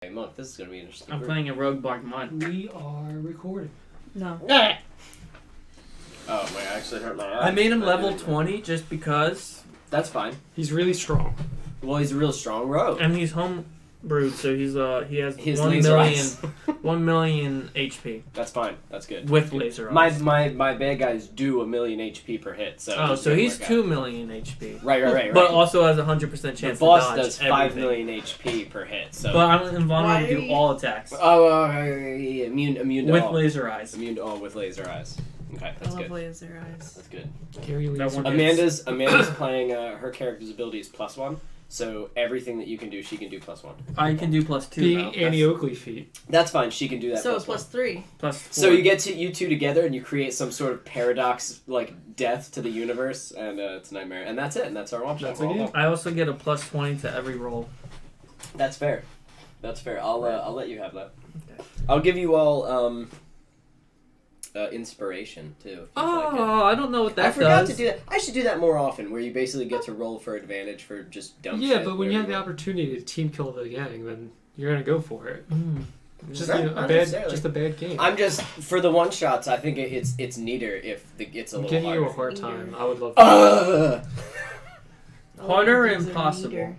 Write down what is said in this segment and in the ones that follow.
Hey, Monk, this is going to be interesting. I'm playing a rogue bark mod. We are recording. No. Oh, my, I actually hurt my eye. I made him level 20 just because. That's fine. He's really strong. Well, he's a real strong rogue. And he's homebrewed, so he has His 1 laser million, eyes. 1 million HP. That's fine. That's good. With laser eyes. My bad guys do 1 million HP per hit, so... Oh, so he's 2 out. million HP. Right. But also has a 100% chance the to boss dodge does 5 everything. million HP per hit, so... But I'm invulnerable to do all attacks. Oh, yeah, immune to With all. laser eyes. Immune to all with laser eyes. Okay, that's good. Laser eyes. That's good. Gary That one- Lee's Amanda's playing, her character's ability is +1, so everything that you can do, she can do +1. I can do +2 the now. Annie Oakley feat. That's fine, she can do that So +1. plus 3. +4. So you get you two together and you create some sort of paradox, like death to the universe, and it's a nightmare. And that's it. And that's our one shot. That's a game. I also get a +20 to every roll. That's fair. That's fair. I'll let you have that. Okay. I'll give you all inspiration too. If you'd like it. I don't know what that I forgot does. to do that. I should do that more often, where you basically get to roll for advantage for just dumb shit. Yeah, but when you have where the opportunity to team kill the gang, then you're gonna go for it. Mm. Just Not- a not bad, necessarily. just a bad game. I'm just for the one shots. I think it's neater if it's a I'm little giving you a harder. hard time. I would love. Harder Those are impossible. neater.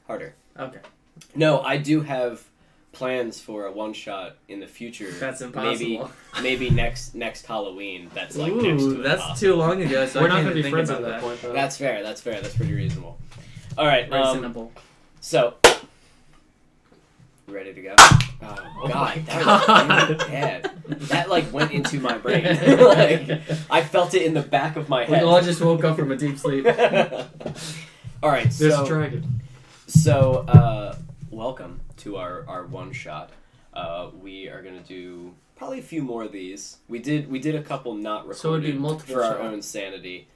Harder. Okay. No, I do have plans for a one shot in the future. That's impossible. Maybe next Halloween. That's like Ooh, next to that's impossible. too long ago, so We're I not can't gonna be think friends about at that point, though. That's fair. That's pretty reasonable. All right. Reasonable. So, ready to go? Oh God, that God. was really bad. That like went into my brain. Like I felt it in the back of my We head. all just woke up from a deep sleep. All right. There's So a dragon. So, welcome to our one shot. We are gonna do probably a few more of these. We did a couple not recorded So it'd be multiple for our shots. own sanity.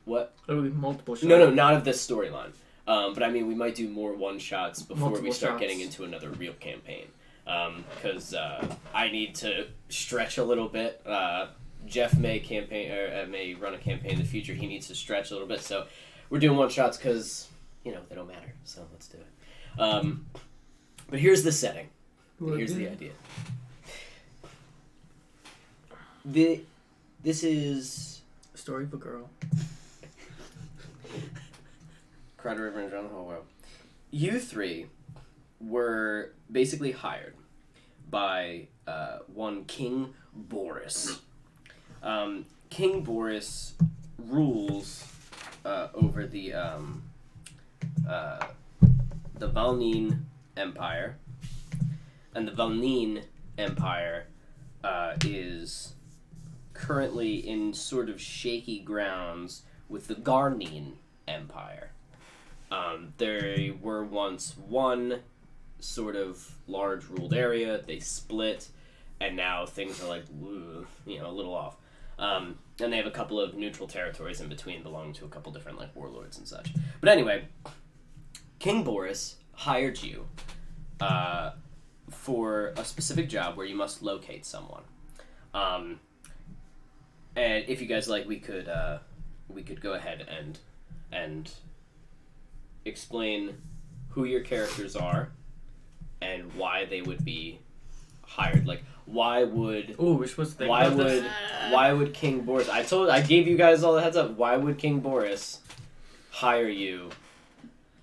What? It would be multiple shots. No, not of this storyline. But I mean, we might do more one shots before we Multiple start shots. getting into another real campaign. Because I need to stretch a little bit. Jeff may may run a campaign in the future. He needs to stretch a little bit, so we're doing one shots because they don't matter. So let's do it. But here's the setting. Here's the idea. This is Story of a girl. Crowder River and John Hallwell. You three were basically hired by one King Boris. King Boris rules over the Valnine Empire, and the Valnine Empire is currently in sort of shaky grounds with the Garnine Empire. There were once one sort of large ruled area. They split, and now things are like, a little off. And they have a couple of neutral territories in between belonging to a couple different like warlords and such. But anyway, King Boris hired you for a specific job where you must locate someone. And if you guys like, we could go ahead and explain who your characters are and why they would be hired. Like, why would Ooh, we're supposed to think why about would this? why would King Boris? I gave you guys all the heads up. Why would King Boris hire you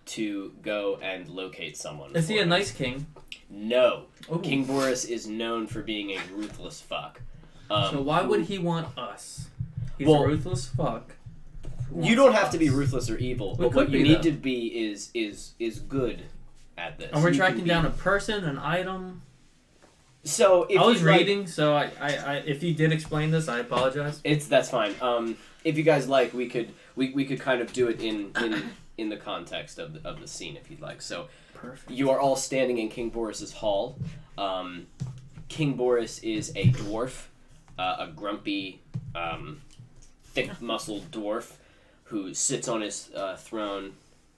to go and locate someone? Is he for a him? nice king? No. Ooh. King Boris is known for being a ruthless fuck. So why would he want us? He's Well, a ruthless fuck. You don't have to be ruthless or evil, We but what could you be, need though. to be is good at this. And we're You can tracking be- down a person, an item. So if I was you'd like- reading, so I if you did explain this, I apologize. that's fine. If you guys like, we could kind of do it in the context of the scene if you'd like. So Perfect. you are all standing in King Boris's hall. King Boris is a dwarf, a grumpy, thick-muscled dwarf who sits on his throne.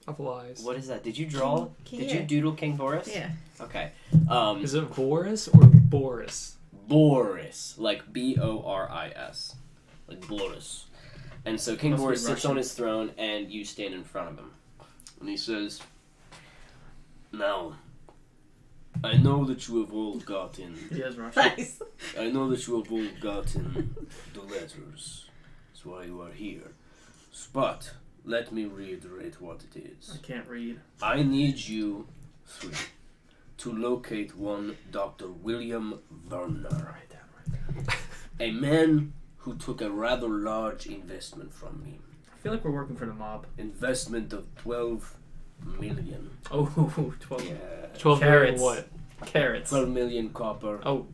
Of lies. What is that? Did you draw? Did you Yeah. doodle King Boris? Yeah. Okay. Is it Boris or Boris? Boris, like Boris, like Boris. And so King Must be Boris sits Russian. on his throne, and you stand in front of him. And he says, "Now, I know that you have all gotten. He is Russian. Nice. I know that you have all gotten the letters. That's why you are here. But let me reiterate what it is. I can't read. I need you three to locate one Dr. William Werner, Write down. a man who took a rather large investment from me. I feel like we're working for the mob. Investment of 12 million. Oh, 12. Yeah. 12 Carrots. million what? Carrots. 12 million copper. Oh,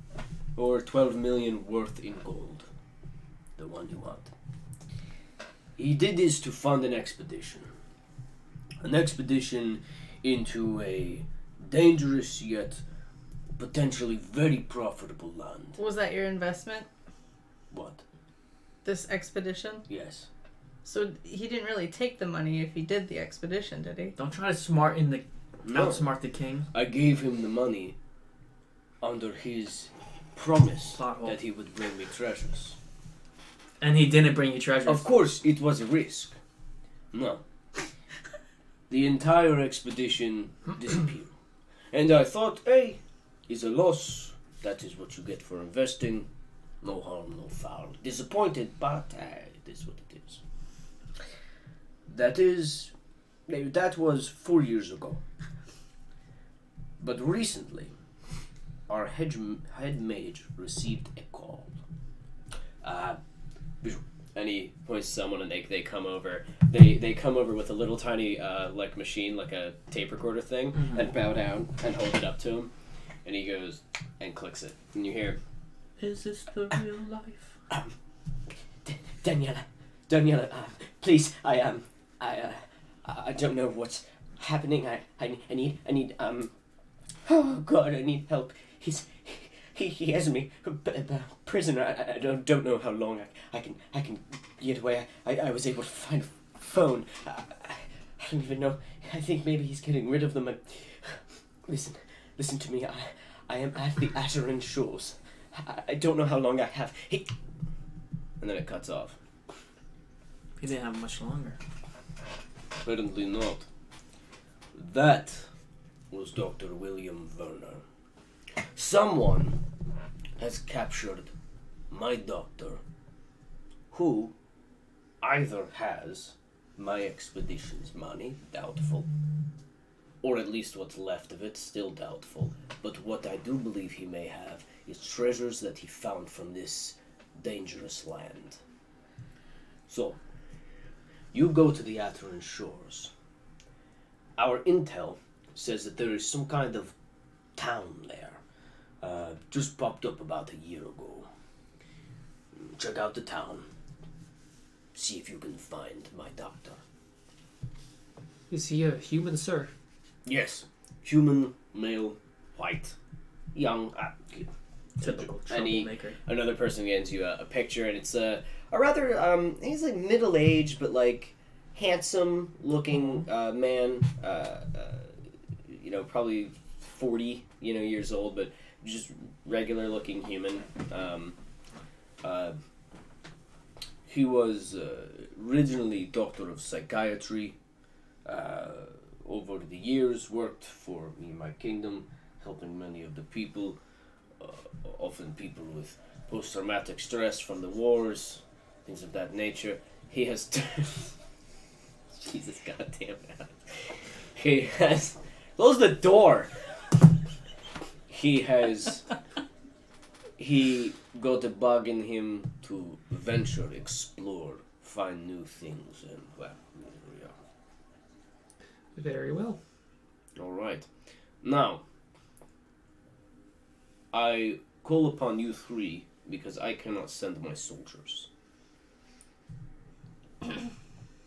Or 12 million worth in gold. The one you want. He did this to fund an expedition. An expedition into a dangerous yet potentially very profitable land. Was that your investment? What? This expedition? Yes. So he didn't really take the money if he did the expedition, did he? Don't try to No. outsmart the king. I gave him the money under his promise Plot hole. that he would bring me treasures. And he didn't bring you treasures. Of course, it was a risk. No. The entire expedition disappeared. And I thought, hey, it's a loss. That is what you get for investing. No harm, no foul. Disappointed, but it is what it is. That was 4 years ago. But recently, our head mage received a call. And he points to someone, and they come over. They come over with a little tiny like machine, like a tape recorder thing, and bow down and hold it up to him. And he goes and clicks it, and you hear, Is this the real life? Daniela, please, I don't know what's happening. I need oh God, I need help. He has me prisoner. I don't know how long I can get away. I was able to find a phone. I don't even know. I think maybe he's getting rid of them. Listen to me. I am at the Atteran Shores. I don't know how long I have. And then it cuts off. He didn't have much longer. Apparently not. That was Dr. William Werner. Someone has captured my doctor, who either has my expedition's money, doubtful, or at least what's left of it, still doubtful. But what I do believe he may have is treasures that he found from this dangerous land. So, you go to the Atteran Shores. Our intel says that there is some kind of town there. Just popped up about a year ago. Check out the town. See if you can find my doctor. is he a human, sir? Yes. Human, male, white, young. Typical Any- troublemaker. Another person hands you a picture, and it's a rather he's like middle aged but like handsome looking man. Probably 40 years old, but just regular looking human. He was originally doctor of psychiatry. Over the years, worked for my kingdom, helping many of the people. Often people with post-traumatic stress from the wars, things of that nature. He has Jesus goddamn it. He has close the door. He got a bug in him to venture, explore, find new things, and well, here we are. Very well. All right. Now, I call upon you three because I cannot send my soldiers.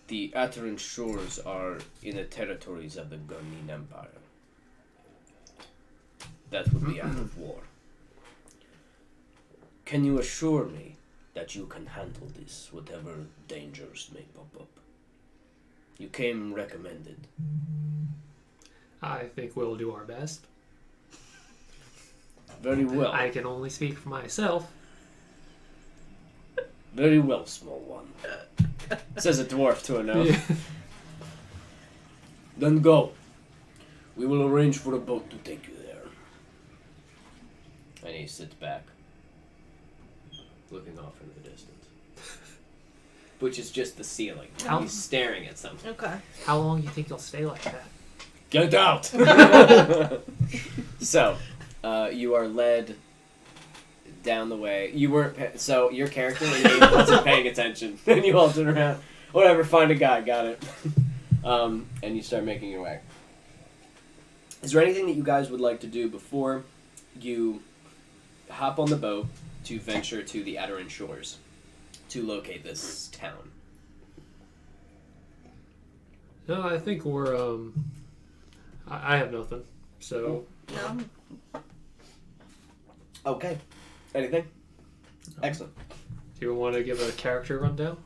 The Atteran Shores are in the territories of the Gimlin Empire. That would be out of war. Can you assure me that you can handle this, whatever dangers may pop up? You came recommended. I think we'll do our best. Very well. I can only speak for myself. Very well, small one. Says a dwarf to a gnome. Then go. We will arrange for a boat to take you there. And he sits back, looking off into the distance. Which is just the ceiling. He's staring at something. Okay. How long do you think you'll stay like that? Get out! So, you are led down the way. You weren't... so, your character wasn't paying attention. And you all turn around. Whatever, find a guy. Got it. And you start making your way. Is there anything that you guys would like to do before you hop on the boat to venture to the Aderin shores to locate this town? No, I think we're, I have nothing, so... No. Okay. Anything? Excellent. Do you want to give a character rundown?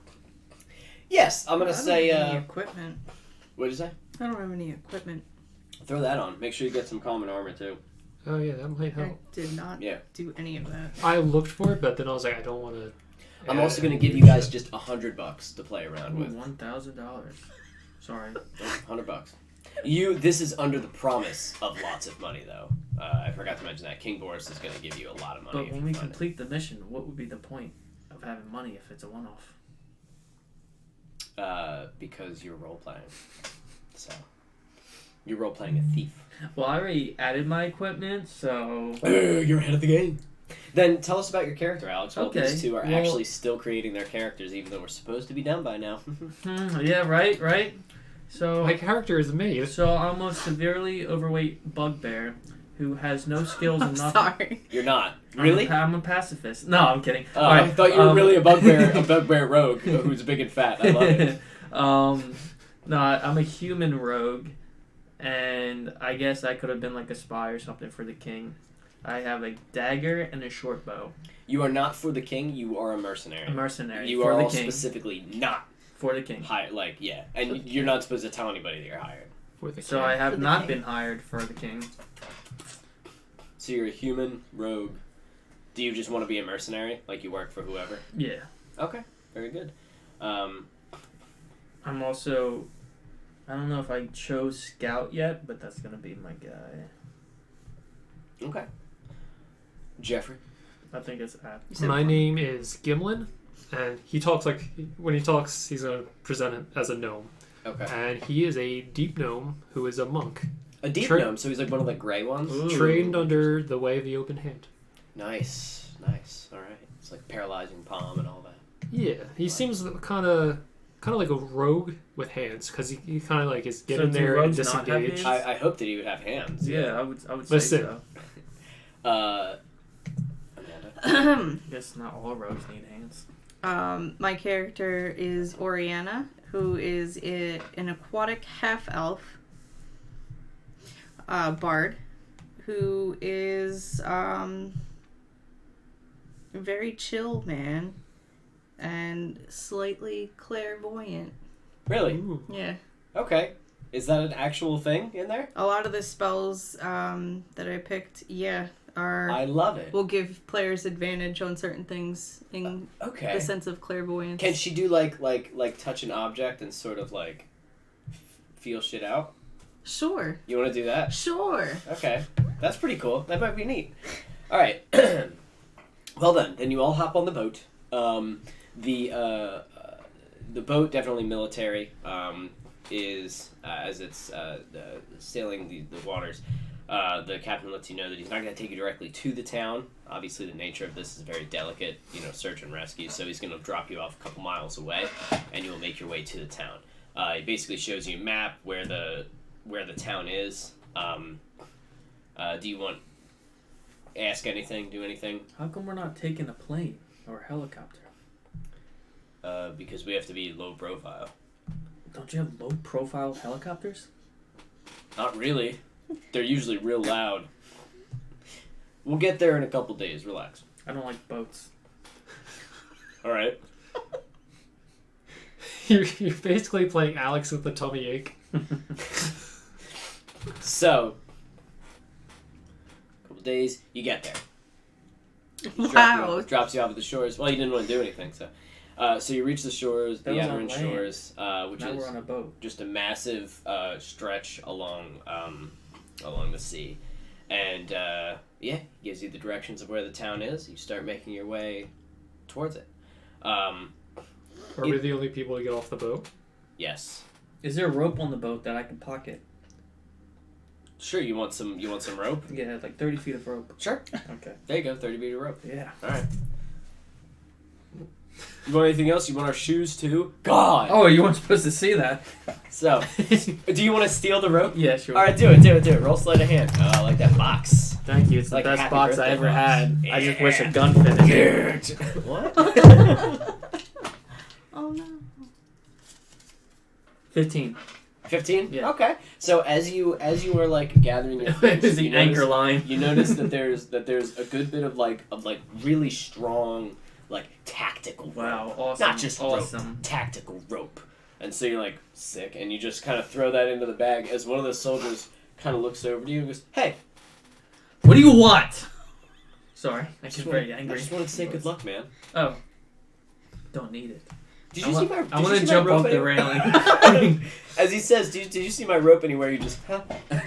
Yes, I'm going to say... I don't have any equipment. What did you say? I don't have any equipment. Throw that on. Make sure you get some common armor, too. Oh, yeah, that might I help. did not do any of that. I looked for it, but then I was like, I don't want to... I'm also going to give you guys just $100 to play around with. $1,000. Sorry. $100. This is under the promise of lots of money, though. I forgot to mention that. King Boris is going to give you a lot of money. But when we complete the mission, what would be the point of having money if it's a one-off? Because you're role-playing. So, you're role-playing a thief. Well, I already added my equipment, so... You're ahead of the game. Then tell us about your character, Alex. Well, Okay, these two are actually still creating their characters, even though we're supposed to be done by now. Yeah, right? So... My character is me. So I'm a severely overweight bugbear who has no skills I'm and nothing. sorry. You're not. Really? I'm a pacifist. No, I'm kidding. I thought you were really a bugbear rogue who's big and fat. I love it. No, I'm a human rogue, and I guess I could have been like a spy or something for the king. I have a dagger and a short bow. You are not for the king. You are a mercenary. A mercenary. You for are the all king. specifically not For the king. hired. Like, yeah, and you're not supposed to tell anybody that you're hired. So I have For the not king. been hired for the king. So you're a human rogue. Do you just want to be a mercenary? Like you work for whoever? Yeah. Okay, very good. I'm also... I don't know if I chose Scout yet, but that's going to be my guy. Okay. Jeffrey? I think it's at... My name is Gimlin, and he talks like... When he talks, he's going to present it as a gnome. Okay. And he is a deep gnome who is a monk. A deep gnome, so he's like one of the gray ones? Ooh. Trained under the way of the open hand. Nice. Alright. It's like paralyzing palm and all that. Yeah, he seems kind of like a rogue with hands, because he kind of like is getting do there and rogues not have disengaged. hands? I hope that he would have hands. Yeah, I would say Listen. so. Amanda? I guess not all rogues need hands. My character is Orianna, who is an aquatic half-elf bard, who is very chill man and slightly clairvoyant. Really? Ooh. Yeah. Okay. Is that an actual thing in there? A lot of the spells that I picked, are I love it. will give players advantage on certain things in Okay. the sense of clairvoyance. Can she do like touch an object and sort of like feel shit out? Sure. You want to do that? Sure. Okay. That's pretty cool. That might be neat. All right. Well then you all hop on the boat. The boat, definitely military, is as it's sailing the waters. The captain lets you know that he's not going to take you directly to the town. Obviously, the nature of this is very delicate, search and rescue. So he's going to drop you off a couple miles away, and you will make your way to the town. He basically shows you a map where the town is. Do you want ask anything? Do anything? How come we're not taking a plane or a helicopter? Because we have to be low profile. Don't you have low-profile helicopters? Not really. They're usually real loud. We'll get there in a couple days. Relax. I don't like boats. All right. You're basically playing Alex with the tummy ache. So, a couple days, you get there. Wow. Drops you off at the shores. Well, you didn't want to do anything, so. So you reach the shores, That the was on Aderin land. shores, which Now is we're on a boat. just a massive stretch along the sea. And gives you the directions of where the town is. You start making your way towards it. Are we the only people to get off the boat? Yes. Is there a rope on the boat that I can pocket? Sure. You want some rope? Yeah, like 30 feet of rope. Sure. Okay. There you go. 30 feet of rope. Yeah. All right. You want anything else? You want our shoes too? God. Oh, you weren't supposed to see that. So, do you want to steal the rope? Yeah, sure. All right, do it. Roll sleight of hand. Oh, I like that box. Thank you. It's Like the a best happy box I birthday ever box. had. I just wish a Yeah. gun fit in it. What? Oh no. 15. 15? Yeah. Okay. So as you are like gathering your things, It's the anchor line. you notice that there's a good bit of really strong tactical rope. Wow, awesome. Not just awesome. rope, tactical rope. And so you're like sick, and you just kind of throw that into the bag as one of the soldiers kind of looks over to you and goes, "Hey, What do you want? Sorry, I get very I angry. just wanted to say good luck, man." Oh. Don't need it. Did you see my? I want to see my jump rope off the anywhere? railing. As he says, did you see my rope anywhere? You just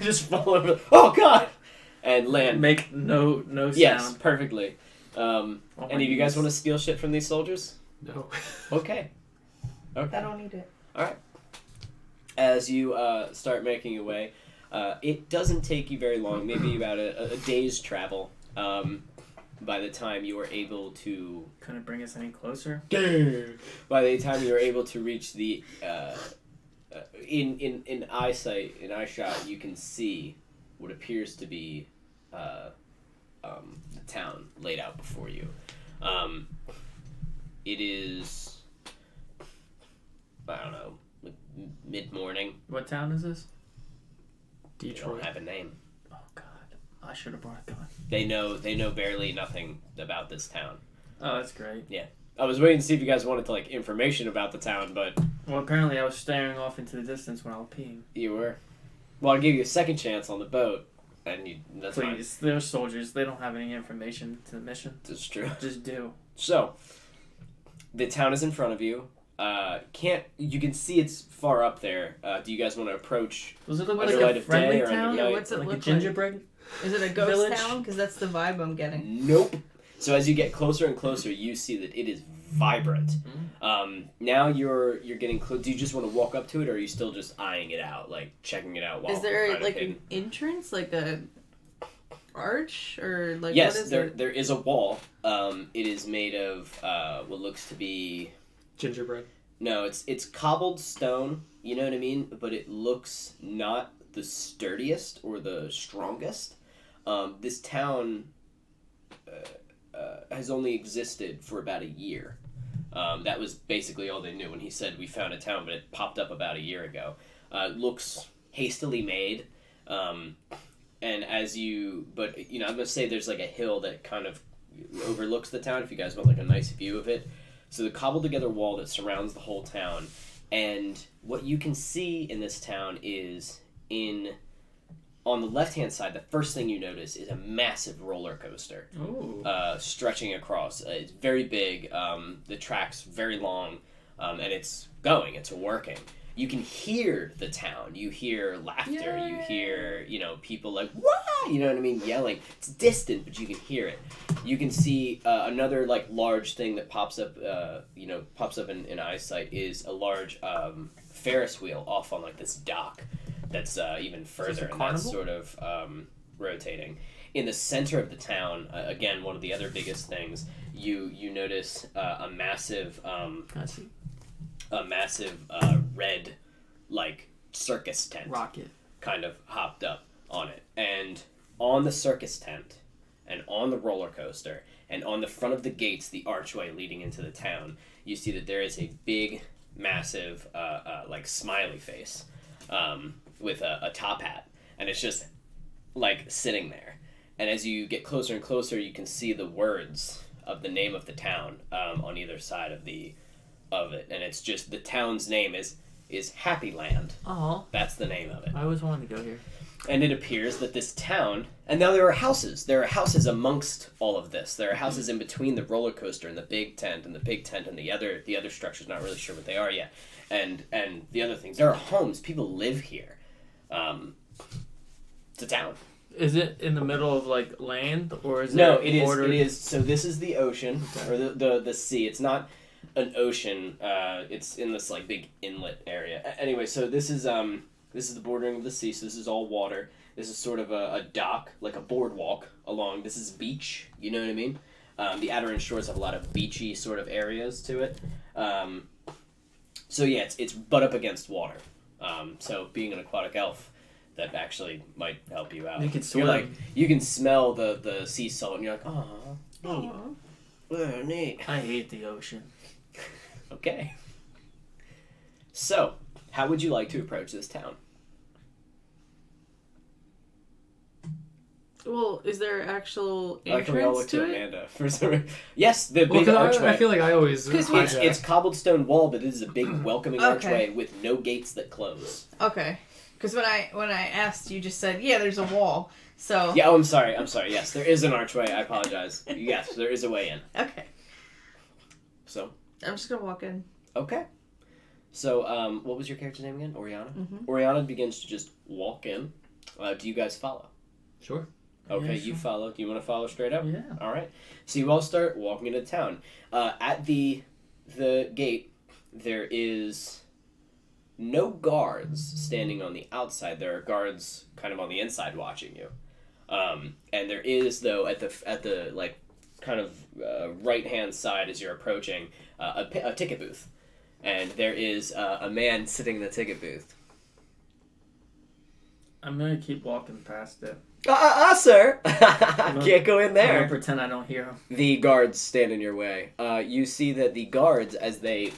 just fall over. Oh God! And land. Make no sound. Yes, perfectly. Oh Any my of you guys goodness. want to steal shit from these soldiers? No. Okay. I don't need it. As you start making your way, it doesn't take you very long. Maybe about a day's travel. By the time you are able to, Couldn't bring us any closer. by the time you are able to reach the, in eyesight, in eyeshot, you can see what appears to be, the town laid out before you. It is, I don't know, like mid-morning. What town is this? They Detroit. don't have a name. Oh God, I should have brought a gun. They know barely nothing about this town. Oh, that's great. I was waiting to see if you guys wanted to information about the town, but Well, apparently I was staring off into the distance when I was peeing. you were. Well, I'll give you a second chance on the boat, and that's fine. Please, they're soldiers. They don't have any information to the mission. That's true. Just do. So, the town is in front of you. You can see it's far up there. Do you guys want to approach? Does it look Under like light a of friendly day or under town? night? Yeah, what's it Like a look like? gingerbread? Is it a ghost Village? town? Because that's the vibe I'm getting. Nope. So as you get closer and closer, you see that it is vibrant. Now you're getting close. Do you just want to walk up to it, or are you still just eyeing it out, checking it out? While Is there kind of like hidden? an entrance, like a arch, or like Yes, what is there it? there is a wall. It is made of what looks to be Gingerbread. no, it's cobbled stone. You know what I mean? But it looks not the sturdiest or the strongest. This town has only existed for about a year. That was basically all they knew when he said we found a town, but it popped up about a year ago. It looks hastily made. I'm gonna say there's like a hill that kind of overlooks the town if you guys want like a nice view of it. So the cobbled together wall that surrounds the whole town, and what you can see in this town is on the left hand side, the first thing you notice is a massive roller coaster Oh. stretching across. It's very big. The track's very long, and it's working. You can hear the town. You hear laughter. Yay! You hear, people like, "Wah!" You know what I mean? Yelling. It's distant, but you can hear it. You can see another large thing that pops up in eyesight is a large Ferris wheel off on this dock that's even further, and that's carnival? sort of rotating. In the center of the town, again, one of the other biggest things, you notice a massive I see. red circus tent Rocket. kind of hopped up on it, and on the circus tent and on the roller coaster and on the front of the gates, the archway leading into the town, you see that there is a big massive smiley face with a top hat, and it's just sitting there. And as you get closer and closer, you can see the words of the name of the town on either side of it, and it's just the town's name is Happyland. Oh, That's the name of it. I always wanted to go here. And it appears that this town, and now there are houses. There are houses amongst all of this. There are houses in between the roller coaster and the big tent and the other structures. Not really sure what they are yet. And the other things. There are homes. People live here. It's a town. Is it in the middle of like land or is No, it it is. bordered? It is. So this is the ocean Okay. or the sea. It's not an ocean. It's in this like big inlet area. Anyway, so this is the bordering of the sea. So this is all water. This is sort of a dock, like a boardwalk along. This is beach. You know what I mean? The outer and shores have a lot of beachy sort of areas to it. So yeah, it's butt up against water. So being an aquatic elf, that actually might help you out. You can You're swim. like, you can smell the sea salt, and you're like, oh, neat. Aw. Oh, neat. I hate the ocean. Okay. So, how would you like to approach this town? Well, is there actual I like how we all entrance look to to it? Amanda for some reason. Yes, the Well, big 'cause archway. I feel like I always 'Cause hijack. It's cobblestone wall, but it is a big welcoming Okay. archway with no gates that close. Okay. Because when I asked, you just said, yeah, there's a wall. So Yeah, oh, I'm sorry. Yes, there is an archway. I apologize. Yes, there is a way in. okay, So, I'm just gonna walk in. okay. So, what was your character's name again? Orianna? Mhm. Orianna begins to just walk in. Do you guys follow? Sure. Okay, Yeah, you sure. follow. Do you want to follow straight up? Yeah. All right. So you all start walking into town. At the gate, there is no guards standing on the outside. There are guards kind of on the inside watching you. And there is though at the like kind of right hand side as you're approaching a ticket booth, and there is a man sitting in the ticket booth. I'm gonna keep walking past it. Sir! Can't go in I'm there. gonna pretend I don't hear him. The guards stand in your way. You see that the guards, as they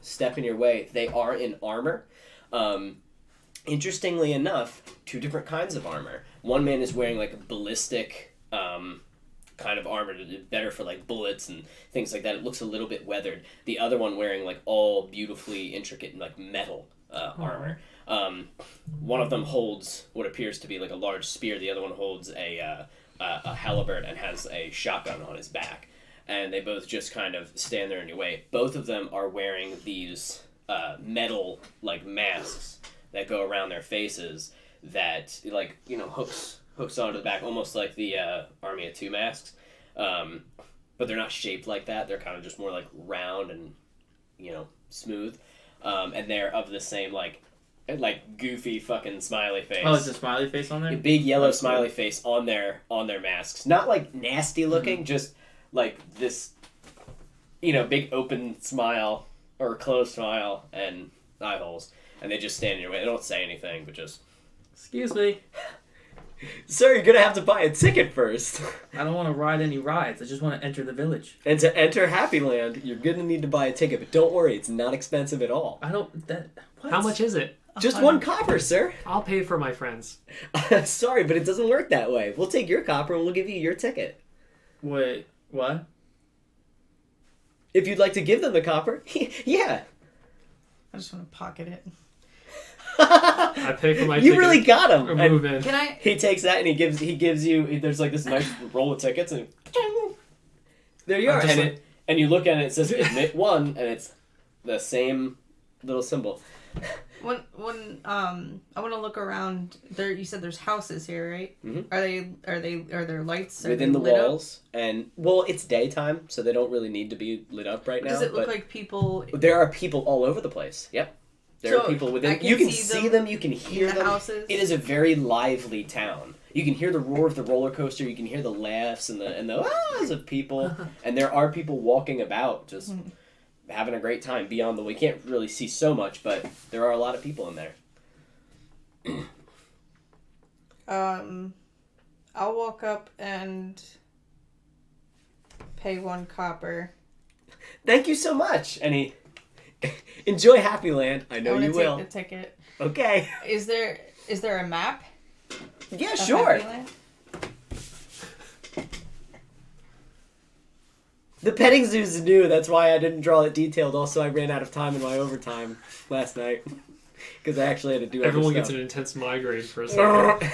step in your way, they are in armor. Interestingly enough, two different kinds of armor. One man is wearing like a ballistic kind of armor, better for like bullets and things like that. It looks a little bit weathered. The other one wearing like all beautifully intricate like metal armor. One of them holds what appears to be like a large spear. The other one holds a halberd and has a shotgun on his back. And they both just kind of stand there in your way. Both of them are wearing these metal like masks that go around their faces that like hooks onto the back, almost like the Army of Two masks. But they're not shaped like that. They're kind of just more like round and smooth. And they're of the same like goofy fucking smiley face. Oh, it's a smiley face on A there? big yellow That's smiley face on their masks. Not like nasty looking, just like this big open smile or closed smile and eye holes. And they just stand in your way. They don't say anything, but just, Excuse me. sir, you're gonna have to buy a ticket first. I don't want to ride any rides. I just want to enter the village. And to enter Happyland, you're gonna need to buy a ticket, but don't worry, it's not expensive at all. I don't. That. What? How much is it? Just one copper, sir. I'll pay for my friends. Sorry, but it doesn't work that way. We'll take your copper and we'll give you your ticket. Wait. What? If you'd like to give them the copper, yeah. I just want to pocket it. I pay for my You ticket. really got him. Or And move in. Can I? he takes that and he gives you. There's like this nice roll of tickets and there you I'm are. just And, and you look at it. It says admit one, and it's the same little symbol. When I want to look around. There, you said there's houses here, right? Mhm. Are there lights? Are Within they the lit up? walls, and well, it's daytime, so they don't really need to be lit up right now. Does it look but like people there are people all over the place. Yep, there So are people I within. can You can see see them. You can hear in the them. houses? It is a very lively town. You can hear the roar of the roller coaster. You can hear the laughs and the ahs of people, and there are people walking about just having a great time. Beyond the, we can't really see so much, but there are a lot of people in there. I'll walk up and pay 1 copper. Thank you so much, and he enjoy Happyland. I know I want you to will. take the ticket. Okay. Is there a map? Yeah, of sure. Happyland? The petting zoo's new. That's why I didn't draw it detailed. Also, I ran out of time in my overtime last night because I actually had to do Everyone other gets stuff. an intense migraine for a second.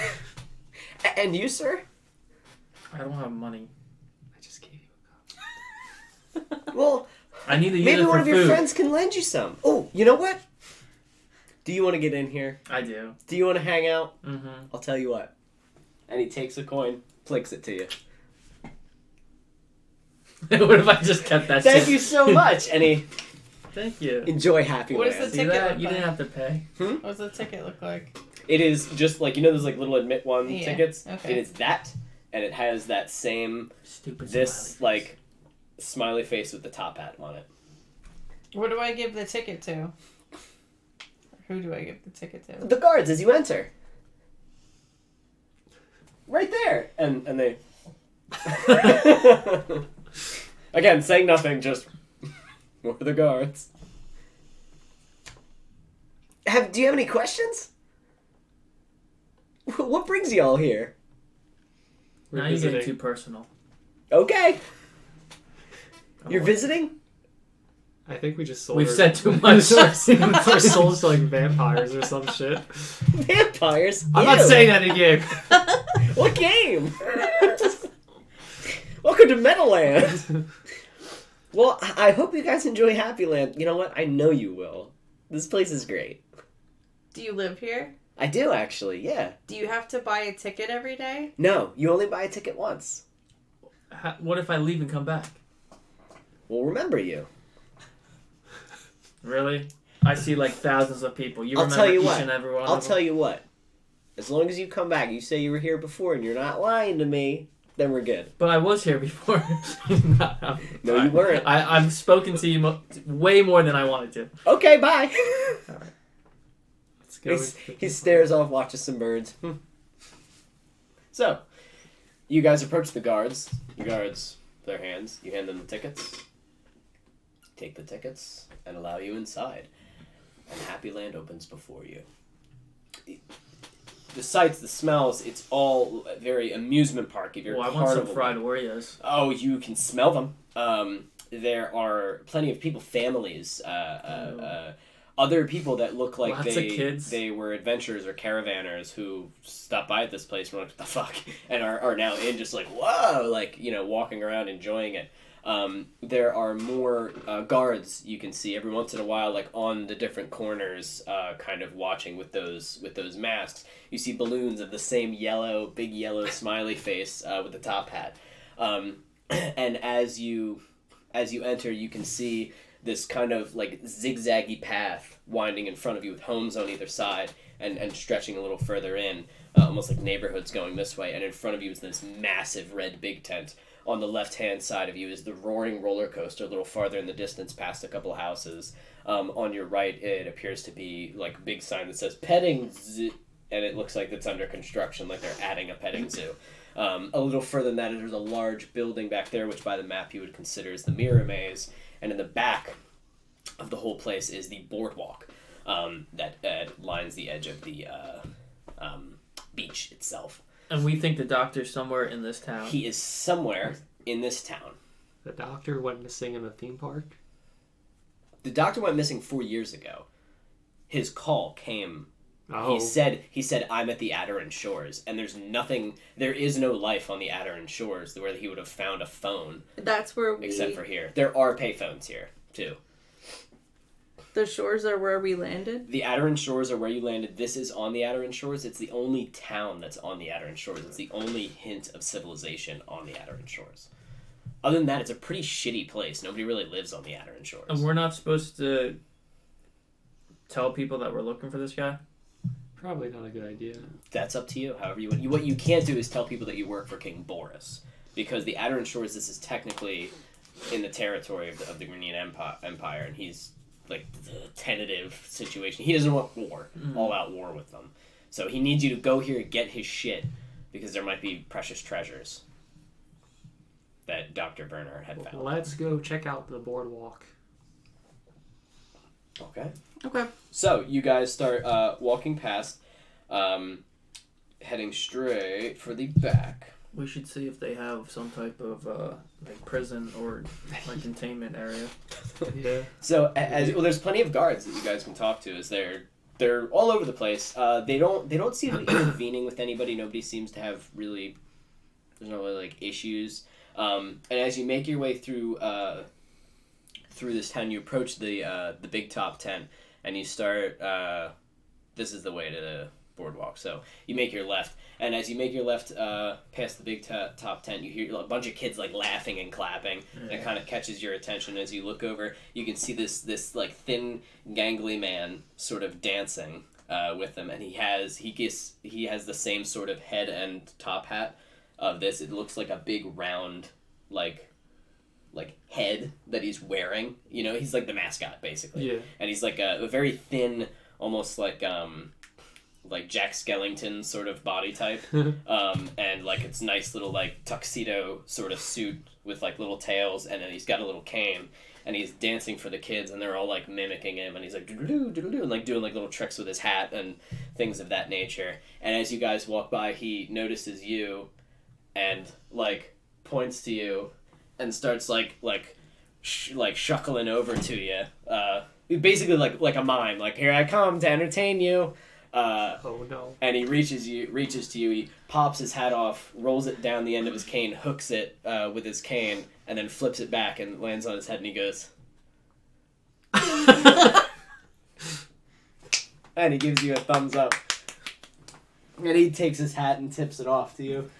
And you, sir? I don't have money. I just gave you a copy. Well, I need to use maybe it for one of your food. friends can lend you some. Oh, you know what? Do you want to get in here? I do. Do you want to hang out? Mm-hmm. I'll tell you what. And he takes a coin, flicks it to you. What if I just kept that? Thank you so much, and he Thank you. enjoy Happyland. What is the See ticket that? look You didn't like? have to pay. What does the ticket look like? It is just like, you know those like little admit one Yeah, tickets? okay. It is that, and it has that same, Stupid. this smiley. like smiley face with the top hat on it. What do I give the ticket to? Who do I give the ticket to? The guards as you enter. Right there. And they again, saying nothing, just more the guards. Do you have any questions? What brings you all here? We're Now you're visiting. getting too personal. Okay. Oh, You're what? visiting? I think we just sold We've our- said too much. our souls to like vampires or some shit. Vampires? I'm not Ew. saying that in game. What game? Welcome to Meadowland. Well, I hope you guys enjoy Happyland. You know what? I know you will. This place is great. Do you live here? I do, actually, yeah. Do you have to buy a ticket every day? No, you only buy a ticket once. What if I leave and come back? We'll remember you. Really? I see like thousands of people. You I'll remember tell you each what. and every one I'll of them? tell you what. As long as you come back, you say you were here before and you're not lying to me, then we're good. But I was here before. No, you weren't. I've spoken to you way more than I wanted to. Okay, bye. Let's go. He stares off, watches some birds. So, you guys approach the guards. The guards, their hands. You hand them the tickets. Take the tickets and allow you inside. And Happyland opens before you. The sights, the smells, it's all very amusement parky, very Well, I want some carnival. fried Oreos. Oh, you can smell them. There are plenty of people, families, other people that look like Lots of kids. they were adventurers or caravanners who stopped by at this place and were like, what the fuck? And are now in just like, whoa, like, you know, walking around enjoying it. There are more guards you can see every once in a while, like on the different corners, kind of watching with those masks. You see balloons of the same big yellow smiley face with the top hat. And as you enter, you can see this kind of like zigzaggy path winding in front of you with homes on either side and stretching a little further in, almost like neighborhoods going this way. And in front of you is this massive red big tent. On the left-hand side of you is the roaring roller coaster a little farther in the distance past a couple houses. On your right, it appears to be like a big sign that says petting zoo, and it looks like it's under construction, like they're adding a petting zoo. A little further than that, there's a large building back there, which by the map you would consider is the Mirror Maze. And in the back of the whole place is the boardwalk that lines the edge of the beach itself. And we think the doctor's somewhere in this town. He is somewhere in this town. The doctor went missing in the theme park. The doctor went missing 4 years ago. His call came. Oh, He said, I'm at the Adderin Shores, and there is no life on the Adderin Shores where he would have found a phone, That's where we. except for here. There are payphones here, too. The shores are where we landed. The Adderin Shores are where you landed. This is on the Adderin Shores. It's the only town that's on the Adderin Shores. It's the only hint of civilization on the Adderin Shores. Other than that, it's a pretty shitty place. Nobody really lives on the Adderin Shores. And we're not supposed to tell people that we're looking for this guy? probably not a good idea. That's up to you. However you want. What you can't do is tell people that you work for King Boris. Because the Adderin Shores, this is technically in the territory of the Grenian Empire, and he's like the tentative situation. He doesn't want war, all-out war with them. So he needs you to go here and get his shit, because there might be precious treasures that Dr. Bernard had found. Let's go check out the boardwalk. Okay. Okay. So you guys start walking past, heading straight for the back. We should see if they have some type of like prison or like containment area. Yeah. So there's plenty of guards that you guys can talk to. As they're all over the place. They don't seem to be intervening with anybody. Nobody seems to have really. There's no really like issues. And as you make your way through this town, you approach the big top tent, and you start. This is the way to boardwalk. So you make your left, and as you make your left past the big top tent, you hear a bunch of kids like laughing and clapping. And it kind of catches your attention. As you look over, you can see this like thin, gangly man sort of dancing with them, and he has the same sort of head and top hat of this. It looks like a big round like head that he's wearing. You know, he's like the mascot basically. Yeah. And he's like a very thin, almost like Jack Skellington sort of body type. And like it's nice little like tuxedo sort of suit with like little tails, and then he's got a little cane, and he's dancing for the kids, and they're all like mimicking him, and he's like doo doo doo and like doing like little tricks with his hat and things of that nature. And as you guys walk by, he notices you and like points to you and starts like shuckling over to you. Basically like a mime, like, here I come to entertain you. Oh no. And he reaches to you, he pops his hat off, rolls it down the end of his cane, hooks it with his cane, and then flips it back and lands on his head, and he goes... and he gives you a thumbs up. And he takes his hat and tips it off to you.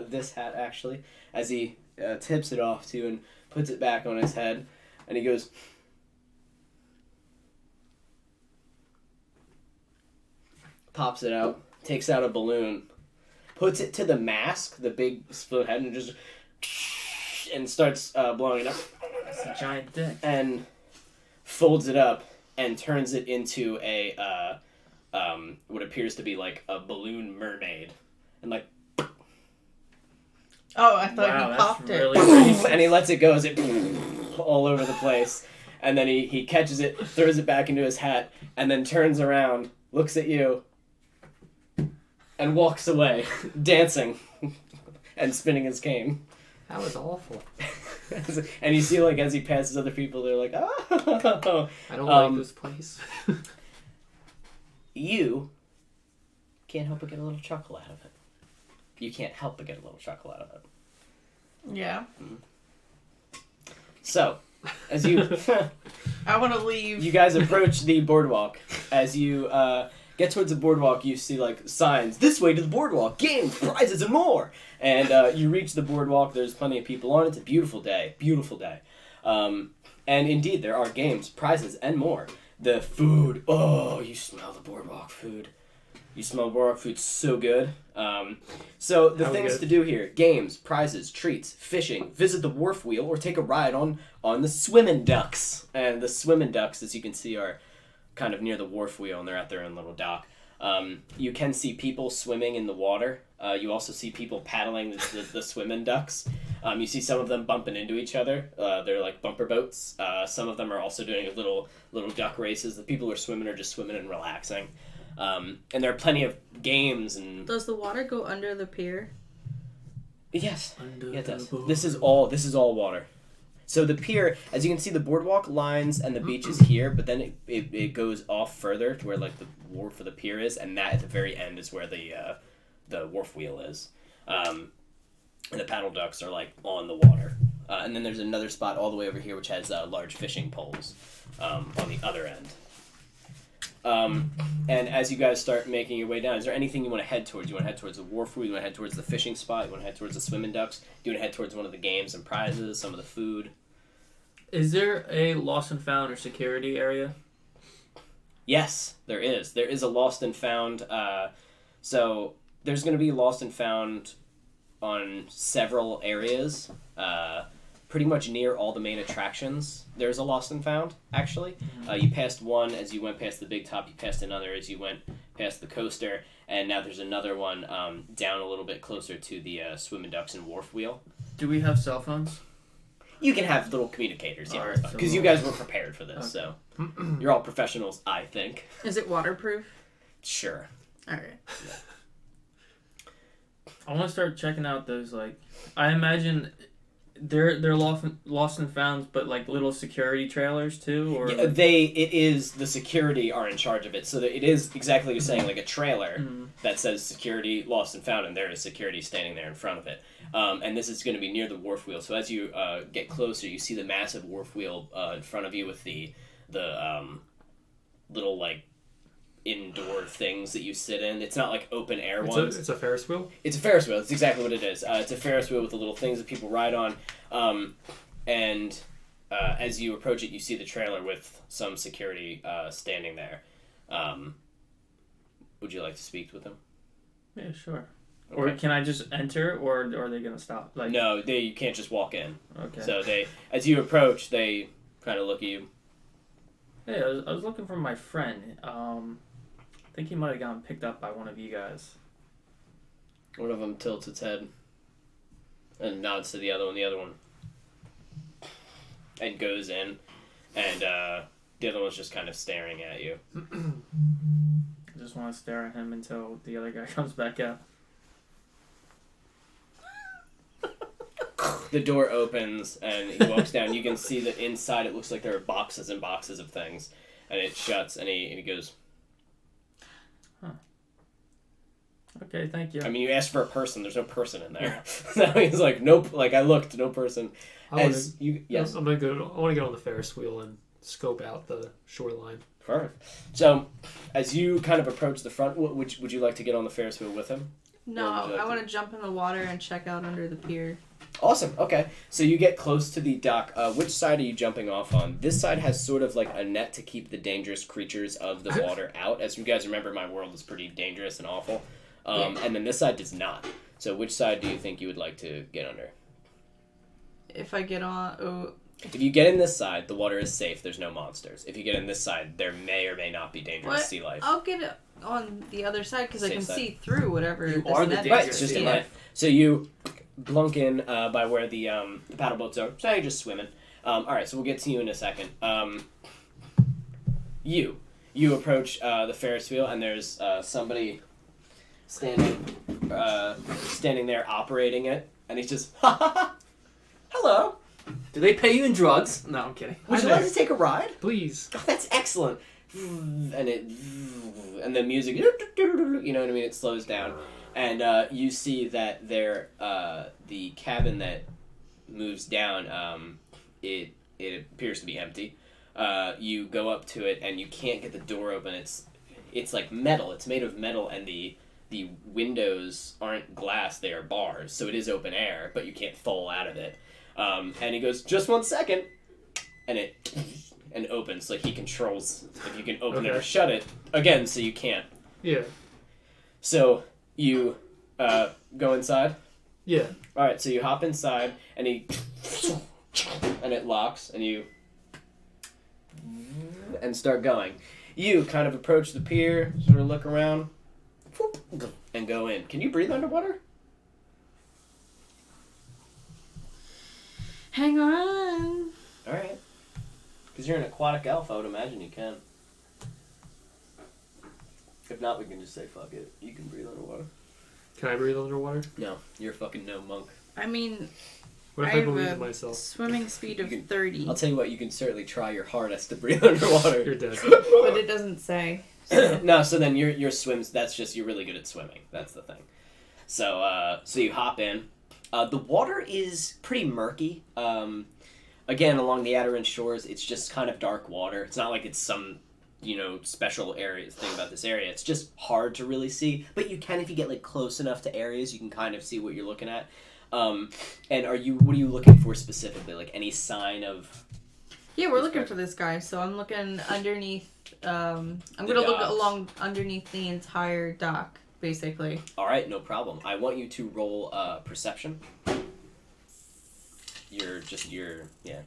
This hat, actually. As he tips it off to you and puts it back on his head. And he goes... pops it out, takes out a balloon, puts it to the mask, the big split head, and just... and starts blowing it up. It's a giant dick. And folds it up and turns it into a what appears to be like a balloon mermaid, and like I thought wow, he popped it. really racist. and he lets it go as it all over the place, and then he catches it, throws it back into his hat, and then turns around, looks at you, and walks away, dancing and spinning his cane. That was awful. And you see, like, as he passes other people, they're like, oh. I don't like this place. You can't help but get a little chuckle out of it. You can't help but get a little chuckle out of it. Yeah. So, as you I want to leave. you guys approach the boardwalk, as you get towards the boardwalk, you see like signs, this way to the boardwalk, games, prizes, and more. And you reach the boardwalk, there's plenty of people on it. It's a beautiful day. And indeed, there are games, prizes, and more. The food, oh, you smell the boardwalk food. You smell boardwalk food so good. So the How things good? to do here, games, prizes, treats, fishing, visit the wharf wheel, or take a ride on the swimming ducks. And the swimming ducks, as you can see, are kind of near the wharf wheel, and they're at their own little dock. You can see people swimming in the water. You also see people paddling the swimming ducks. You see some of them bumping into each other. They're like bumper boats. Some of them are also doing little duck races. The people who are swimming are just swimming and relaxing. And there are plenty of games and... Does the water go under the pier? Yes, Under yeah, it does. the This is all water. So the pier, as you can see, the boardwalk lines and the beach is here, but then it goes off further to where like the wharf for the pier is, and that at the very end is where the wharf wheel is. And the paddle ducks are like on the water. And then there's another spot all the way over here which has large fishing poles on the other end. And as you guys start making your way down, is there anything you want to head towards? You want to head towards the wharf wheel? You want to head towards the fishing spot? You want to head towards the swimming ducks? Do you want to head towards one of the games and prizes, some of the food? Is there a lost and found or security area? Yes, there is. There is a lost and found. So there's going to be lost and found on several areas. Pretty much near all the main attractions, there's a lost and found, actually. You passed one as you went past the big top. You passed another as you went past the coaster. And now there's another one down a little bit closer to the swimming ducks and wharf wheel. Do we have cell phones? You can have little communicators, yeah. Alright, so Because you guys were prepared for this, so. You're all professionals, I think. Is it waterproof? Sure. Alright. I want to start checking out those, like... I imagine they're lost and found, but like little security trailers too, or... Yeah, it is, the security are in charge of it, so that it is exactly what you're saying, like a trailer that says security lost and found, and there is security standing there in front of it. And this is going to be near the wharf wheel, so as you get closer, you see the massive wharf wheel in front of you with the little, like, indoor things that you sit in. It's not like open air ones. It's a Ferris wheel? It's a Ferris wheel. That's exactly what it is. It's a Ferris wheel with the little things that people ride on. And as you approach it, you see the trailer with some security standing there. Would you like to speak with them? Yeah, sure. Okay. Or can I just enter, or are they gonna stop? Like, No, you can't just walk in. Okay. So as you approach, they kind of look at you. Hey, I was looking for my friend. I think he might have gotten picked up by one of you guys. One of them tilts its head and nods to the other one, and goes in, and the other one's just kind of staring at you. I just want to stare at him until the other guy comes back out. The door opens and he walks down. You can see that inside it looks like there are boxes and boxes of things, and it shuts. And he goes, Huh. Okay, thank you. I mean, you asked for a person. There's no person in there. So he's like, nope. Like I looked, no person. Yes. I'm I want to get on the Ferris wheel and scope out the shoreline. Perfect. So, as you kind of approach the front, would you like to get on the Ferris wheel with him? No, I want to jump in the water and check out under the pier. Awesome. Okay. So you get close to the dock. Which side are you jumping off on? This side has sort of like a net to keep the dangerous creatures of the water out. As you guys remember, my world is pretty dangerous and awful. And then this side does not. So which side do you think you would like to get under? If I get on... If you get in this side, the water is safe. There's no monsters. If you get in this side, there may or may not be dangerous sea life. I'll get it on the other side because I can side. see through whatever. You this are the net is. dangerous Right, it's just sea a life. net. So you blunk in by where the paddle boats are. So you're just swimming. All right, so we'll get to you in a second. You approach the Ferris wheel, and there's somebody standing there operating it, and he's just, ha ha ha, hello. Do they pay you in drugs? No, I'm kidding. Would you like to take a ride? Please. Oh, that's excellent. And the music, you know what I mean? It slows down, and you see that the cabin that moves down, it appears to be empty. You go up to it, and you can't get the door open. It's like metal. It's made of metal, and the windows aren't glass; they are bars. So it is open air, but you can't fall out of it. And he goes, just 1 second, and it opens. Like he controls if you can open it or shut it again, so you can't. Yeah. So you go inside. Yeah. All right. So you hop inside, and and it locks, and you start going. You kind of approach the pier, sort of look around, and go in. Can you breathe underwater? Hang on. All right. Because you're an aquatic elf, I would imagine you can. If not, we can just say fuck it. You can breathe underwater. Can I breathe underwater? No, you're a fucking no monk. I mean, What if I I have believe a in myself? swimming speed of 30, I'll tell you what, you can certainly try your hardest to breathe underwater. You're dead. but it doesn't say. No, so then your swims, that's just, you're really good at swimming. That's the thing. So you hop in. The water is pretty murky. Again, along the Adiron shores, it's just kind of dark water. It's not like it's some, special thing about this area. It's just hard to really see. But you can, if you get like close enough to areas, you can kind of see what you're looking at. And what are you looking for specifically? Like any sign of... Yeah, we're looking for this guy, so I'm looking underneath. I'm gonna look along underneath the entire dock, basically. All right, no problem. I want you to roll perception. Yeah.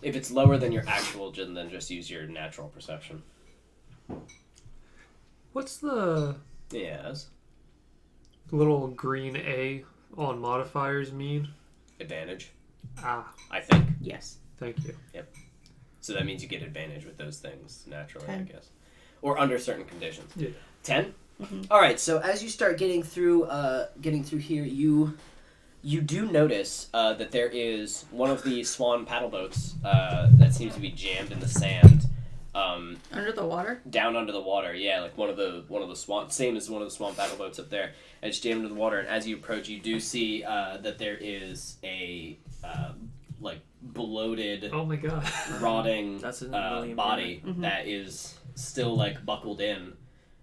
If it's lower than your actual, then just use your natural perception. What's the Yes. little green A on modifiers mean? Advantage, Ah, I think. Yes. thank you. So that means you get advantage with those things naturally, 10. I guess. Or under certain conditions. Yeah. 10? Mm-hmm. All right, so as you start getting through here, you do notice that there is one of the swan paddle boats that seems to be jammed in the sand. Under the water? Down under the water, yeah, like one of the swan, same as one of the swan paddle boats up there. And it's jammed into the water, and as you approach, you do see that there is a bloated, Oh my god. rotting That's a million body Mhm. that is still like buckled in,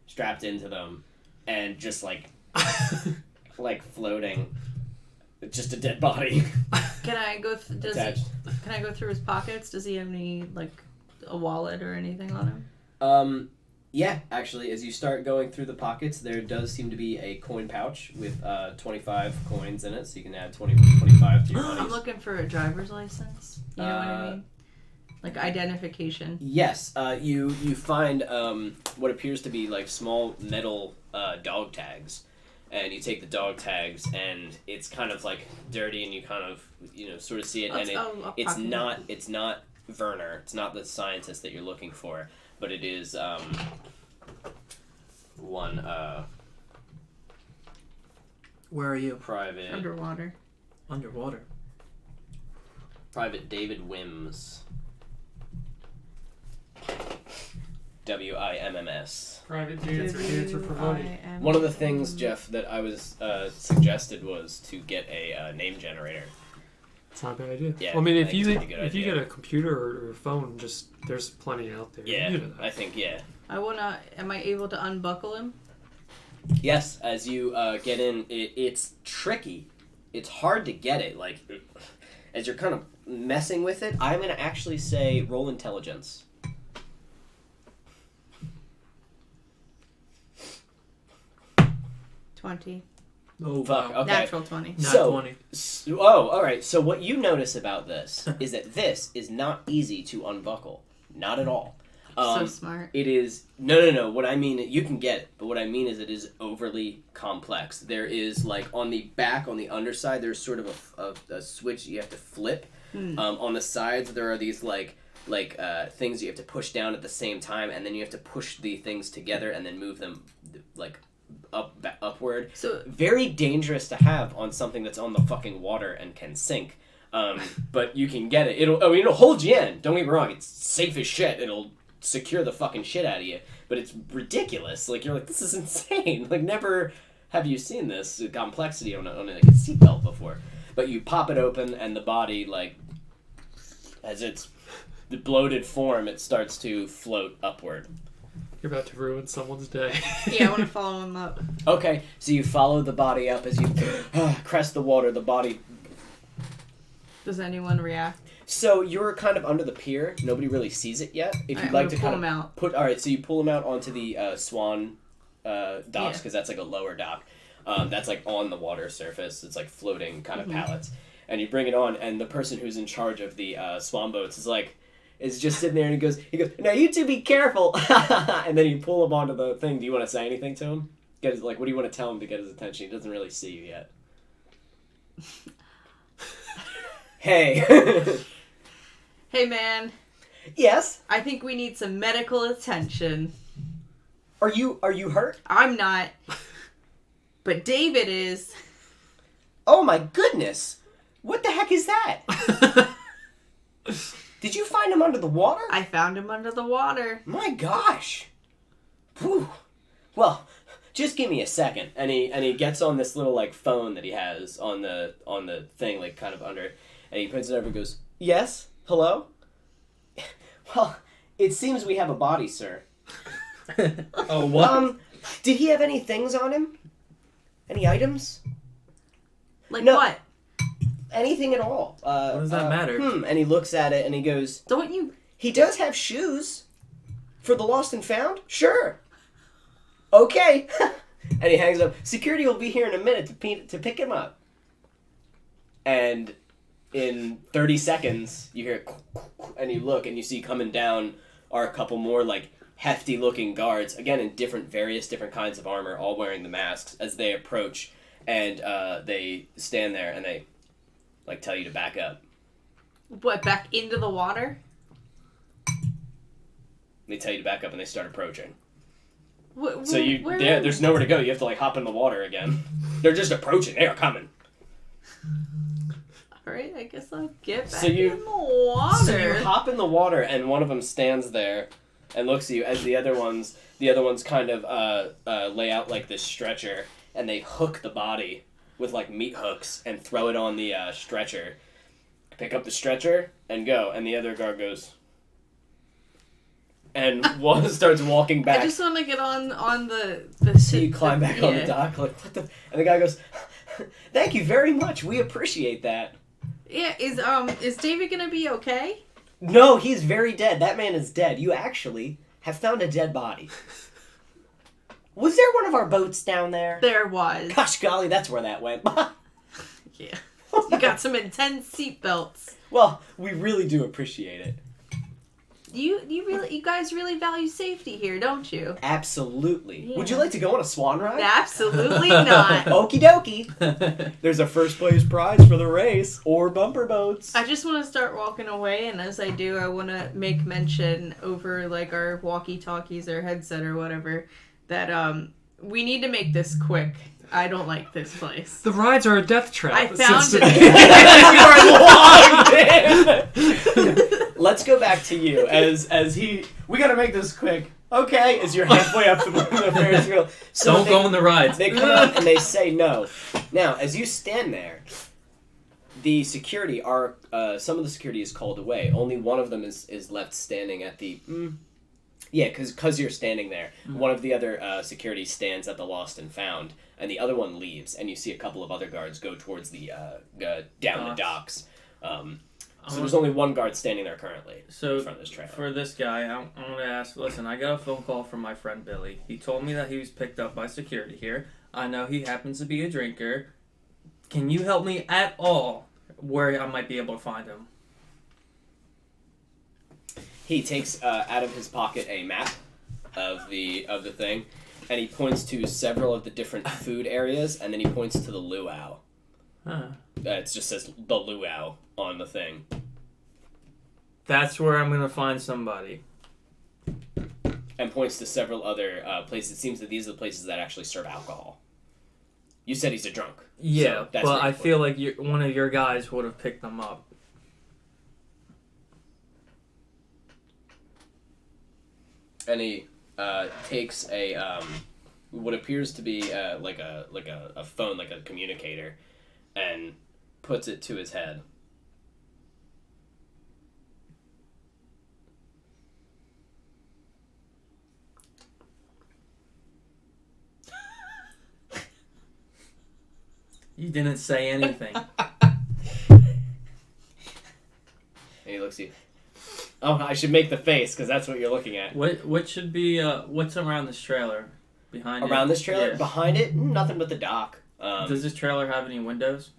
strapped into them, and just like floating. Just a dead body. Can I go? Attached. Can I go through his pockets? Does he have any like a wallet or anything on him? Yeah, actually, as you start going through the pockets, there does seem to be a coin pouch with 25 coins in it, so you can add 25 to your monies. I'm looking for a driver's license. You know what I mean? Like identification. Yes, you find what appears to be like small metal dog tags, and you take the dog tags, and it's kind of like dirty, and you kind of sort of see it, and it's not Werner, it's not the scientist that you're looking for. But it is one Where are you? private Underwater. Private David Wims. WIMMS. Private dancer for money. One of the things, Jeff, that I was suggested was to get a name generator. It's not a bad idea. Yeah, well, I mean, I if think you it's a pretty good idea. get a computer or a phone, just there's plenty out there. Yeah, You know that. I think, yeah. Am I able to unbuckle him? Yes, as you get in, it's tricky. It's hard to get it. Like, as you're kind of messing with it, I'm going to actually say roll intelligence. $20. Oh, Fuck, wow. okay. Natural 20. So, 20. Alright, so what you notice about this is that this is not easy to unbuckle. Not at all. So smart. It is... No. What I mean, you can get it, but what I mean is it is overly complex. There is, like, on the back, on the underside, there's sort of a switch you have to flip. On the sides, there are these, things you have to push down at the same time, and then you have to push the things together and then move them, upward. So very dangerous to have on something that's on the fucking water and can sink. But you can get it. It'll hold you in. Don't get me wrong. It's safe as shit. It'll secure the fucking shit out of you. But it's ridiculous. Like, you're like, this is insane. Like, never have you seen this complexity on a seatbelt before. But you pop it open, and the body, like, as its the bloated form, it starts to float upward. You're about to ruin someone's day. yeah, I want to follow him up. Okay, so you follow the body up as you crest the water. The body. Does anyone react? So you're kind of under the pier. Nobody really sees it yet. If you'd like to pull kind him of out. put. All right, so you pull him out onto the swan docks because that's like a lower dock. That's like on the water surface. It's like floating kind of pallets, and you bring it on, and the person who's in charge of the swan boats is just sitting there, and he goes, now you two be careful, and then you pull him onto the thing. Do you want to say anything to him? What do you want to tell him to get his attention? He doesn't really see you yet. Hey. Hey, man. Yes? I think we need some medical attention. Are you hurt? I'm not. But David is. Oh my goodness! What the heck is that? Did you find him under the water? I found him under the water. My gosh! Whew. Well, just give me a second. And he gets on this little like phone that he has on the thing, like kind of under it, and he puts it over and goes, yes? Hello? Well, it seems we have a body, sir. Oh, what? Did he have any things on him? Any items? Like No. what? Anything at all. What does that matter? And he looks at it and he goes, Don't you... he does have shoes. For the lost and found? Sure. Okay. And he hangs up. Security will be here in a minute to pick him up. And in 30 seconds, you hear, and you look and you see coming down are a couple more like hefty looking guards, again in various different kinds of armor, all wearing the masks as they approach, and they stand there and they like tell you to back up. What, back into the water? They tell you to back up and they start approaching. So there's nowhere to go. You have to like hop in the water again. They're just approaching. They are coming. Alright, I guess I'll get back So in the water. So you hop in the water and one of them stands there and looks at you as the other ones kind of lay out like this stretcher, and they hook the body with like meat hooks and throw it on the stretcher. Pick up the stretcher and go, and the other guard goes, and starts walking back. I just want to get on the So you climb back on the dock, like, what the... And the guy goes, thank you very much, we appreciate that. Yeah, is David gonna be okay? No, he's very dead. That man is dead. You actually have found a dead body. Was there one of our boats down there? There was. Gosh golly, that's where that went. Yeah. You got some intense seatbelts. Well, we really do appreciate it. You guys really value safety here, don't you? Absolutely. Yeah. Would you like to go on a swan ride? Absolutely not. Okie dokie. There's a first place prize for the race, or bumper boats. I just want to start walking away, and as I do, I want to make mention over like our walkie-talkies or headset or whatever that we need to make this quick. I don't like this place. The rides are a death trap. I found You are logged in. Let's go back to you as he. We gotta make this quick. Okay, as you're halfway up the Ferris wheel. So Don't go on the rides. They come up and they say no. Now, as you stand there, the security are some of the security is called away. Only one of them is left standing at the. Yeah, because you're standing there. One of the other security stands at the lost and found, and the other one leaves. And you see a couple of other guards go towards the down the docks. So there's only one guard standing there currently in front of this trailer. For this guy, I'm going to ask, listen, I got a phone call from my friend Billy. He told me that he was picked up by security here. I know he happens to be a drinker. Can you help me at all where I might be able to find him? He takes out of his pocket a map of the thing, and he points to several of the different food areas, and then he points to the luau. Huh. It just says the luau on the thing. That's where I'm going to find somebody. And points to several other places. It seems that these are the places that actually serve alcohol. You said he's a drunk. Yeah, so that's but I feel like one of your guys would have picked them up. And he takes a what appears to be like a phone, like a communicator, and puts it to his head. You didn't say anything. And he looks at you. Oh, I should make the face, because that's what you're looking at. What should be, what's around this trailer? Behind Around it? this trailer? Yeah. Behind it? Nothing but the dock. Does this trailer have any windows?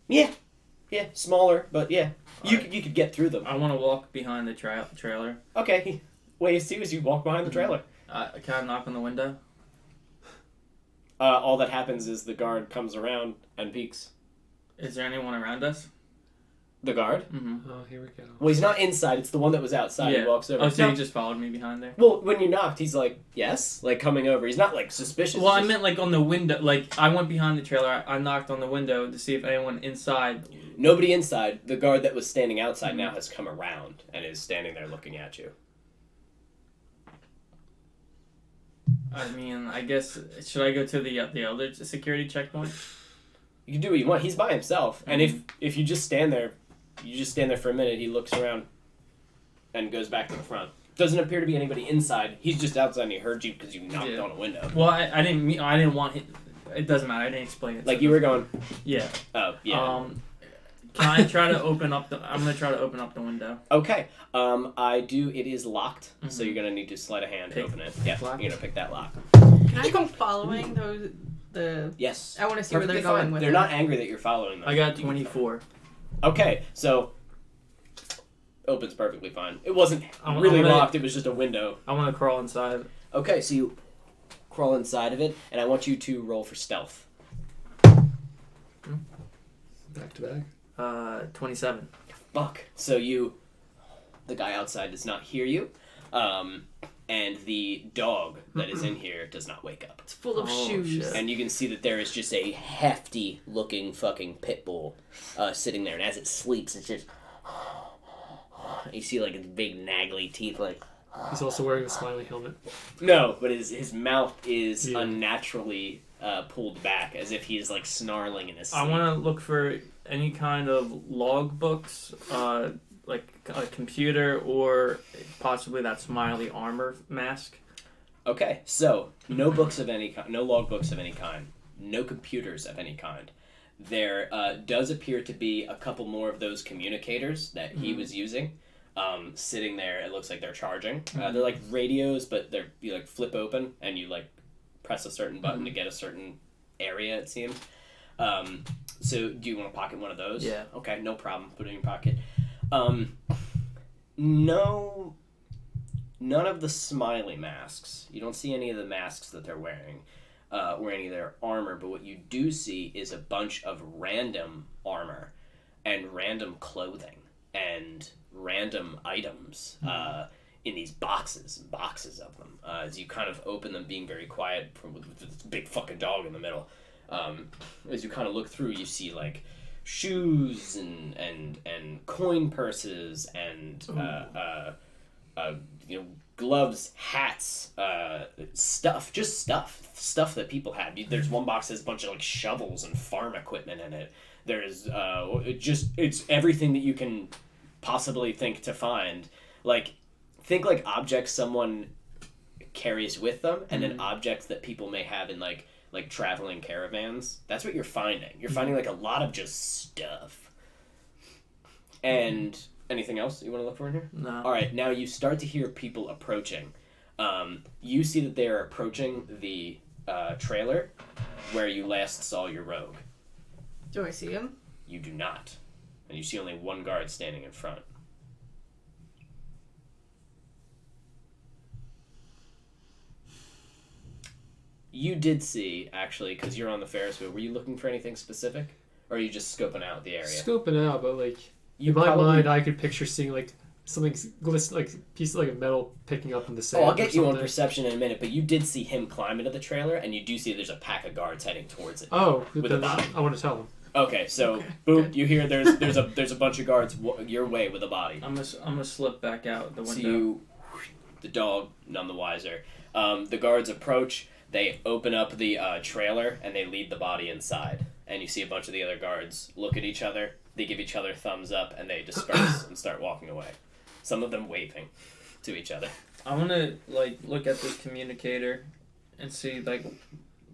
Yeah. Yeah, smaller, but yeah. You could get through them. I want to walk behind the trailer. Okay. What you see is you walk behind the trailer. Can I knock on the window? All that happens is the guard comes around and peeks. Is there anyone around us? The guard? Mm-hmm. Oh, here we go. Well, he's not inside. It's the one that was outside. Yeah. He walks over. Oh, so No. he just followed me behind there? Well, when you knocked, he's like, yes? Like, coming over. He's not, like, suspicious. Well, I meant, like, on the window. Like, I went behind the trailer. I knocked on the window to see if anyone inside... Nobody inside. The guard that was standing outside now has come around and is standing there looking at you. I mean, I guess... Should I go to the other security checkpoint? You can do what you want. He's by himself. And if you just stand there... You just stand there for a minute, he looks around and goes back to the front. Doesn't appear to be anybody inside. He's just outside and he heard you because you knocked on a window. Well, I didn't want it. It doesn't matter. I didn't explain it. Like you were going... Yeah. Oh, yeah. Can I try to open up I'm going to try to open up the window. Okay. It is locked, so you're going to need to sleight of hand to open it. Yeah, lock? you're going to pick that lock. Can I go following the... Yes. I want to see where they're Perfectly going fine. with They're it. not angry that you're following them. I got 24. Okay, so opens perfectly fine. It wasn't I'm really gonna- locked, it was just a window. I want to crawl inside. Okay, so you crawl inside of it, and I want you to roll for stealth. Back to back. 27. Fuck. So the guy outside does not hear you, and the dog that is in here does not wake up. It's full of shoes. Shit. And you can see that there is just a hefty looking fucking pit bull sitting there, and as it sleeps, it's just... You see like its big naggly teeth, like... He's also wearing a smiley helmet. No, but his mouth is Yeah. unnaturally pulled back, as if he's like snarling in his sleep. I want to look for any kind of log books, like a computer or possibly that smiley armor mask. Okay, so no books of any kind, no logbooks of any kind, no computers of any kind. There does appear to be a couple more of those communicators that he was using, sitting there. It looks like they're charging. They're like radios, but you like flip open and you like press a certain button to get a certain area. It seems. So do you want to pocket one of those? Yeah. Okay, no problem. Put it in your pocket. No. None of the smiley masks. You don't see any of the masks that they're wearing, or any of their armor, but what you do see is a bunch of random armor and random clothing and random items in these boxes of them. As you kind of open them, being very quiet, with this big fucking dog in the middle. As you kind of look through, you see like shoes and coin purses and gloves, hats, stuff that people have. There's one box that has a bunch of like shovels and farm equipment in it. There's it's everything that you can possibly think to find. Like, think like objects someone carries with them, and then objects that people may have in like traveling caravans. That's what you're finding. You're finding like a lot of just stuff. And anything else you want to look for in here? No. All right, now you start to hear people approaching. You see that they are approaching the trailer where you last saw your rogue. Do I see him? You do not. And you see only one guard standing in front. You did see, actually, because you're on the Ferris wheel, were you looking for anything specific? Or are you just scoping out the area? Scoping out, but like You in my probably- mind, I could picture seeing like something glisten, like a piece like a metal picking up in the sand. Oh, I'll get or you on something. perception in a minute, but you did see him climb into the trailer, and you do see there's a pack of guards heading towards it. Oh, With a then body. I want to tell him. Okay, so Okay, boom, good. you hear there's a bunch of guards your way with a body. I'm gonna slip back out the window. So you, the dog, none the wiser. The guards approach. They open up the trailer and they lead the body inside. And you see a bunch of the other guards look at each other. They give each other thumbs up and they disperse and start walking away. Some of them waving to each other. I want to like look at this communicator and see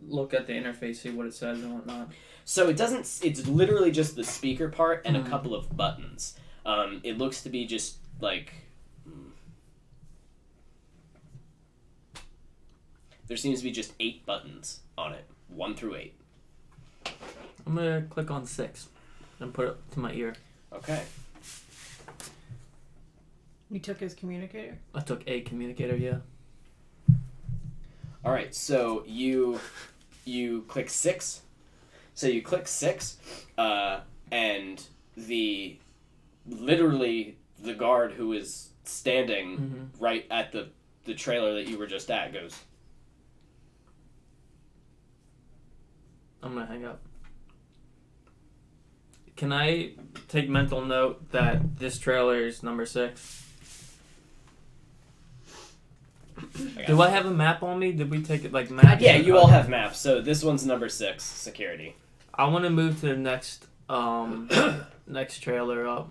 look at the interface, see what it says and whatnot. So it doesn't. It's literally just the speaker part and a couple of buttons. It looks to be just like. There seems to be just 8 buttons on it, 1 through 8. I'm gonna click on 6 and put it to my ear. Okay. You took his communicator? I took a communicator, yeah. All right. So you click 6. So you click 6, and literally the guard who is standing right at the trailer that you were just at goes. I'm gonna hang up. Can I take mental note that this trailer is number 6? Do I have a map on me? Did we take it like map? Yeah, you all have maps. So this one's number 6, security. I want to move to the next next trailer up.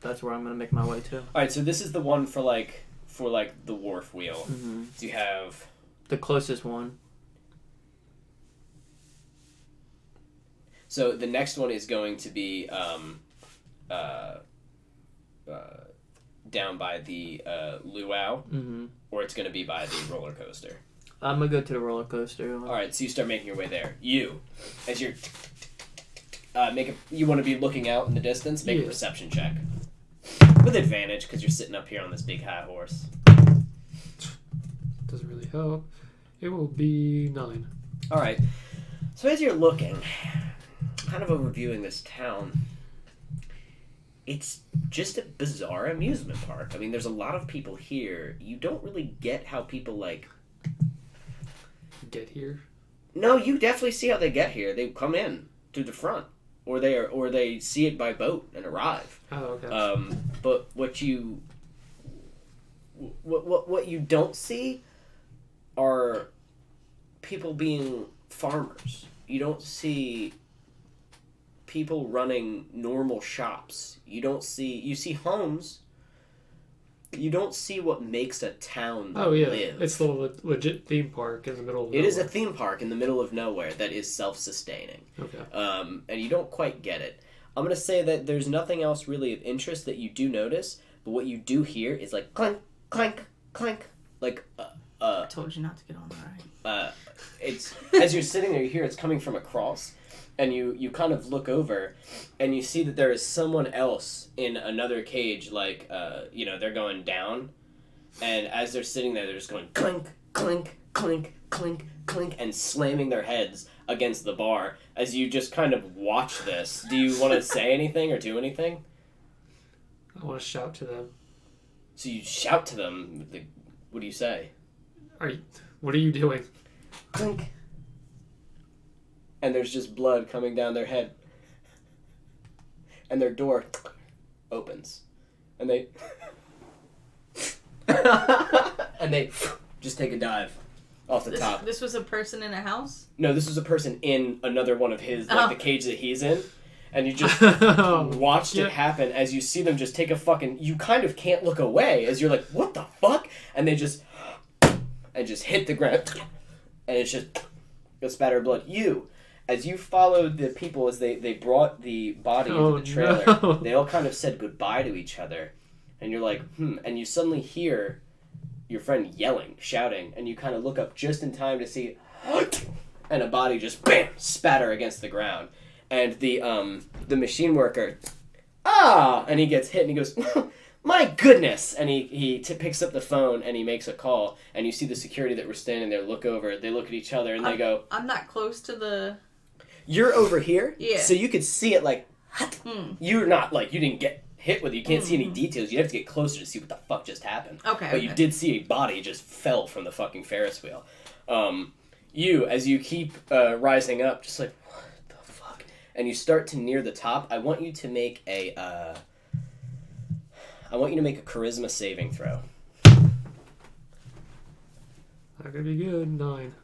That's where I'm gonna make my way to. All right. So this is the one for the wharf wheel. Mm-hmm. So you have. The closest one. So the next one is going to be down by the luau, or it's going to be by the roller coaster. I'm gonna go to the roller coaster. All right, so you start making your way there. You, as you're you want to be looking out in the distance. Make a perception check with advantage because you're sitting up here on this big high horse. Doesn't really help. It will be 9. All right. So as you're looking, kind of overviewing this town, it's just a bizarre amusement park. I mean, there's a lot of people here. You don't really get how people Get here. No, you definitely see how they get here. They come in to the front, or they see it by boat and arrive. Oh, okay. But what you don't see are people being farmers. You don't see people running normal shops. You see homes. You don't see what makes a town live. It's the legit theme park in the middle of nowhere. It is a theme park in the middle of nowhere that is self-sustaining. Okay. And you don't quite get it. I'm going to say that there's nothing else really of interest that you do notice, but what you do hear is like clank, clank, clank. Like, I told you not to get on the ride. It's, as you're sitting there, you hear it's coming from across, and you kind of look over, and you see that there is someone else in another cage, like, they're going down, and as they're sitting there, they're just going clink, clink, clink, clink, clink, and slamming their heads against the bar. As you just kind of watch this, do you want to say anything or do anything? I want to shout to them. So you shout to them. What do you say? What are you doing? Clink. And there's just blood coming down their head. And their door opens. And they... and they just take a dive off the top. This was a person in a house? No, this was a person in another one of his, the cage that he's in. And you just watched it happen as you see them just take a fucking... You kind of can't look away as you're like, what the fuck? And they just... And just hit the ground. And it's just... A spatter of blood. As you followed the people as they brought the body into the trailer, no. They all kind of said goodbye to each other. And you're like, And you suddenly hear your friend yelling, shouting, and you kind of look up just in time to see... And a body just, bam, spatter against the ground. And the machine worker, and he gets hit and he goes, my goodness! And he picks up the phone and he makes a call. And you see the security that were standing there look over. They look at each other and they go... I'm not close to the... You're over here? Yeah. So you could see it like... You're not like... You didn't get hit with it. You can't see any details. You have to get closer to see what the fuck just happened. Okay. But you did see a body just fell from the fucking Ferris wheel. As you keep rising up, just like... And you start to near the top. I want you to make a charisma saving throw. That could be good. 9.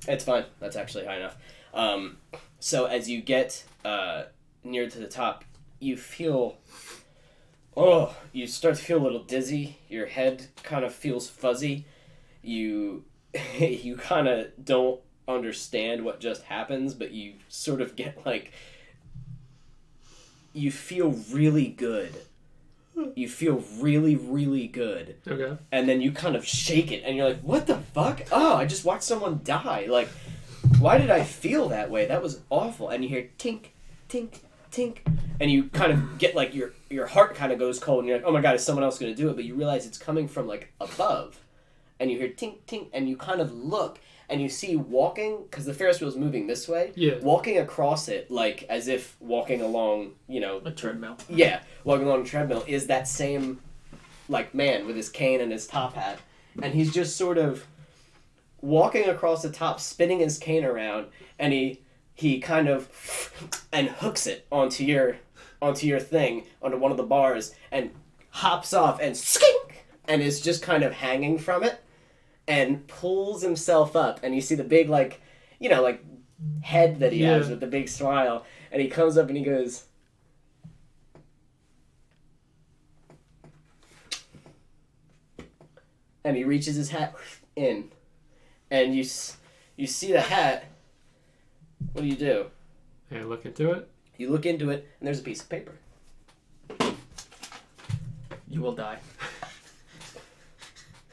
It's fine. That's actually high enough. So as you get near to the top, you feel... you start to feel a little dizzy. Your head kind of feels fuzzy. You kind of don't understand what just happens, but you sort of get like... You feel really good. You feel really, really good. Okay. And then you kind of shake it, and you're like, what the fuck? Oh, I just watched someone die. Like, why did I feel that way? That was awful. And you hear tink, tink, tink. And you kind of get, like, your heart kind of goes cold, and you're like, oh my god, is someone else going to do it? But you realize it's coming from, like, above. And you hear tink, tink, and you kind of look, and you see walking, because the Ferris wheel's moving this way, walking across it, like, as if walking along, a treadmill. Yeah, walking along a treadmill, is that same, like, man with his cane and his top hat. And he's just sort of walking across the top, spinning his cane around, and he kind of, and hooks it onto your thing, onto one of the bars, and hops off, and skink, and is just kind of hanging from it. And pulls himself up, and you see the big, like, head that he has with the big smile. And he comes up and he goes, and he reaches his hat in, and you see the hat. What do you do? I look into it. You look into it, and there's a piece of paper. You will die.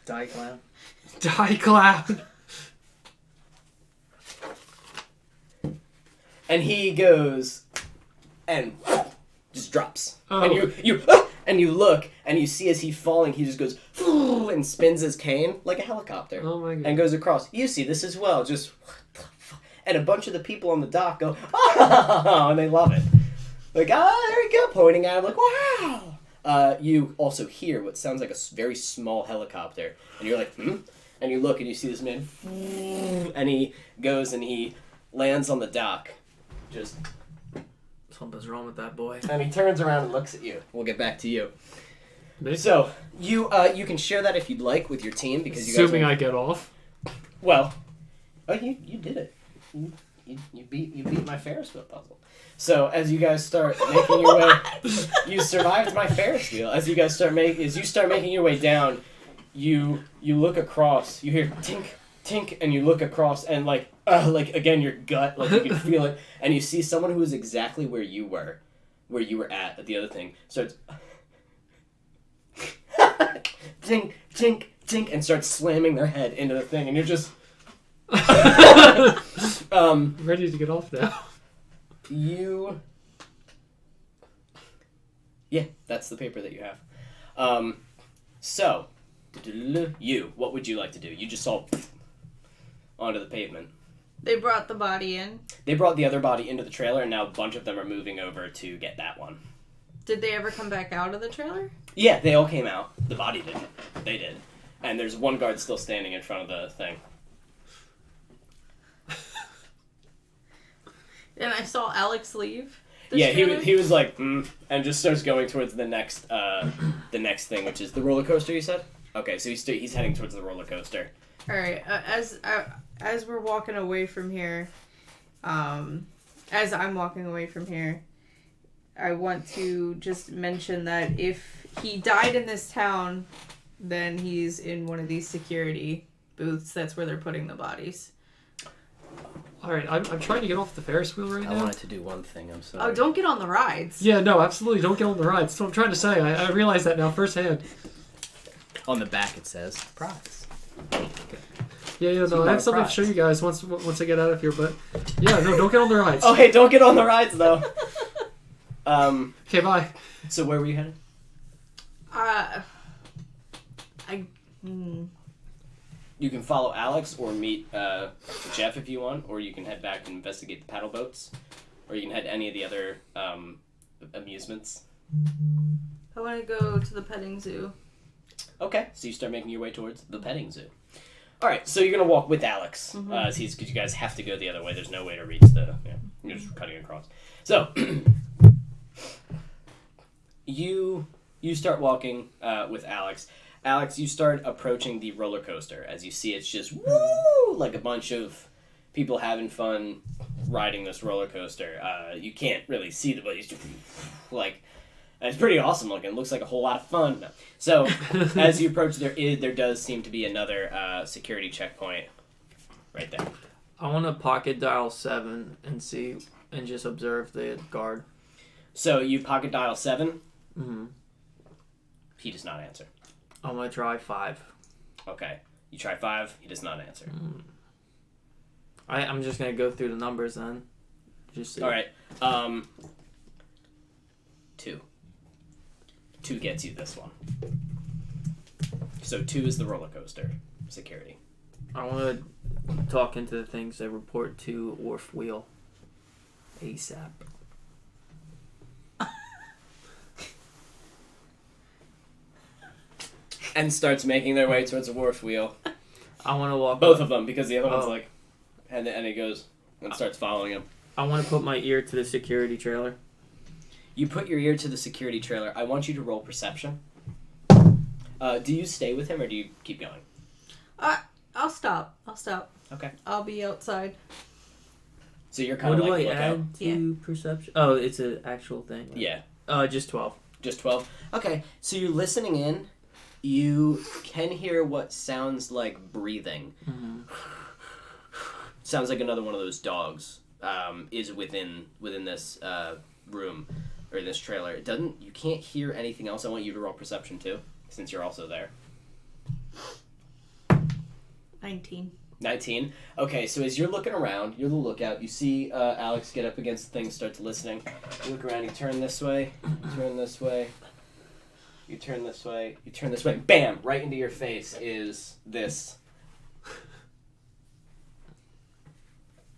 Die, clown. Die, clown. And he goes, and just drops. Oh. And you look, and you see as he's falling, he just goes, and spins his cane like a helicopter. Oh my god. And goes across. You see this as well, just, what the fuck? And a bunch of the people on the dock go, oh, and they love it. Like, there you go, pointing at him, like, wow. You also hear what sounds like a very small helicopter, and you're like, And you look and you see this man, and he goes and he lands on the dock. Just... Something's wrong with that boy. And he turns around and looks at you. We'll get back to you. Me? So, you can share that if you'd like with your team, because you guys Assuming I get off. Well, you did it. you beat my Ferris wheel puzzle. So as you guys start making your way, you survived my Ferris wheel. As you start making your way down, you look across. You hear tink tink, and you look across, and like again your gut, like you can feel it, and you see someone who is exactly where you were at the other thing. Starts tink tink tink, and starts slamming their head into the thing, and you're just ready to get off now. Yeah, that's the paper that you have. So, what would you like to do? You just saw onto the pavement. They brought the body in. They brought the other body into the trailer, and now a bunch of them are moving over to get that one. Did they ever come back out of the trailer? Yeah, they all came out. The body didn't. They did. And there's one guard still standing in front of the thing. And I saw Alex leave. Yeah, he was like, and just starts going towards the next thing, which is the roller coaster. You said? Okay, so he's heading towards the roller coaster. All right. As we're walking away from here, as I'm walking away from here, I want to just mention that if he died in this town, then he's in one of these security booths. That's where they're putting the bodies. All right, I'm trying to get off the Ferris wheel right now. I wanted to do one thing. I'm sorry. Oh, don't get on the rides. Yeah, no, absolutely, don't get on the rides. That's what I'm trying to say. I realize that now firsthand. On the back it says prize. Yeah, no, I have something to show you guys once I get out of here. But yeah, no, don't get on the rides. Oh, hey, don't get on the rides though. Okay, bye. So where were you headed? You can follow Alex or meet Jeff if you want, or you can head back and investigate the paddle boats, or you can head to any of the other amusements. I want to go to the petting zoo. Okay, so you start making your way towards the petting zoo. All right, so you're gonna walk with Alex, because you guys have to go the other way. There's no way to reach the. You're just cutting across. So you start walking with Alex. Alex, you start approaching the roller coaster. As you see, it's just woo, like a bunch of people having fun riding this roller coaster. You can't really see the, but it's just like, it's pretty awesome looking. It looks like a whole lot of fun. No. So as you approach, there does seem to be another security checkpoint right there. I want to pocket dial 7 and see and just observe the guard. So you pocket dial 7. Mm-hmm. He does not answer. I'm going to try 5. Okay. You try 5. He does not answer. I'm just going to go through the numbers then. Just see. All right. 2. 2 gets you this one. So 2 is the roller coaster security. I want to talk into the things that report to Wharf Wheel ASAP. And starts making their way towards the wharf wheel. I want to walk Both up. of them, because the other one's like, and he goes and starts following him. I want to put my ear to the security trailer. You put your ear to the security trailer. I want you to roll perception. Do you stay with him or do you keep going? I'll stop. Okay. I'll be outside. So you're kind What of do like I lookout. add to perception? Oh, it's an actual thing. Yeah. Just 12. Just 12? Okay, so you're listening in. You can hear what sounds like breathing. Mm-hmm. Sounds like another one of those dogs is within this room or this trailer. It doesn't. You can't hear anything else. I want you to roll perception too, since you're also there. 19. 19. Okay, so as you're looking around, you're the lookout. You see Alex get up against the thing, starts listening. You look around. You turn this way. You turn this way. You turn this way. You turn this way. Bam! Right into your face is this.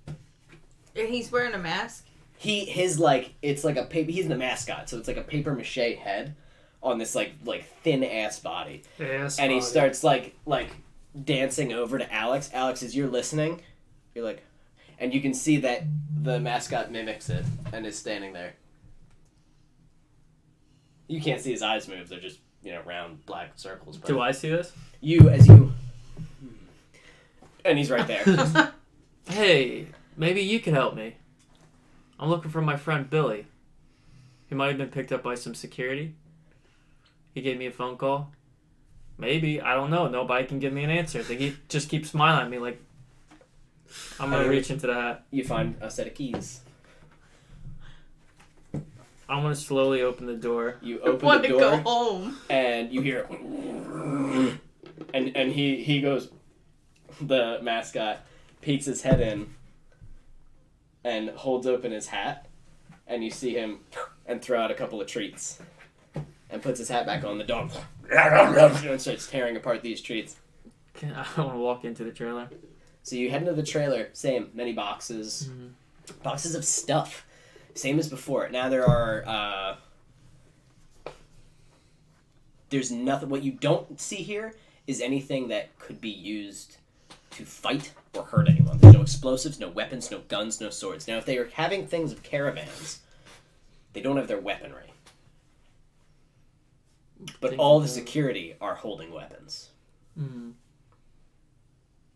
And he's wearing a mask? It's like a paper. He's the mascot, so it's like a paper mache head on this like thin ass body. And he starts like dancing over to Alex. Alex, as you're listening, you're like, and you can see that the mascot mimics it and is standing there. You can't see his eyes move. They're just, round black circles. Do I see this? And he's right there. Hey, maybe you could help me. I'm looking for my friend Billy. He might have been picked up by some security. He gave me a phone call. Maybe. I don't know. Nobody can give me an answer. They just keep smiling at me like I'm going to reach into the hat. You find a set of keys. I'm going to slowly open the door. You open Want the to door. go home. And you hear... And he goes... The mascot peeks his head in and holds open his hat. And you see him and throw out a couple of treats. And puts his hat back on. The dog and starts tearing apart these treats. I want to walk into the trailer. So you head into the trailer. Same. Many boxes. Mm-hmm. Boxes of stuff. Same as before. Now there are... there's nothing... What you don't see here is anything that could be used to fight or hurt anyone. There's no explosives, no weapons, no guns, no swords. Now if they are having things of caravans, they don't have their weaponry. But all the security are holding weapons. Mm-hmm.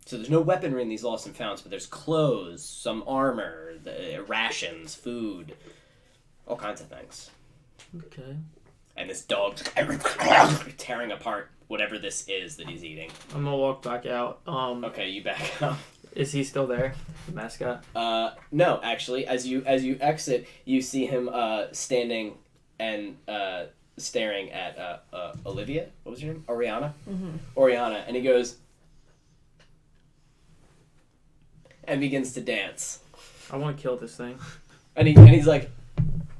So there's no weaponry in these lost and founds, but there's clothes, some armor, rations, food, all kinds of things. Okay. And this dog tearing apart whatever this is that he's eating. I'm going to walk back out. Okay, you back up. Is he still there, the mascot? No, actually, as you exit, you see him standing and staring at Olivia. What was your name? Orianna. Mm-hmm. Orianna, and he goes and begins to dance. I want to kill this thing. And he's like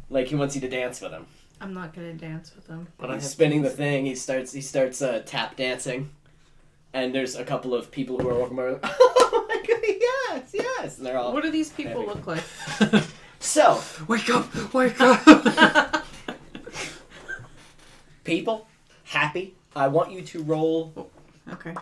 he wants you to dance with him. I'm not gonna dance with him. But He's spinning the thing. He starts tap dancing, and there's a couple of people who are walking by. Oh my god! Yes, and they're all. What do these people happy. look like? So Wake up! people, happy. I want you to roll. Okay.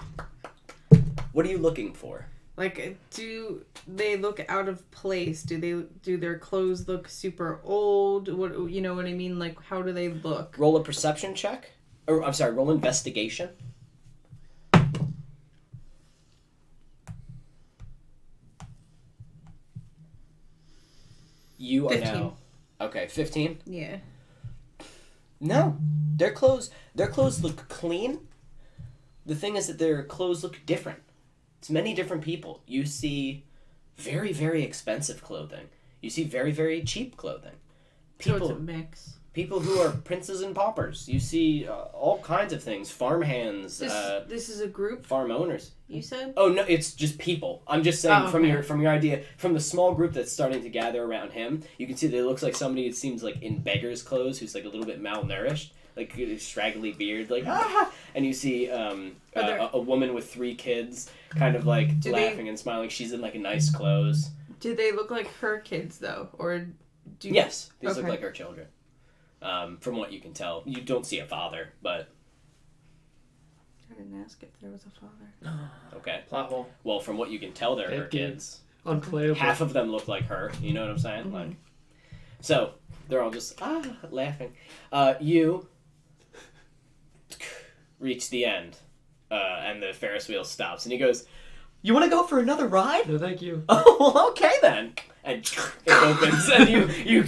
What are you looking for? Like, do they look out of place? Do their clothes look super old? What, you know what I mean? Like, how do they look? Roll a perception check. Or I'm sorry, roll investigation. You are 15. now. Okay, 15. Yeah. No, their clothes look clean. The thing is that their clothes look different. It's many different people. You see very, very expensive clothing. You see very, very cheap clothing. So it's a mix. People who are princes and paupers. You see all kinds of things. Farm hands. This is a group, farm owners. you said? Oh no, it's just people. I'm just saying from okay. your idea, from the small group that's starting to gather around him, you can see that it looks like somebody. It seems like in beggar's clothes, who's like a little bit malnourished, like a straggly beard, like ah. And you see a woman with 3 kids, kind of like laughing and smiling. She's in like a nice clothes. Do they look like her kids though, or do? Yes, these look Okay. like her children. From what you can tell, you don't see a father, but I didn't ask if there was a father. okay. Plot hole. Well, from what you can tell, they're her Empty. kids. Unplayable. Half of them look like her. You know what I'm saying? Mm-hmm. Like, so they're all just laughing. You reach the end, and the Ferris wheel stops, and he goes, "You want to go for another ride?" No, thank you. Oh, well, okay then. And it opens, and you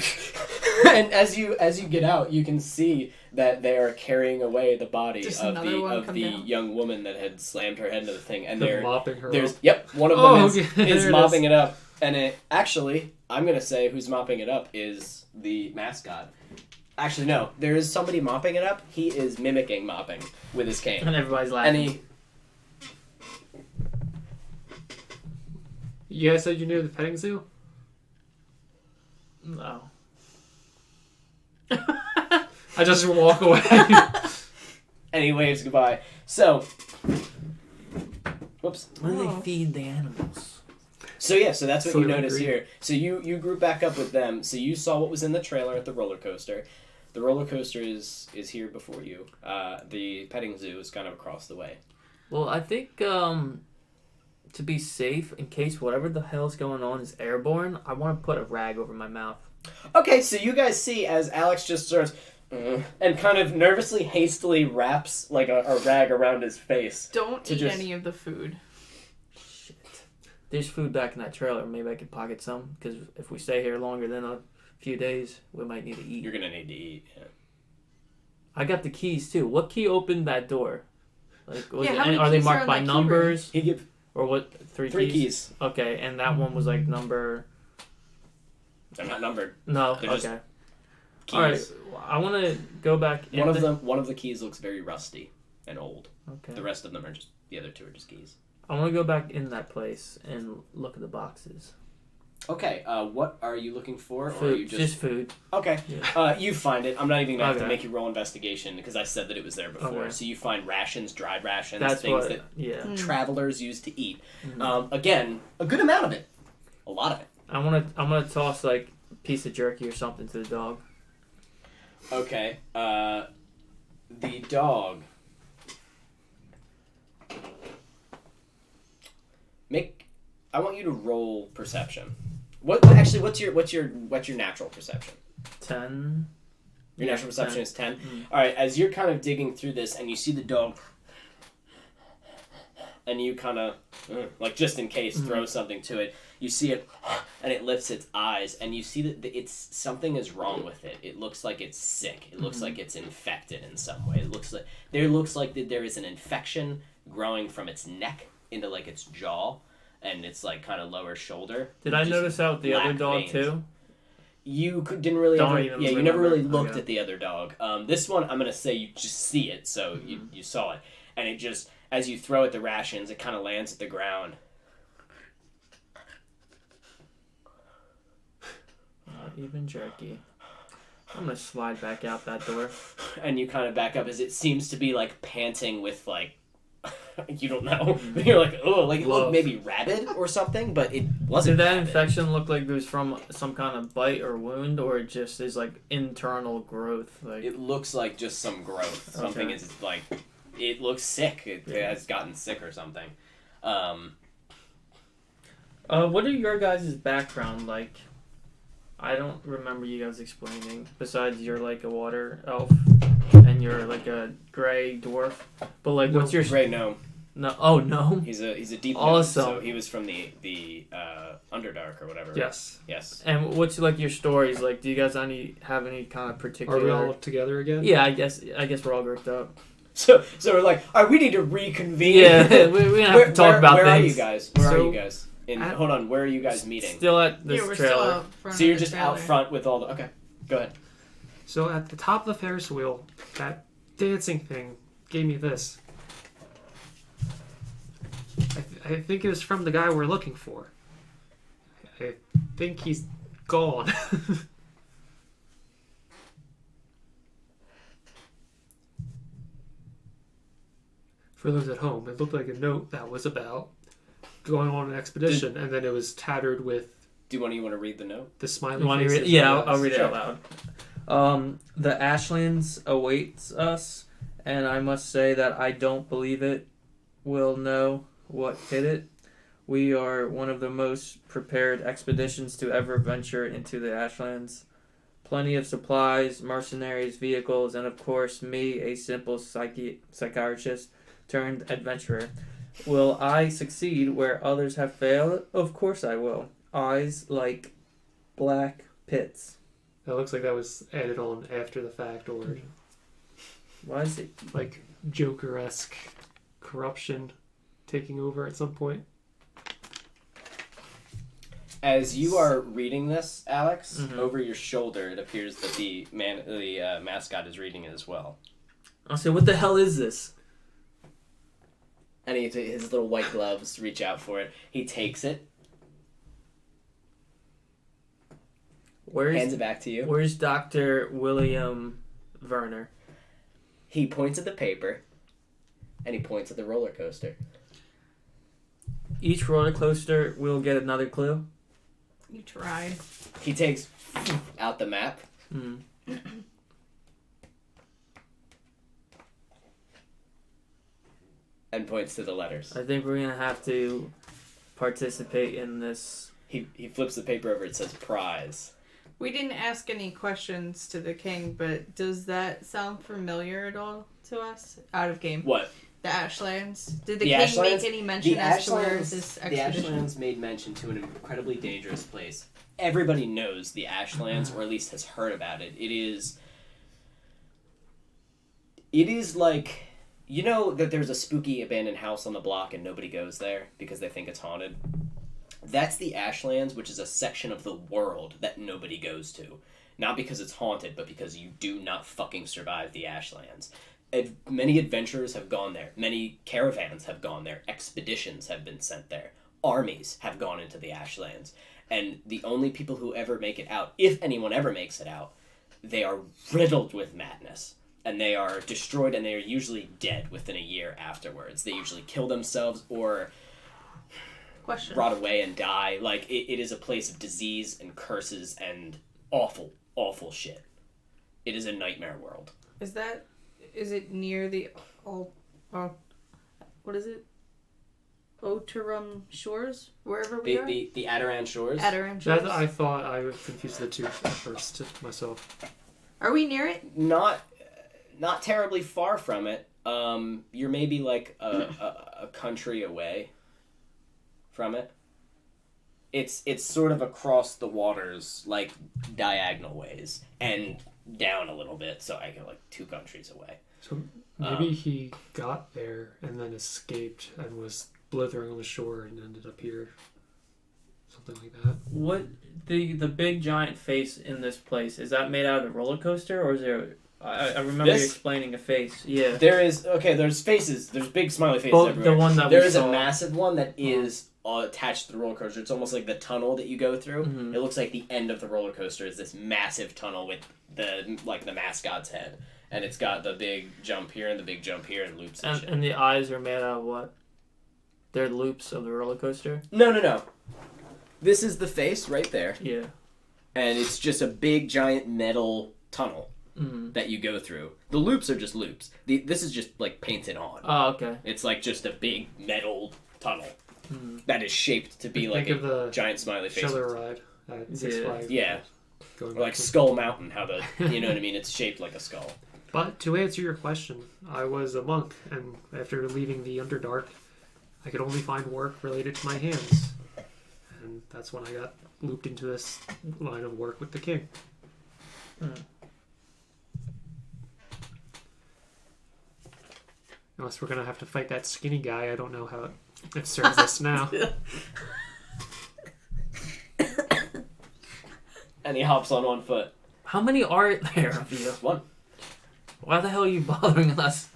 and as you get out, you can see that they are carrying away the body Just of another one the come the down. young woman that had slammed her head into the thing, and They're they're mopping her there's up. yep, one of them Oh, is, okay. is There it mopping is. it up, and it actually I'm gonna say who's mopping it up is the mascot. Actually, no, there is somebody mopping it up. He is mimicking mopping with his cane, And everybody's and laughing. he You guys said you knew the petting zoo? No. I just walk away. and he waves goodbye. So, whoops. What do Oh. they feed the animals? So yeah, so that's what Food you and notice green. here. So you group back up with them. So you saw what was in the trailer at the roller coaster. The roller coaster is here before you. The petting zoo is kind of across the way. Well, I think to be safe, in case whatever the hell's going on is airborne, I want to put a rag over my mouth. Okay, so you guys see as Alex just starts and kind of nervously, hastily wraps like a rag around his face. Don't To eat just- any of the food. Shit. There's food back in that trailer. Maybe I could pocket some, because if we stay here longer than a few days, we might need to eat. You're gonna need to eat. Yeah. I got the keys too. What key opened that door? Like, Yeah, how many are they keys are marked on by that key numbers He give or what? Three keys. Okay, and that one was like number. They're not numbered. No. They're just Okay. Keys. All right. I want to go back. One of the keys looks very rusty and old. Okay. The rest of them are just the other two are just keys. I want to go back in that place and look at the boxes. Okay. What are you looking for? Food. Or are you just food. okay? Yeah. You find it. I'm not even gonna have to Okay. make you roll investigation because I said that it was there before. Okay. So you find rations, dried rations, That's things what. that Yeah. travelers use to eat. Mhm. Again, a good amount of it. A lot of it. I'm gonna toss like a piece of jerky or something to the dog. Okay. The dog. I want you to roll perception. Actually, what's your natural perception? 10. Your natural perception 10. is 10. Mm. All right. As you're kind of digging through this, and you see the dog, and you kind of like just in case throw something to it. You see it, and it lifts its eyes, and you see that it's something is wrong with it. It looks like it's sick. It looks like it's infected in some way. It looks like that there is an infection growing from its neck into like its jaw, and its like kind of lower shoulder. Did I Just notice out the other black dog veins. You Didn't really Don't ever, even you never really remember. looked Okay. at the other dog. This one, I'm gonna say you just see it, so you saw it, and it just as you throw it the rations, it kind of lands at the ground. Not even jerky. I'm gonna slide back out that door. And you kind of back up as it seems to be like panting with like you don't know. You're like, oh, like it looked Love. maybe rabid or something, but it wasn't. Did that rabid. infection look like it was from some kind of bite or wound, or it just is like internal growth? Like It looks like just some growth. Something Okay. is like, it looks sick. It has gotten sick or something. what are your guys' background like? I don't remember you guys explaining. Besides, you're like a water elf, and you're like a gray dwarf. But like, what's your Gray gnome? no? Oh no. He's a deep gnome, Awesome. so he was from the Underdark or whatever. Yes. Yes. And what's like your stories like? Do you guys have any kind of particular? Are we all together again? Yeah, I guess we're all grouped up. So we're like, all right, we need to reconvene. Yeah, we don't have to talk about where things. are you guys? Where are So- you guys? Hold on, where are you guys meeting? Still at this yeah, we're trailer. still out front So of you're the just out trailer. front with all the. Okay, go ahead. So at the top of the Ferris wheel, that dancing thing gave me this. I think it was from the guy we're looking for. I think he's gone. For those at home, it looked like a note that was about going on an expedition, and then it was tattered with Do you want to read the note? the smiley You want to faces. read? Yeah, I'll read it Sure. out loud. The Ashlands awaits us, and I must say that I don't believe it will know what hit it. We are one of the most prepared expeditions to ever venture into the Ashlands. Plenty of supplies, mercenaries, vehicles, and of course me, a simple psychiatrist turned adventurer. Will I succeed where others have failed? Of course I will. Eyes like black pits. That looks like that was added on after the fact, or Why is it? like Joker-esque corruption taking over at some point. As you are reading this, Alex, Mhm. over your shoulder, it appears that the mascot is reading it as well. I'll say, what the hell is this? And his little white gloves reach out for it. He takes it, hands it back to you. Where's Dr. William Werner? He points at the paper, and he points at the roller coaster. Each roller coaster will get another clue. You tried. He takes out the map. Hmm. And points to the letters. I think we're gonna have to participate in this. He flips the paper over. It says prize. We didn't ask any questions to the king, but does that sound familiar at all to us? Out of game. What? The Ashlands. Did the The king Ashlands- make any mention as to where Ashlands- this The expedition? Ashlands made mention to an incredibly dangerous place. Everybody knows the Ashlands, or at least has heard about it. It is like, you know that there's a spooky abandoned house on the block and nobody goes there because they think it's haunted? That's the Ashlands, which is a section of the world that nobody goes to. Not because it's haunted, but because you do not fucking survive the Ashlands. Many adventurers have gone there. Many caravans have gone there. Expeditions have been sent there. Armies have gone into the Ashlands. And the only people who ever make it out, if anyone ever makes it out, they are riddled with madness. And they are destroyed, and they are usually dead within a year afterwards. They usually kill themselves or rot away and die. Like, it is a place of disease and curses and awful, awful shit. It is a nightmare world. Is it near the what is it? Oterum Shores? Wherever we are? The Adiran Shores? Adiran Shores. I thought I would confuse the two at first myself. Are we near it? Not terribly far from it. You're maybe like a country away from it. It's sort of across the waters, like diagonal ways, and down a little bit, so I get like 2 countries away. So maybe he got there and then escaped and was blithering on the shore and ended up here. Something like that. What the big giant face in this place, is that made out of a roller coaster, or is there? I remember you explaining a face. Yeah. There's faces. There's big smiley faces Well, everywhere. the one that there we is saw. a massive one that is attached to the roller coaster. It's almost like the tunnel that you go through. Mhm. It looks like the end of the roller coaster is this massive tunnel with the mascot's head, and it's got the big jump here and the big jump here and loops and shit. And the eyes are made out of what? They're loops of the roller coaster? No. This is the face right there, Yeah. and it's just a big giant metal tunnel Mm. that you go through. The loops are just loops. This is just like painted on. Oh, okay. It's like just a big metal tunnel Mm. that is shaped to be like Think of a the giant smiley face. Shoulder ride at Six Yeah. Flags. Yeah, Going or like back to- Skull Mountain. How the you know what I mean? It's shaped like a skull. But to answer your question, I was a monk, and after leaving the Underdark, I could only find work related to my hands. And that's when I got looped into this line of work with the king. Mm. Unless we're going to have to fight that skinny guy, I don't know how it serves us now. And he hops on one foot. How many are there of you? One. Why the hell are you bothering us?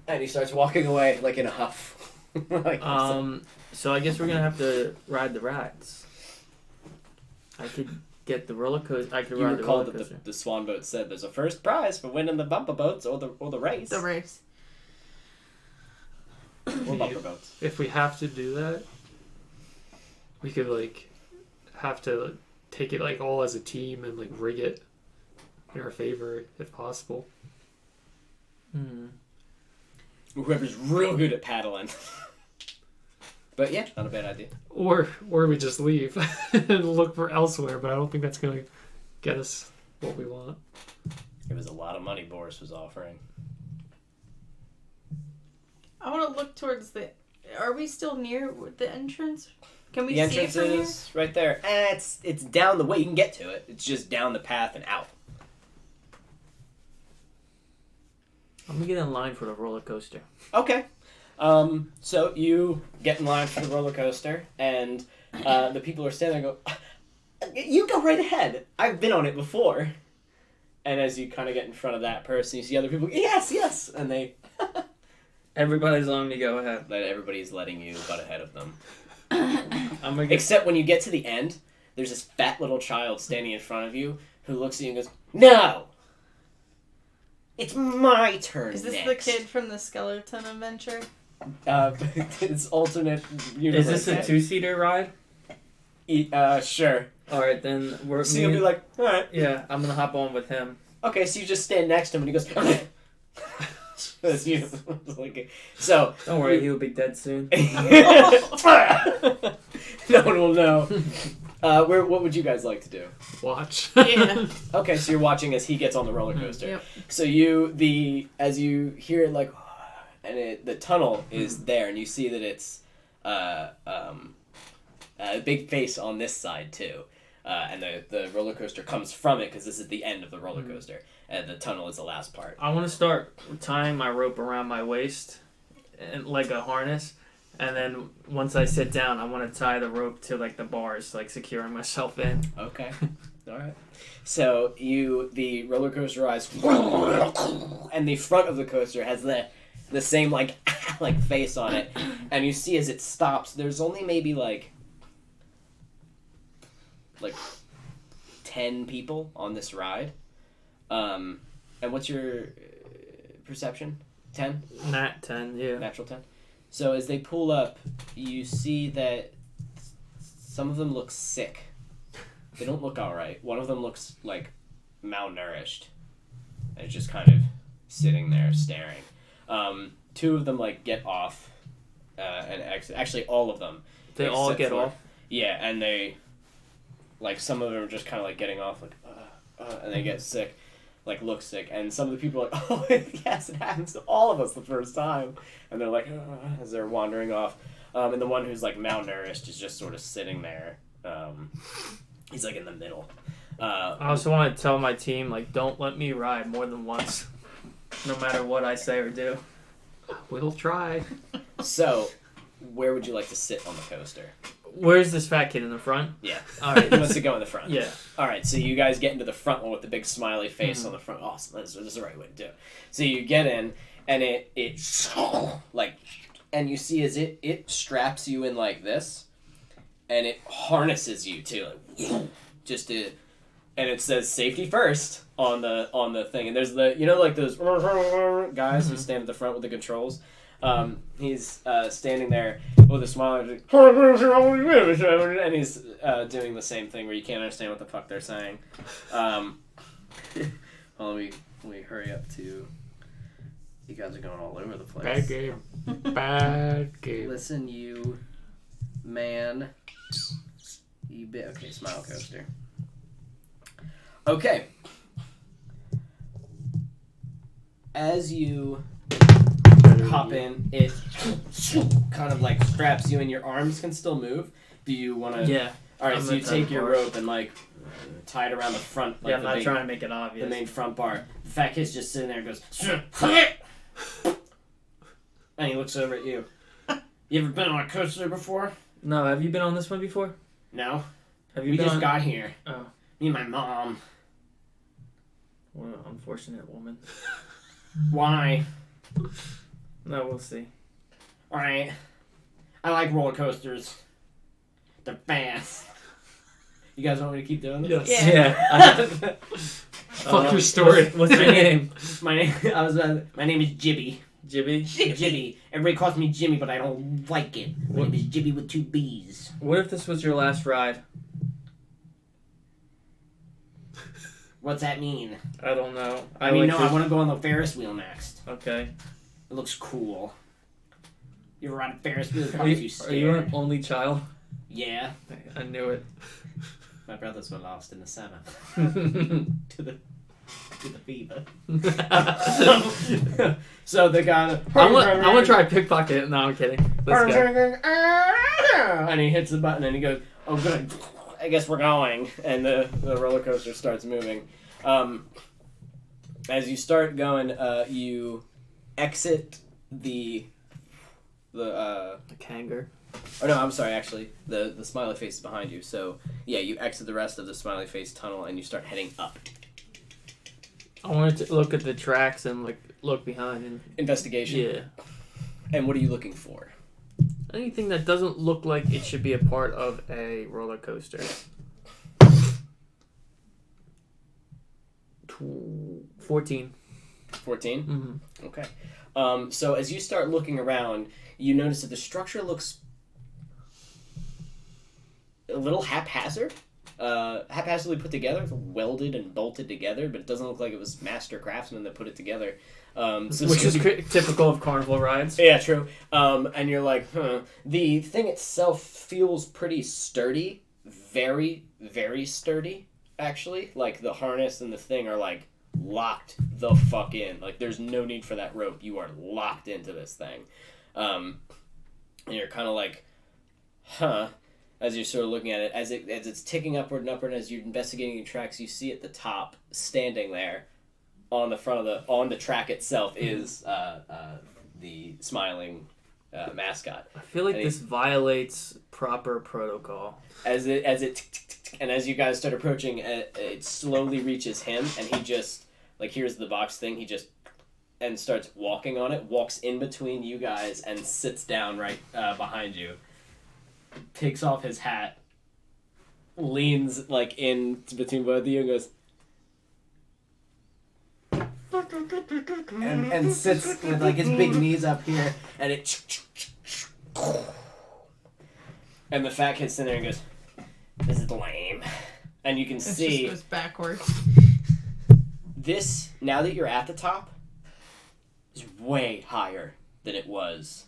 And he starts walking away like in a huff. Like, So I guess we're gonna have to ride the rides. I could get the roller coaster. I could you ride the recall roller that coaster. the swan boat said there's a first prize for winning the bumper boats or the race. The race. Or bumper boats. If we have to do that, we could have to take it all as a team and rig it in our favor if possible. Mm. Whoever's real good at paddling. But yeah, not a bad idea. Or we just leave and look for elsewhere, but I don't think that's going to get us what we want. It was a lot of money Boris was offering. I want to look towards the... Are we still near the entrance? Can we The see it entrance from here? is right there. It's down the way. You can get to it. It's just down the path and out. I'm gonna get in line for the roller coaster. Okay. So you get in line for the roller coaster, and the people who are standing there go, "You go right ahead. I've been on it before." And as you kind of get in front of that person, you see other people, yes, and they... Everybody's allowing to go ahead. Everybody's letting you butt ahead of them. I'm gonna get. Except when you get to the end, there's this fat little child standing in front of you who looks at you and goes, "No! It's my turn Is this next." the kid from the Skeleton Adventure? It's alternate Is universe. this a 2-seater ride? Sure. All right, then we're. So you'll be like, alright. Yeah, I'm gonna hop on with him. Okay, so you just stand next to him and he goes, So Don't worry, he will be dead soon. no one will know. What would you guys like to do? Watch. Yeah. Okay, so you're watching as he gets on the roller coaster. Yep. So as you hear it like, and the tunnel is there, and you see that it's a big face on this side too, and the roller coaster comes from it because this is the end of the roller coaster, and the tunnel is the last part. I want to start tying my rope around my waist, and like a harness. And then once I sit down, I want to tie the rope to like the bars, like securing myself in. Okay. All right. So the roller coaster rides, and the front of the coaster has the same like face on it, and you see as it stops, there's only maybe like 10 people on this ride. And what's your perception? 10? Nat 10, yeah. Natural 10. So as they pull up, you see that some of them look sick. They don't look alright. One of them looks like malnourished. And it's just kind of sitting there staring. Two of them like get off and exit. Actually, all of them. They all get off? Yeah, and they like some of them are just kind of like getting off like and they get sick. Like look sick, and some of the people are like, oh yes, it happens to all of us the first time, and they're like as they're wandering off, and the one who's like malnourished is just sort of sitting there. He's like in the middle. I also want to tell my team, like, don't let me ride more than once, no matter what I say or do. We'll try. So, where would you like to sit on the coaster? Where's this fat kid in the front? Yeah. All right. He wants to go in the front. Yeah. All right, so you guys get into the front one with the big smiley face on the front. Awesome. This is the right way to do it. So you get in, and it like, and you see as it straps you in like this, and it harnesses you too, like, just to, and it says safety first on the thing, and there's like those guys who stand at the front with the controls. He's standing there with a smile and he's doing the same thing where you can't understand what the fuck they're saying. Well, we hurry up to. You guys are going all over the place. Bad game. Bad game. Listen, you man. You bit. Okay, smile coaster. Okay. As you hop in, it kind of like straps you, and your arms can still move. Do you want to? Yeah. All right, so you take your rope and like tie it around the front. Like I'm not trying to make it obvious. The main front bar. The fat kid's just sitting there and goes, and he looks over at you. You ever been on a coaster before? No, have you been on this one before? No. Have you We been just on... got here. Oh. Me and my mom. What an unfortunate woman. Why? No, we'll see. Alright. I like roller coasters. They're fast. You guys want me to keep doing this? Yes. Yeah. Fuck your story. What's your name? My name is Jibby. Jibby? Jibby. Everybody calls me Jimmy, but I don't like it. My name is Jibby with 2 B's. What if this was your last ride? What's that mean? I don't know. I want to go on the Ferris wheel next. Okay. It looks cool. You ever ride a Ferris wheel? Are you an only child? Yeah. I knew it. My brothers were lost in the summer. Yeah. to the fever. So the guy. I want to try pickpocket. No, I'm kidding. Let's go. And he hits the button and he goes, "Oh, good. I guess we're going." And the roller coaster starts moving. As you start going, you exit the Kanger. Oh no, I'm sorry. Actually, the smiley face is behind you. So yeah, you exit the rest of the smiley face tunnel and you start heading up. I wanted to look at the tracks and look behind and Investigation. yeah. And what are you looking for? Anything that doesn't look like it should be a part of a roller coaster. 14. 14? Mm-hmm. Okay. So as you start looking around, you notice that the structure looks a little haphazardly put together, welded and bolted together, but it doesn't look like it was master craftsmen that put it together. Which is typical of carnival rides. Yeah, true. And you're like, The thing itself feels pretty sturdy. Very, very sturdy, actually. Like, the harness and the thing are, like, locked the fuck in. Like, there's no need for that rope. You are locked into this thing. And you're kind of like, as you're sort of looking at it. As it's ticking upward and upward, and as you're investigating your tracks, you see at the top, standing there, on the track itself is the smiling mascot. I feel like this violates proper protocol. As you guys start approaching, it slowly reaches him, and he just here's the box thing. He just and starts walking on it, walks in between you guys, and sits down right behind you. Takes off his hat, leans in between both of you, and goes. And sits with his big knees up here, and and the fat kid's sitting there and goes, "This is lame," and you can see just goes backwards. This now that you're at the top is way higher than it was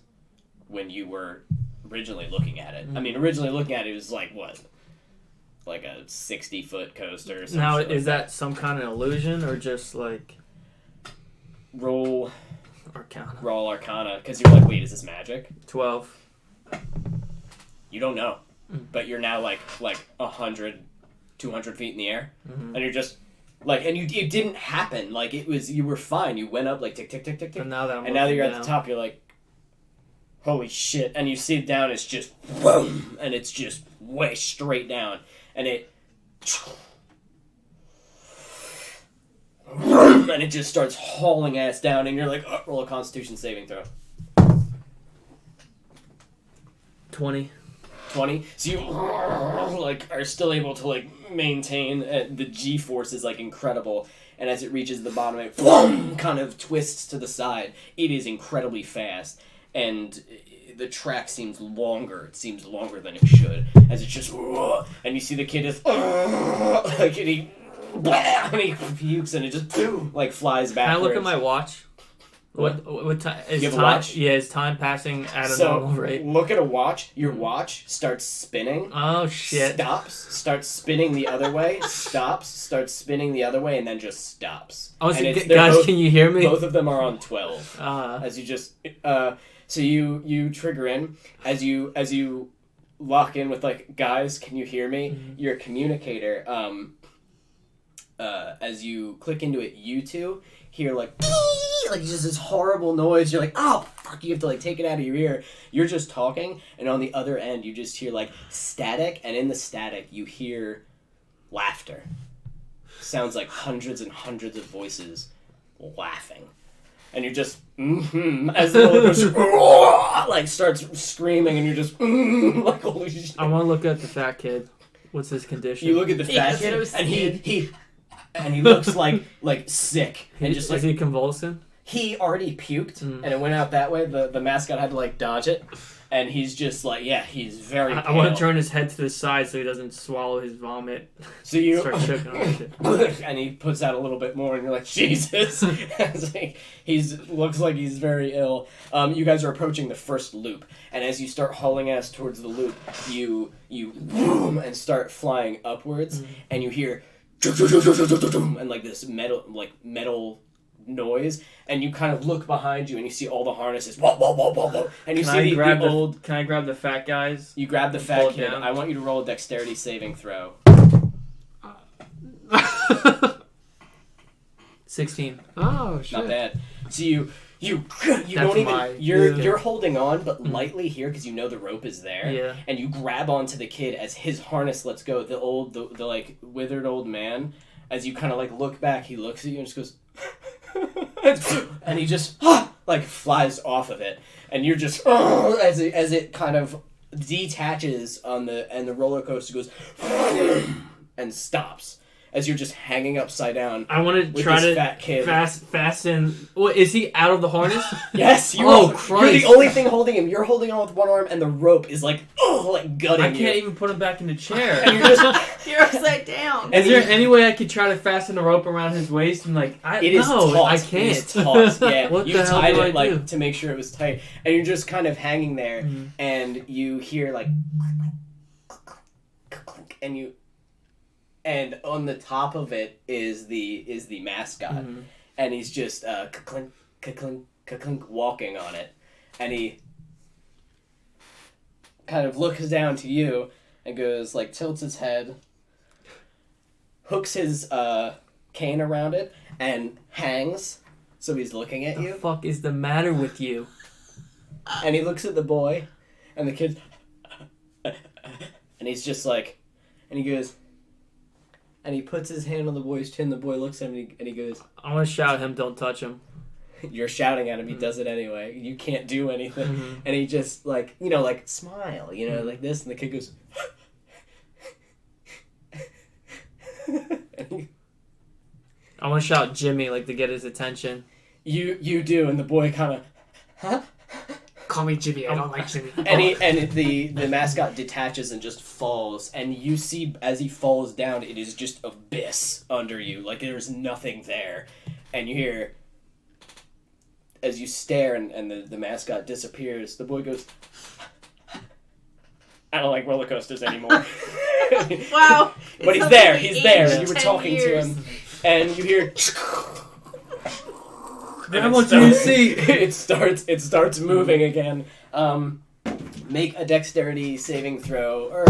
when you were originally looking at it. I mean, originally looking at it was like a 60-foot coaster. Or something. Now, is that some kind of illusion or just like? Roll Arcana, because you're like, wait, is this magic? 12. You don't know, but you're now like 100, 200 feet in the air, and you're just and it didn't happen. Like you were fine. You went up tick tick tick tick tick, and now that you're at the top, you're like, holy shit! And you see it down. It's just boom, and it's just way straight down, and it. And it just starts hauling ass down, and you're like, roll a Constitution saving throw. 20. 20? So you are still able to maintain the G-force is incredible, and as it reaches the bottom, it kind of twists to the side. It is incredibly fast, and the track seems longer. It seems longer than it should, as it's just and you see the kid is and he pukes, and it just flies backwards. Can I look at my watch? What time is you have time? a watch? Yeah, is time passing at a normal rate? Look at a watch. Your watch starts spinning. Oh shit! Stops. Starts spinning the other way. Stops. Starts spinning the other way, and then just stops. Oh, so guys, can you hear me? Both of them are on 12. As you just so you trigger in as you lock in with guys, can you hear me? Mm-hmm. Your communicator. As you click into it, you two hear just this horrible noise. You're like, oh fuck! You have to take it out of your ear. You're just talking, and on the other end, you just hear static, and in the static, you hear laughter. Sounds like hundreds and hundreds of voices laughing, and you're just as the roller coaster starts screaming, and you're just holy shit. I want to look at the fat kid. What's his condition? You look at the fat kid, and he looks sick, and just is he convulsing? He already puked, and it went out that way. The mascot had to dodge it, and he's just he's very pale. I want to turn his head to the side so he doesn't swallow his vomit. So you start choking on shit. And he puts out a little bit more, and you're like, Jesus. Looks like he's very ill. You guys are approaching the first loop, and as you start hauling ass towards the loop, you boom and start flying upwards, and you hear and this metal noise, and you kind of look behind you, and you see all the harnesses, and you see the old. Can I grab the fat guys? You grab the fat kid. I want you to roll a dexterity saving throw. 16. Oh shit! Not bad. So you don't even you're holding on, but lightly here because you know the rope is there. Yeah. And you grab onto the kid as his harness lets go. The withered old man. As you kind of look back, he looks at you and just goes, and he just flies off of it, and you're just as it kind of detaches and the roller coaster goes and stops. as you're just hanging upside down. I want to with try this to fat kid. fasten. What is he out of the harness? Yes, Oh, you're the Christ. only thing holding him. You're holding on with one arm, and the rope is like gutting I you. can't even put him back in the chair. And you're just You're upside down. Is there any way I could try to fasten the rope around his waist and it is taut. I It can't. is taut. Yeah, What you the hell tied do it I do? to make sure it was tight, and you're just kind of hanging there, and you hear and on the top of it is the mascot, and he's just clink clink clink walking on it, and he kind of looks down to you and goes tilts his head, hooks his cane around it, and hangs. So he's looking at What you, the fuck is the matter with you? and he looks at the boy, and the kid, and he's just and he goes, and he puts his hand on the boy's chin. The boy looks at him, and he goes, I want to shout at him, don't touch him. you're shouting at him. He does it anyway. You can't do anything, and he just smile, like this, and the kid goes, and he, I want to shout Jimmy, to get his attention. you do, and the boy kind of, huh? Call me Jimmy. I don't like Jimmy. And the mascot detaches and just falls, and you see as he falls down, it is just abyss under you. There's nothing there, and you hear as you stare, and the mascot disappears. The boy goes, I don't like roller coasters anymore. Wow. But he's It's there. like He's the there. age of You were 10 talking to years. him, and you hear. I want you to see. It starts moving again. Make a dexterity saving throw, or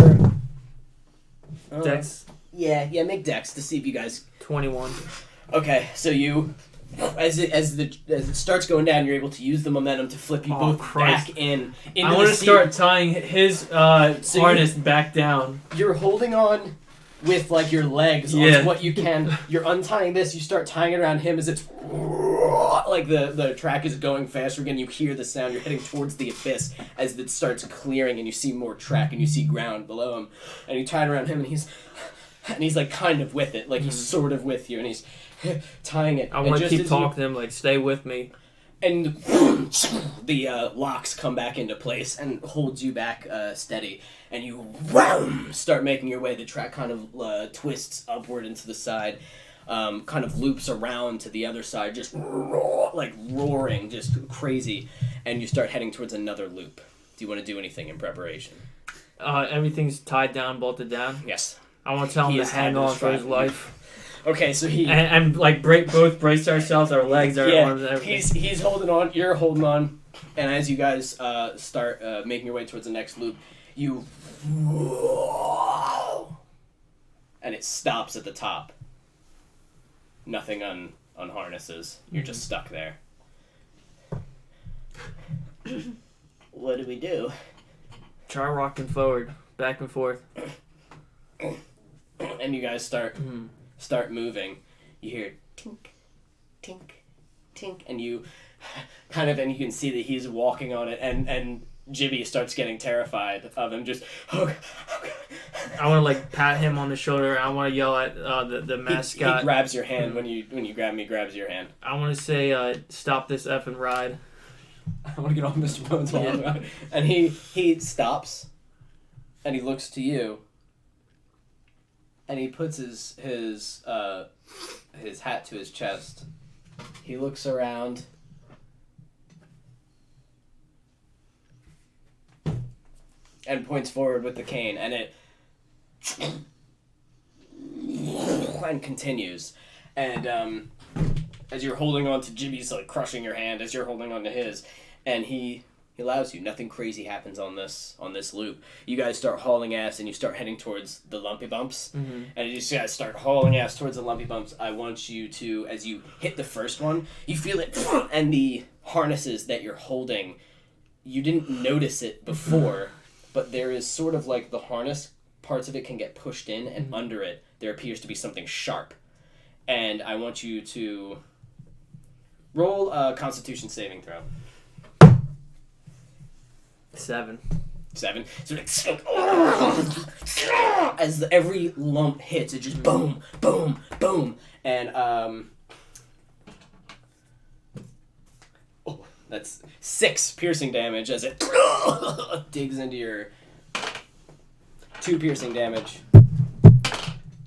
Dex yeah, make dex to see if you guys. 21. Okay, so you, as it starts going down, you're able to use the momentum to flip you both Christ. back into I want the to seat. start tying his harness back down. You're holding on with your legs on what you can. You're untying this. You start tying it around him as it's the track is going faster again. You hear the sound. You're heading towards the abyss as it starts clearing, and you see more track and you see ground below him. And you tie it around him, and he's kind of with it, he's sort of with you, and he's tying it. I want to keep talking to him, stay with me. And the locks come back into place and holds you back steady. And you start making your way. The track kind of twists upward into the side, kind of loops around to the other side, just roaring, just crazy. And you start heading towards another loop. Do you want to do anything in preparation? Everything's tied down, bolted down. Yes. I want to tell him to hang on for his life. Okay, so he... And both brace ourselves, our legs, our arms, and everything. He's holding on, you're holding on, and as you guys start making your way towards the next loop, you... And it stops at the top. Nothing unharnesses. You're just stuck there. What do we do? Try rocking forward, back and forth. And you guys start moving. You hear tink, tink, tink, and you and you can see that he's walking on it, and Jibby starts getting terrified of him. Just I want to pat him on the shoulder. I want to yell at the mascot. He grabs your hand when you grab me. Grabs your hand. I want to say, "Stop this effing ride." I want to get off Mr. Bones while I'm out. And he stops, and he looks to you, and he puts his hat to his chest. He looks around. And points forward with the cane, and it and continues. And as you're holding on to Jimmy's crushing your hand as you're holding on to his, and he allows you. Nothing crazy happens on this loop. You guys start hauling ass, and you start heading towards the lumpy bumps. Mm-hmm. And you guys start hauling ass towards the lumpy bumps. I want you to, as you hit the first one, you feel it, and the harnesses that you're holding, you didn't notice it before, but there is sort of the harness, parts of it can get pushed in, and under it, there appears to be something sharp. And I want you to roll a Constitution saving throw. 7. 7. So as every lump hits, it just boom, boom, boom, and that's 6 piercing damage as it digs into your 2 piercing damage.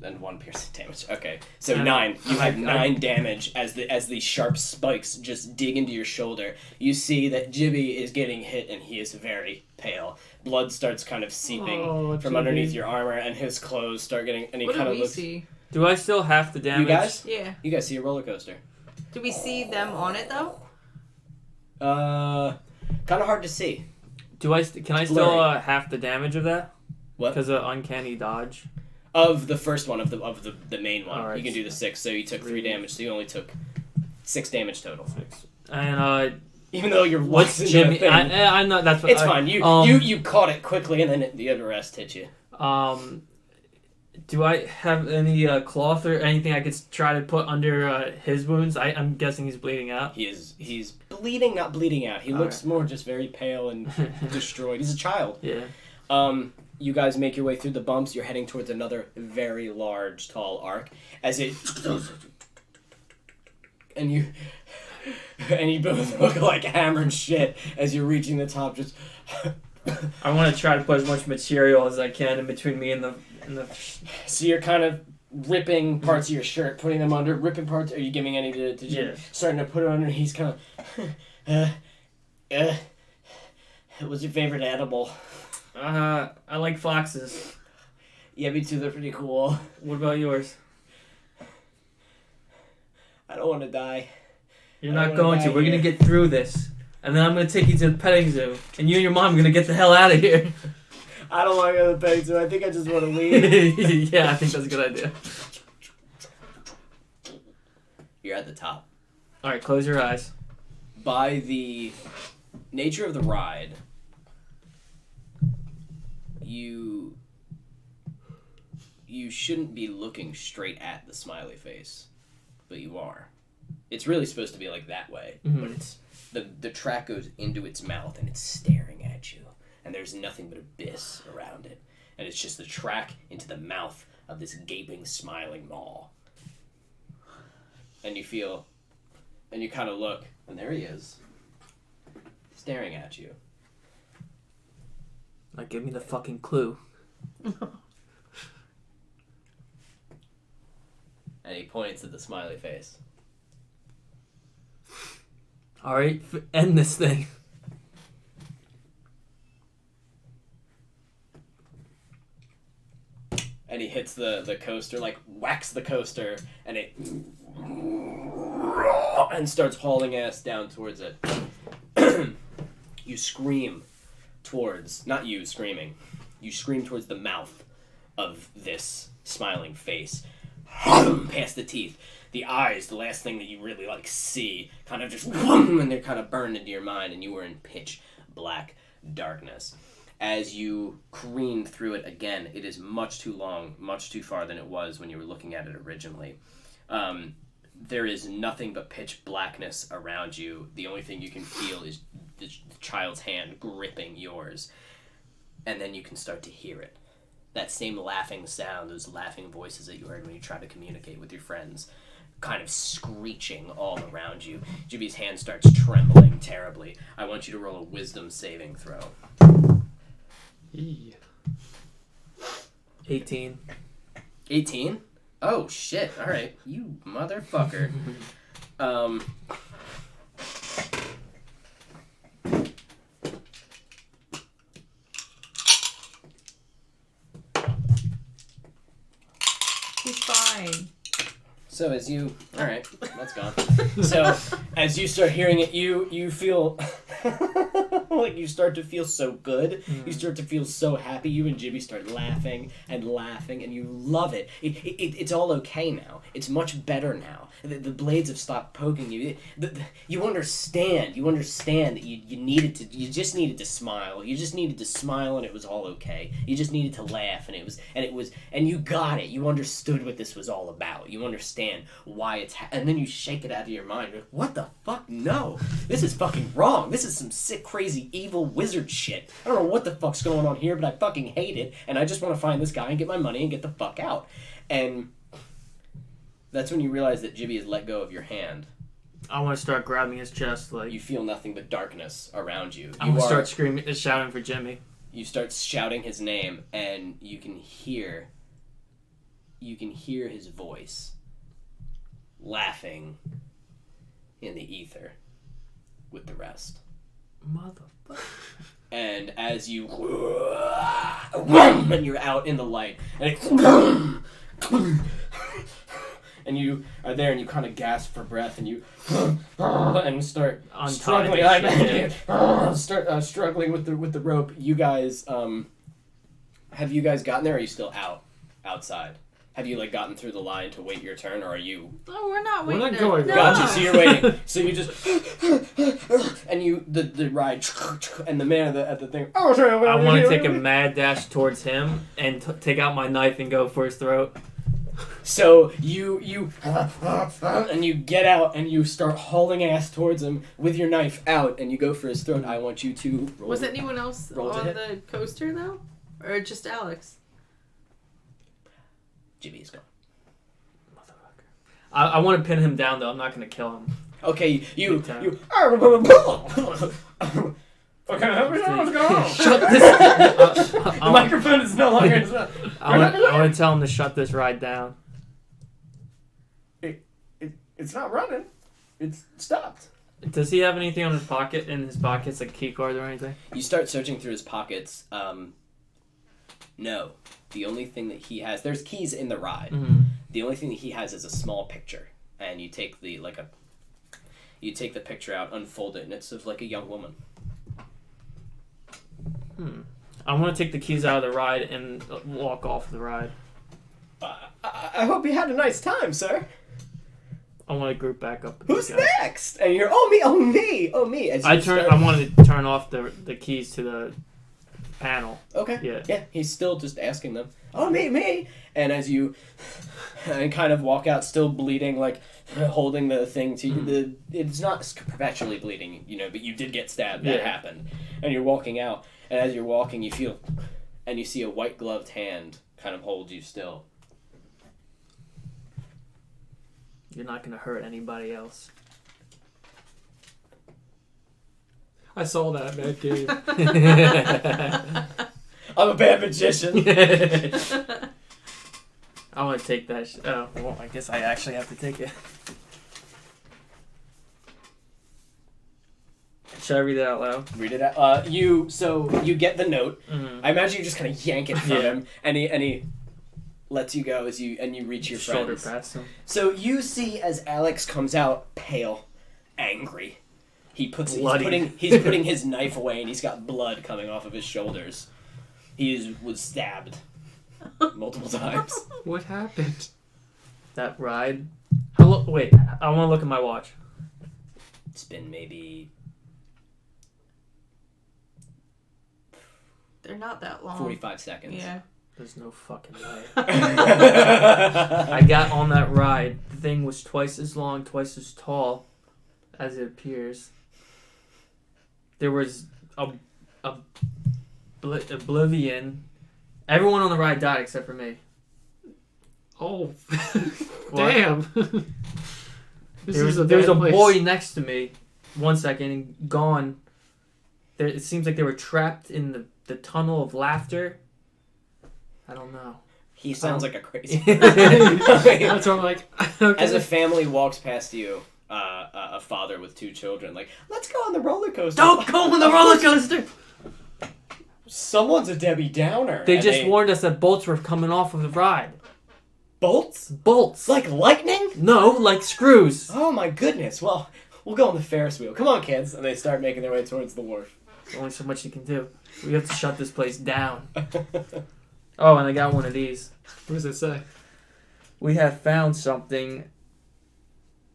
And 1 piercing damage. Okay, so 9. You have 9 damage as the sharp spikes just dig into your shoulder. You see that Jibby is getting hit, and he is very pale. Blood starts kind of seeping from underneath your armor, and his clothes start getting. And he What kind do of we looks. see? Do I still have the damage? You guys? Yeah. You guys see a roller coaster. Do we see them on it though? Kind of hard to see. Can I still half the damage of that? What? Because of uncanny dodge. Of the first one, of the main one. Right. You can do the 6, so you took 3 damage, so you only took 6 damage total. 6. And even though you're what's into Jimmy? the thing, I'm not. That's what. it's fine. You caught it quickly, and then the other rest hit you. Do I have any cloth or anything I could try to put under his wounds? I'm guessing he's bleeding out. He's bleeding, not bleeding out. He looks more just very pale and destroyed. He's a child. Yeah. You guys make your way through the bumps. You're heading towards another very large, tall arc. As it... And you both look like hammered shit as you're reaching the top. Just... I want to try to put as much material as I can in between me and the... So you're kind of ripping parts of your shirt, putting them under, ripping parts... Are you giving any to Jim? Yeah. Starting to put it under, he's kind of... What's your favorite animal? I like foxes. Yeah, me too. They're pretty cool. What about yours? I don't want to die. You're not going to. We're going to get through this. And then I'm going to take you to the petting zoo. And you and your mom are going to get the hell out of here. I don't want to go to the petting zoo. I think I just want to leave. Yeah, I think that's a good idea. You're at the top. Alright, close your eyes. By the nature of the ride, you shouldn't be looking straight at the smiley face, but you are. It's really supposed to be like that way, but it's the track goes into its mouth and it's staring at you, and there's nothing but abyss around it, and it's just the track into the mouth of this gaping, smiling maw. And you feel, and you kind of look, and there he is, staring at you. Like, give me the fucking clue. And he points at the smiley face. Alright, end this thing. And he hits the coaster, like whacks the coaster, and it and starts hauling ass down towards it. You scream towards, not you screaming, you scream towards the mouth of this smiling face. Past the teeth. The eyes, the last thing that you really see, kind of just and they're kind of burned into your mind, and you were in pitch black darkness. As you careen through it again, it is much too long, much too far than it was when you were looking at it originally. There is nothing but pitch blackness around you. The only thing you can feel is the child's hand gripping yours. And then you can start to hear it. That same laughing sound, those laughing voices that you heard when you tried to communicate with your friends, kind of screeching all around you. Jibby's hand starts trembling terribly. I want you to roll a wisdom saving throw. 18. 18? Oh, shit. All right. You motherfucker. He's fine. So as you... Alright, that's gone. So, as you start hearing it, you feel... like you start to feel so good. You start to feel so happy. You and Jibby start laughing, and you love it. It's all okay now. It's much better now. The blades have stopped poking you. You understand. You understand that you just needed to smile. You just needed to smile, and it was all okay. You just needed to laugh, and you got it. You understood what this was all about. You understand why it's and then you shake it out of your mind. You're like, what the fuck? No, this is fucking wrong. This is some sick, crazy evil wizard shit. I don't know what the fuck's going on here, but I fucking hate it, and I just want to find this guy and get my money and get the fuck out. And that's when you realize that Jibby has let go of your hand. I want to start grabbing his chest, like... You feel nothing but darkness around you. I want to start screaming, shouting for Jimmy. You start shouting his name, and you can hear his voice laughing in the ether with the rest. Motherfucker. And as you and you're out in the light, and and you are there, and you kind of gasp for breath, and you and start struggling. Struggling with the rope. You guys, have you guys gotten there? Or are you still outside? Have you gotten through the line to wait your turn, or are you? Oh, we're not waiting. We're not going. No. Gotcha. So you're waiting. So you just and the ride and the man at the thing. I want to take a mad dash towards him and take out my knife and go for his throat. So you and you get out and you start hauling ass towards him with your knife out and you go for his throat. I want you to roll. Was anyone else on the coaster though, or just Alex? Jimmy is gone. Motherfucker. I want to pin him down though. I'm not gonna kill him. Okay, you. Okay, What's going on? Shut this. The microphone is no longer. I want to tell him to shut this ride down. It's not running. It's stopped. Does he have anything in his pockets, like key cards or anything? You start searching through his pockets. No. The only thing that he has, there's keys in the ride. Mm-hmm. The only thing that he has is a small picture, and you take the picture out, unfold it, and it's of a young woman. I want to take the keys out of the ride and walk off the ride. I hope you had a nice time, sir. I want to group back up. Who's next? And you're oh me. As I wanted to turn off the keys to the panel. Okay. Yeah. He's still just asking them. Oh me. And as you and kind of walk out, still bleeding, holding the thing to you. It's not perpetually bleeding, but you did get stabbed. That happened. And you're walking out, and as you're walking, you feel, and you see a white gloved hand kind of hold you still. You're not gonna hurt anybody else. I saw that bad game. I'm a bad magician. I want to take that. Oh, well, I guess I actually have to take it. Should I read it out loud? Read it out. You get the note. Mm-hmm. I imagine you just kind of yank it from him, and he lets you go as you reach your shoulder friends. past him. So you see as Alex comes out, pale, angry. He's putting his knife away, and he's got blood coming off of his shoulders. He was stabbed multiple times. What happened? That ride. Wait, I want to look at my watch. It's been maybe They're not that long. 45 seconds. Yeah. There's no fucking way. I got on that ride. The thing was twice as long, twice as tall as it appears. There was oblivion. Everyone on the ride died except for me. Oh, damn. There was a boy next to me. 1 second, and gone. It seems like they were trapped in the tunnel of laughter. I don't know. He sounds like a crazy That's what I'm like. Okay. As a family walks past you, a father with 2 children, let's go on the roller coaster. Don't go on the roller coaster! Someone's a Debbie Downer. They just warned us that bolts were coming off of the ride. Bolts? Bolts. Like lightning? No, like screws. Oh my goodness. Well, we'll go on the Ferris wheel. Come on, kids. And they start making their way towards the wharf. There's only so much you can do. We have to shut this place down. Oh, and I got one of these. What does it say? We have found something.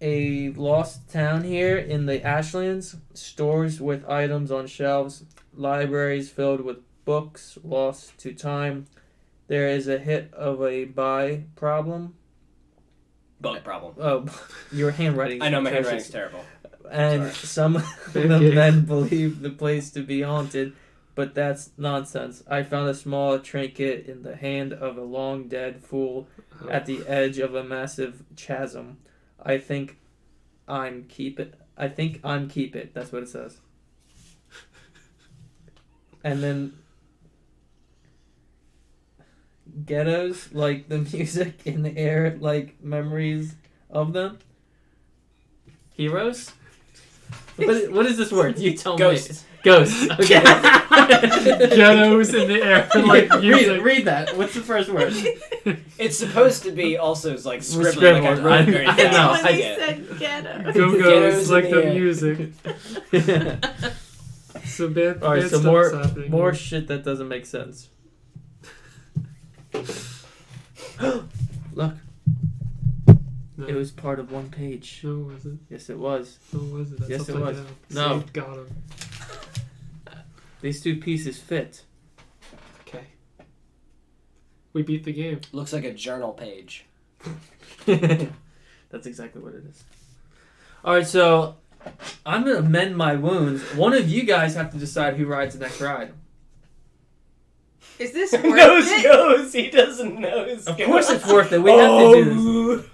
A lost town here in the Ashlands. Stores with items on shelves. Libraries filled with books lost to time. There is a hit of a buy problem. Bug problem. Oh, your handwriting. I know my atrocious. handwriting's terrible. And Sorry. some of the men believe the place to be haunted, but that's nonsense. I found a small trinket in the hand of a long dead fool at the edge of a massive chasm. I think I'm keep it. That's what it says. And then ghettos, like the music in the air, like memories of them. Heroes? What is this word? You tell Ghosts. me. Ghosts. Okay. Ghettos in the air, like music. read that. What's the first word? It's supposed to be also like scribbling. Scribbled. Like I wrote very I fast. know. When I he get it. said ghetto. Go-go's Ghettos like in the the air. music. So bad, Alright, bad so stuff's happening more here. shit that doesn't make sense. Look, No. it was part of one page. No, was it? Yes, it was. No, was it? That's Yes, it upside was. down. No. Saved, got him. These two pieces fit. Okay. We beat the game. Looks like a journal page. That's exactly what it is. Alright, so I'm gonna mend my wounds. One of you guys have to decide who rides the next ride. Is this worth Nose it? goes. He doesn't know. Of course it's worth it. We have to do this.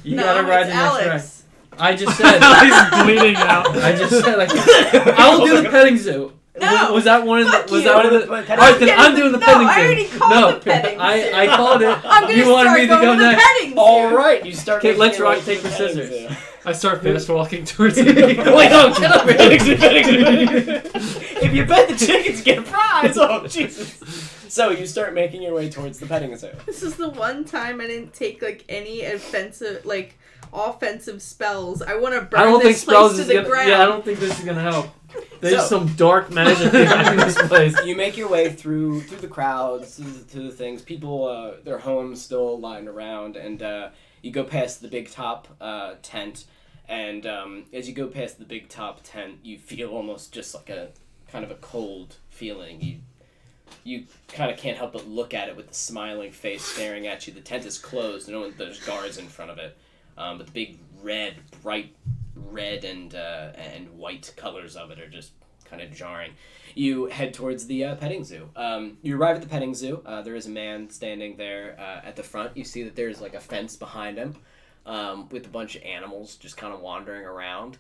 You No, gotta ride it's the next ride. Alex. I just said. He's bleeding out. I just said like I will do the petting zoo. No. Was that one of the? Fuck Was you. that one of the? All right, then I'm doing the No, petting zoo. I already called No, the petting zoo. I called it. I'm gonna You wanted start me to going go to the next. petting zoo. All right, you start. Okay, making let's your rock, way paper, to the petting scissors. zoo. I start fast walking towards Wait, it. no, get over here. If you bet the chickens, you get a prize. Oh Jesus! So you start making your way towards the petting zoo. This is the one time I didn't take like any offensive spells. I want to burn I don't think this place spells to is the gonna. ground. Yeah, I don't think this is gonna help. There's So- some dark magic behind this place. You make your way through the crowds, to the things. People, their homes still lying around, and you go past the big top tent. And as you go past the big top tent, you feel almost just like a kind of a cold feeling. You kind of can't help but look at it with the smiling face staring at you. The tent is closed. There's guards in front of it, but the big bright red and white colors of it are just kind of jarring. You head towards the petting zoo. You arrive at the petting zoo. There is a man standing there at the front. You see that there's like a fence behind him with a bunch of animals just kind of wandering around.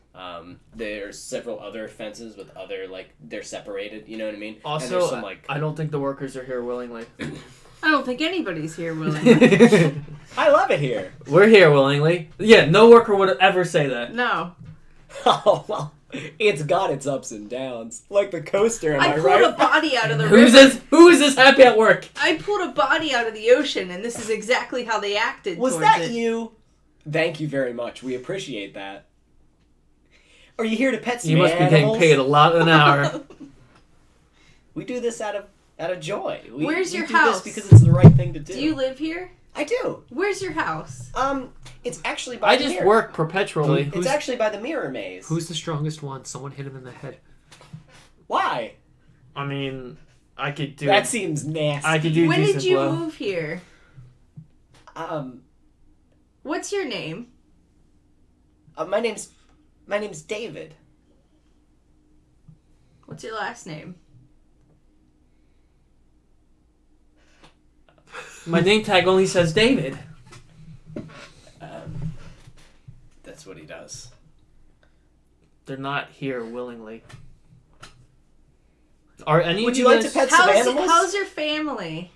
There's several other fences with other, like, they're separated, you know what I mean? And Also, there's some, like, I don't think the workers are here willingly. I don't think anybody's here willingly. I love it here. We're here willingly. Yeah, no worker would ever say that. No. Oh, well, it's got its ups and downs. Like the coaster, am I pulled right? a body out of the Who is river. this? Who is this happy at work? I pulled a body out of the ocean, and this is exactly how they acted Was towards that it. you? Thank you very much. We appreciate that. Are you here to pet some You must be animals? getting paid a lot an hour. We do this out of joy. Where's we your do house? This because it's the right thing to do. Do you live here? I do. Where's your house? It's actually by I the just mirror. work perpetually. It's actually by the mirror maze. Who's the strongest one? Someone hit him in the head. Why? I mean, I could do. That seems nasty. I could do. When decent did you blow. move here? What's your name? My name's David. What's your last name? My name tag only says David. That's what he does. They're not here willingly. Are any Would of you like guys- to pet some animals? How's your family?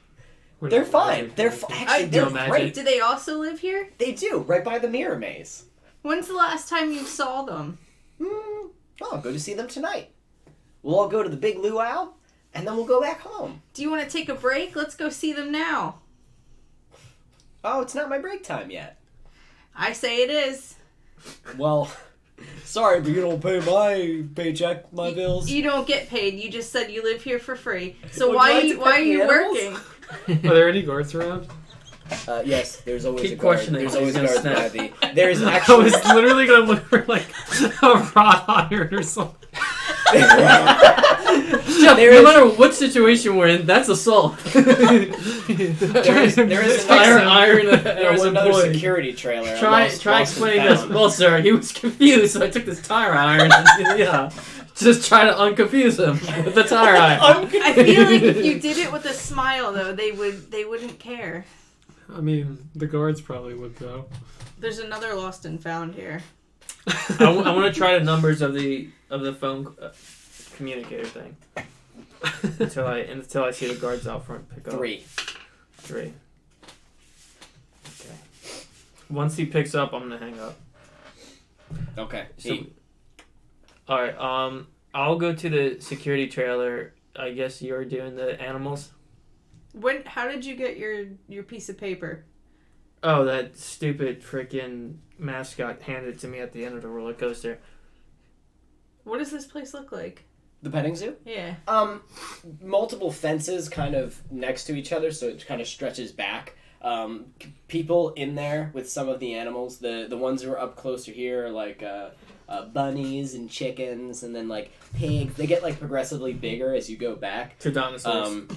We're They're not fine. really They're good. actually No they're magic. great. Do they also live here? They do, right by the mirror maze. When's the last time you saw them? Oh, I'll go to see them tonight. We'll all go to the big luau, and then we'll go back home. Do you want to take a break? Let's go see them now. Oh, it's not my break time yet. I say it is. Well, sorry, but you don't pay my paycheck, my bills. You don't get paid. You just said you live here for free. So Would why you like to why pet are the you animals? working? Are there any guards around? Yes, there's always Keep a guard. questioning. There's always He's guards gonna by snap. the. There's I actually. was literally gonna look for like a wrought iron or something. Jeff, There no is- matter what situation we're in, that's assault. There is Tire iron There was at one another point. security trailer. Try lost explaining and this. found. Well, sir, he was confused, so I took this tire iron and yeah, just try to unconfuse him with the tire iron. I feel like if you did it with a smile, though, they wouldn't care. I mean, the guards probably would though. There's another lost and found here. I want to try the numbers of the phone communicator thing until I see the guards out front pick up. 3. 3. Okay. Once he picks up, I'm gonna hang up. Okay. So, all right. I'll go to the security trailer. I guess you're doing the animals. How did you get your piece of paper? Oh, that stupid freaking mascot handed it to me at the end of the roller coaster. What does this place look like? The petting zoo? Yeah. Multiple fences kind of next to each other, so it kind of stretches back. People in there with some of the animals. The ones who are up closer here are like bunnies and chickens, and then like pigs. They get like progressively bigger as you go back. Tyrannosaurus.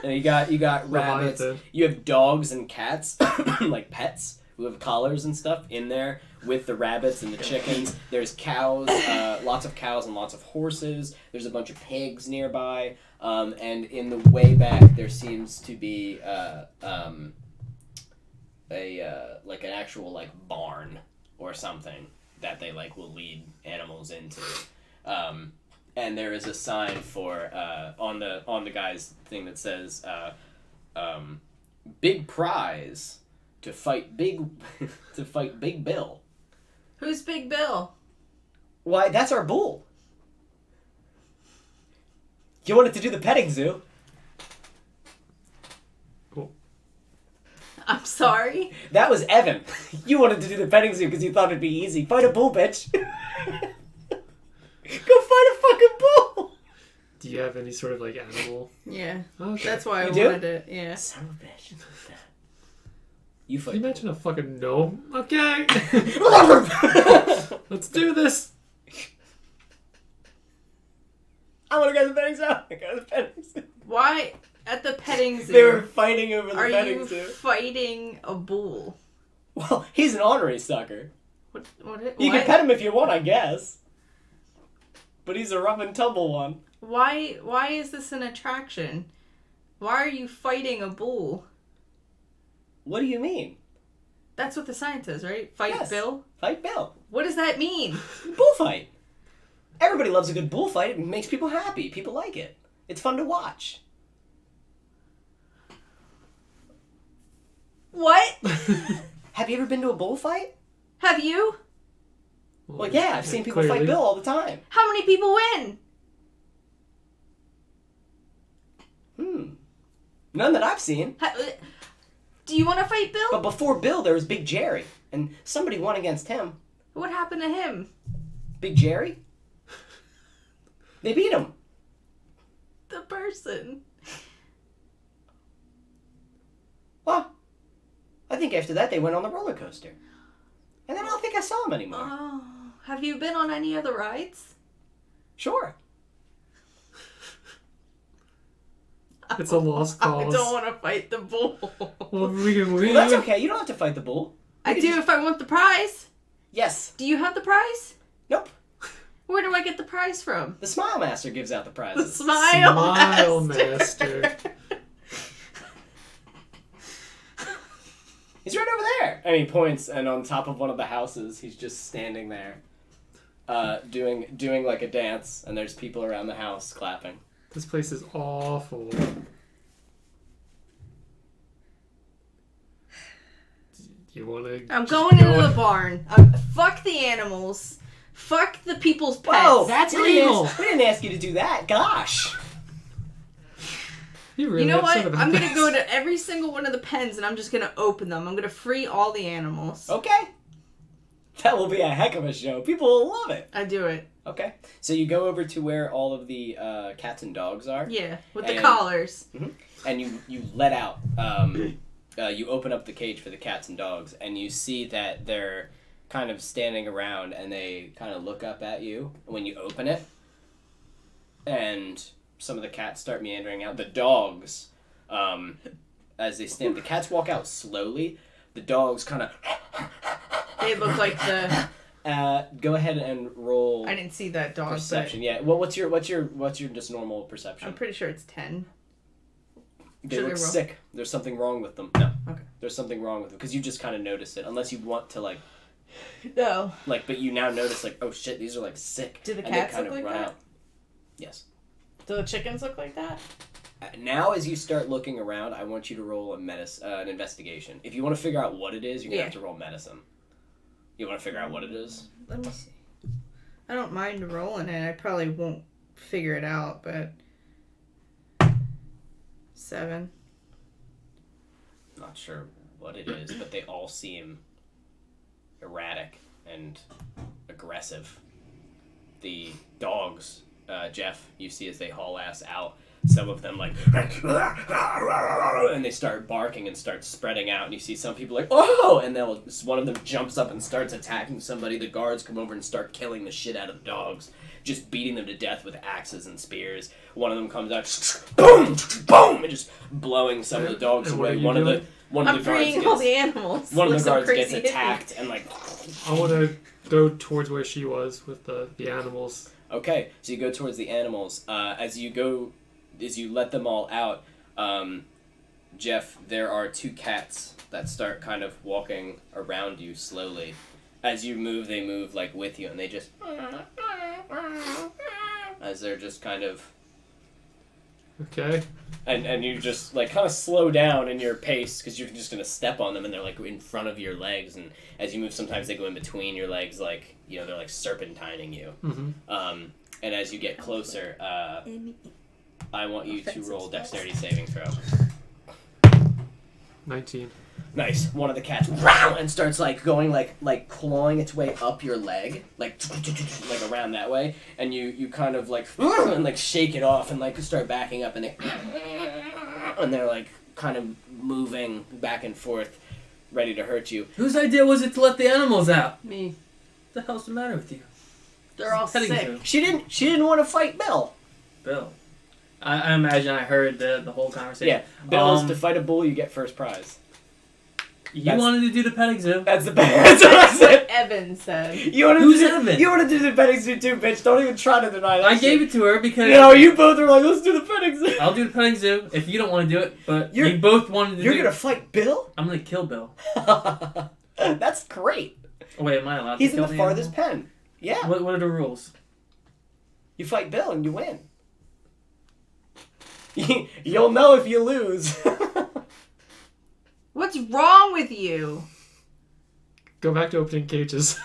And you got rabbits. Leviathan. You have dogs and cats, like pets, who have collars and stuff in there with the rabbits and the chickens. There's cows, lots of cows and lots of horses. There's a bunch of pigs nearby. And in the way back, there seems to be like an actual like barn or something that they like will lead animals into. And there is a sign for on the guy's thing that says big prize to fight Big Bill. Who's Big Bill? Why, that's our bull. You wanted to do the petting zoo. I'm sorry. That was Evan. You wanted to do the petting zoo because you thought it'd be easy. Fight a bull, bitch. Go fight a fucking bull. Do you have any sort of like animal? Yeah. Okay. That's why I You do? wanted it. Yeah. Son of a bitch. You Can fight. you imagine a fucking gnome? Okay. Let's do this. I want to go to the petting zoo. I go to the petting zoo. Why at the petting zoo? They were fighting over the Are petting you zoo. fighting a bull? Well, he's an ornery sucker. What? You can pet him if you want, I guess. But he's a rough and tumble one. Why is this an attraction? Why are you fighting a bull? What do you mean? That's what the sign says, right? Fight Yes. Bill? Fight Bill. What does that mean? Bullfight. Everybody loves a good bullfight. It makes people happy. People like it. It's fun to watch. What? Have you ever been to a bullfight? Have you? Well, yeah, I've seen people clearly. fight Bill all the time. How many people win? None that I've seen. Do you want to fight Bill? But before Bill, there was Big Jerry. And somebody won against him. What happened to him? Big Jerry? They beat him. The person. Well, I think after that they went on the roller coaster. And then I don't think I saw him anymore. Oh, have you been on any other rides? Sure. It's a lost I cause. don't want to fight the bull. Well, we can Well, that's okay. You don't have to fight the bull. I do if I want the prize. Yes. Do you have the prize? Nope. Where do I get the prize from? The Smile Master gives out the The prizes. Smile Smile Master. Master. He's right over there. And he points, and on top of one of the houses, he's just standing there, doing like a dance. And there's people around the house clapping. This place is awful. You want to? I'm going into the barn. Fuck the animals. Fuck the people's pets. Whoa, That's we didn't illegal. ask- We didn't ask you to do that. Gosh. Really You know what? upset about I'm gonna this. go to every single one of the pens and I'm just gonna open them. I'm gonna free all the animals. Okay. That will be a heck of a show. People will love it. I do it. Okay. So you go over to where all of the cats and dogs are. Yeah, with the And- collars. And you let out. You open up the cage for the cats and dogs, and you see that they're kind of standing around, and they kind of look up at you when you open it. and some of the cats start meandering out. The dogs, as they stand, the cats walk out slowly. The dogs kind of. They look like the. Go ahead and roll. I didn't see that dog. Perception. Yeah. Well, what's your just normal perception? I'm pretty sure it's 10. They look sick. There's something wrong with them. No. Okay. There's something wrong with them because you just kind of notice it, unless you want to like. No. Like, but you now notice like, oh shit, these are like sick. Do the and cats they kind look of like run that? out. Yes. Do the chickens look like that? Now, as you start looking around, I want you to roll an investigation. If you want to figure out what it is, you're gonna have to roll medicine. You want to figure out what it is? Let me see. I don't mind rolling it. I probably won't figure it out, but 7. Not sure what it is, but they all seem erratic and aggressive. The dogs, Jeff, you see as they haul ass out, some of them like, and they start barking and start spreading out, and you see some people like, oh, and one of them jumps up and starts attacking somebody. The guards come over and start killing the shit out of the dogs, just beating them to death with axes and spears. One of them comes out, boom, boom, and just blowing some of the dogs away. One of the guards freeing all the animals. One of the guards gets crazy attacked and like. I want to go towards where she was with the animals. Okay, so you go towards the animals. As you let them all out, Jeff, there are 2 cats that start kind of walking around you slowly. As you move, they move like with you, and they just as they're just kind of. Okay. And you just like kind of slow down in your pace because you're just gonna step on them, and they're like in front of your legs, and as you move, sometimes they go in between your legs, like they're like serpentining you. Mm-hmm. And as you get closer, I want you to roll dexterity saving throw. 19. Nice. One of the cats and starts like going like clawing its way up your leg, like around that way, and you kind of like and like shake it off and like start backing up, and they're like kind of moving back and forth, ready to hurt you. Whose idea was it to let the animals out? Me. What the hell's the matter with you? They're all Petting sick. zoo. She didn't want to fight Bill. Bill. I imagine I heard the whole conversation. Yeah, Bill is to fight a bull, you get first prize. You wanted to do the petting zoo. That's what I said. Evan said. Who's Evan? You want to do the petting zoo too, bitch. Don't even try to deny that. I gave it to her because... No, you both are like, let's do the petting zoo. I'll do the petting zoo if you don't want to do it, but you both wanted to do it. You're going to fight Bill? I'm going to kill Bill. That's great. Oh, wait, am I allowed He's to kill in the farthest pen. Yeah. What are the rules? You fight Bill and you win. You'll know if you lose. What's wrong with you? Go back to opening cages.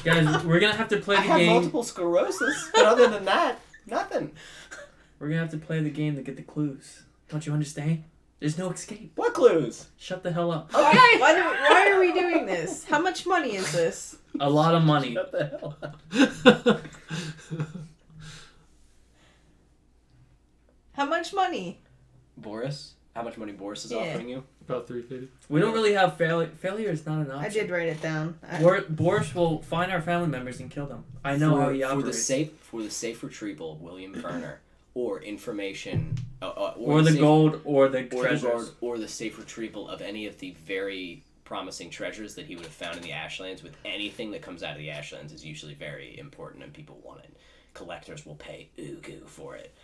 Guys, we're going to have to play the I have game. multiple sclerosis, but other than that, nothing. We're going to have to play the game to get the clues. Don't you understand? There's no escape. What clues? Shut the hell up. Okay. Why are we doing this? How much money is this? A lot of money. Shut the hell up. How much money? Boris? How much money Boris is offering you? About 350. We don't really have failure. Failure is not an option. I did write it down. Boris will find our family members and kill them. I know how he operates. For the safe retrieval of William Ferner, or information, or the gold, or the treasures. Or the safe retrieval of any of the very promising treasures that he would have found in the Ashlands. With anything that comes out of the Ashlands is usually very important and people want it. Collectors will pay ugu for it.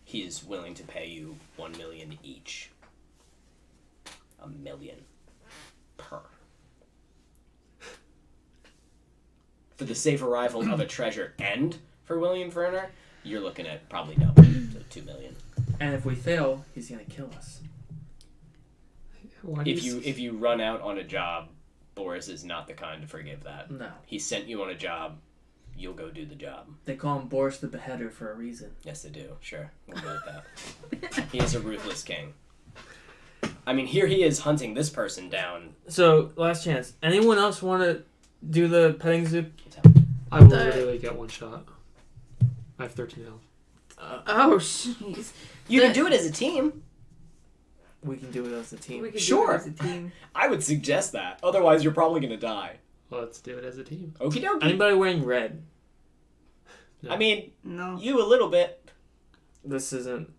He is willing to pay you 1 million each. 1 million per. For the safe arrival of a treasure and for William Ferner, you're looking at probably double, so 2 million. And if we fail, he's gonna kill us. If you run out on a job, Boris is not the kind to forgive that. No. He sent you on a job. You'll go do the job. They call him Boris the Beheader for a reason. Yes, they do. Sure. We'll go with that. He is a ruthless king. I mean, here he is hunting this person down. So, last chance. Anyone else want to do the petting zoo? I will literally get one shot. I have 13 health. Oh, jeez. You can do it as a team. We can do it as a team. We could Sure. do it as a team. I would suggest that. Otherwise, you're probably going to die. Let's do it as a team. Okie dokie. Anybody wearing red? Yeah. I mean, No. you a little bit. This isn't.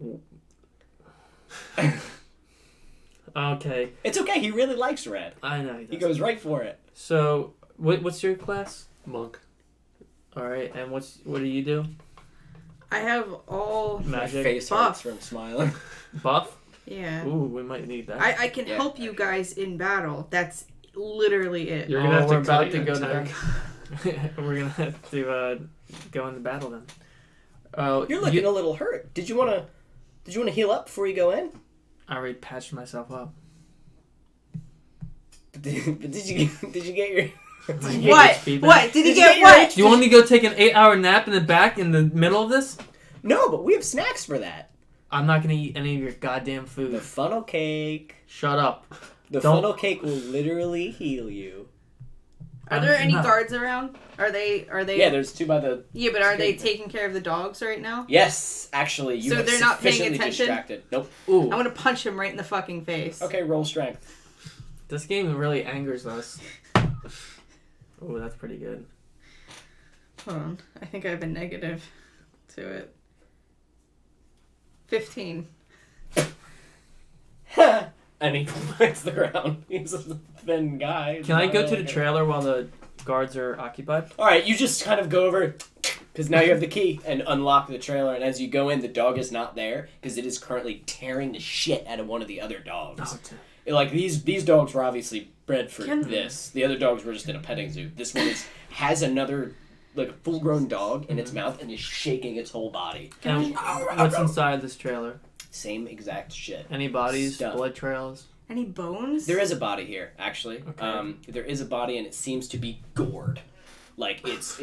Okay, It's okay. He really likes red. I know. He goes right for it. So, what's your class? Monk. All right, and what do you do? I have all. My Magic. face Buff. hurts from smiling. Buff. Yeah. Ooh, we might need that. I can Yeah. help you guys in battle. That's literally it. You're gonna have to we're about cut to and go to attack. We're gonna have to go into battle then. Oh, You're looking a little hurt. Did you wanna heal up before you go in? I already patched myself up. Did you get your? What? HP back? What? Did he Did you get get your what? Do you want me to go take an 8-hour nap in the back in the middle of this? No, but we have snacks for that. I'm not gonna eat any of your goddamn The food. funnel cake. Shut up. The Don't- funnel cake will literally heal you. Are there any No. guards around? Are they? Yeah, there's 2 by the. Yeah, but are they Okay. taking care of the dogs right now? Yes, actually, you So have they're not paying sufficiently attention? distracted. Nope. Ooh, I want to punch him right in the fucking face. Okay, roll strength. this game really angers us. Ooh, that's pretty good. Hold on. I think I have a negative to it. 15. And he hits the ground. He's a thin guy. Can I go to the trailer while the guards are occupied? All right, you just kind of go over because now you have the key and unlock the trailer. And as you go in, the dog is not there because it is currently tearing the shit out of one of the other dogs. Like these dogs were obviously bred for this. The other dogs were just in a petting zoo. This one has another like a full-grown dog in its mouth and is shaking its whole body. And what's inside this trailer? Same exact shit. Any bodies, Stuff. blood trails? Any bones? There is a body here, actually. Okay. There is a body, and it seems to be gored. Like it's,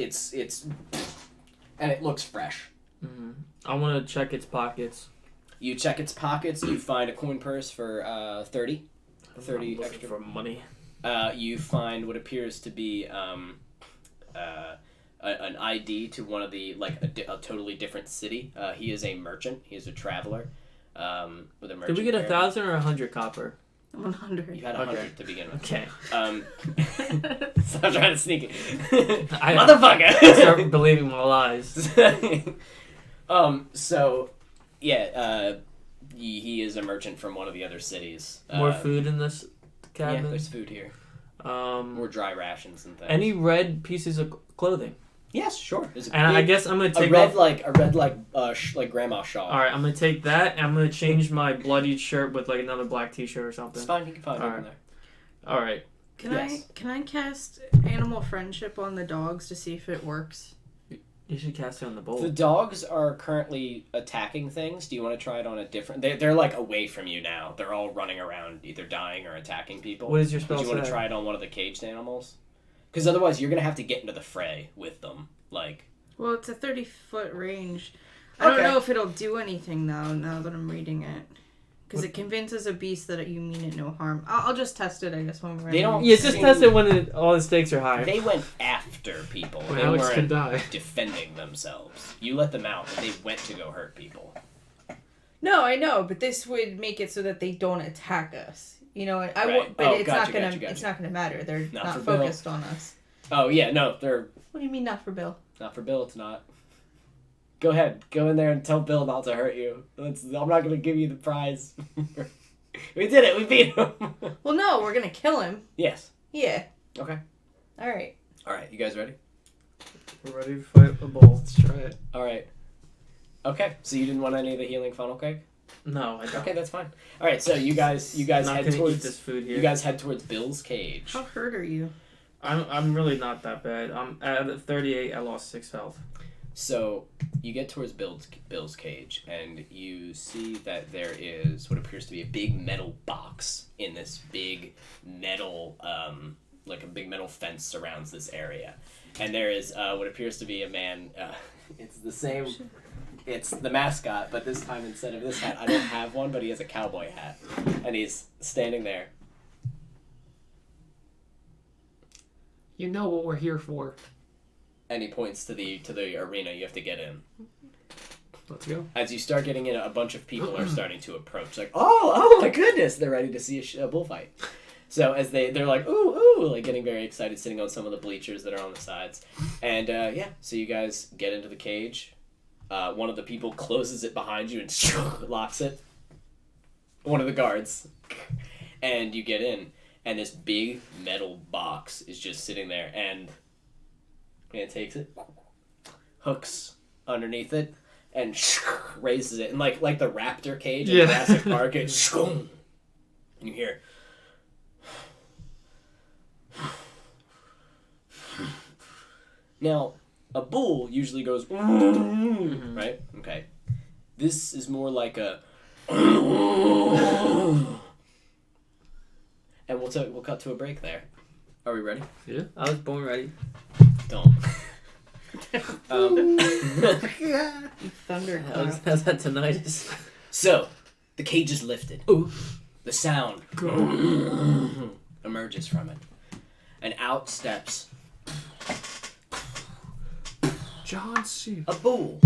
and it looks fresh. Mm-hmm. I want to check its pockets. You check its pockets. You find a coin purse for 30 I'm looking extra. for money. You find what appears to be an ID to one of the a totally different city. He is a merchant. He is a traveler. With a merchant. Did we get caravan. 1,000 or 100 copper? 100. You had 100 Okay. to begin with. Okay. Stop trying to sneak it. I Motherfucker! start believing my lies. So, yeah, he is a merchant from one of the other cities. More food in this Yeah, cabin? there's food here. More dry rations and things. Any red pieces of clothing? Yes, sure. There's a And I big- guess I'm gonna a take red that. like grandma shawl. All right, I'm gonna take that, and I'm gonna change my bloodied shirt with like another black T-shirt or something. It's fine. You can find it All in right. there. All right. Can I cast animal friendship on the dogs to see if it works? You should cast it on the bowl. The dogs are currently attacking things. Do you want to try it on a different? They're like away from you now. They're all running around, either dying or attacking people. What does your spell Do you want to say? try it on one of the caged animals? Because otherwise, you're gonna have to get into the fray with them. Like, Well, it's a 30-foot range. I don't Okay. know if it'll do anything, though, now that I'm reading it. Because it convinces a beast that you mean it no harm. I'll just test it, I guess, when we're They don't- Yeah, just test it when all the stakes are high. they went after people. When They Alex weren't could die. defending themselves. You let them out, and they went to go hurt people. No, I know, but this would make it so that they don't attack us. You know, I Right. won't, but Oh, it's gotcha, not gonna gotcha, gotcha. it's not gonna matter. They're Not not for Bill. focused on us. Oh yeah, no, they're What do you mean not for Bill? not for Bill. It's not. Go ahead, go in there and tell Bill not to hurt you. I'm not gonna give you the prize. We did it. We beat him. Well, no, we're gonna kill him. Yes. Yeah. Okay. All right. All right. You guys ready? We're ready to fight a bowl. Let's try it. All right. Okay. So you didn't want any of the healing funnel cake? No, I don't. Okay, that's fine. All right. So you guys I'm head not gonna eat towards this food here. you guys head towards Bill's cage. How hurt are you? I'm really not that bad. I'm at 38. I lost 6 health. So you get towards Bill's cage, and you see that there is what appears to be a big metal box in this big metal, like a big metal fence surrounds this area, and there is what appears to be a man. It's the same. It's the mascot, but this time instead of this hat, I don't have one, but he has a cowboy hat, and he's standing there. You know what we're here for. And he points to the arena you have to get in. Let's go. As you start getting in, a bunch of people are starting to approach. Like, oh my goodness, they're ready to see a bullfight. So as they're like, ooh, like getting very excited, sitting on some of the bleachers that are on the sides. And yeah, so you guys get into the cage. One of the people closes it behind you and locks it. One of the guards. And you get in, and this big metal box is just sitting there, and it takes it, hooks underneath it, and raises it. And like the raptor cage in Jurassic Park, and you hear... Now, a bull usually goes, right? Okay. This is more like a... And we'll cut to a break there. Are we ready? Yeah. I was born ready. Don't. Thunderclap. How's that tinnitus? So, the cage is lifted. Ooh. The sound emerges from it. And out steps John C. a bull.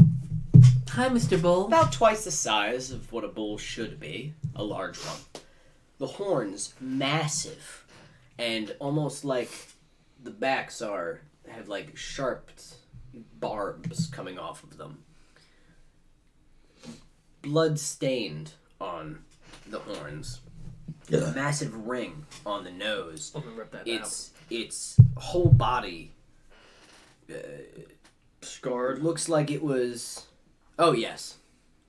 Hi, Mr. Bull. About twice the size of what a bull should be. A large one. The horns, massive. And almost like the backs have like sharp barbs coming off of them. Blood stained on the horns. A massive ring on the nose. I'm gonna rip that Its whole body scarred. looks like it was... Oh yes.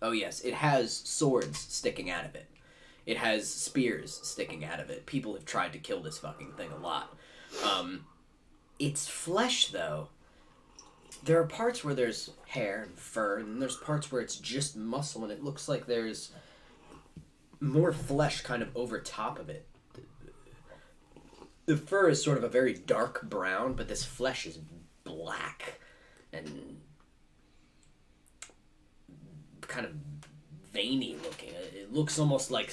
It has swords sticking out of it. It has spears sticking out of it. People have tried to kill this fucking thing a lot. Its flesh, though, there are parts where there's hair and fur, and there's parts where it's just muscle, and it looks like there's more flesh kind of over top of it. The fur is sort of a very dark brown, but this flesh is black and kind of veiny looking. It looks almost like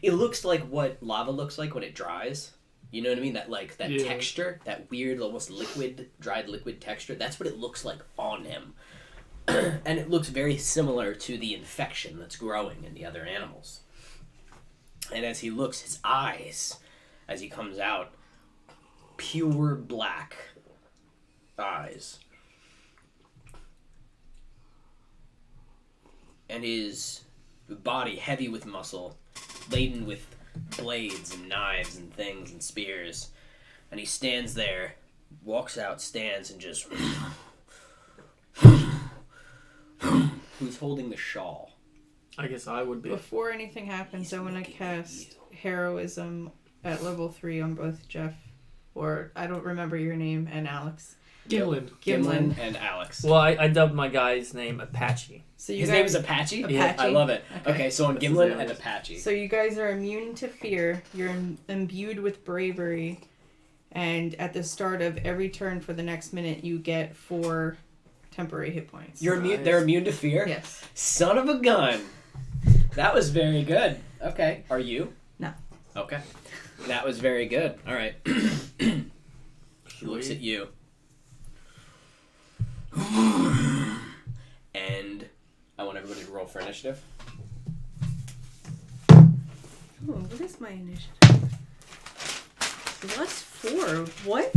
it looks like what lava looks like when it dries. You know what I mean? That texture, that weird, almost dried liquid texture. That's what it looks like on him. And it looks very similar to the infection that's growing in the other animals. And as he looks, his eyes, as he comes out, pure black eyes. And his body heavy with muscle, laden with blades and knives and things and spears. And he stands there, walks out, stands, and just... Who's holding the shawl? I guess I would be. Before anything happens, I want to cast Heroism at level 3 on both Jeff, or I don't remember your name, and Alex. Gimlin. And Alex. Well, I dubbed my guy's name Apache. So His name is Apache? Apache? Yeah, I love it. Okay. Okay, so on This is Gimlin the and others. Apache. So you guys are immune to fear. You're imbued with bravery, and at the start of every turn for the next minute, you get 4 temporary hit points. You're immune. Nice. They're immune to fear? Yes. Son of a gun. That was very good. Okay. Are you? No. Okay. That was very good. All right. He looks at you. And I want everybody to roll for initiative. Oh, what is my initiative? Plus 4. What?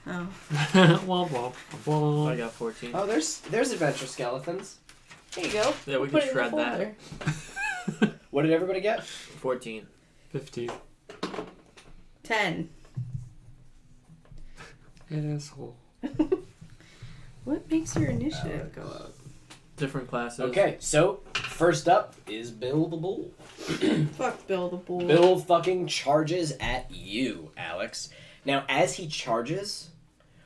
Oh. Womp womp womp. I got 14. Oh, there's adventure skeletons. There you go. Yeah, we We'll can put it in the shred that. folder. What did everybody get? 14. 15. 10. Asshole. What makes your initiative go up? Different classes. Okay, so first up is Bill the Bull. Fuck Bill the Bull. Bill fucking charges at you, Alex. Now, as he charges,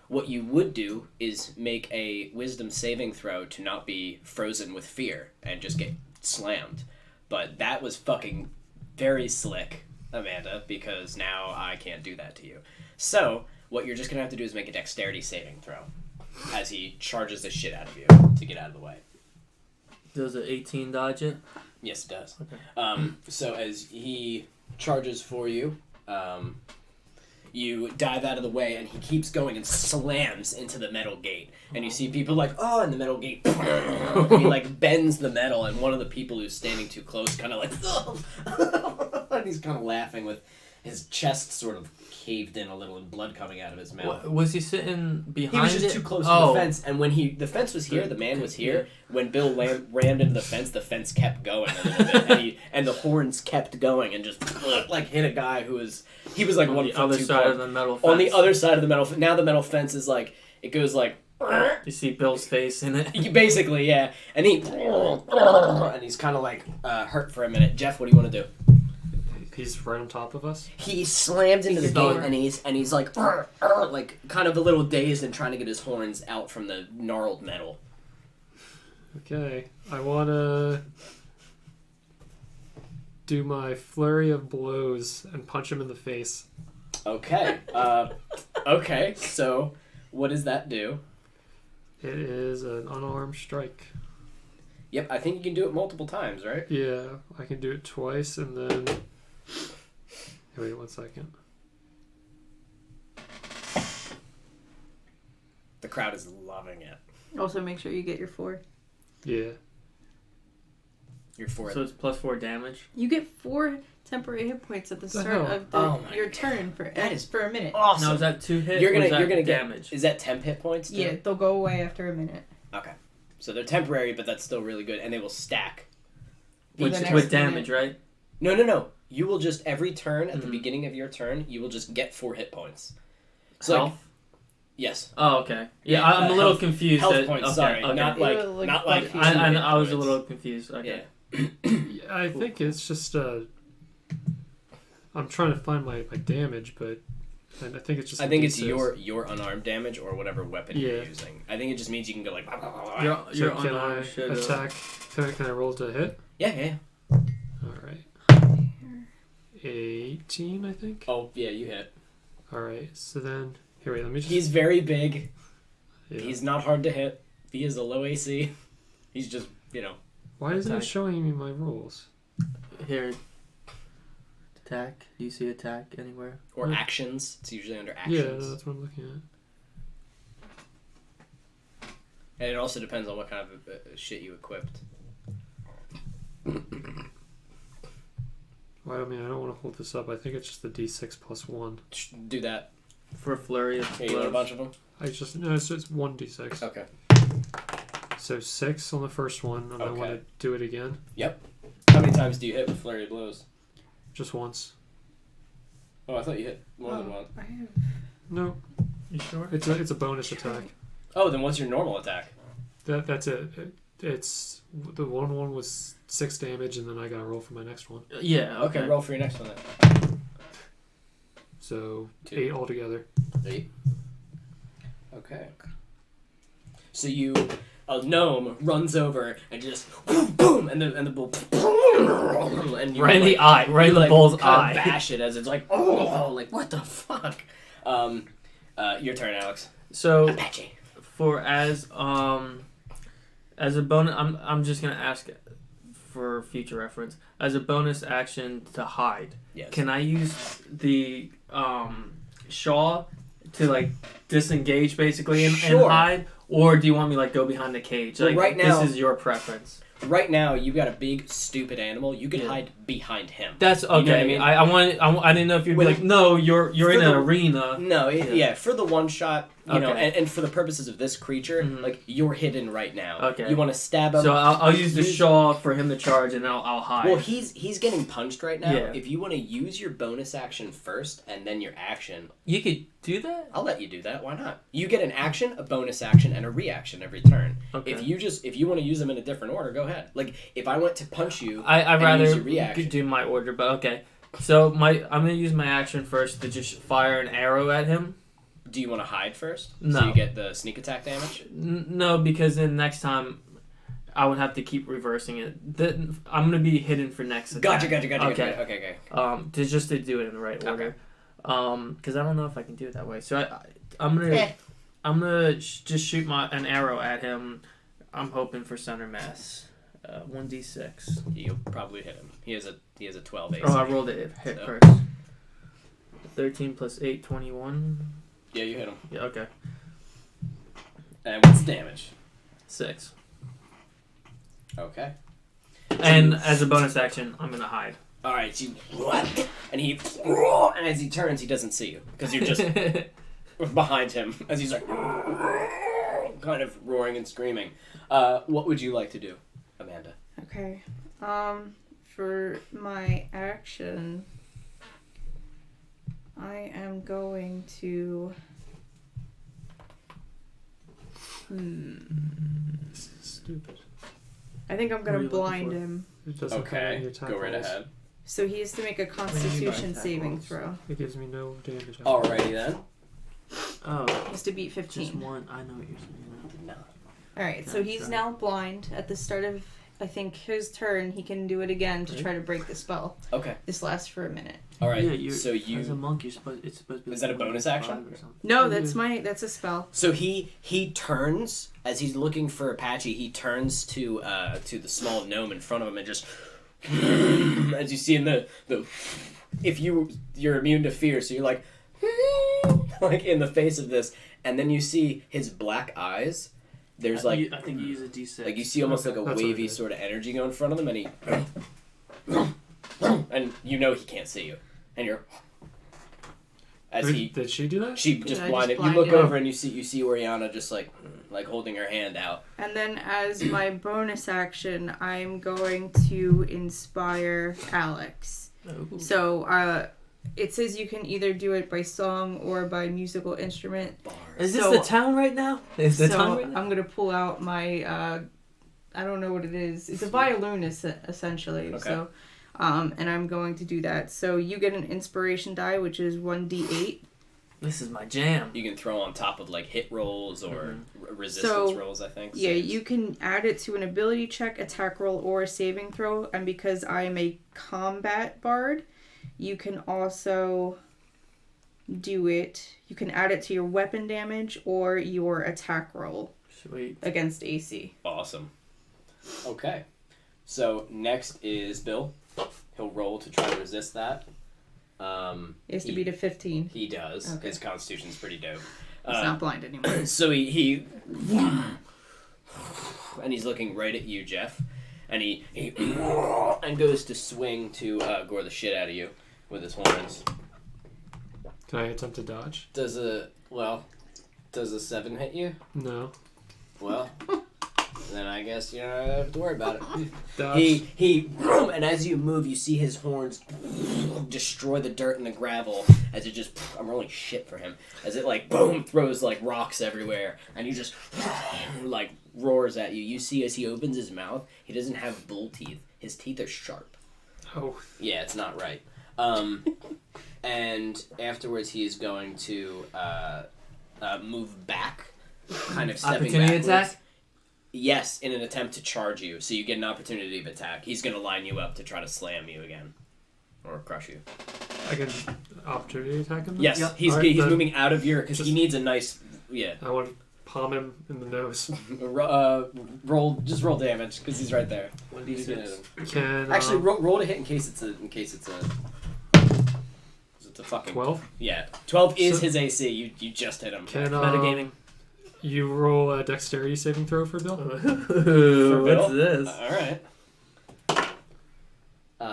what you would do is make a wisdom saving throw to not be frozen with fear and just get slammed. But that was fucking very slick, Amanda, because now I can't do that to you. So, what you're just going to have to do is make a dexterity saving throw as he charges the shit out of you to get out of the way. Does an 18 dodge it? Yes, it does. Okay. So as he charges for you, you dive out of the way, and he keeps going and slams into the metal gate. And you see people like, oh, and the metal gate, and he like bends the metal, and one of the people who's standing too close kind of like, oh. And he's kind of laughing with his chest sort of caved in a little and blood coming out of his mouth. Was he sitting behind? He was just it? too close to the fence, and when the fence was here, the man was here. Yeah. When Bill rammed into the fence kept going a little bit, and the horns kept going, and just like hit a guy who was like on 1 the foot other too side close. of the metal fence. On the other side of the metal. Now the metal fence is like it goes like. You see Bill's face in it. Basically, yeah, and he's kind of like hurt for a minute. Jeff, what do you want to do? He's right on top of us. He slams into the He's gate, not- and he's like kind of a little dazed and trying to get his horns out from the gnarled metal. Okay, I wanna do my flurry of blows and punch him in the face. Okay. Okay. So, what does that do? It is an unarmed strike. Yep, I think you can do it multiple times, right? Yeah, I can do it twice and then. Wait 1 second. The crowd is loving it. Also, make sure you get your 4. Yeah. You're for it. So it's +4 damage. You get 4 temporary hit points at the The start hell? of Oh my your God. turn for That is for a minute. awesome. Now is that 2 hit? You're or is gonna that get damage. Is that temp hit points? Too? Yeah, they'll go away after a minute. Okay. So they're temporary, but that's still really good, and they will stack. For the With next with damage, right? No. You will just every turn at the Mhm. beginning of your turn, you will just get 4 hit points. So like, Health. yes. Oh, okay. Yeah, Yeah, I'm a little health- confused. Health at- points. okay, Sorry, okay. not Yeah, like like not like. buffy. I was a hit little points. confused. Okay. Yeah. Yeah, I think it's just I'm trying to find my damage, but I think it's just. I think it's D6. your unarmed damage or whatever weapon Yeah. you're using. I think it just means you can go like. Your So can I unarmed should, attack? Can I roll to hit? Yeah. All right. 18, I think. Oh yeah, you hit. All right. So then, here, wait. Let me just. He's very big. Yeah. He's not hard to hit. He is a low AC. He's just Why isn't it attack. showing me my rules? Here. Attack. Do you see attack anywhere? or Yeah. actions. It's usually under Yeah, actions. that's what I'm looking at. And it also depends on what kind of shit you equipped. Well, I mean, I don't want to hold this up. I think it's just the D6 plus 1. Do that. For a flurry of Hey, you want a blows. bunch of them? It's just 1d6. Okay. So 6 on the first one, and I want to Okay. do it again. How many times do you hit with flurry of blows? Just once. Oh, I thought you hit more than one. I have... No, You sure? it's a bonus attack. Oh, then what's your normal attack? That's it. It's the one was 6 damage, and then I got to roll for my next one. Yeah. Okay, Okay. roll for your next one then. So 2. 8 altogether. 8. Okay. So a gnome runs over and just boom, and the bull and you Right in the like, eye. Right in the like, bull's kind eye. of bash it as it's like like what the fuck. Your turn, Alex. So Apache. for as a bonus, I'm just gonna ask for future reference as a bonus action to hide. Yes. Can I use the shawl to like disengage basically and Sure. hide, or do you want me like go behind the cage? Well, Like right now- this is your preference. Right now, you've got a big stupid animal. You can Yeah. hide behind him. That's okay. You know what I mean? I didn't know if you'd be When- like, no, you're for in an the- arena. No, Yeah. yeah, for the one shot, you know, Okay. and for the purposes of this creature, Mhm. like you're hidden right now. Okay. You want to stab him. So I'll use the Use- shawl for him to charge, and I'll hide. Well, he's getting punched right now. Yeah. If you want to use your bonus action first and then your action, You could do that. I'll let you do that. Why not? You get an action, a bonus action, and a reaction every turn. Okay. If you want to use them in a different order, go ahead. Like if I went to punch you, I'd and rather use your reaction. do my order, but okay. So I'm gonna use my action first to just fire an arrow at him. Do you want to hide first? No. So you get the sneak attack damage. No, because then next time I would have to keep reversing it. I'm gonna be hidden for next attack. Gotcha. Okay. Okay. To do it in the right order. Okay. Because I don't know if I can do it that way. So I'm gonna just shoot an arrow at him. I'm hoping for center mass. 1d6. You'll probably hit him. He has a 12 AC. Oh, I rolled it hit So. first. 13 plus 8, 21. Yeah, you hit him. Yeah, okay. And what's the damage? 6. Okay. And as a bonus action, I'm gonna hide. All right, and as he turns, he doesn't see you because you're just behind him as he's like kind of roaring and screaming. What would you like to do, Amanda? Okay. For my action, I am going to. This is stupid. I think I'm gonna What are you looking blind for? him. It doesn't have any attack go right rolls. ahead. So he has to make a Constitution attack saving rolls? throw. It gives me no damage. Alrighty then. Oh, He has to beat 15. just one. I know what you're saying now. No. Alright, so he's Sorry. now blind. At the start of, I think, his turn, he can do it again to Right. try to break the spell. Okay. This lasts for a minute. All right. Yeah, so you. as a monk, it's supposed to be. Is that a like bonus 5 action? or something. No, that's a spell. So he turns as he's looking for Apache. He turns to the small gnome in front of him and just as you see in the if you're immune to fear, so you're like in the face of this, and then you see his black eyes. There's I think you use a D6. like you see almost like a That's what I wavy did. sort of energy going in front of him, and he and you know he can't see you, and you're as he. Did she do that? She Yeah, just I blinded. just You look blinded. over and you see Orianna just like holding her hand out. And then as my bonus action, I'm going to inspire Alex. Oh. So, it says you can either do it by song or by musical instrument. Is this So- the town right now? Is the town So right now? I'm gonna pull out my I don't know what it is. It's a violin essentially. Okay. So and I'm going to do that. So you get an inspiration die, which is 1d8. This is my jam. You can throw on top of like hit rolls or resistance So, rolls. I think. Yeah, saves. you can add it to an ability check, attack roll, or a saving throw. And because I'm a combat bard, you can also do it. You can add it to your weapon damage or your attack roll Sweet. against AC. Awesome. Okay. So next is Bill. He'll roll to try to resist that. It has to beat a 15. He does. Okay. His constitution's pretty dope. He's not blind anymore. So he and he's looking right at you, Jeff, and he and goes to swing to gore the shit out of you with his horns. Can I attempt to dodge? Does a 7 hit you? No. Well, then I guess you don't have to worry about it. Dodge. He and as you move, you see his horns destroy the dirt and the gravel as it just. I'm rolling shit for him as it like boom throws like rocks everywhere, and he just like roars at you. You see as he opens his mouth, he doesn't have bull teeth. His teeth are sharp. Oh. Yeah, it's not right. And afterwards, he is going to move back, kind of stepping Opportunity backwards. attack? Yes, in an attempt to charge you, so you get an opportunity of attack. He's going to line you up to try to slam you again, or crush you. I can opportunity attack him? Yes, Yep. he's Alright, he's then moving out of your because he just- needs a nice I want to palm him in the nose. roll damage because he's right there. 1d6. Can Actually, roll to hit in case it's a fucking 12? Yeah, 12 is So- his AC. You just hit him. Can Metagaming. you roll a dexterity saving throw for Bill? Ooh, Bill? what's this? All right.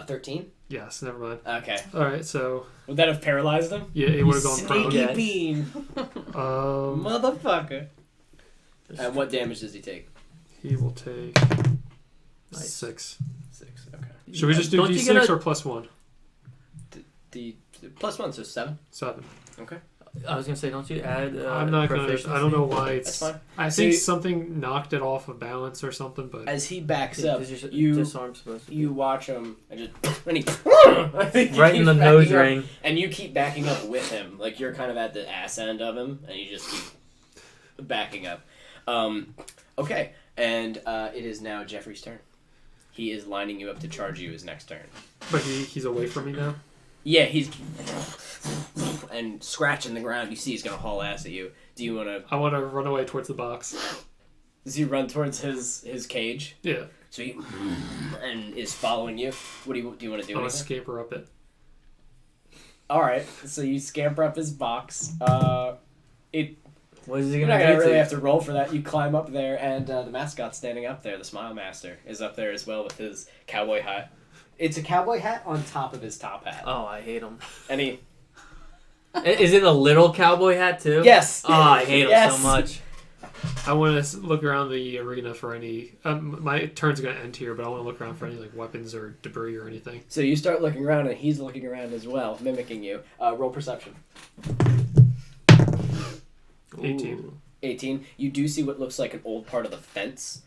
13. Yes, never mind. Okay. Alright, so Would that have paralyzed him? yeah, he would have gone prone. Sneaky Yes. bean, motherfucker. And what damage does he take? He will take Nice. 6. 6. Okay. Should we just do Don't you D6 get a- or plus 1? The plus 1, so 7. 7. Okay. I was gonna say, don't you add? I'm not gonna. I don't know why it's. That's fine. I So think you- something knocked it off of balance or something, but As he backs Yeah, up, 'cause your you disarm supposed to be. watch him and just and he I think he Right in keeps the backing nose up, ring. and you keep backing up with him, like you're kind of at the ass end of him, and you just keep backing up. Okay, and it is now Jeffrey's turn. He is lining you up to charge you his next turn. he's away from me now. Yeah, he's and scratching the ground. You see, he's gonna haul ass at you. Do you want to? I want to run away towards the box. Does he run towards his cage? Yeah, So he and is following you. What do you want to do? I want to Anything? scamper up it. All right. So you scamper up his box. What is he You're gonna not do? gonna really to have to roll for that. You climb up there, and the mascot's standing up there. The Smile Master is up there as well with his cowboy hat. It's a cowboy hat on top of his top hat. Oh, I hate him. And he... Is it a little cowboy hat too? Yes! Oh, I hate him so much. I want to look around the arena for any... my turn's going to end here, but I want to look around for any like weapons or debris or anything. So you start looking around, and he's looking around as well, mimicking you. Roll perception. 18. Ooh. 18. You do see what looks like an old part of the fence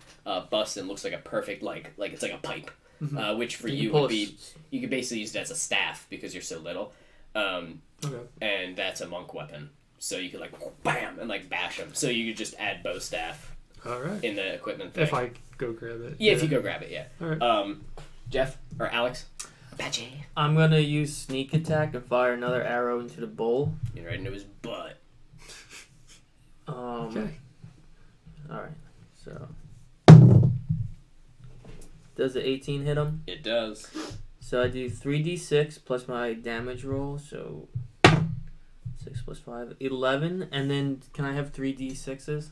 bust and looks like a perfect, like it's like a pipe. Which for you would be... You could basically use it as a staff because you're so little. Okay. And that's a monk weapon. So you could like bam and like bash him. So you could just add bow staff All right. in the equipment thing. If I go grab it. Yeah, if you go grab it, yeah. All right. Jeff or Alex? Apache. I'm gonna use sneak attack and fire another arrow into the bowl. You're right into his butt. Okay. Alright, so. Does the 18 hit him? It does. So I do 3d6 plus my damage roll, so 6 plus 5, 11, and then can I have 3d6s?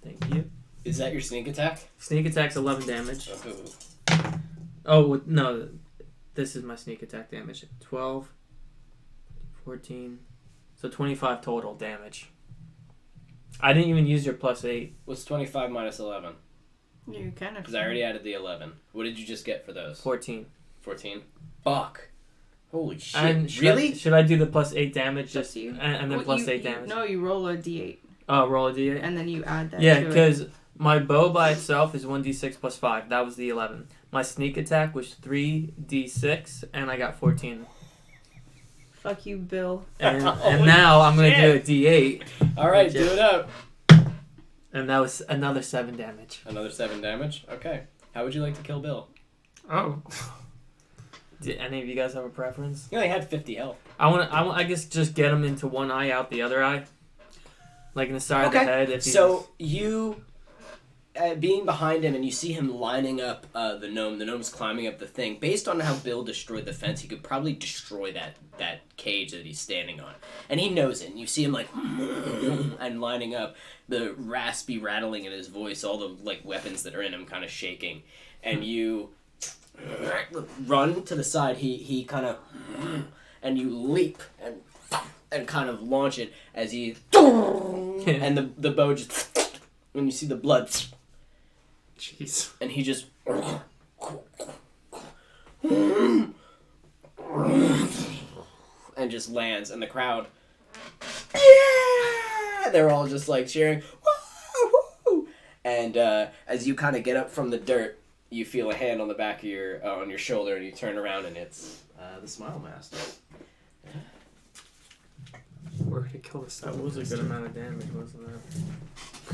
Thank you. Is that your sneak attack? Sneak attack's 11 damage. Oh. Oh, no, this is my sneak attack damage. 12, 14, so 25 total damage. I didn't even use your plus 8. What's 25 minus 11? You kind of. Because I already added the 11. What did you just get for those? 14. 14? Fuck. Holy shit. And should I do the plus 8 damage It's up just to you. and then Well, plus you- 8 damage? No, you roll a d8 Oh, roll a d8? and then you add that. Yeah, to it. because my bow by itself is 1d6 plus 5. That was the 11. My sneak attack was 3d6, and I got 14. Fuck you, Bill. And, Oh, and now I'm going to do a d8, Alright, do it up. and that was another 7 damage. Another 7 damage? Okay. How would you like to kill Bill? Oh. Did any of you guys have a preference? He only had 50 health. I guess just get him into one eye, out the other eye. Like in the side of the head. If So you, being behind him, and you see him lining up the gnome. The gnome's climbing up the thing. Based on how Bill destroyed the fence, he could probably destroy that cage that he's standing on. And he knows it. And you see him like and lining up, the raspy rattling in his voice, all the like weapons that are in him kind of shaking. And you run to the side. He kind of and you leap and kind of launch it as he and the bow just and you see the blood Jeez. and he just and just lands and the crowd they're all just like cheering woo! And as you kind of get up from the dirt you feel a hand on the back of your on your shoulder and you turn around and it's the Smile Master. We're going to kill this That stuff. was a good amount of damage, wasn't it?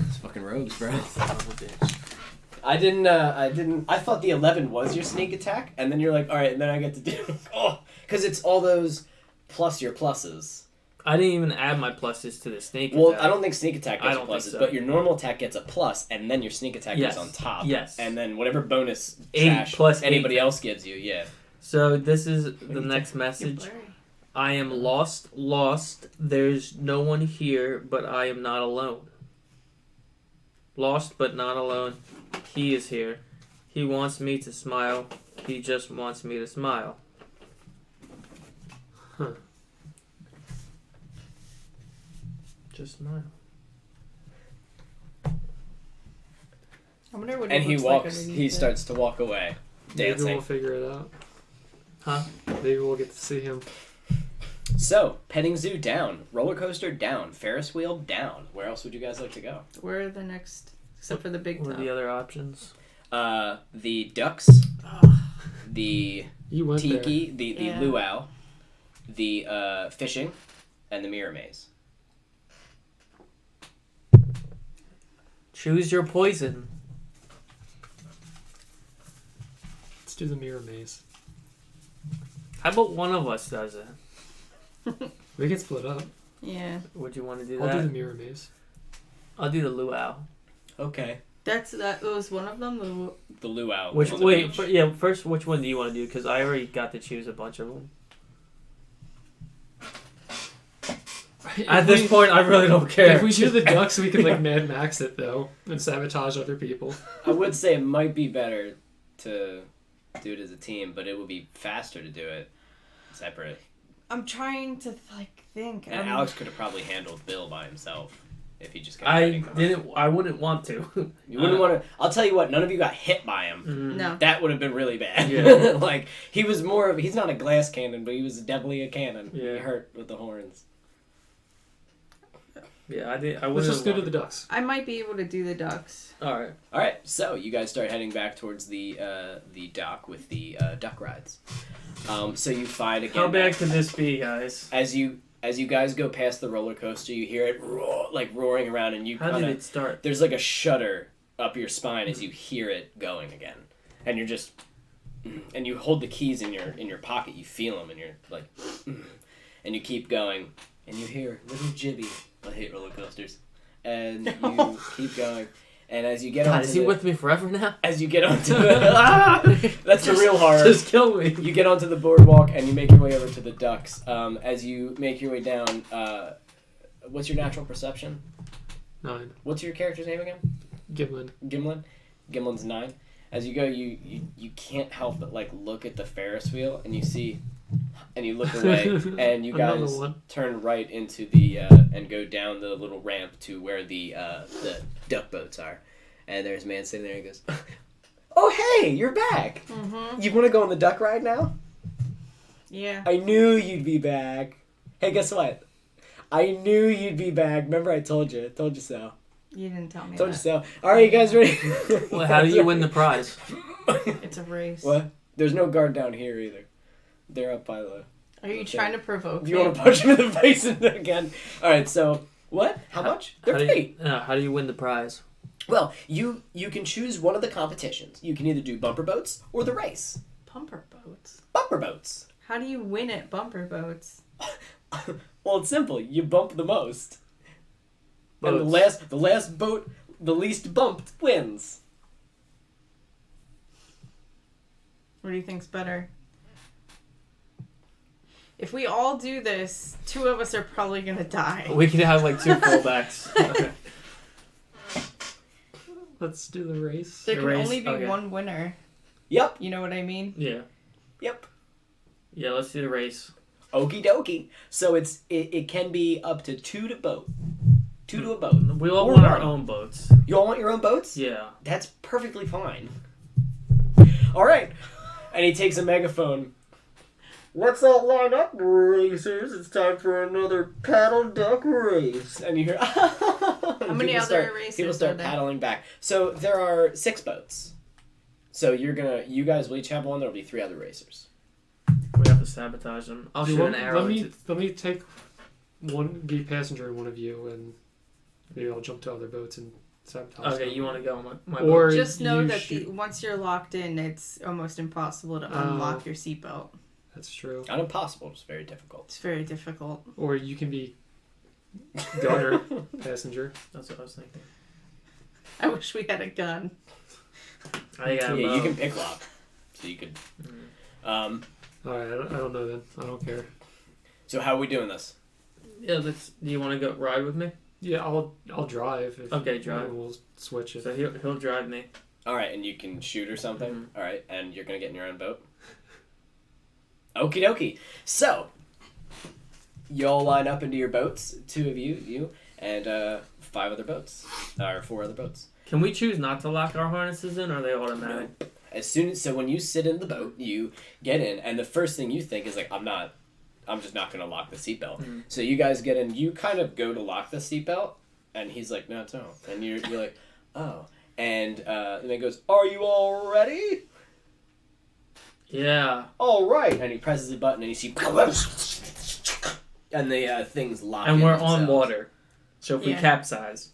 It's fucking rogues, bro. Son of a bitch. I thought the 11 was your sneak attack, and then you're like, all right, and then I get to do, because it's all those plus your pluses. I didn't even add my pluses to the sneak Well, attack. I don't think sneak attack I gets don't think pluses, so. but your normal attack gets a plus, and then your sneak attack Yes. goes on top. Yes. And then whatever bonus 8 trash plus 8. anybody else gives you, yeah. So this is the next You're message. blurry. I am lost. There's no one here, but I am not alone. Lost but not alone. He is here. He wants me to smile. He just wants me to smile. Huh. Just smile. I wonder what And he looks like walks, underneath he it. starts to walk away, Maybe dancing. we'll figure it out. Huh? Maybe we'll get to see him. So, petting zoo down, roller coaster down, Ferris wheel down. Where else would you guys like to go? Where are the next? Except for the big What are top. the other options? The ducks, the You went tiki, the Yeah. luau, the fishing, and the mirror maze. Choose your poison. Let's do the mirror maze. How about one of us does it? We can split up. Yeah, Would you want to do I'll that? do the mirror maze. I'll do the luau. Okay. that was one of them. The luau. Which on the wait? beach. First, which one do you want to do? Because I already got to choose a bunch of them. At this point, I really don't care. If we do the ducks, we could like Mad Max it though and sabotage other people. I would say it might be better to do it as a team, but it would be faster to do it separate. I'm trying to think. And Alex could have probably handled Bill by himself if he just kept I getting caught. I wouldn't want to. You wouldn't want to. I'll tell you what. None of you got hit by him. No. That would have been really bad. Yeah. Like he was more of. He's not a glass cannon, but he was definitely a cannon. Yeah. He hurt with the horns. Yeah, I did. I Let's would just go to the ducks. I might be able to do the ducks. All right. All right. So you guys start heading back towards the dock with the duck rides. So you find again. How bad could this be, guys? As you guys go past the roller coaster, you hear it roaring around, and you How kind did of it start? there's like a shudder up your spine as you hear it going again, and you're just and you hold the keys in your pocket. You feel them, and you're like, and you keep going, and you hear little Jibby. I hate roller coasters, and you keep going. And as you get God, onto is he with me forever now? as you get onto that's the real horror. Just kill me. You get onto the boardwalk and you make your way over to the ducks. As you make your way down, what's your natural perception? 9. What's your character's name again? Gimlin. Gimlin. Gimlin's 9. As you go, you can't help but like look at the Ferris wheel and you see, and you look away and you Another guys one. turn right into the and go down the little ramp to where the duck boats are. And there's a man sitting there and he goes, "Oh hey, you're back. Mm-hmm. You want to go on the duck ride now?" Yeah. I knew you'd be back. Hey, guess what? I knew you'd be back. Remember I told you. Told you so. You didn't tell me Told you that. so. Alright, you guys ready? Well, how do you win the prize? It's a race. What? There's no guard down here either. They're up by the... Are you Okay. trying to provoke Do you me? want to punch him in the face again? Alright, so... What? How much? They're free. How do you win the prize? Well, you can choose one of the competitions. You can either do bumper boats or the race. Bumper boats. Bumper boats. How do you win at bumper boats? Well, it's simple. You bump the most. And Boats. the last boat, the least bumped, wins. What do you think's better? If we all do this, 2 of us are probably gonna die. We could have like 2 fullbacks. Okay. Let's do the race. There The can race, only be okay. one winner. Yep. You know what I mean? Yeah. Yep. Yeah, let's do the race. Okie dokie. So it can be up to 2 to boat. 2 to a boat. We all Or want our one. own boats. You all want your own boats? Yeah. That's perfectly fine. All right. And he takes a megaphone. Let's all line up, racers. It's time for another paddle duck race. And you hear, how many other racers People are start there? paddling back. So there are 6 boats. So you guys will each have one. There'll be 3 other racers. We have to sabotage them. I'll Do you shoot want- an arrow. let me take one, be passenger in one of you, and maybe I'll jump to other boats and sabotage. Okay, them. you want to go on my Or boat? Just know you that shoot- once you're locked in, it's almost impossible to Oh. unlock your seatbelt. That's true. Not impossible. It's very difficult. It's very difficult. Or you can be gunner, passenger. That's what I was thinking. I wish we had a gun. I got Yeah, you can pick lock. So you could. Mm. All right, I don't know then. I don't care. So how are we doing this? Yeah, let's. Do you want to go ride with me? Yeah, I'll drive. If, Okay, drive. We'll switch it. So he'll drive me. All right, and you can shoot or something. Mhm. All right, and you're gonna get in your own boat. Okie dokie. So you all line up into your boats. 2 of you, and 5 other boats, or 4 other boats. Can we choose not to lock our harnesses in, or are they automatic? So when you sit in the boat, you get in, and the first thing you think is like, I'm just not gonna lock the seatbelt. Mhm. So you guys get in. You kind of go to lock the seatbelt, and he's like, no, don't. And you're like, oh. And then he goes, are you all ready? Yeah. All right. And he presses the button, and you see, and the things lock. And in we're on themselves. water, so if we Yeah. capsize,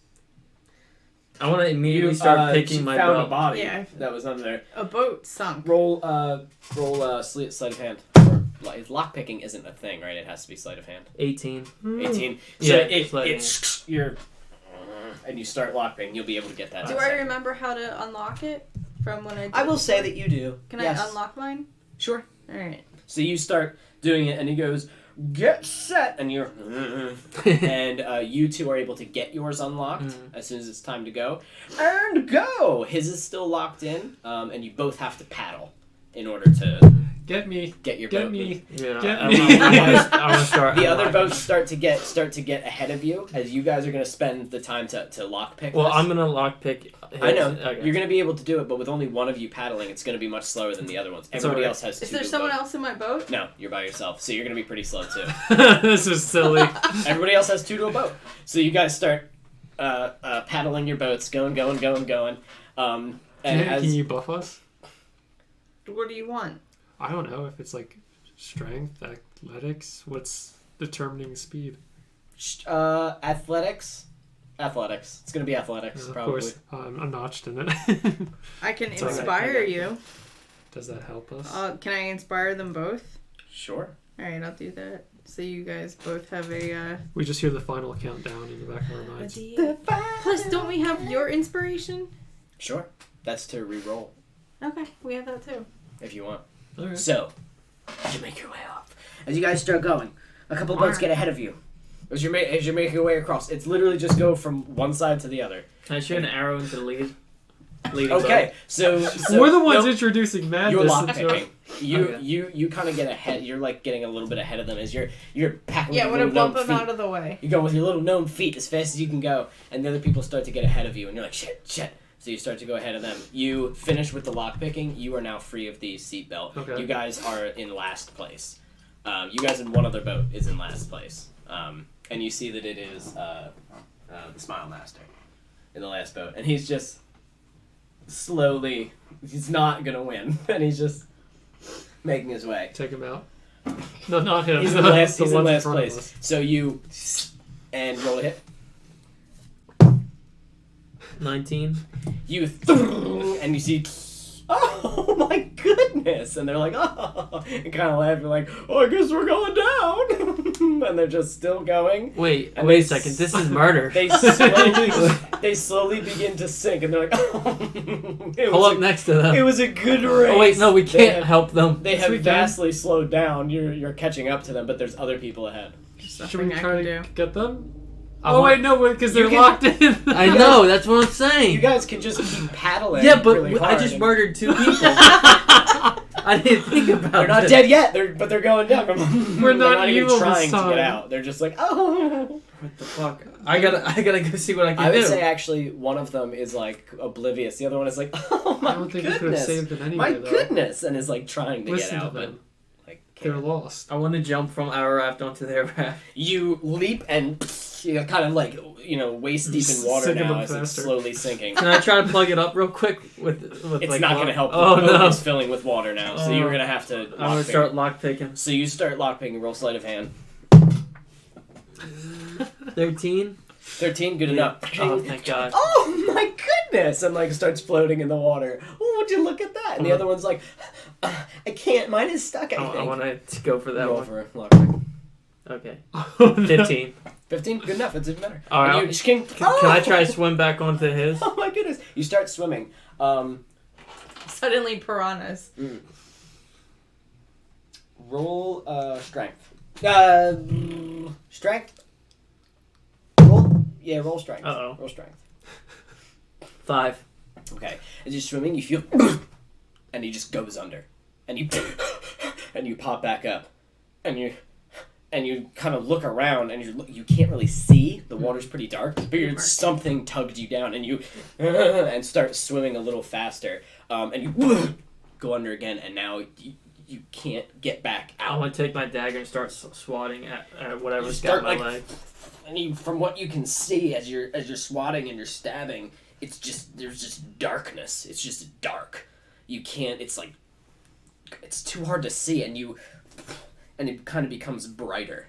I want to immediately You start picking she my found a boat. body Yeah. that was under there. A boat sunk. Roll sleight of hand. Lock picking isn't a thing, right? It has to be sleight of hand. 18. 18. Yeah, So sleight of it's you're and you start lock picking. You'll be able to get that. Do in a I second. remember how to unlock it from when I did I will say before? that you do. Can Yes. I unlock mine? Sure. Alright. So you start doing it, and he goes, "Get set," and you're, and you 2 are able to get yours unlocked Mhm. as soon as it's time to go, and go. His is still locked in, and you both have to paddle in order to Get me. get your Get boat. me. Yeah, Get I me. want to start. The other boats start to get ahead of you as you guys are going to spend the time to lockpick. Well, this. I'm gonna lockpick. I know Okay. you're going to be able to do it, but with only one of you paddling, it's going to be much slower than the other ones. Everybody alright. else has two. Is there to a someone boat. else in my boat? No, you're by yourself, so you're going to be pretty slow too. This is silly. Everybody else has 2 to a boat, so you guys start paddling your boats, going. And Can you buff us? What do you want? I don't know if it's like strength, athletics. What's determining speed? Athletics. It's going to be athletics, Of probably. course, I'm notched in it. I can It's alright. inspire you. Does that help us? Can I inspire them both? Sure. Alright, I'll do that. So you guys both have a, We just hear the final countdown in the back of our minds. Plus, don't we have your inspiration? Sure. That's to re-roll, Okay, we have that too. if you want. Alright. So, as you make your way off, as you guys start going, a couple boats get ahead of you. As you're making your way across, it's literally just go from one side to the other. Can I shoot an arrow into the leading Okay, so We're the ones no, introducing madness. you're into lockpicking. Okay. You kind of get ahead. You're like getting a little bit ahead of them as you're packing. Yeah, I with want your to little bump them gnome out of the way. You go with your little gnome feet as fast as you can go, and the other people start to get ahead of you, and you're like, shit. So you start to go ahead of them. You finish with the lockpicking. You are now free of the seatbelt. Okay. You guys are in last place. You guys in one other boat is in last place. And you see that it is the Smile Master in the last boat. And he's just slowly, he's not going to win. And he's just making his way. Take him out. No, not him. He's in last, The he's in ones last front of place. us. So you, and roll a hit. 19. You and you see, oh my goodness, and they're like, oh, and kind of laugh. You're like, oh, I guess we're going down, and they're just still going. Wait And a they second. This is murder. They slowly begin to sink, and they're like, oh, Pull up next to them. It was a good race. Oh wait, no, we can't They help them. They have we can. vastly slowed down. You're catching up to them, but there's other people ahead. Should we Nothing I try can to do. get them? I Oh want- wait, no, because they're You can- locked in. I know. That's what I'm You saying. guys can just keep paddling. Yeah, but really I hard just and- murdered 2 people. I didn't think about. They're not this. dead yet. But they're going down. We're They're not even evil trying this to time. get out. They're just like, oh. What the fuck? I gotta go see what I can I would do. say actually one of them is like oblivious. The other one is like, oh my I don't think we could have goodness, saved them anyway. my though. goodness, and is like trying to Listen get out, to but them. like They're can't. lost. I want to jump from our raft onto their raft. You leap and you're kind of like waist deep in water Sinking now them as it's faster. slowly sinking. Can I try to plug it up real quick with It's like not water? going to help. Oh The boat no! is filling with water now, so Oh. you're going to have to. I'm gonna lockpick. start lockpicking. So you start lockpicking. Roll sleight of hand. 13. 13, good Yeah. enough. Oh, thank God. Oh my goodness! And like starts floating in the water. Oh, would you look at that? And the other one's like, I can't. Mine is stuck. I I think. want to go for that Roll one. for lockpick. Okay. Oh, no. 15. 15, good enough. It doesn't matter. All right. And you just can Can I try to swim back onto his? Oh my goodness! You start swimming. Suddenly piranhas. Roll strength. Strength. Roll strength. Uh-oh. Roll strength. 5. Okay. As you're swimming, you feel, and he just goes under, and you, and you pop back up, and you kind of look around, and you can't really see. The water's pretty dark, but something tugged you down, and you, and start swimming a little faster, and you go under again, and now you can't get back I out. want to take my dagger and start swatting at whatever's You start, got my like, leg. And you, from what you can see as you're swatting and you're stabbing, it's just there's just darkness. It's just dark. You can't. It's like it's too hard to see, and it kind of becomes brighter,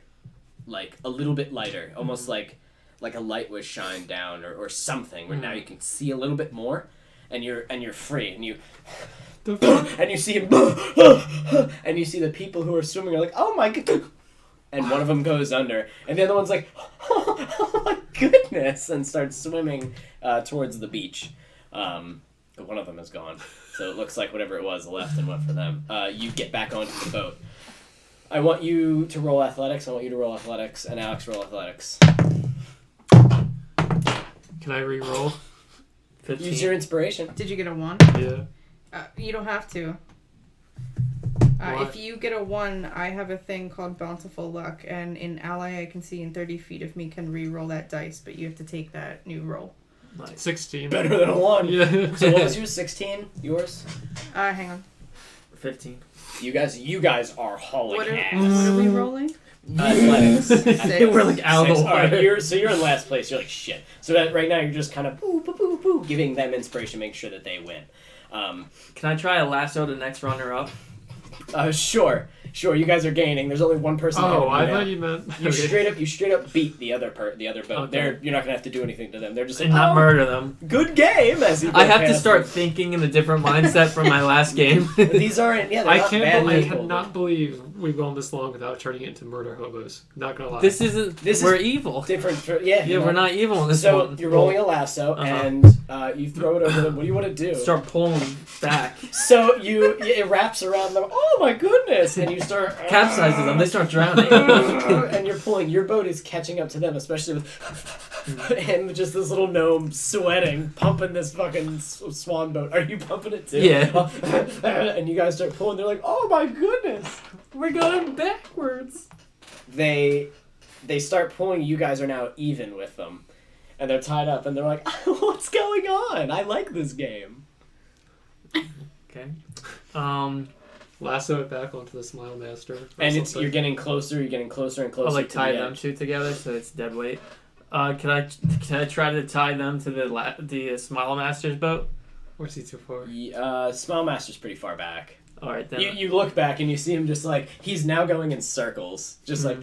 like a little bit lighter, almost like a light was shined down or something. Where now you can see a little bit more, and you're free, and you. And you see him, and you see the people who are swimming are like, oh my god, and one of them goes under, and the other one's like, oh my goodness, and starts swimming towards the beach. But one of them is gone, so it looks like whatever it was left and went for them. You get back onto the boat. I want you to roll athletics. I want you to roll athletics, and Alex roll athletics. Can I re-roll? 15. Use your inspiration. Did you get a 1? Yeah. You don't have to. What? If you get a 1, I have a thing called Bountiful Luck, and an ally I can see in 30 feet of me can re-roll that dice, but you have to take that new roll. Nice. 16. Better than a 1. Yeah. So what was yours? 16? Yours? Hang on. 15. You guys are hauling What ass. are we rolling? Athletics. We're like out of the Alright, water. you're in last place. You're like, shit. So that right now you're just kind of boo, boo, boo, boo, giving them inspiration, make sure that they win. Can I try a lasso the next runner up? Sure. You guys are gaining. There's only one person. Oh, I now. thought you meant... You Okay. straight up beat the other boat. Okay. You're not gonna have to do anything to them. They're just like, And not oh, murder them. good game. As you go I have to past start them. thinking in a different mindset from my last game. These aren't. Yeah, they're I not bad I people. cannot believe we've gone this long without turning it into murder hobos. Not gonna lie. This isn't. This we're is evil. different. Yeah, Yeah, we're not evil in this So one. you're rolling a lasso, Uh-huh. and you throw it over them. What do you want to do? Start pulling back. So it wraps around them. Oh my goodness! And you start Capsizes them. They start drowning. and you're pulling. Your boat is catching up to them, especially with him, just this little gnome sweating, pumping this fucking swan boat. Are you pumping it too? Yeah. And you guys start pulling. They're like, oh my goodness! We're going backwards. They start pulling. You guys are now even with them, and they're tied up. And they're like, what's going on? I like this game. Okay. Lasso it back onto the Smile Master. or And something. you're getting closer and closer. I'll like to tie the them edge. two together so it's dead weight. Can I try to tie them to the Smile Master's boat? Or is he too far? Smile Master's pretty far back. All right then. You look back and you see him just like he's now going in circles, just like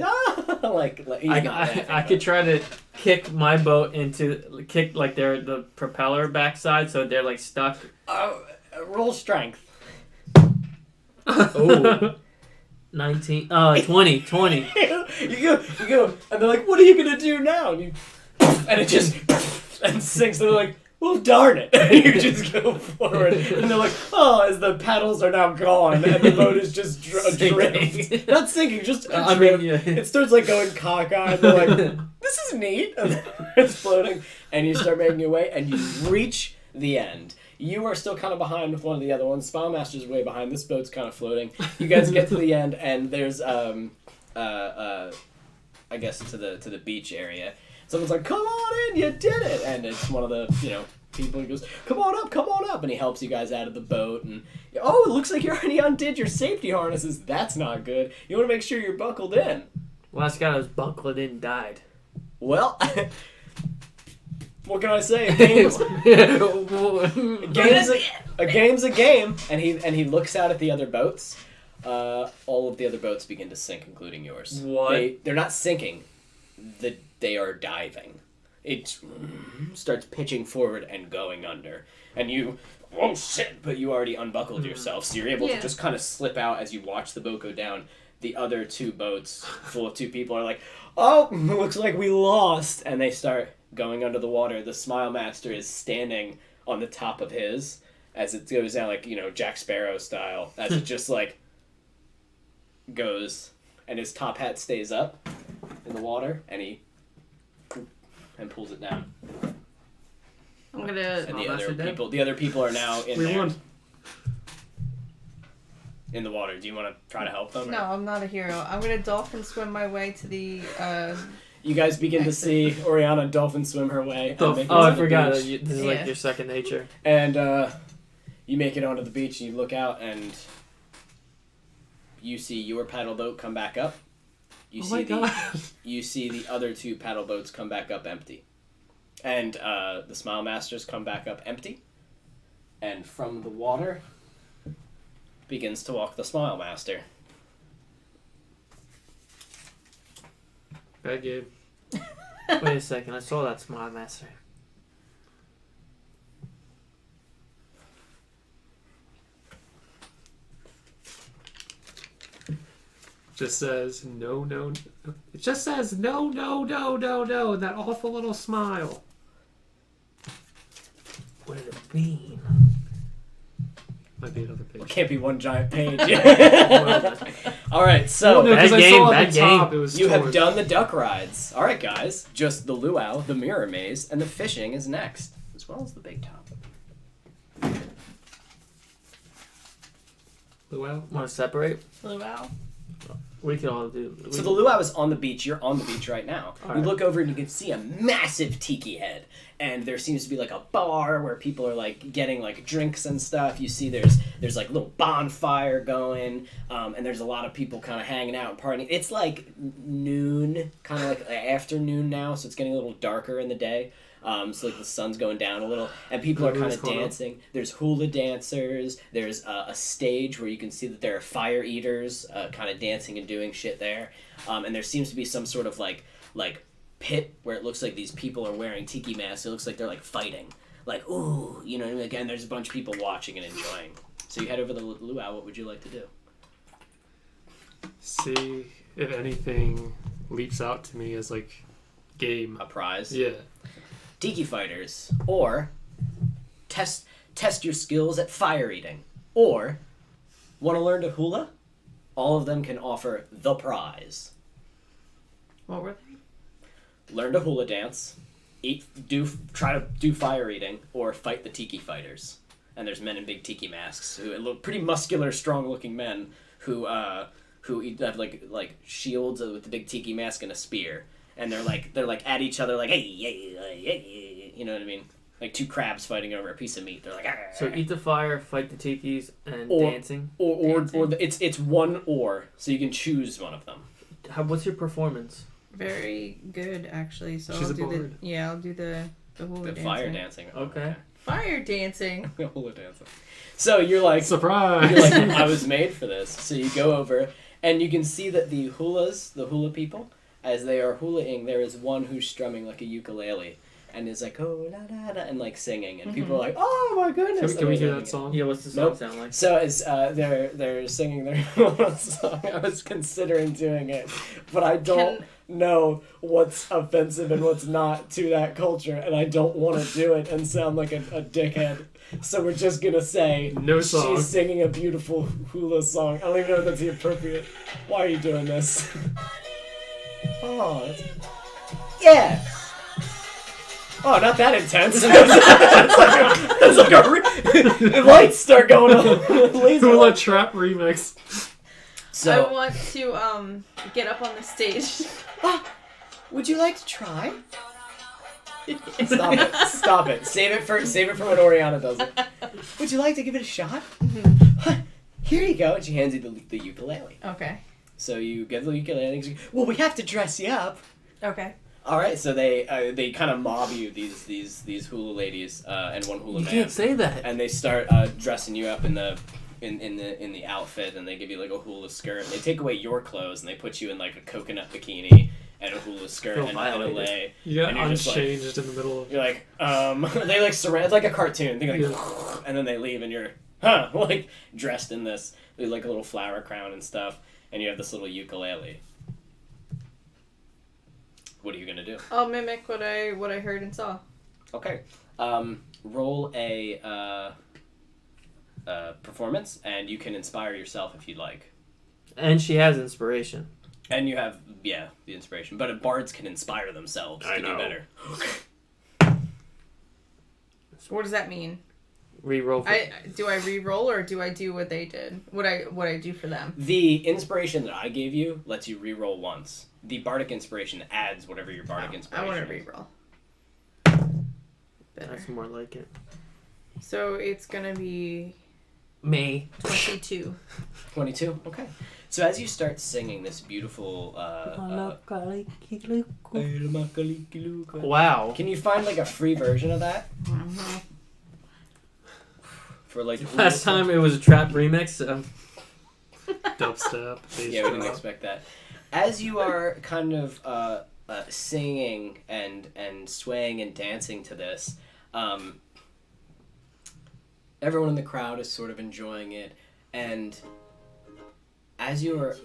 like he's not laughing, I but- could try to kick my boat into like the propeller backside so they're like stuck. Roll strength. Oh. 19 20 you go and they're like, what are you gonna do now? And it just and sinks and they're like, well, darn it. And you just go forward and they're like, oh, as the paddles are now gone and the boat is just adrift. Not sinking, just I mean, adrift. yeah. It starts like going cockeyed. They're like, this is neat. And then it's floating and you start making your way and you reach the end. You are still kind of behind with one of the other ones. Spellmaster's way behind. This boat's kind of floating. You guys get to the end, and there's I guess to the beach area. Someone's like, "Come on in, you did it!" And it's one of the people who goes, "Come on up!" And he helps you guys out of the boat. And oh, it looks like you already undid your safety harnesses. That's not good. You want to make sure you're buckled in. Last guy that was buckled in died. Well. What can I say? A game's a game, and he looks out at the other boats. All of the other boats begin to sink, including yours. What? They're not sinking. They are diving. It starts pitching forward and going under, and you. Oh shit! But you already unbuckled yourself, so you're able to just kind of slip out as you watch the boat go down. The other two boats, full of two people, are like, "Oh, looks like we lost," and they start going under the water. The Smile Master is standing on the top of his as it goes down, like, Jack Sparrow style, as it just, like, goes, and his top hat stays up in the water, and pulls it down. I'm gonna. And Smile Master dead? the other people are now in We there, won. in the water. Do you want to try to help them? or- No, I'm not a hero. I'm gonna dolphin swim my way to the. You guys begin to see Orianna dolphin swim her way. Oh, make it I to the forgot. beach. This is like Yeah. your second nature. And you make it onto the beach and you look out and you see your paddle boat come back up. You see the other two paddle boats come back up empty. And the Smile Masters come back up empty. And from the water begins to walk the Smile Master. Bad game. Wait a second. I saw that Smile Master. Just says no. It just says no, and that awful little smile. What did it mean? Might be another It page. can't be one giant page. Alright, so Well, no, 'cause Bad I game, saw at bad the top, it was you have towards- done the duck rides. Alright, guys. Just the luau, the mirror maze, and the fishing is next, as well as the big top. Luau? Want to separate? Luau. We can all do. So the luau is on the beach. You're on the beach right now. All You right. look over and you can see a massive tiki head, and there seems to be like a bar where people are like getting like drinks and stuff. You see there's like a little bonfire going, and there's a lot of people kind of hanging out and partying. It's like noon, kind of like afternoon now, so it's getting a little darker in the day. So like the sun's going down a little, and people are kind of dancing. There's hula dancers. There's a stage where you can see that there are fire eaters, kind of dancing and doing shit there. And there seems to be some sort of like pit where it looks like these people are wearing tiki masks. It looks like they're like fighting, like ooh, you know what I mean? Again, there's a bunch of people watching and enjoying. So you head over to the luau. What would you like to do? See if anything leaps out to me as like game. A prize? Yeah. Tiki fighters, or test your skills at fire eating, or want to learn to hula? All of them can offer the prize. What were they? Learn to hula dance, try to do fire eating, or fight the tiki fighters. And there's men in big tiki masks who look pretty muscular, strong-looking men who have like shields with the big tiki mask and a spear. And they're like at each other like hey, you know what I mean? Like two crabs fighting over a piece of meat. They're like So eat the fire, fight the tikis, and dancing. Or it's one or, so you can choose one of them. What's your performance? Very good, actually. So She's I'll a do bard. I'll do the hula The dancing. fire dancing. Okay. Fire dancing. Hula dancing. So you're like Surprise! you're like I was made for this. So you go over and you can see that the hula people, as they are hulaing, there is one who's strumming like a ukulele and is like, oh, la, la, la, and like singing. And people are like, oh my goodness. Can we And hear they're that song? Yeah, what's the song Nope. sound like? So as they're singing their hula song, I was considering doing it, but I don't know what's offensive and what's not to that culture, and I don't want to do it and sound like a dickhead. So we're just going to say No song. she's singing a beautiful hula song. I don't even know if that's the appropriate. Why are you doing this? Oh, yeah. Oh, not that intense. It's like the lights start going on. Laser Hula lights. Trap remix. I So, want to get up on the stage. would you like to try? Stop it! Stop it! Save it for when Orianna does it. Would you like to give it a shot? Here you go. And she hands you the ukulele. Okay. So you get the ukulele. And well, we have to dress you up. Okay. All right. So they kind of mob you, these hula ladies and one hula You man. can't say that. And they start dressing you up in the outfit, and they give you like a hula skirt. And they take away your clothes and they put you in like a coconut bikini and a hula skirt Feel and a violated. lei. You got And you're just like- unchanged in the middle of. You're like, they like surround like a cartoon. They like, and then they leave, and you're like dressed in this with like a little flower crown and stuff, and you have this little ukulele. What are you gonna do? I'll mimic what I heard and saw. Okay, roll a performance, and you can inspire yourself if you'd like. And she has inspiration. And you have, the inspiration. But bards can inspire themselves to do better. What does that mean? Reroll. Do I re-roll or do I do what they did? What I do for them? The inspiration that I gave you lets you re-roll once. The bardic inspiration adds whatever your bardic inspiration I want to is. re-roll. That's more like it. So it's gonna be Me. 22. 22? Okay. So as you start singing this beautiful, Wow. can you find like a free version of that? For like Last time it was a trap remix, so. Dubstep. bass Yeah, we didn't drum. expect that. As you are kind of singing and swaying and dancing to this, everyone in the crowd is sort of enjoying it, and as you are,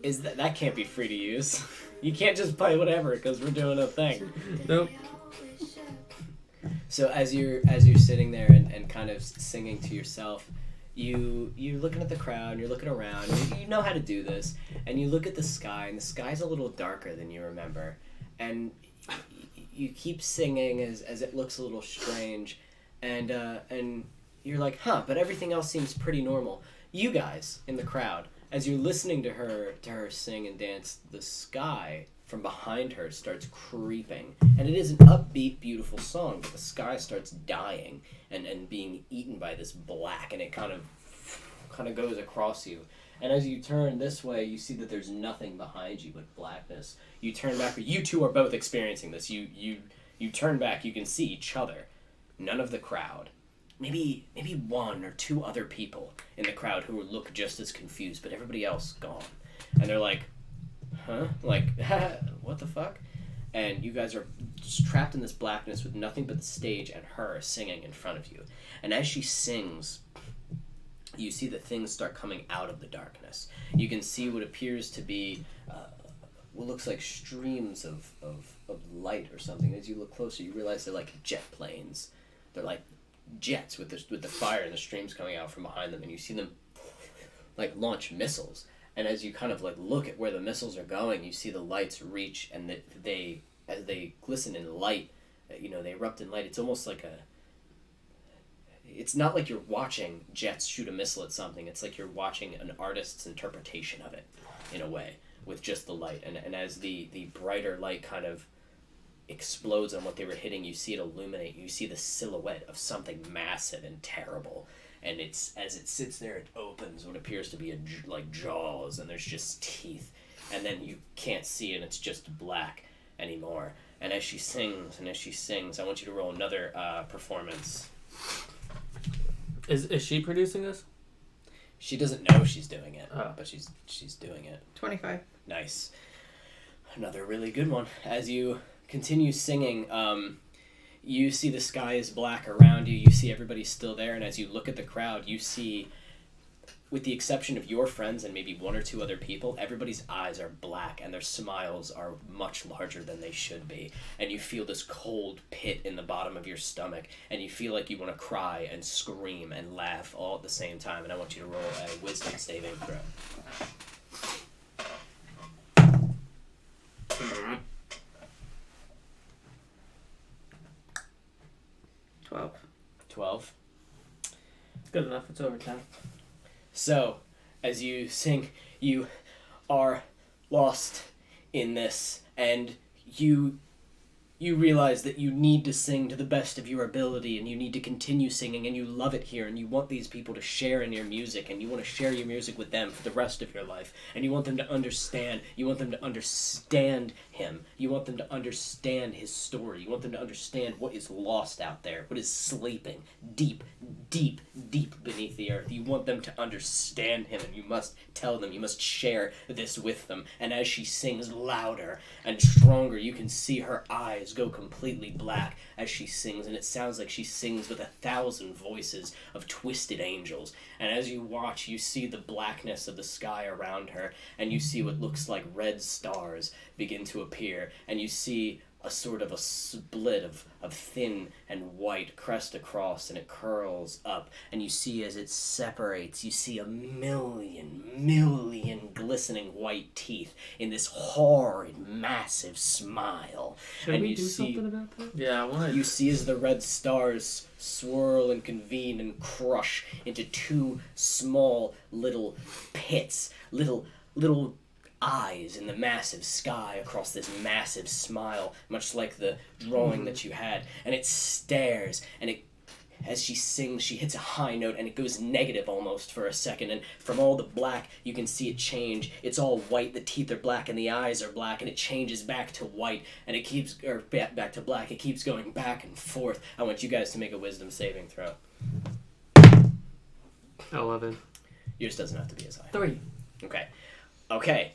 that can't be free to use. You can't just play whatever because we're doing a thing. Nope. So as you're sitting there and kind of singing to yourself, you're looking at the crowd, you're looking around, you know how to do this, and you look at the sky, and the sky's a little darker than you remember, and you keep singing as it looks a little strange, and you're like, huh, but everything else seems pretty normal. You guys in the crowd, as you're listening to her sing and dance, the sky from behind her starts creeping. And it is an upbeat, beautiful song, but the sky starts dying and being eaten by this black, and it kind of goes across you. And as you turn this way, you see that there's nothing behind you but blackness. You turn back, you two are both experiencing this. You turn back, you can see each other. None of the crowd. Maybe one or two other people in the crowd who look just as confused, but everybody else gone. And they're like, huh? Like, what the fuck? And you guys are just trapped in this blackness with nothing but the stage and her singing in front of you. And as she sings, you see that things start coming out of the darkness. You can see what appears to be what looks like streams of light or something. As you look closer, you realize they're like jet planes. They're like jets with the fire and the streams coming out from behind them, and you see them like launch missiles. And as you kind of like look at where the missiles are going, you see the lights reach, and that as they glisten in light, they erupt in light. It's almost like it's not like you're watching jets shoot a missile at something. It's like you're watching an artist's interpretation of it, in a way, with just the light. And as the brighter light kind of explodes on what they were hitting, you see it illuminate. You see the silhouette of something massive and terrible. And as it sits there, it opens what appears to be like jaws, and there's just teeth. And then you can't see, and it's just black anymore. And as she sings, I want you to roll another performance. Is she producing this? She doesn't know she's doing it, but she's doing it. 25. Nice. Another really good one. As you continue singing, you see the sky is black around you. You see everybody's still there, and as you look at the crowd, you see, with the exception of your friends and maybe one or two other people, everybody's eyes are black and their smiles are much larger than they should be. And you feel this cold pit in the bottom of your stomach, and you feel like you want to cry and scream and laugh all at the same time. And I want you to roll a wisdom saving throw. 12. Good enough. It's over 10. So, as you sing, you are lost in this, and you realize that you need to sing to the best of your ability, and you need to continue singing, and you love it here, and you want these people to share in your music, and you want to share your music with them for the rest of your life, and you want them to understand. You want them to understand him. You want them to understand his story. You want them to understand what is lost out there, what is sleeping deep, deep, deep beneath the earth. You want them to understand him, and you must tell them, you must share this with them. And as she sings louder and stronger, you can see her eyes go completely black as she sings, and it sounds like she sings with 1,000 voices of twisted angels. And as you watch, you see the blackness of the sky around her, and you see what looks like red stars begin to appear, and you see a sort of a split of thin and white crest across, and it curls up, and you see as it separates, you see a million glistening white teeth in this horrid, massive smile. Should and we you do see, something about that? Yeah, I want to. you see as the red stars swirl and convene and crush into two small little pits, little eyes in the massive sky across this massive smile, much like the drawing that you had. And it stares, and as she sings, she hits a high note, and it goes negative almost for a second, and from all the black, you can see it change. It's all white, the teeth are black, and the eyes are black, and it changes back to white, and it keeps, or back to black, it keeps going back and forth. I want you guys to make a wisdom saving throw. 11. Yours doesn't have to be as high. 3. Okay.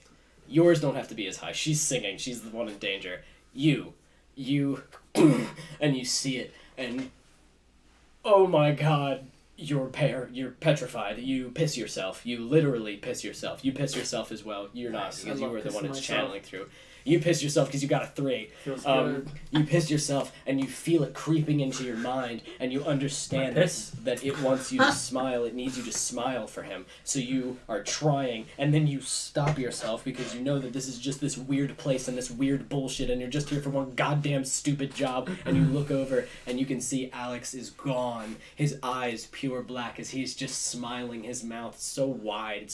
Yours don't have to be as high. She's singing. She's the one in danger. You, and you see it, and oh my God, you're petrified. You piss yourself. You literally piss yourself. You piss yourself as well. You're not, because you were the one it's channeling through. You pissed yourself because you got a 3. Feels good. You pissed yourself, and you feel it creeping into your mind, and you understand that it wants you to smile. It needs you to smile for him. So you are trying, and then you stop yourself because you know that this is just this weird place and this weird bullshit, and you're just here for one goddamn stupid job. And you look over, and you can see Alex is gone. His eyes pure black as he's just smiling. His mouth so wide,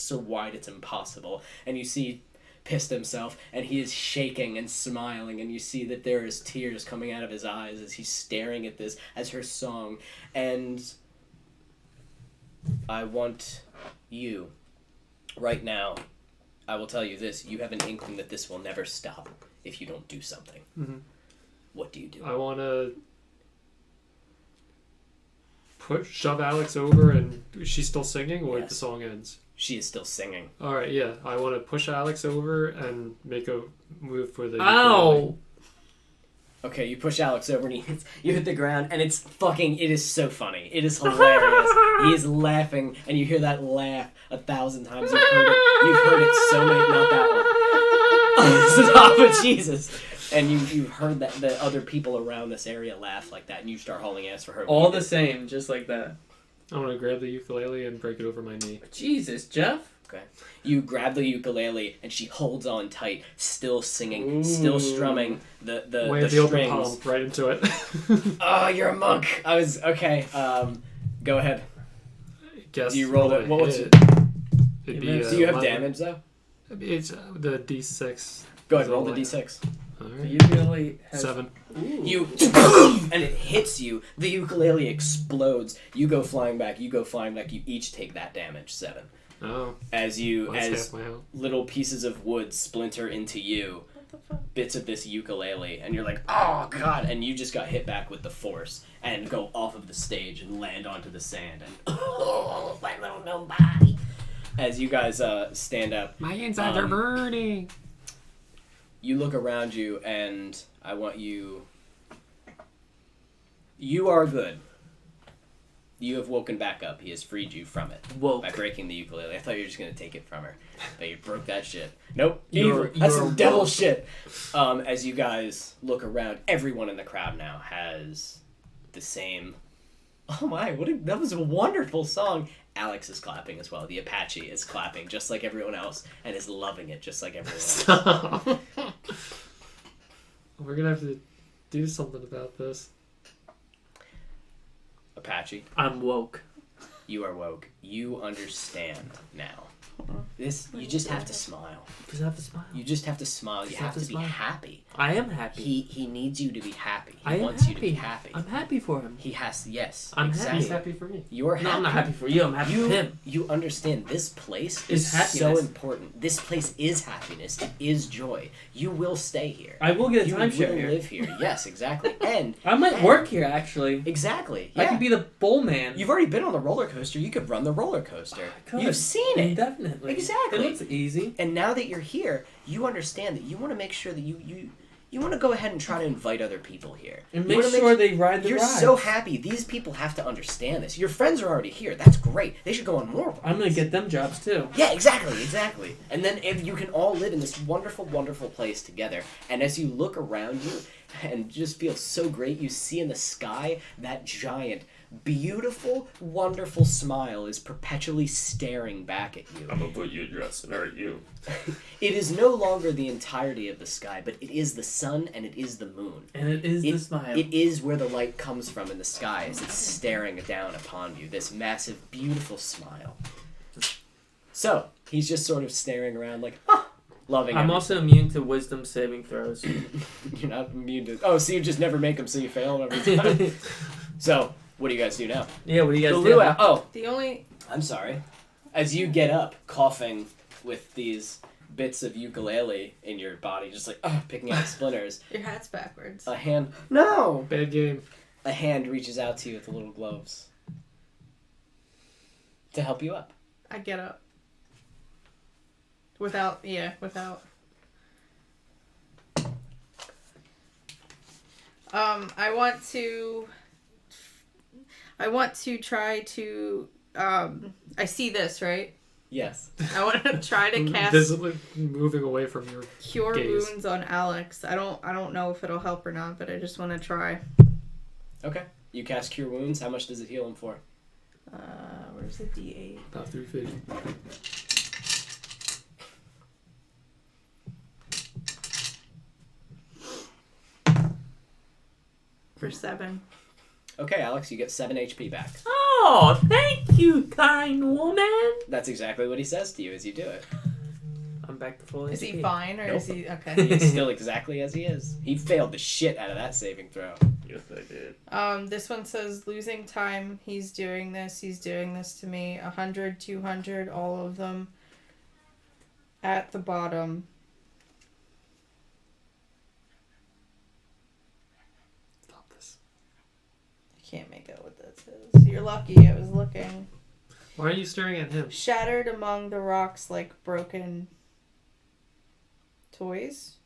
it's impossible. And you see pissed himself, and he is shaking and smiling, and you see that there is tears coming out of his eyes as he's staring at this as her song. And I want you right now, I will tell you this, you have an inkling that this will never stop if you don't do something. Mm-hmm. What do you do? I want to shove Alex over, and she's still singing, or Yes. the song ends? She is still singing. All right, yeah. I want to push Alex over and make a move for the. Ow! Okay, you push Alex over and you hit the ground, and it is so funny. It is hilarious. He is laughing, and you hear that laugh 1,000 times. You've heard it so many, not that one. Stop it, Jesus. And you've heard that the other people around this area laugh like that, and you start hauling ass for her. All the same, just like that. I want to grab the ukulele and break it over my knee. Jesus, Jeff. Okay. You grab the ukulele, and she holds on tight, still singing, Ooh. still strumming the Wave the open strings. palm right into it. Oh, you're a monk. I was okay. Go ahead. Guess Do you roll it? What was it? It'd be, Do Do you have 11. damage though? It's the D6. Go ahead, roll the d6. All The right. ukulele has... 7. Ooh. You and it hits you. The ukulele explodes. You go flying back. You each take that damage, 7. Oh, As that's half my health. little pieces of wood splinter into you, bits of this ukulele, and you're like, oh god, and you just got hit back with the force and go off of the stage and land onto the sand, and oh, my little nobody. As you guys stand up, My insides are burning. you look around you, and I want you. You are good. You have woken back up. He has freed you from it Woke. by breaking the ukulele. I thought you were just gonna take it from her, but you broke that shit. Nope, You're- that's you're some devil woke. shit. As you guys look around, everyone in the crowd now has the same. Oh my! That was a wonderful song. Alex is clapping as well. The Apache is clapping just like everyone else and is loving it just like everyone else. Stop. We're gonna have to do something about this. Apache, I'm woke. you are woke. You understand now. You just have to smile. Because I have to smile. You just have to smile. You have to be happy. I am happy. He needs you to be happy. I He am wants you to be happy. happy. I'm happy for him. He has, yes. I'm exactly. He's happy for me. You're No, happy. I'm not happy for you. I'm happy for him. You understand this place Is is so happiness. important. This place is happiness. It is joy. You will stay here. I will get a You will timeshare here. live here. Yes, exactly. And I might work here, actually. exactly. I Yeah. could be the bowl man. You've already been on the roller coaster. You could run the roller coaster. Could. You've seen it. Definitely. Exactly. It looks easy. And now that you're here, you understand that you want to make sure that you want to go ahead and try to invite other people here. And You make wanna sure they ride the You're ride. so happy. These people have to understand this. Your friends are already here. That's great. They should go on more rides. I'm going to get them jobs, too. Yeah, exactly. And then if you can all live in this wonderful, wonderful place together, and as you look around you and just feel so great, you see in the sky that giant, beautiful, wonderful smile is perpetually staring back at you. I'm going to put you in dress and hurt you. It is no longer the entirety of the sky, but it is the sun and it is the moon. And it is the smile. It is where the light comes from in the sky as it's staring down upon you, this massive, beautiful smile. So, he's just sort of staring around like, loving I'm everything. also immune to wisdom saving throws. You're not immune to... Oh, so you just never make them so you fail every time. So, what do you guys do now? Yeah, what do you guys The do? luau. Oh, The only I'm sorry. As you get up, coughing with these bits of ukulele in your body, just like, picking out splinters, your hat's backwards. a hand... No! Bad game. A hand reaches out to you with the little gloves to help you up. I get up. Without. I want to try to. I see this, right? Yes. I want to try to cast Visibly moving away from your Cure gaze. Wounds on Alex. I don't know if it'll help or not, but I just want to try. Okay. You cast Cure Wounds. How much does it heal him for? Where's the D8? About 350. For 7. Okay, Alex, you get 7 HP back. Oh, thank you, kind woman. That's exactly what he says to you as you do it. I'm back to full Is HP. he fine or Nope. is he okay? He's still exactly as he is. He failed the shit out of that saving throw. Yes, I did. This one says losing time. He's doing this to me. 100, 200, all of them. At the bottom. Stop this. I can't make out what that says. You're lucky I was looking. Why are you staring at him? Shattered among the rocks like broken toys.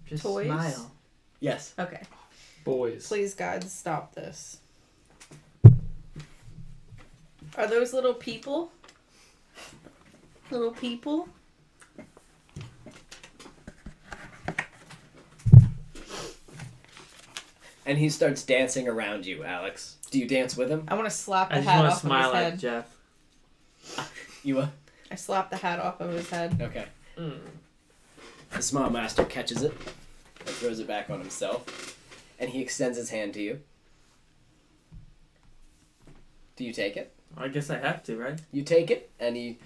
Just Toys? smile. Yes. Okay. Boys. Please, God, stop this. Are those little people? Little people? And he starts dancing around you, Alex. Do you dance with him? I want to slap I the just hat want to off of smile his at head. Jeff. You I slap the hat off of his head. Okay. Mm. The Smile Master catches it and throws it back on himself. And he extends his hand to you. Do you take it? I guess I have to, right? You take it, and he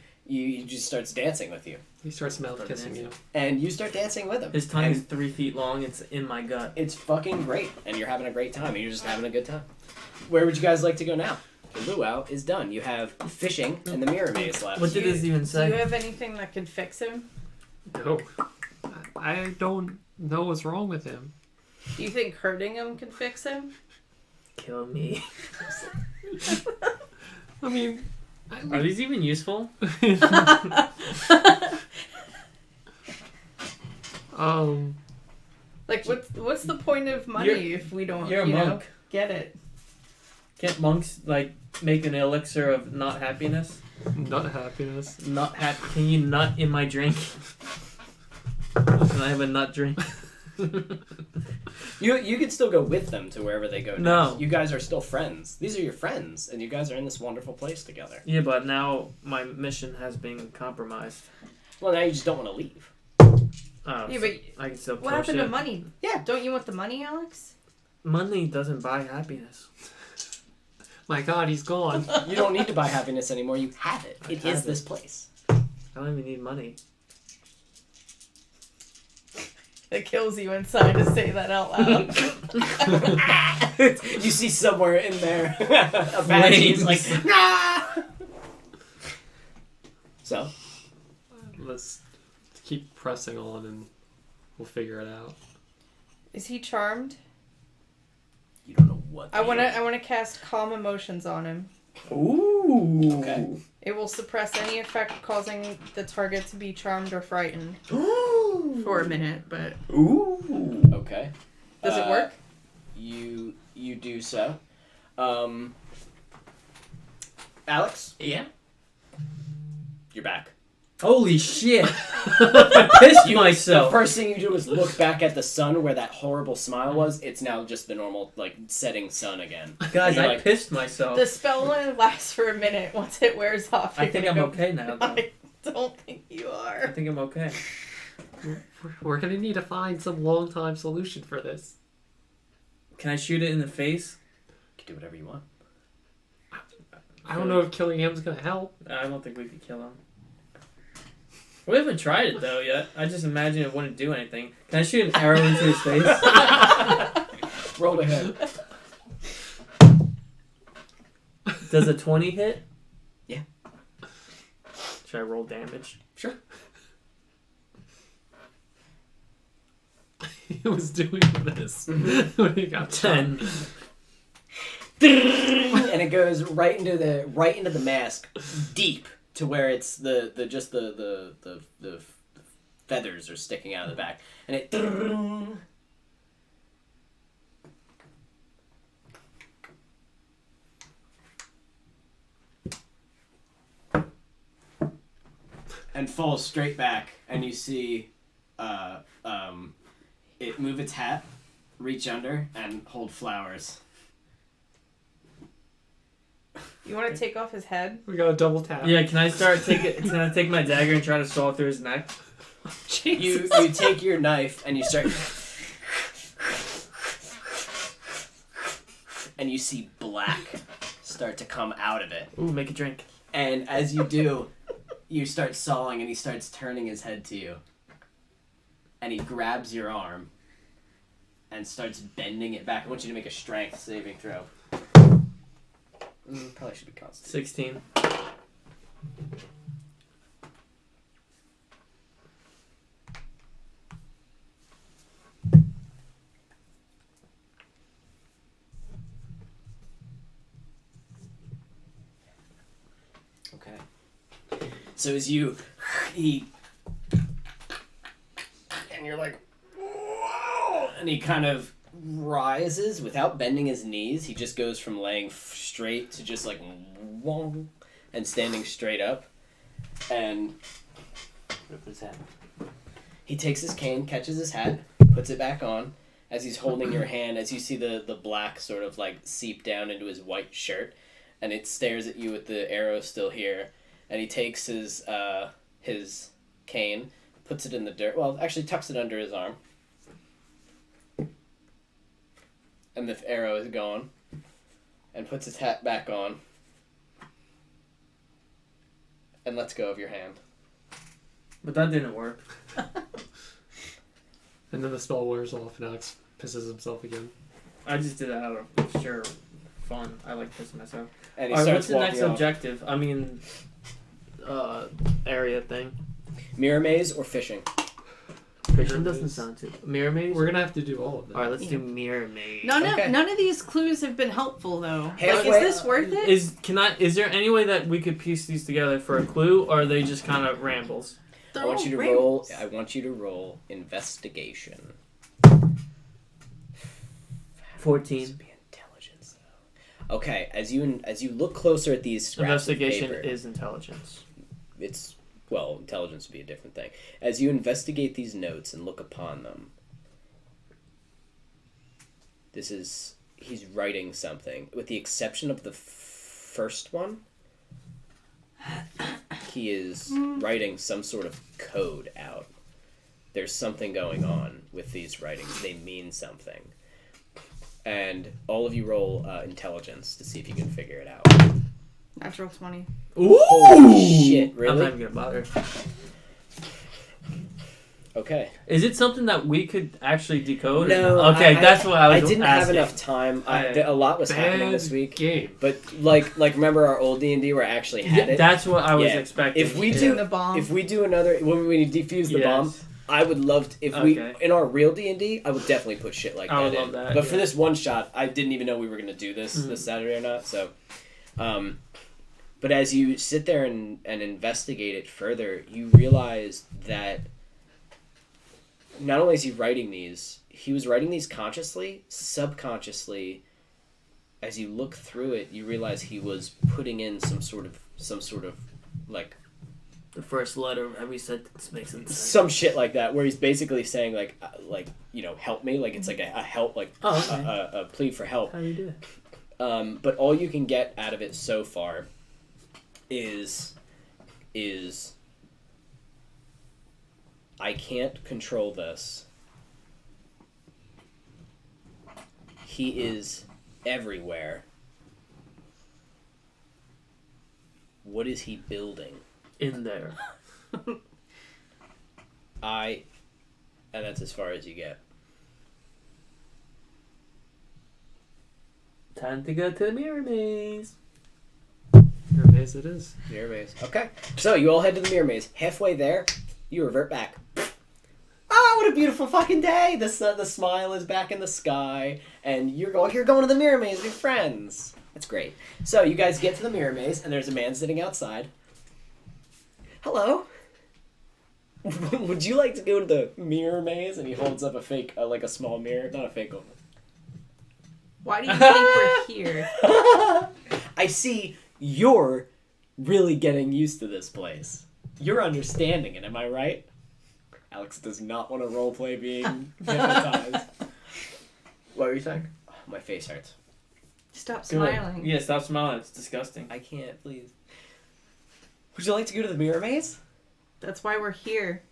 just starts dancing with you. He starts mouth Start kissing dancing. you. And you start dancing with him. His tongue And is 3 feet long. It's in my gut. it's fucking great, and you're having a great time, and you're just having a good time. Where would you guys like to go now? The luau is done. You have fishing and the mirror maze left. What did this even Do say? you have anything that could fix him? No. I don't know what's wrong with him. Do you think hurting him could fix him? Kill me. I mean... Are these even useful? Like, what's the point of money if we don't, You're a you know, monk. get it? Can't monks, like, make an elixir of not happiness? Not happiness. Can you nut in my drink? Can I have a nut drink? You can still go with them to wherever they go next. No. You guys are still friends. These are your friends, and you guys are in this wonderful place together. Yeah, but now my mission has been compromised. Well, now you just don't want to leave. Oh, Yeah, but I can still what kill happened to shit. money? Yeah. Don't you want the money, Alex? Money doesn't buy happiness. My god, he's gone. You don't need to buy happiness anymore. You have it. It have is it. this place. I don't even need money. It kills you inside to say that out loud. You see somewhere in there a banshee is like, nah! So, Let's keep pressing on and we'll figure it out. Is he charmed? you don't know what. I wanna cast calm emotions on him. Ooh. Okay. It will suppress any effect causing the target to be charmed or frightened for a minute, but Ooh. Okay. does it work? You do so. Alex, Yeah. you're back. Holy shit! I pissed The myself. first thing you do is look back at the sun where that horrible smile was. It's now just the normal, like, setting sun again. Guys, You're I like, pissed myself. The spell only lasts for a minute. Once it wears off, I you're think gonna I'm go, okay now, though. I don't think you I are. think I'm okay. We're gonna need to find some long-time solution for this. Can I shoot it in the face? You can do whatever you want. I don't know if killing him's gonna help. I don't think we could kill him. We haven't tried it though yet. I just imagine it wouldn't do anything. Can I shoot an arrow into his face? Roll ahead. Does a 20 hit? Yeah. Should I roll damage? Sure. He was doing this when he got 10. And it goes right into the mask, deep to where it's the feathers are sticking out of the back, and it. and falls straight back, and you see it move its hat, reach under, and hold flowers. You want to take off his head? We got a double tap. Yeah, can I take my dagger and try to saw through his neck? You take your knife and you start, and you see black start to come out of it. Ooh, make a drink. And as you do, you start sawing, and he starts turning his head to you. And he grabs your arm and starts bending it back. I want you to make a strength saving throw. Probably should be constant. 16. Okay. So as he, and you're like, whoa, and he kind of rises without bending his knees. He just goes from laying straight to just like, whoa, and standing straight up. And what was that? He takes his cane, catches his hat, puts it back on. As he's holding your hand, as you see the black sort of like seep down into his white shirt, and it stares at you with the arrow still here. And he takes his cane, puts it in the dirt. Well, actually tucks it under his arm. And the arrow is gone. And puts his hat back on. And lets go of your hand. But that didn't work. And then the spell wears off and Alex pisses himself again. I just did that out of sheer fun. I like pissing myself. And he Alright, starts what's the next walking off. objective? I mean, area thing. Mirror maze or fishing? Fishing doesn't sound too. Mirror maze? We're gonna have to do all of them. Alright, let's do mirror maze. None Okay. of these clues have been helpful though. Like, Halfway- is this worth it? Is there any way that we could piece these together for a clue, or are they just kind of rambles? They're I want all you to rambles. roll. I want you to roll investigation. 14. Be intelligence though. Okay, as you look closer at these scraps Investigation of paper, is intelligence. it's well, intelligence would be a different thing. As you investigate these notes and look upon them, he's writing something. With the exception of the first one, he is writing some sort of code out. There's something going on with these writings. They mean something. And all of you roll intelligence to see if you can figure it out. Natural 20. Ooh! Holy shit, I'm really? not even gonna bother. Okay. Is it something that we could actually decode? No. Okay, that's what I was didn't asking. have enough time. A lot was happening Bad this week. game. But like remember our old D&D where I actually had Yeah, it? that's what I was Yeah. expecting. If we Yeah. do The bomb. If we do another when we defuse the bomb, Yes. I would love to, if we Okay. in our real D&D, I would definitely put shit like I that would in. love that, But for yeah. this one shot, I didn't even know we were going to do this Mhm. this Saturday or not. So but as you sit there and investigate it further, you realize that not only is he writing these, he was writing these consciously, subconsciously. As you look through it, you realize he was putting in some sort of like The first letter of every sentence makes sense. some shit like that, where he's basically saying like help me, like it's like a help, like Oh, okay. a plea for help. How do you do it? But all you can get out of it so far is I can't control this. He is everywhere. What is he building? In there. And that's as far as you get. Time to go to the mirror maze. Mirror maze it is. Mirror maze. Okay. So you all head to the mirror maze. Halfway there, you revert back. Oh, what a beautiful fucking day! The smile is back in the sky, and you're going to the mirror maze with your friends. That's great. So you guys get to the mirror maze, and there's a man sitting outside. Hello. Would you like to go to the mirror maze? And he holds up a fake, like a small mirror, not a fake one. Why do you think we're here? I see you're really getting used to this place. You're understanding it, am I right? Alex does not want to roleplay being hypnotized. What were you saying? Oh, my face hurts. Stop Good. smiling. Yeah, stop smiling. It's disgusting. I can't, please. Would you like to go to the mirror maze? That's why we're here.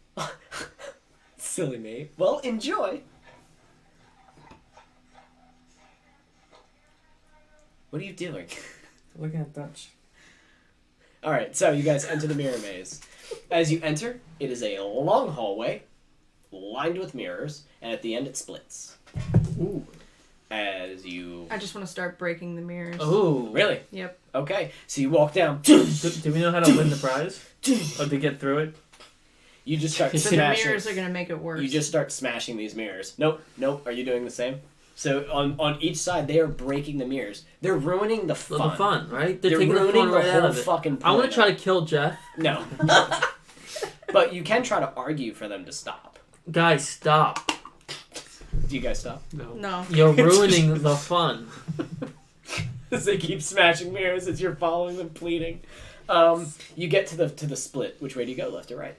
Silly me. Well, enjoy. What are you doing? Looking at Dutch. Alright, so you guys enter the mirror maze. As you enter, it is a long hallway, lined with mirrors, and at the end it splits. Ooh. As you... I just want to start breaking the mirrors. Oh. Really? Yep. Okay, so you walk down. Do we know how to win the prize? Or to get through it? You just start So the smashing. mirrors are gonna make it worse. You just start smashing these mirrors. Nope. Are you doing the same? So on each side, they are breaking the mirrors. They're ruining the fun. Well, the fun, right? They're They're taking the ruining fun the right whole out of it. fucking point. I want to try to kill Jeff. No. But you can try to argue for them to stop. Guys, stop. Do you guys stop? No. No. You're ruining the fun. As they keep smashing mirrors as you're following them, pleading. You get to the split. Which way do you go, left or right?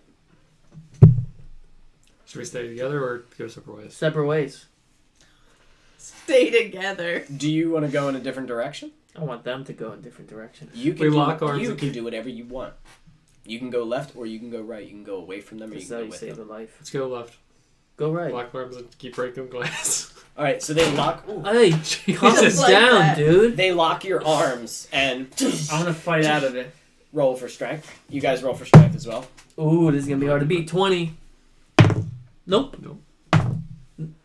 Should we stay together or go separate ways? Separate ways. Stay together. Do you want to go in a different direction? I want them to go in different directions. You We can lock arms You and can keep- do whatever you want. You can go left or you can go right. You can go away from them or you That's can how go you with save them. a life. Let's go left. Go right. Lock arms and keep breaking glass. All right, so they lock. Ooh, Hey, calm Just like down, that. dude. they lock your arms and I want to fight out of it. roll for strength. You guys roll for strength as well. Ooh, this is gonna be hard to beat. 20. Nope.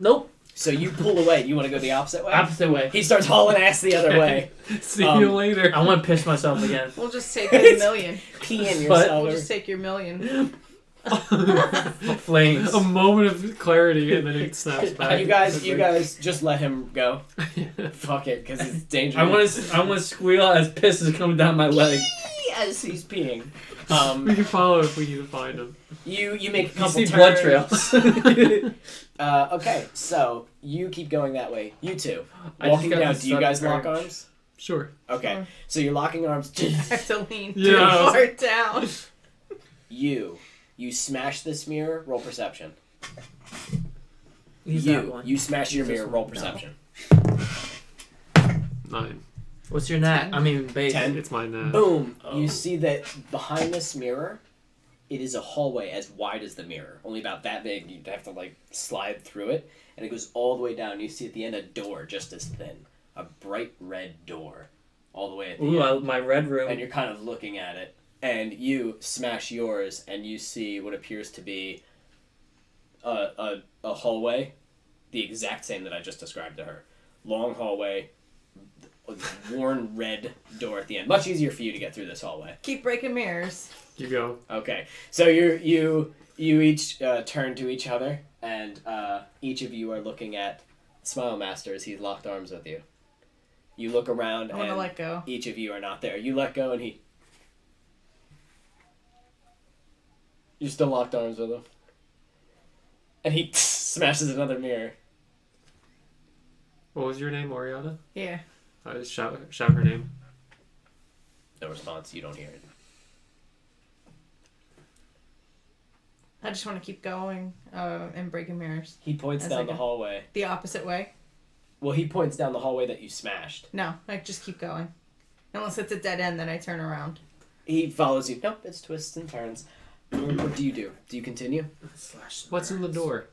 Nope. So you pull away. You want to go the opposite way? Opposite way. He starts hauling ass the other way. See Um, you later. I want to piss myself again. We'll just take a million. Peeing But- yourself. We'll just take your million. Flames. A moment of clarity and then it snaps back. You guys just let him go. Fuck it, because it's dangerous. I want to squeal as piss is coming down my leg. As he's peeing. We can follow if we need to find him. You make a You couple see turns. blood trails. Okay, so you keep going that way. You two. I just Walking got down, the do you guys sudden lock urge. arms? Sure. Okay, Sure. so you're locking arms. I have to lean too Yeah. far down. You smash this mirror, roll perception. Use that one. You smash your Use this mirror, one. roll No. perception. 9. What's your nat? 10. I mean, base. 10. It's mine. Boom! Oh. You see that behind this mirror, it is a hallway as wide as the mirror. Only about that big. You'd have to slide through it, and it goes all the way down. You see at the end a door just as thin, a bright red door, all the way at the Ooh, end. my red room. And you're kind of looking at it, and you smash yours, and you see what appears to be a hallway, the exact same that I just described to her. Long hallway, worn red door at the end. Much easier for you to get through this hallway. Keep breaking mirrors. You go. Okay, so you each turn to each other, and each of you are looking at Smile Master as he's locked arms with you. You look around, I want to and let go. each of you are not there. You let go, and you're still locked arms with him. And he smashes another mirror. What was your name, Orianna? Yeah. I just shout her name. No response, you don't hear it. I just want to keep going and breaking mirrors. He points As down I the go. hallway. The opposite way. Well, he points down the hallway that you smashed. No, just keep going. Unless it's a dead end, then I turn around. He follows you. Nope, it's twists and turns. What do you do? Do you continue? What's in the door?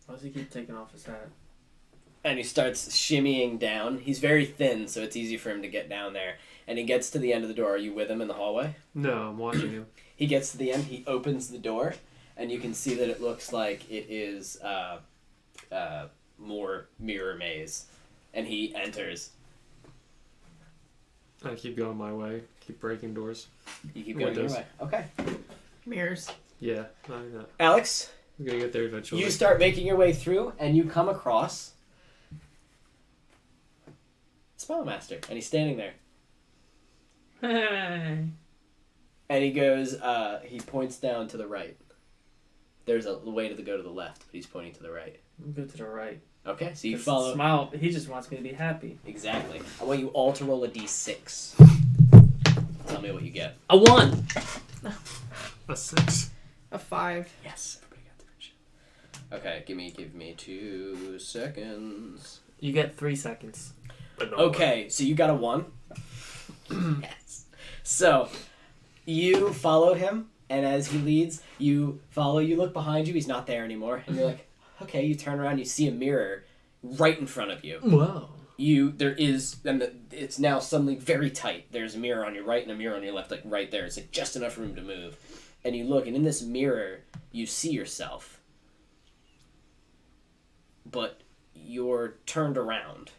Why does he keep taking off his hat? And he starts shimmying down. He's very thin, so it's easy for him to get down there. And he gets to the end of the door. Are you with him in the hallway? No, I'm watching him. He gets to the end. He opens the door, and you can see that it looks like it is more mirror maze. And he enters. I keep going my way. Keep breaking doors. You keep going your Windows. way. Okay. Mirrors. Yeah, I know. Alex, I'm gonna get there eventually. you start making your way through, and you come across Smile Master, and he's standing there. And he goes, he points down to the right. There's a way to go to the left, but he's pointing to the right. Go to the right. Okay, so you 'Cause follow. Smile. He just wants me to be happy. Exactly. I want you all to roll a d6. Tell me what you get. A 1. A 6. A 5. Yes. Everybody got different shit. Okay, give me 2 seconds. You get 3 seconds. But no Okay, so you got a 1. Yes. So you follow him, and as he leads, you follow. You look behind you. He's not there anymore, and you're like, okay. You turn around. You see a mirror right in front of you. Whoa. It's now suddenly very tight. There's a mirror on your right and a mirror on your left, like right there. It's like just enough room to move. And you look, and in this mirror, you see yourself. But you're turned around.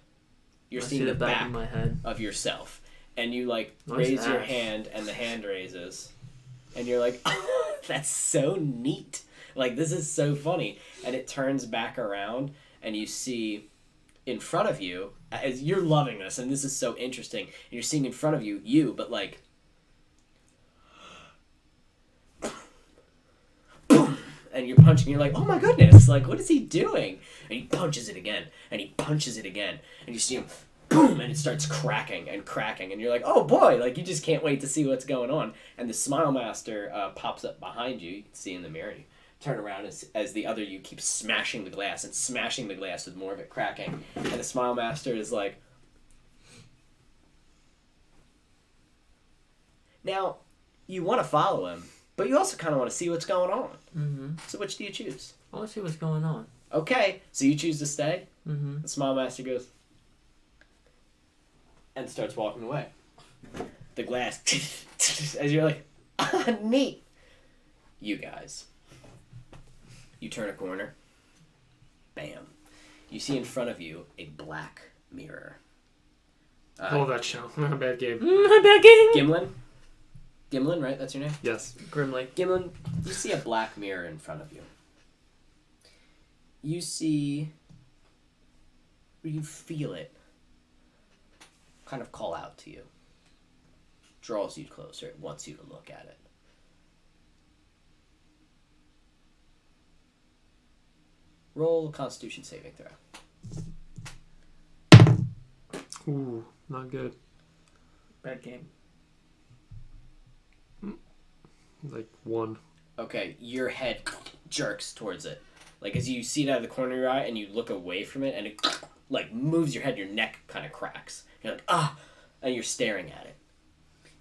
You're I seeing see the back back of my head. of yourself. And you, like, Nice raise your ass. hand, and the hand raises. And you're like, that's so neat. Like, this is so funny. And it turns back around, and you see in front of you, as you're loving this, and this is so interesting, and you're seeing in front of you, but like, boom, and you're punching, you're like, oh my goodness, like, what is he doing? And he punches it again, and he punches it again, and you see him, boom, and it starts cracking, and you're like, oh boy, like, you just can't wait to see what's going on. And the Smile Master pops up behind you can see in the mirror, and you turn around as the other you keeps smashing the glass with more of it cracking. And the Smile Master is like, now, you want to follow him, but you also kind of want to see what's going on. Mm-hmm. So which do you choose? I want to see what's going on. Okay, so you choose to stay? Mm-hmm. The Smile Master goes and starts walking away. The glass, as you're like, ah, neat. You guys. You turn a corner. Bam. You see in front of you a black mirror. Oh, that show. Not a bad game. Bad game. Gimlin? Gimlin, right? That's your name? Yes. Grimly. Gimlin, you see a black mirror in front of you. You see... You feel it kind of call out to you. Draws you closer. It wants you to look at it. Roll a Constitution saving throw. Ooh, not good. Bad game. Like 1. Okay, your head jerks towards it. Like, as you see it out of the corner of your eye and you look away from it and it, like, moves your head, your neck kind of cracks. You're like, ah! And you're staring at it.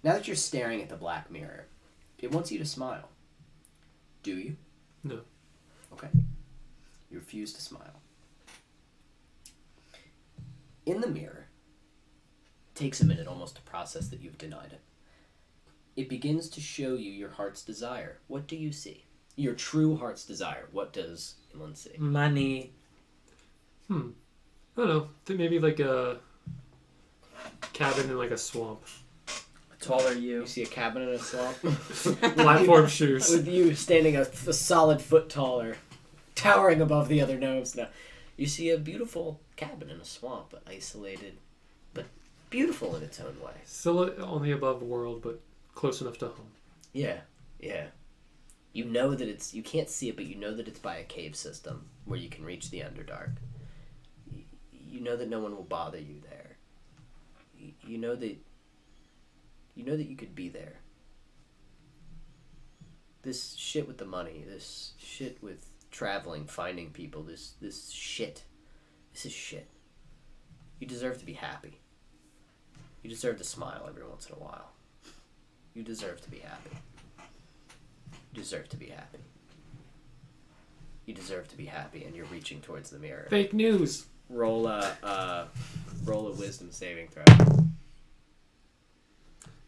Now that you're staring at the black mirror, it wants you to smile. Do you? No. Okay. You refuse to smile. In the mirror, it takes a minute almost to process that you've denied it. It begins to show you your heart's desire. What do you see? Your true heart's desire. What does Gimlin see? Money. I don't know. Think maybe like a cabin in like a swamp. Taller you. You see a cabin in a swamp? Platform shoes. With you standing a solid foot taller, towering above the other gnomes. No, you see a beautiful cabin in a swamp, but isolated, but beautiful in its own way. Still only above world, but close enough to home. Yeah, yeah. You know that it's... You can't see it, but you know that it's by a cave system where you can reach the Underdark. You know that no one will bother you there. You know that... You know that you could be there. This shit with the money, this shit with traveling, finding people, this shit. This is shit. You deserve to be happy. You deserve to smile every once in a while. You deserve to be happy. You deserve to be happy. You deserve to be happy, and you're reaching towards the mirror. Fake news. Roll a wisdom saving throw.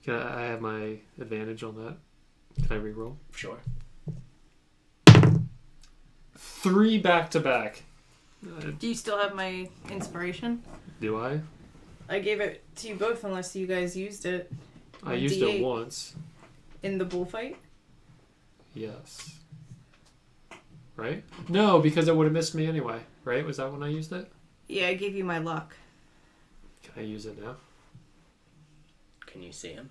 Can I have my advantage on that? Can I reroll? Sure. 3 back to back. Do you still have my inspiration? Do I? I gave it to you both unless you guys used it. I on used D8 it once. in the bullfight. Yes. Right? No, because it would have missed me anyway. Right? Was that when I used it? Yeah, I gave you my luck. Can I use it now? Can you see him?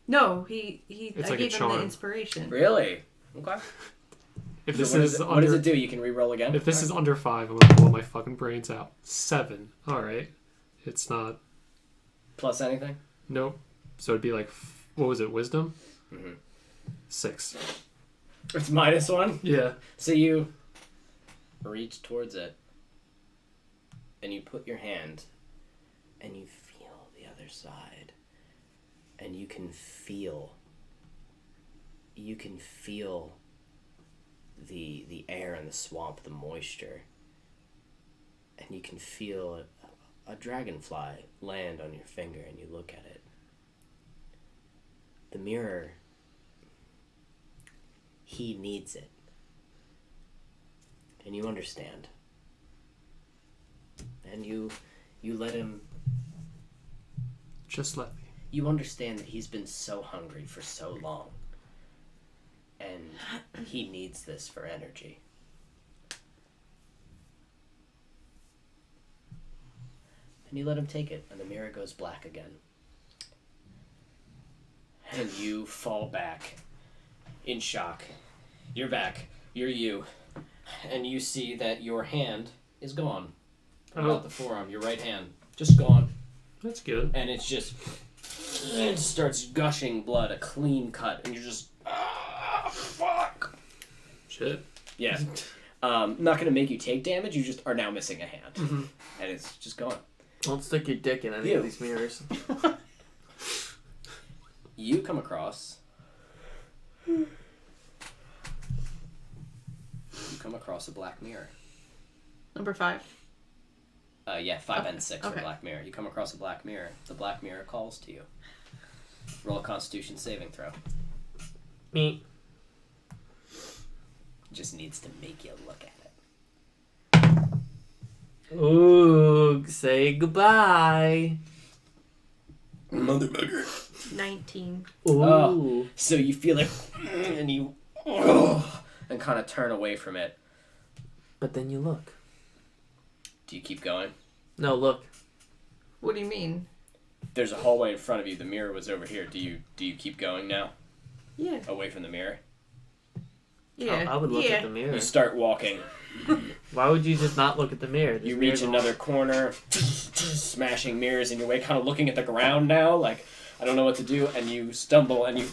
No, I It's like a gave him the charm. inspiration. Really? Okay. If So this what, is does it, under, what does it do? You can re-roll again? If this is under 5, I'm gonna blow my fucking brains out. 7. All right. It's not. Plus anything? Nope. So it'd be like What was it? Wisdom? Mm-hmm. 6. It's -1. Yeah. So you reach towards it, and you put your hand, and you feel the other side, and you can feel the air in the swamp, the moisture, and you can feel a dragonfly land on your finger, and you look at it. The mirror, he needs it. And you understand. And you let him... Just let me. You understand that he's been so hungry for so long. And he needs this for energy. And you let him take it, and the mirror goes black again. And you fall back in shock. You're back. You're you. And you see that your hand is gone. About the forearm, your right hand. Just gone. That's good. And it's just... It starts gushing blood, a clean cut. And you're just... fuck! Shit. Yeah. Not going to make you take damage, you just are now missing a hand. Mm-hmm. And it's just gone. Don't stick your dick in any of these mirrors. You come across... You come across a black mirror. Number 5. Yeah, 5 and 6 Okay. are black mirror. You come across a black mirror. The black mirror calls to you. Roll a Constitution saving throw. Me. Just needs to make you look at it. Ooh, say goodbye. Motherfucker. 19. Ooh. Oh. So you feel it, and you... and kind of turn away from it. But then you look. Do you keep going? No, look. What do you mean? There's a hallway in front of you. The mirror was over here. Do you keep going now? Yeah. Away from the mirror? Yeah. I would look at the mirror. You start walking. Why would you just not look at the mirror? This You mirror's reach another corner, smashing mirrors in your way, kind of looking at the ground now, like, I don't know what to do, and you stumble, and you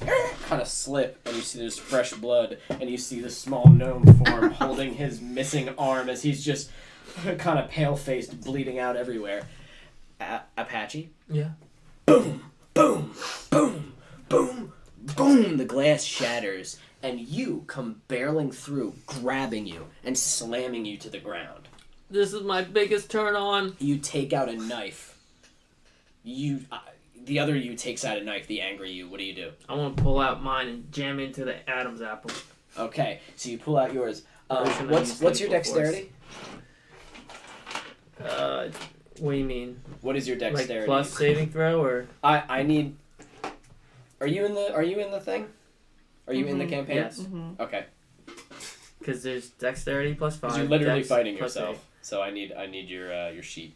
kind of slip, and you see there's fresh blood, and you see the small gnome form holding his missing arm as he's just kind of pale-faced, bleeding out everywhere. Apache? Yeah. Boom, boom, boom, boom, boom! The glass shatters, and you come barreling through, grabbing you, and slamming you to the ground. This is my biggest turn on. You take out a knife. The other you takes out a knife, the angry you. What do? I want to pull out mine and jam into the Adam's apple. Okay, so you pull out yours. Should I use What's your lethal force? dexterity? What do you mean? What is your dexterity? Like plus saving throw or? I need. Are you in the thing? Are you in the campaign? Yes. Mm-hmm. Okay. Because there's dexterity plus 5. Because you're literally dex fighting plus yourself. 8. So I need your sheet.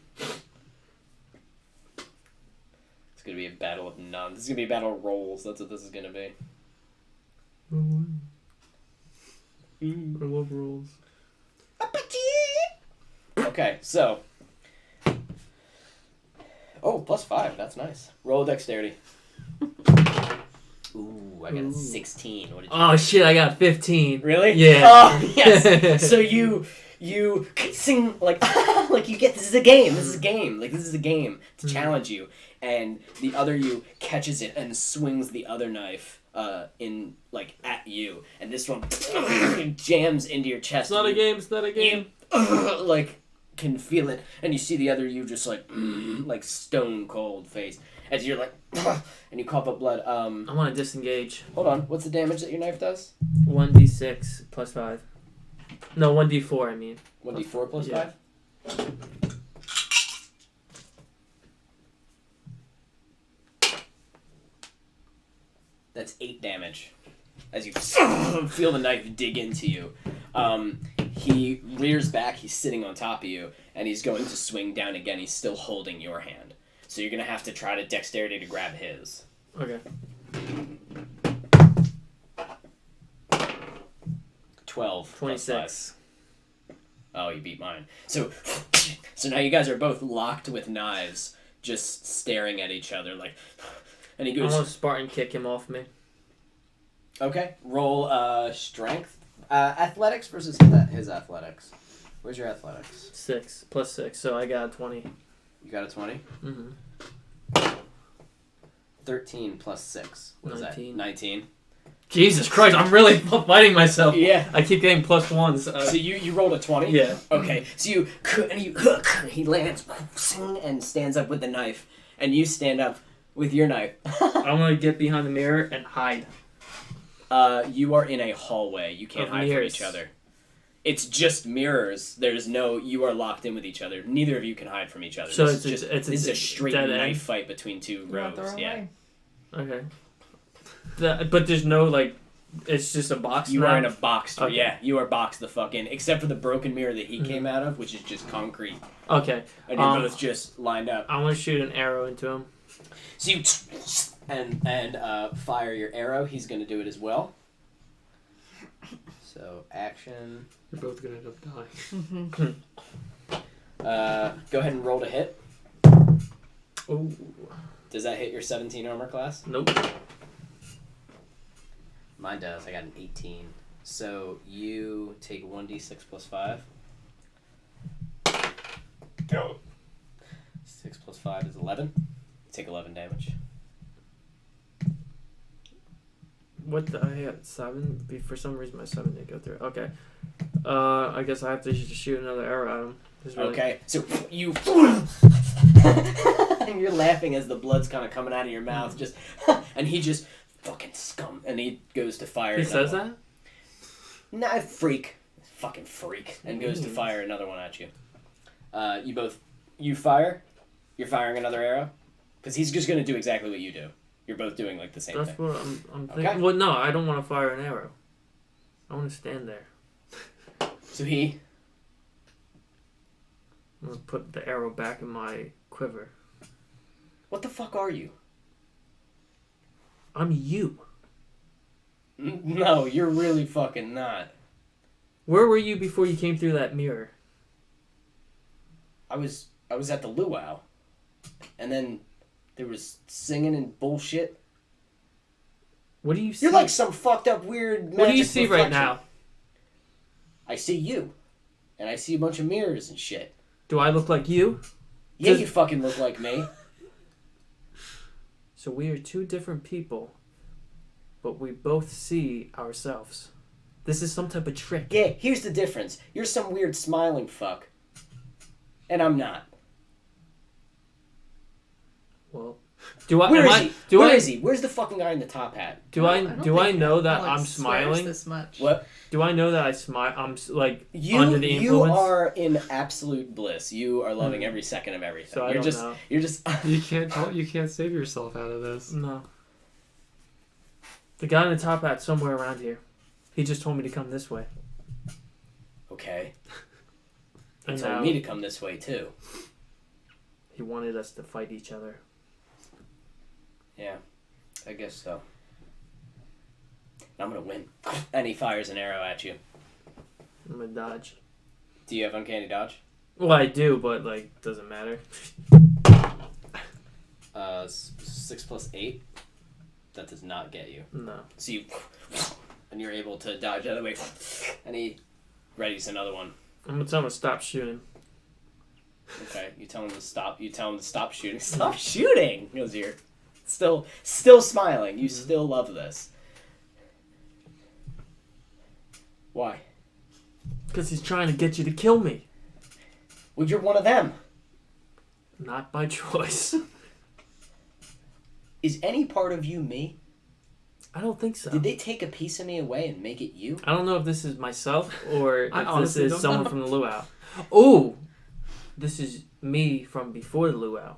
It's gonna be a battle of none. This is gonna be a battle of rolls. That's what this is gonna be. I love rolls. Okay, so. Oh, plus 5. That's nice. Roll dexterity. Ooh, I got a 16. What did you Oh shit! I got 15. Really? Yeah. Oh, yes. So you sing like like you get this is a game. This is a game. Like this is a game to challenge you, and the other you catches it and swings the other knife in like at you, and this one jams into your chest. It's not a game. It's not a game. You, like can feel it, and you see the other you just like stone cold face as you're like and you cough up blood. I want to disengage. Hold on. What's the damage that your knife does? 1d6 plus 5. No, 1d4. I mean. 1d4 plus Yeah. 5? That's 8 damage. As you feel the knife dig into you. He rears back, he's sitting on top of you, and he's going to swing down again. He's still holding your hand. So you're going to have to try to dexterity to grab his. Okay. 12. 26. Oh, you beat mine. So now you guys are both locked with knives, just staring at each other like... And he I goes, want to Spartan kick him off me. okay, roll strength. Athletics versus his athletics. Where's your athletics? 6 plus 6, so I got 20. You got a 20? Mm-hmm. 13 plus 6. What is 19. that? 19. Jesus Christ, I'm really fighting myself. Yeah. I keep getting plus ones. So you rolled a 20? Yeah. Okay, so he lands and stands up with the knife, and you stand up with your knife. I'm going to get behind the mirror and hide. You are in a hallway. You can't Of hide mirrors. from each other. It's just mirrors. There's no. You are locked in with each other. Neither of you can hide from each other. So this it's is a straight dead knife end? fight between two You went the rows. wrong Yeah. way. Okay. But there's no, like, it's just a box You now? are in a box. Okay. Yeah, you are boxed the fuck in, except for the broken mirror that he came out of, which is just concrete, Okay. and you're both just lined up. I want to shoot an arrow into him. So you and fire your arrow. He's gonna do it as well. So action. You're both gonna end up dying. Go ahead and roll to hit. Oh. Does that hit your 17 armor class? Nope. Mine does. I got an 18. So you take 1d6 plus 5. 6 plus 5 is 11. You take 11 damage. What the? I had 7. For some reason, my 7 didn't go through. Okay. I guess I have to just shoot another arrow at him. Really... Okay, so you... and you're laughing as the blood's kind of coming out of your mouth, just... and he just... Fucking scum. And he goes to fire He another says one. that? Nah, freak. Fucking freak. And goes to fire another one at you. You fire. You're firing another arrow. Because he's just going to do exactly what you do. You're both doing, like, the same That's thing. what I'm thinking. Okay. Well, no, I don't want to fire an arrow. I want to stand there. So he... I'm going to put the arrow back in my quiver. What the fuck are you? I'm you. No, you're really fucking not. Where were you before you came through that mirror? I was at the luau. And then there was singing and bullshit. What do you see? You're like some fucked up weird What do you magic see right reflection. now? I see you. And I see a bunch of mirrors and shit. Do I look like you? Yeah, Does- you fucking look like me. So we are two different people, but we both see ourselves. This is some type of trick. Yeah, here's the difference. You're some weird smiling fuck. And I'm not. Well, do I? Where am is I- he? Do Where I? is he? Where's the fucking guy in the top hat? Do I? don't Do I think know that Alex I'm swears smiling? this much. What? Do I know that I smile? I'm like You under the influence. you are in absolute bliss. You are loving every second of everything. So I you're don't just know. you're just You can't save yourself out of this. No. The guy in the top hat's somewhere around here. He just told me to come this way. okay. He And told now me to come this way too. he wanted us to fight each other. Yeah, I guess so. I'm gonna win. And he fires an arrow at you. I'm gonna dodge. Do you have uncanny dodge? Well, I do, but like, doesn't matter. 6 plus 8. That does not get you. No. So you, and you're able to dodge out of the way, and he readies another one. I'm gonna tell him to stop shooting. Okay, you tell him to stop. You tell him to stop shooting. Stop shooting. He goes here, still smiling. You still love this. Why? Because he's trying to get you to kill me. Well, you're one of them. Not by choice. Is any part of you me? I don't think so. Did they take a piece of me away and make it you? I don't know if this is myself or if I this honestly is don't someone know. from the luau. Oh! This is me from before the luau.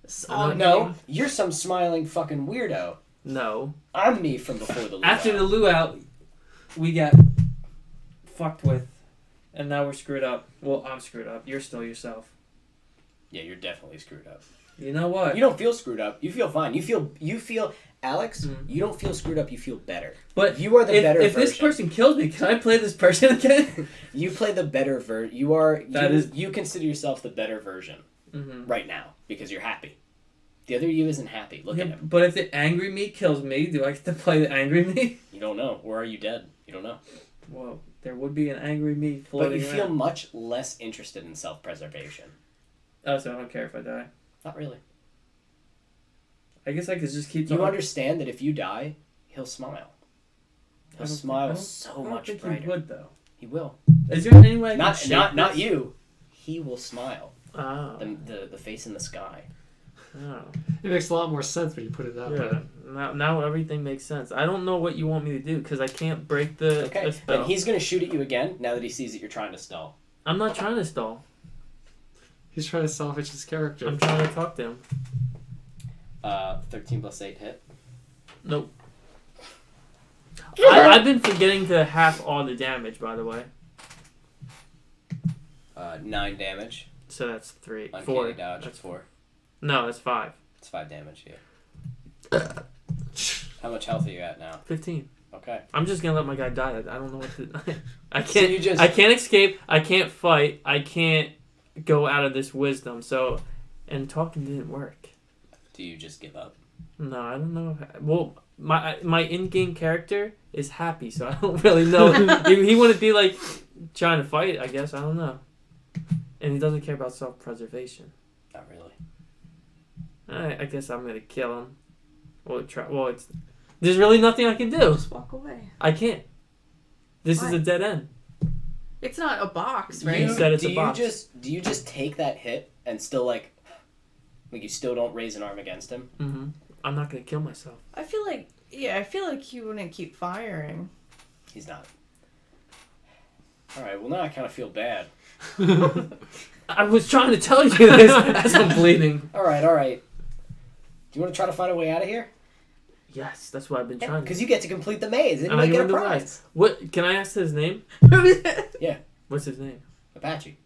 It's I all don't No, you. you're some smiling fucking weirdo. No. I'm me from before the luau. After the luau, we got fucked with, and now we're screwed up. Well, I'm screwed up. You're still yourself. Yeah, you're definitely screwed up. You know what? You don't feel screwed up. You feel fine. You feel Alex, Mhm. you don't feel screwed up, you feel better. But You are the better if version. this person kills me, can I play this person again? You play the better version. You That is- you consider yourself the better version Mm-hmm. right now because you're happy. The other you isn't happy. Look at him. But if the angry me kills me, do I get to play the angry me? You don't know. Or are you dead? You don't know. Well, there would be an angry me But floating you feel around. much less interested in self-preservation. Oh, so I don't care if I die. Not really. I guess I could just keep You talking. understand that if you die, he'll smile. He'll smile so much I don't think brighter. he would, though. He will. Is there any way I can shake Not this? you. He will smile. Oh. The face in the sky. Oh. It makes a lot more sense when you put it that way. Yeah. Now everything makes sense. I don't know what you want me to do because I can't break the Okay. spell. And he's gonna shoot at you again now that he sees that you're trying to stall. I'm not trying to stall. He's trying to salvage his character. I'm trying to talk to him. 13 plus 8 hit. Nope. I've been forgetting to half all the damage, by the way. 9 damage. So that's 3. Uncanny 4. dodge. That's 4. No, that's 5. It's 5 damage. Yeah. How much health are you at now? 15. Okay. I'm just gonna let my guy die. I don't know what to. I So can't. you just- I can't escape. I can't fight. I can't go out of this wisdom. So, and talking didn't work. Do you just give up? No, I don't know. Well, my in-game character is happy, so I don't really know. he wouldn't be like trying to fight. I guess I don't know. And he doesn't care about self-preservation. Not really. I guess I'm gonna kill him. Well, there's really nothing I can do. Just walk away. I can't. This is Why? a dead end. It's not a box, right? You said it's do a you box. do you just take that hit and still like you still don't raise an arm against him? Mm-hmm. I'm not gonna kill myself. I feel like he wouldn't keep firing. He's not. All right. Well, now I kind of feel bad. I was trying to tell you this as I'm bleeding. All right. All right. Do you want to try to find a way out of here? Yes, that's what I've been trying. Because you get to complete the maze and you And I might get a win the prize. prize. What? Can I ask his name? Yeah. What's his name? Apache.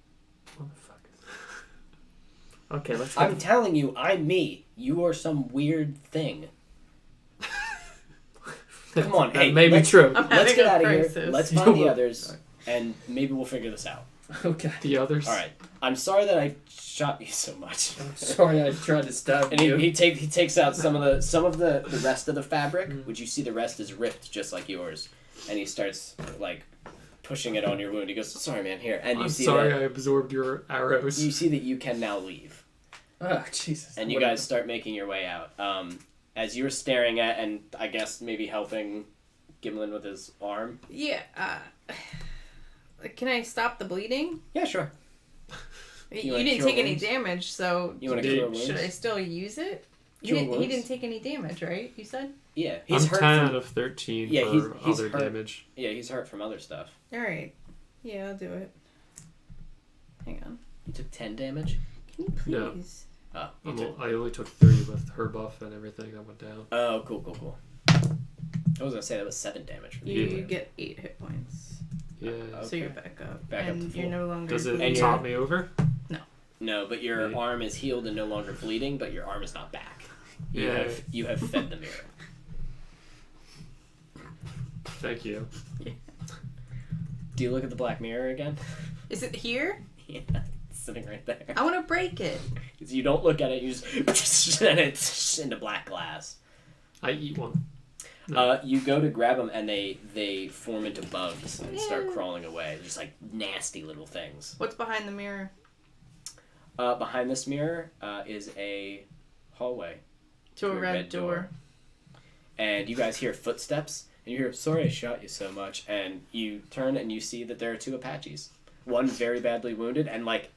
Motherfucker. Okay, let's go. I'm telling you, I'm me. You are some weird thing. Come on, That hey, may be let's- true. I'm Let's having get a out of here. crisis. Let's You find the will. others, and maybe we'll figure this out. Okay. The others. All right. I'm sorry that I shot you so much. I'm sorry I tried to stab And you. he takes out some of the rest of the fabric, which you see the rest is ripped just like yours, and he starts like pushing it on your wound. He goes, "Sorry, man, here." And you I'm see sorry that I absorbed your arrows. you see that you can now leave, Oh, Jesus. and you guys start making your way out. As you're staring at, and I guess maybe helping Gimlin with his arm. Yeah. Can I stop the bleeding? Yeah, sure. You wanna didn't cure take any wounds? damage, so You want to Indeed. cure wounds? should I still use it? He Cure didn't, he wounds? didn't take any damage, right? You said? Yeah, I'm he's hurt. 10 From, out of 13 Yeah, for he's other hurt. damage. yeah, he's hurt from other stuff. Alright. Yeah, I'll do it. Hang on. You took 10 damage. Can you No. please? Oh, you took. I only took 3 with her buff and everything that went down. Oh, cool. I was gonna say that was 7 damage. For You the get 8 hit points. Yeah. So you're back up. Back up and to you're full. no longer Does it And bleeding. top me over? No, but your Yeah. arm is healed and no longer bleeding, but your arm is not back. Yeah. You have fed the mirror. Thank you. Do you look at the black mirror again? Is it here? Yeah, it's sitting right there. I want to break it. You don't look at it, you just and it's into black glass. I eat one. You go to grab them and they form into bugs and start crawling away. Just like nasty little things. What's behind the mirror? Behind this mirror is a hallway. To a red door. And you guys hear footsteps, and you hear, "Sorry I shot you so much," and you turn and you see that there are 2 Apaches. One very badly wounded and like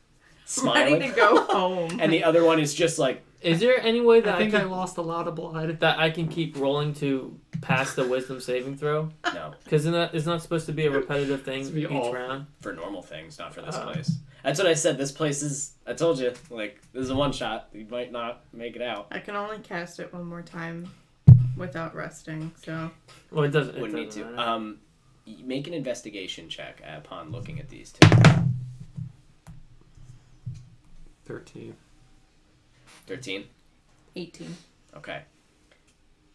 smiling, Ready to go home. and the other one is just like, Is there any way that I think I can, lost a lot of blood. that I can keep rolling to pass the wisdom saving throw? no, Because it's not supposed to be a repetitive thing It's to be each all- round. for normal things, not for this Oh. place. That's what I said. This place is, I told you, like, this is a one shot. You might not make it out. I can only cast it one more time without resting, so. Well, it doesn't. Wouldn't need doesn't to. matter. Make an investigation check upon looking at these 2. 13. 13? 18. Okay.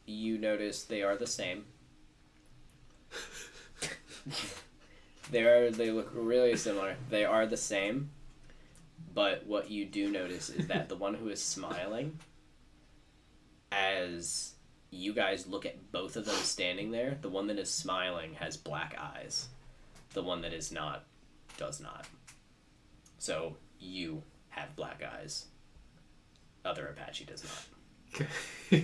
You notice they are the same. They look really similar. They are the same. But what you do notice is that the one who is smiling as you guys look at both of them standing there, the one that is smiling has black eyes. The one that is not does not. So you have black eyes. Other Apache does not.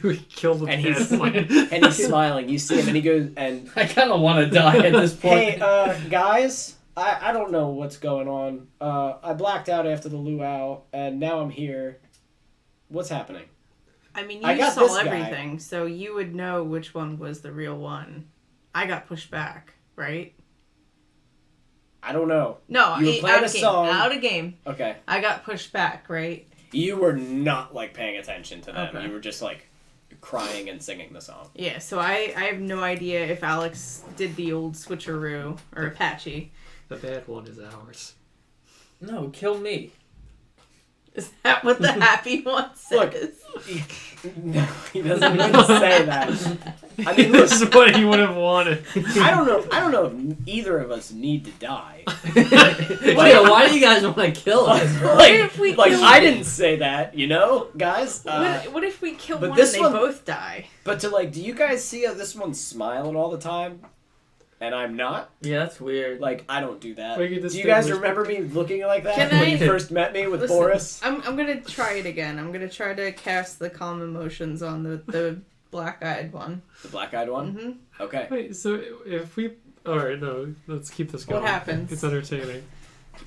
We killed the And he's one. and he's smiling. You see him, and he goes and I kind of want to die at this point. hey, guys, I don't know what's going on. I blacked out after the luau, and now I'm here. What's happening? I mean, I you got saw this guy. everything, so you would know which one was the real one. I got pushed back, right? I don't know. No, You were playing out a of game. song. Out of game. Okay. I got pushed back, right? You were not, like, paying attention to them. Okay. You were just, like, crying and singing the song. Yeah, so I have no idea if Alex did the old switcheroo or Apache. The bad one is ours. No, kill me. Is that what the happy one says? Look, No, he doesn't even say that. I mean, look, This is what he would have wanted. I don't know if either of us need to die. Wait, why do you guys want to kill us? if we like kill- I didn't say that, you know, guys. What if we kill but one this and they one- both die? But to like, do you guys see how this one's smiling all the time, and I'm not? Yeah, that's weird. Like, I don't do that. We can Do you guys distinguish- remember me looking like that Can when I- you first met me with Listen, Boris? I'm gonna try it again. I'm gonna try to cast the calm emotions on the black-eyed one. The black-eyed one. Mm-hmm. Okay. Wait, so if we... Alright, no, let's keep this What going. happens? It's entertaining.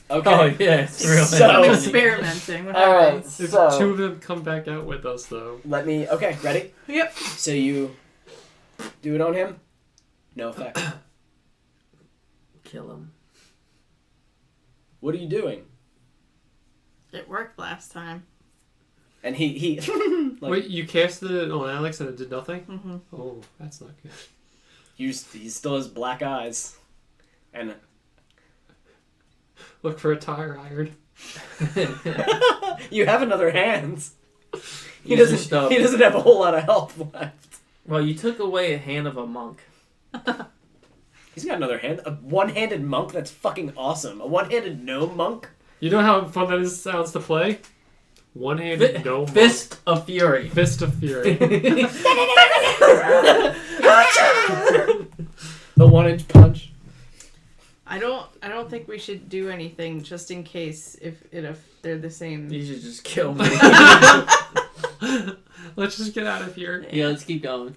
Okay. Oh yeah, it's real. So- I'm experimenting. What All right. happens? If So- two of them come back out with us, though... Let me. Okay, ready? Yep. So you do it on him. No effect. Kill him. What are you doing? It worked last time. And he like Wait, you casted it on Alex and it did nothing? Mm-hmm. Oh, that's not good. he still has black eyes, and Look for a tire iron. you have another hand. He Use your doesn't. stuff. He doesn't have a whole lot of health left. Well, you took away a hand of a monk. He's got another hand. A one-handed monk. That's fucking awesome. A one-handed gnome monk. You know how fun that sounds to play? One-handed no Fist of Fury. Fist of Fury. The 1-inch punch. I don't think we should do anything just in case if they're the same. You should just kill me. Let's just get out of here. Yeah, let's keep going.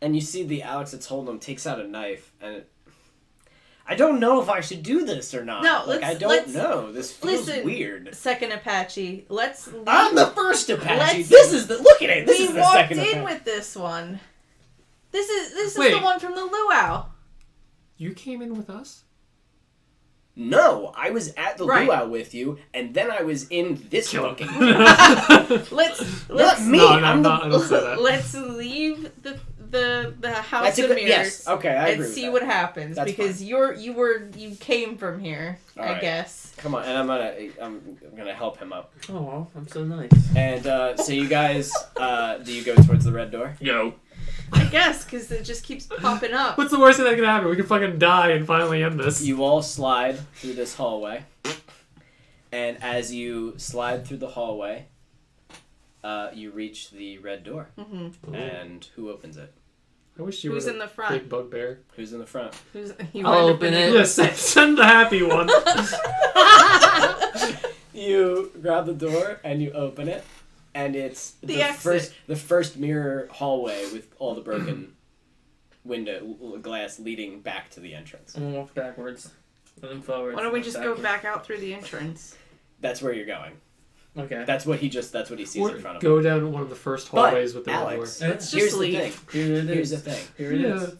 And you see the Alex that's holding him takes out a knife, and I don't know if I should do this or not. No, like, I let's- don't let's- know. This feels listen. weird. Second Apache. Let's. Leave. I'm the first Apache. Let's- This is the look at it. This we is the walked second in Apache. with this one. This is Wait. the one from the luau. You came in with us? No, I was at the Right. luau with you, and then I was in this Kill him. fucking. Let's me. No, I'm the. I don't say that. let's leave the house That's a of good. mirrors. Yes. Okay, I agree And with see that. what happens That's because you came from here, All I right. guess. Come on, and I'm gonna help him up. Oh, well, I'm so nice. And so you guys, do you go towards the red door? Yo. I guess because it just keeps popping up. What's the worst thing that can happen? We can fucking die and finally end this. You all slide through this hallway, and as you slide through the hallway, you reach the red door. Mm-hmm. And who opens it? I wish you Who's were in the the front? big bugbear. Who's in the front? You I'll wind up open in it. the- Yes, send the happy one. You grab the door and you open it, and it's The exit. the first mirror hallway with all the broken window glass leading back to the entrance. I'm gonna walk backwards. And then forwards. Why don't we and just then go backwards. back out through the entrance? That's where you're going. Okay. That's what he sees Or in front of him. go down one of the first hallways with the Alex, door. Let's here's just the leave. thing. Here it Here's is. the thing. Here it is.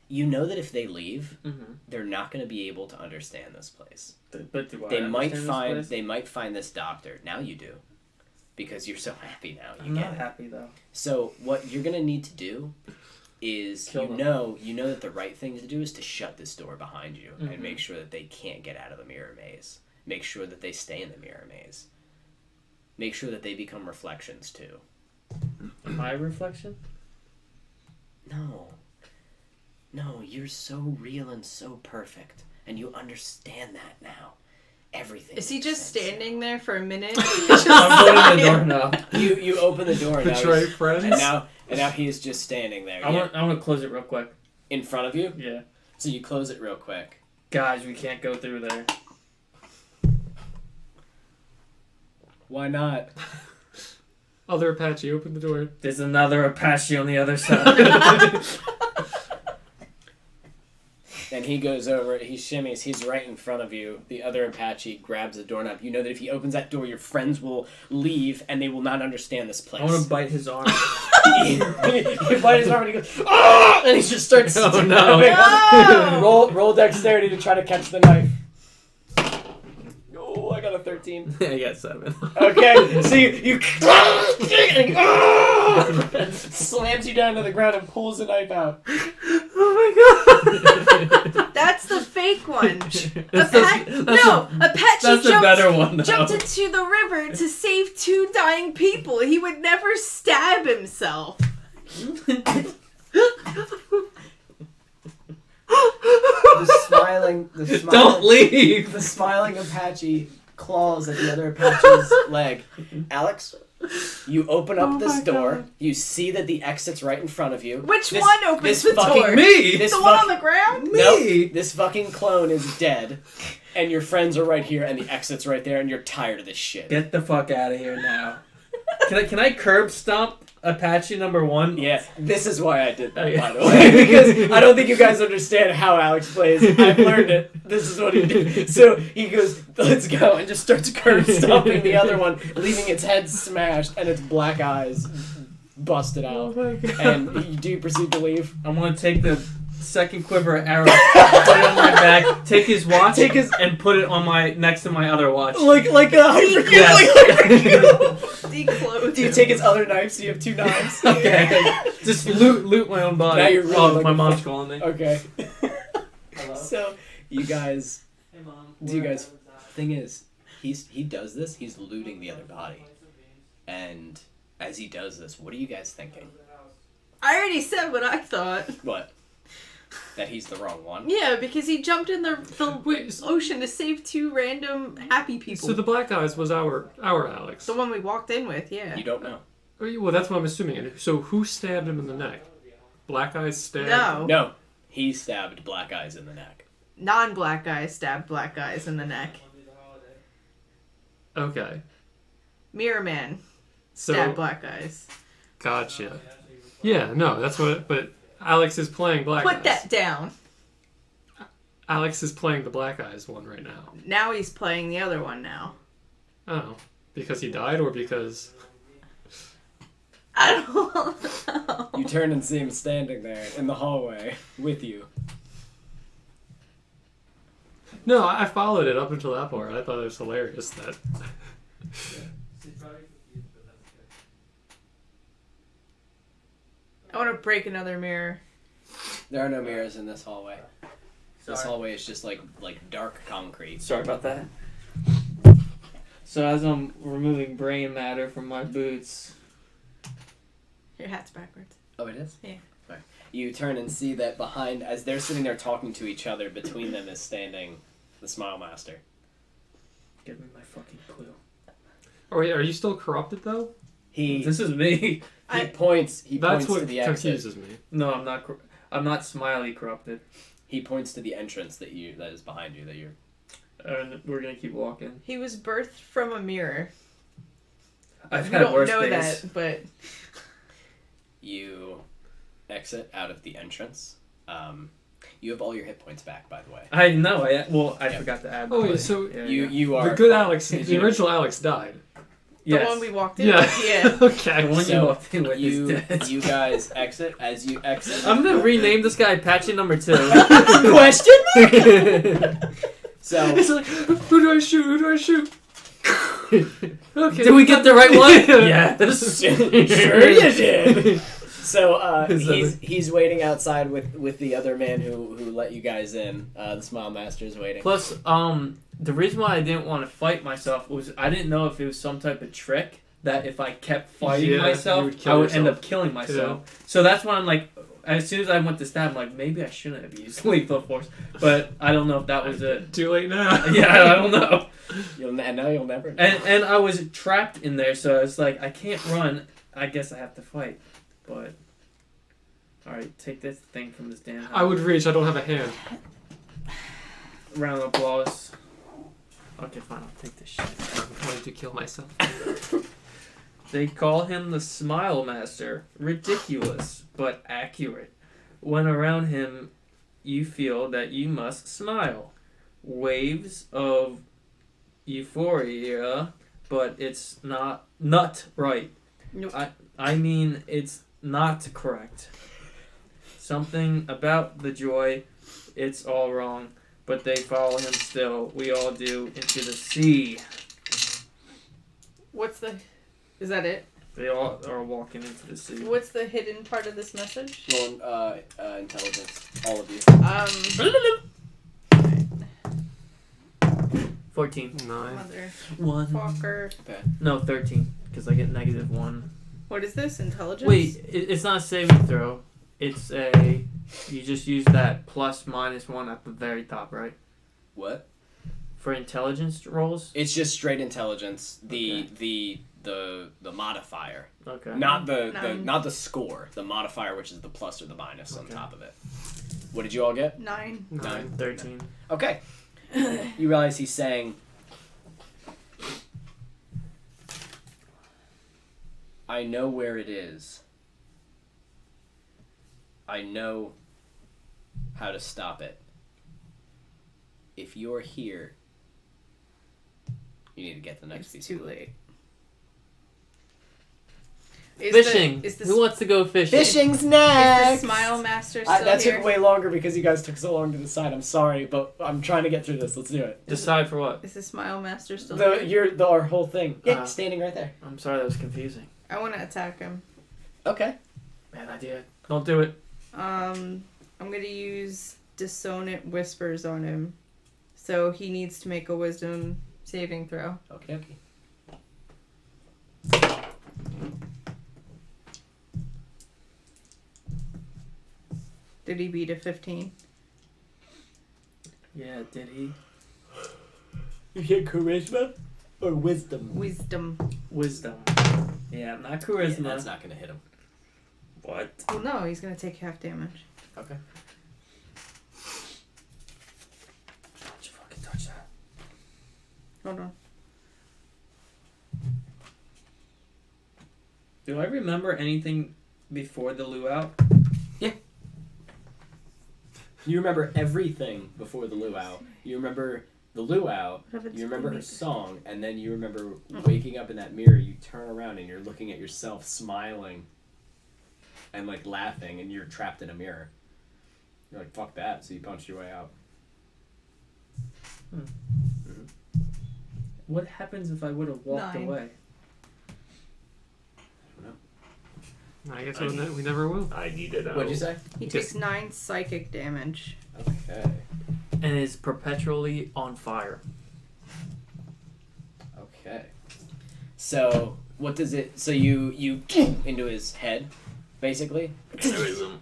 You know that if they leave, Mm-hmm. they're not going to be able to understand this place. But do I They might understand this find place? they might find this doctor. Now you do, because you're so happy now. You I'm get not it. happy though. So what you're gonna need to do is Kill them. you know that the right thing to do is to shut this door behind you Mhm. and make sure that they can't get out of the mirror maze. Make sure that they stay in the mirror maze. Make sure that they become reflections too. My reflection? No, you're so real and so perfect, and you understand that now. everything. Is he makes just sense. standing there for a minute? I'm putting the door now. You open the door and Betray now, friends. and now he's just standing there I'm gonna close it real quick. in front of you. Yeah. So you close it real quick. Guys, we can't go through there. Why not? Other Apache, open the door. There's another Apache on the other side. And he goes over, he shimmies, he's right in front of you. The other Apache grabs the doorknob. You know that if he opens that door, your friends will leave and they will not understand this place. I want to bite his arm. He bites his arm and he goes, "Ah!" And he just starts Oh, no. No! Roll dexterity to try to catch the knife. Oh, I got a 13. I got 7. Okay, so you slams you down to the ground and pulls the knife out. Oh my god! That's the fake one. That's Apache that's the better one, though. jumped into the river to save 2 dying people. He would never stab himself. Don't leave! The smiling Apache claws at the other Apache's leg. Alex, you open up this door. God. You see that the exit's right in front of you. Which This- one opens this the fucking door? Me! This The one fuck- on the ground? Nope, this fucking clone is dead, and your friends are right here, and the exit's right there, and you're tired of this shit. Get the fuck out of here now. Can I curb stomp Apache number 1? Yeah, this is why I did that, Okay. by the way, because I don't think you guys understand how Alex plays. I've learned it. This is what he did. So he goes, "Let's go," and just starts curb stomping the other one, leaving its head smashed and its black eyes busted out. Oh my god. And do you proceed to leave? I'm gonna take the second quiver of arrow, put it on my back, take his watch, and put it on my next to my other watch. Like a hypercube. Yes. Declothed. Do you take his other knife so you have 2 knives? Okay. Just loot my own body. Now you're really oh, like my a mom's fuck- calling me. Okay. Hello? So you guys, Hey, Mom. do you guys? Thing is, he does this. He's looting the other body, and as he does this, what are you guys thinking? I already said what I thought. What? That he's the wrong one? Yeah, because he jumped in the Wait, so, ocean to save 2 random happy people. so the black eyes was our Alex. The one we walked in with, yeah. You don't know. Oh, well, that's what I'm assuming. And so who stabbed him in the neck? Black eyes stabbed. No. No, he stabbed Black Eyes in the neck. Non-black guys stabbed black guys in the neck. Okay. Mirror Man So stabbed black guys. gotcha. Yeah, no, that's what. But Alex is playing black eyes. Put that down. Alex is playing the black eyes one right now. Now he's playing the other one now. Oh, because he died or because? I don't know. You turn and see him standing there in the hallway with you. No, I followed it up until that part. I thought it was hilarious that. I want to break another mirror. There are no mirrors in this hallway. This Sorry. hallway is just like dark concrete. Sorry about that. So as I'm removing brain matter from my boots, Your hat's backwards. Oh, it is? Yeah. Right. You turn and see that behind, as they're sitting there talking to each other, between them is standing the Smile Master. give me my fucking clue. Oh wait, are you still corrupted though? He This is me. points. He That's points what to the exit. confuses me. No, I'm not. I'm not smiley corrupted. He points to the entrance that is behind you. That you're. And we're gonna keep walking. He was birthed from a mirror. I've We had don't worse know days. that, but You exit out of the entrance. You have all your hit points back, by the way. I know. I Yep. forgot to add. Oh, wait, that. so Yeah, You are The good fine. Alex, the original Alex died. the yes. one we walked in Yeah. with, yeah. The Okay. one So, you walked in with is dead. You guys exit. As you exit. I'm gonna rename this guy Apache number 2. Question mark? So It's like, who do I shoot? Who do I shoot? Okay. Did we get the right one? Yes. sure you did. So Is that he's waiting outside with the other man who let you guys in. The Smile Master is waiting. Plus, the reason why I didn't want to fight myself was I didn't know if it was some type of trick that if I kept fighting Yeah, you myself, would kill I would end yourself. up killing myself. So that's why I'm like, as soon as I went to stab, I'm like, maybe I shouldn't have used lethal force. But I don't know if that was it. Too late now. Yeah, I don't know. You'll never know. And I was trapped in there, so it's like, I can't run. I guess I have to fight. But, alright, take this thing from this damn house. I would reach. I don't have a hand. Round of applause. Okay, fine, I'll take this shit. I'm going to kill myself. They call him the Smile Master. Ridiculous, but accurate. When around him, you feel that you must smile. Waves of euphoria, but it's not right. Nope. I mean, it's not correct. Something about the joy, it's all wrong. But they follow him still. We all do, into the sea. Is that it? They all are walking into the sea. What's the hidden part of this message? Intelligence. All of you. 14. 9. Motherfucker. No, 13. Because I get -1. What is this? Intelligence? Wait, it's not a saving throw. It's a... You just use that +/-1 at the very top, right? What? For intelligence rolls? It's just straight intelligence. The modifier. Okay. Not the Nine. not the score. The modifier, which is the plus or the minus on Okay. top of it. What did you all get? 9. 9. 13. Okay. You realize he's saying, I know where it is. I know how to stop it. If you're here, you need to get the next It's piece. too late. Fishing! Is Who wants to go fishing? Fishing's the next! Smile Master still That here? took way longer because you guys took so long to decide. I'm sorry, but I'm trying to get through this. Let's do it. Decide for what? Is the Smile Master still here? Our whole thing. Yeah, Uh, standing right there. I'm sorry, that was confusing. I want to attack him. Okay. Bad idea. Don't do it. I'm gonna use Dissonant Whispers on him. So he needs to make a wisdom saving throw. Okay. Did he beat a 15? Yeah, did he? You get charisma or wisdom? Wisdom. Wisdom. Yeah, not charisma. That's not gonna hit him. What? Well, no, he's gonna take half damage. Okay. Don't you fucking touch that. Hold on. Do I remember anything before the luau? You remember everything before the luau. You remember the luau. You remember her song, and then you remember waking up in that mirror. You turn around and you're looking at yourself, smiling, and like laughing, and you're trapped in a mirror. You're like, "Fuck that!" So you punched your way out. What happens if I would have walked 9. away? I guess we never will. I need to know. What'd you say? He Just- takes 9 psychic damage. Okay. And is perpetually on fire. Okay. So what does it? So you into his head, basically. Aneurysm.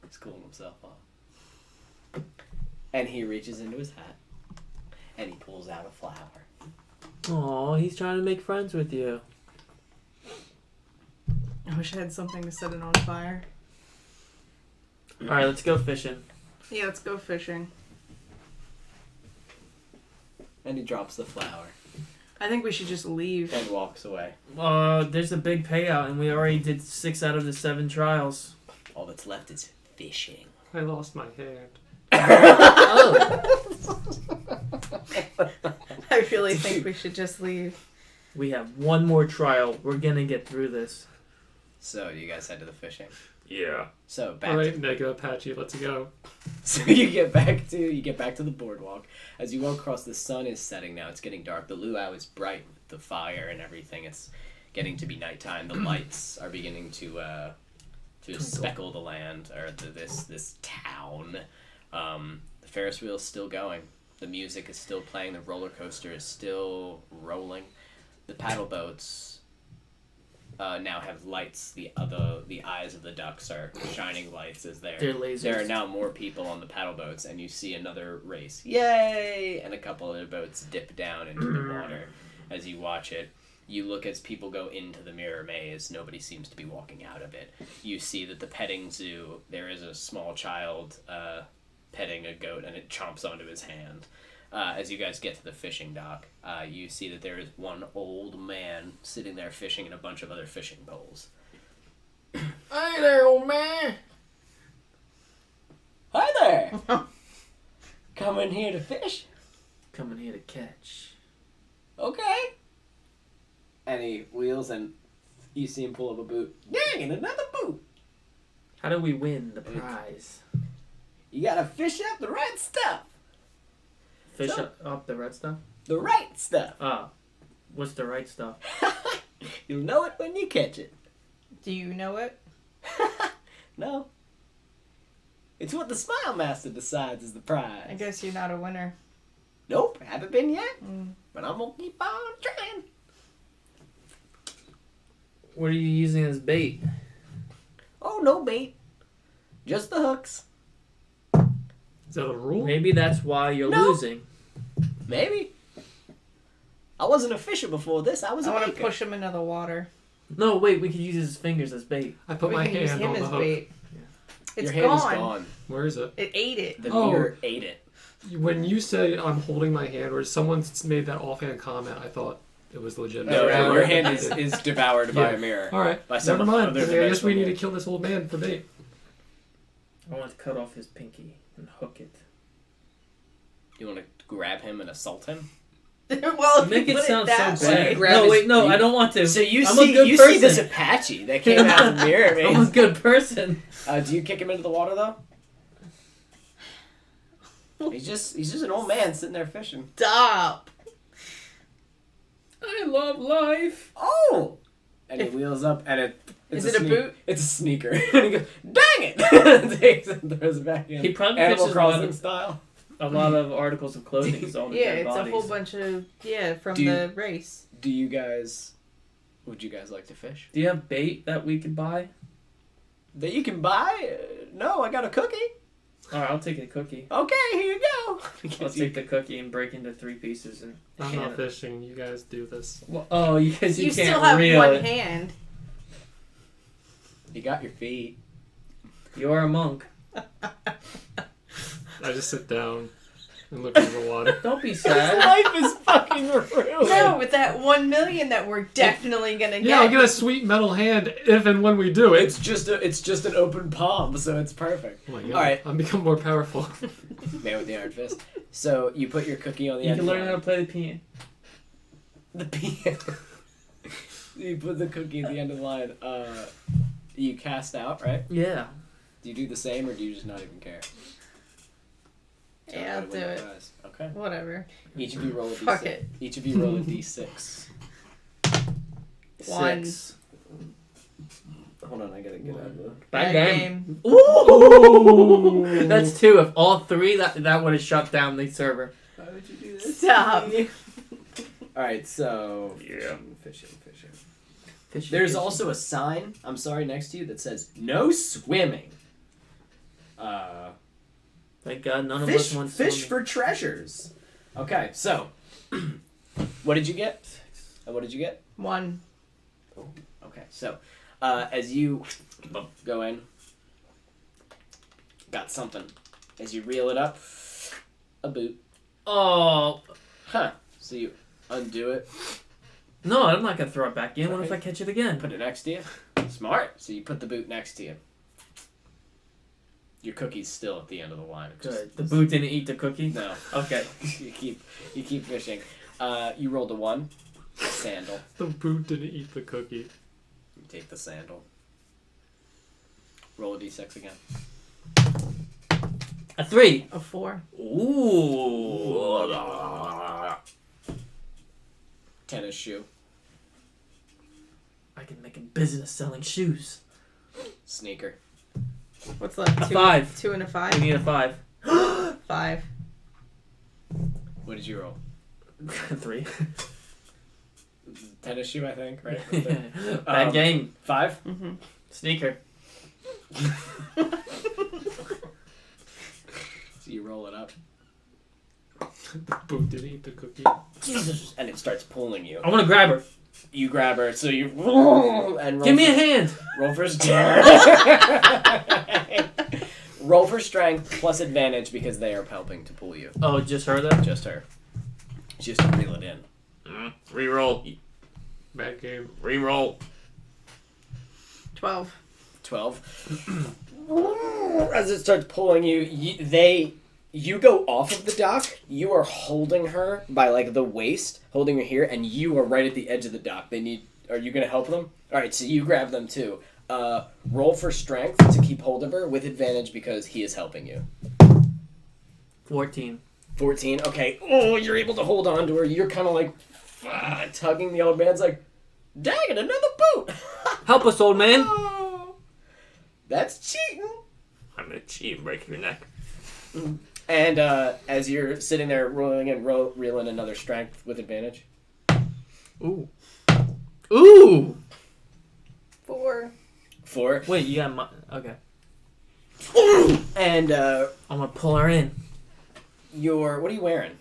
He's cooling himself off. And he reaches into his hat, and he pulls out a flower. Aw, he's trying to make friends with you. I wish I had something to set it on fire. Alright, let's go fishing. Yeah, let's go fishing. And he drops the flower I think we should just leave. and walks away. There's a big payout, and we already did 6 out of the 7 trials. All that's left is fishing. I lost my hand. Oh! I really think we should just leave. We have one more trial. We're gonna get through this. So you guys head to the fishing. Yeah. So back. All To, right, Mega Apache, let's go. so you get back to the boardwalk. As you walk across, the sun is setting now. It's getting dark. The luau is bright with the fire and everything. It's getting to be nighttime. The lights are beginning to speckle the land or this town. The Ferris wheel is still going. The music is still playing. The roller coaster is still rolling. the paddle boats now have lights. The eyes of the ducks are shining lights as They're there. lasers. There are now more people on the paddle boats, and you see another race. Yay! And a couple of the boats dip down into the water as you watch it. You look as people go into the mirror maze. Nobody seems to be walking out of it. You see that the petting zoo, there is a small child petting a goat, and it chomps onto his hand. As you guys get to the fishing dock, you see that there is one old man sitting there fishing in a bunch of other fishing poles. Hi there, old man. Hi there! Coming here to fish? Coming here to catch. Okay. And he wheels and you see him pull up a boot. Dang, and another boot! How do we win the prize? You gotta fish up the right stuff. Fish up the red stuff? The right stuff. Oh. What's the right stuff? You'll know it when you catch it. Do you know it? No. It's what the Smile Master decides is the prize. I guess you're not a winner. Nope, haven't been yet. Mm. But I'm gonna keep on trying. What are you using as bait? Oh, no bait. Just the hooks. Is that a rule? Maybe that's why you're No. losing. Maybe. I wasn't a fisher before this. I was I a want to baker. push him into the water. No, wait, we could use his fingers as bait. I put We my can use hand him on the as hook. bait. It's Your hand gone. is gone. Where is it? It ate it. The Oh. mirror ate it. When you say I'm holding my hand, or someone's made that offhand comment, I thought it was legit. No, Yeah. your hand is devoured by a mirror. All right, By some never mind. other I guess we dimensional need to being. kill this old man for bait. I want to cut off his pinky and hook it. You want to grab him and assault him? Well, if You make you it put sound that so way. bad. Grab No, his wait, no, feet. I don't want to. So you I'm a see good you person. see this Apache that came out of the mirror I'm a maze. good person. Do you kick him into the water though? He's just an old man sitting there fishing. Stop. I love life. Oh! And he wheels up and it's Is it a boot? It's a sneaker. And he goes, dang it! Takes it and throws it back in. He probably Animal fishes a lot Crossing of- style. A lot of articles of clothing is on Yeah, dead it's bodies. a whole bunch of from Do you- the race. Would you guys like to fish? Do you have bait that we could buy? That you can buy? No, I got a cookie. Alright, I'll take a cookie. Okay, here you go. I'll take the cookie and break into 3 pieces and I'm can not it. fishing. You guys do this. Well, oh, because you You can't still have reel one it. hand. You got your feet. You're a monk. I just sit down and look into the water. Don't be sad. Life is fucking ruined. No, with that 1 million that we're definitely gonna Yeah, I'll get. get a sweet metal hand if and when we do it. It's just an open palm, so it's perfect. Oh my God. All right. I'm becoming more powerful. Man with the iron fist. So you put your cookie on the You end can of learn the how to line. play the piano. The piano. You put the cookie at the end of the line. You cast out, right? Yeah. Do you do the same, or do you just not even care? Tell me Yeah, how I'll to do win the it. prize. Okay. Whatever. Each of you roll a d6. Fuck it. Each of you roll a d6. 1. 6. Hold on, I gotta get out of the. Bad game. Ooh. That's 2. If all 3, that would have shut down the server. Why would you do this? Stop. Alright, so. Yeah. Fishing. Fishy, There's fishy. also a sign, I'm sorry, next to you that says, no swimming. Thank God none of Fish, us want fish swimming. for treasures. Okay, so. What did you get? And what did you get? 1. Okay, so as you go in, got something. As you reel it up, a boot. Oh. Huh. So you undo it, No, I'm not going to throw it back in. What if Okay. I catch it again? put it next to you. Smart. So you put the boot next to you. Your cookie's still at the end of the line. It's just- Good. The boot didn't eat the cookie? No. Okay. you keep fishing. You rolled a 1. A sandal. The boot didn't eat the cookie. You take the sandal. Roll a d6 again. A 3. A 4. Ooh. Tennis shoe. I can make a business selling shoes. Sneaker. What's left? A 5. 2 and a We 5. need a 5. 5. What did you roll? 3. tennis shoe, I think, right? Bad game. 5? Mm-hmm. Sneaker. So you roll it up. Boom, did he eat the cookie? And it starts pulling you. I want to grab her. You grab her, so you and Give me a hand. roll for strength. Roll for strength plus advantage because they are helping to pull you. Oh, just her then? Just her. She has to reel it in. Reroll. Bad game. Reroll. 12. 12. As it starts pulling you, you go off of the dock. You are holding her by like the waist, holding her here, and you are right at the edge of the dock. Are you gonna help them? All right, so you grab them too. Roll for strength to keep hold of her with advantage because he is helping you. 14. 14. Okay. Oh, you're able to hold on to her. You're kind of like tugging. The old man's like, "Dang it, another boot!" Help us, old man. Oh, that's cheating. I'm gonna cheat and break your neck. And as you're sitting there rolling and reeling another strength with advantage. Ooh. Ooh! 4. 4. Wait, you got my... Okay. And I'm gonna pull her in. what are you wearing?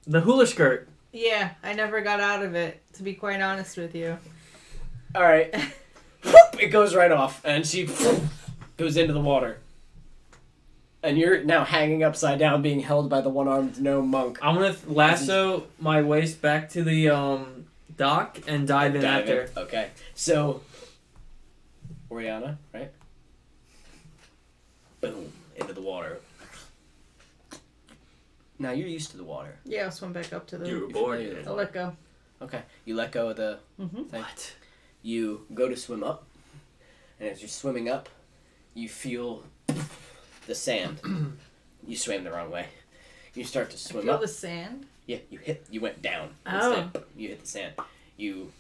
The hula skirt. Yeah, I never got out of it, to be quite honest with you. All right. It goes right off, and she goes into the water. And you're now hanging upside down, being held by the one-armed gnome monk. I'm gonna lasso my waist back to the dock and dive in after. Okay. So, Orianna, right? Boom. Into the water. Now, you're used to the water. Yeah, I'll swim back up to the... You were You're born familiar in with it. I'll let go. Okay. You let go of the Mm-hmm. thing. What? You go to swim up, and as you're swimming up, you feel the sand. You swam the wrong way. You start to swim Feel up. the sand? Yeah, you went down. Oh. Instead. You hit the sand. You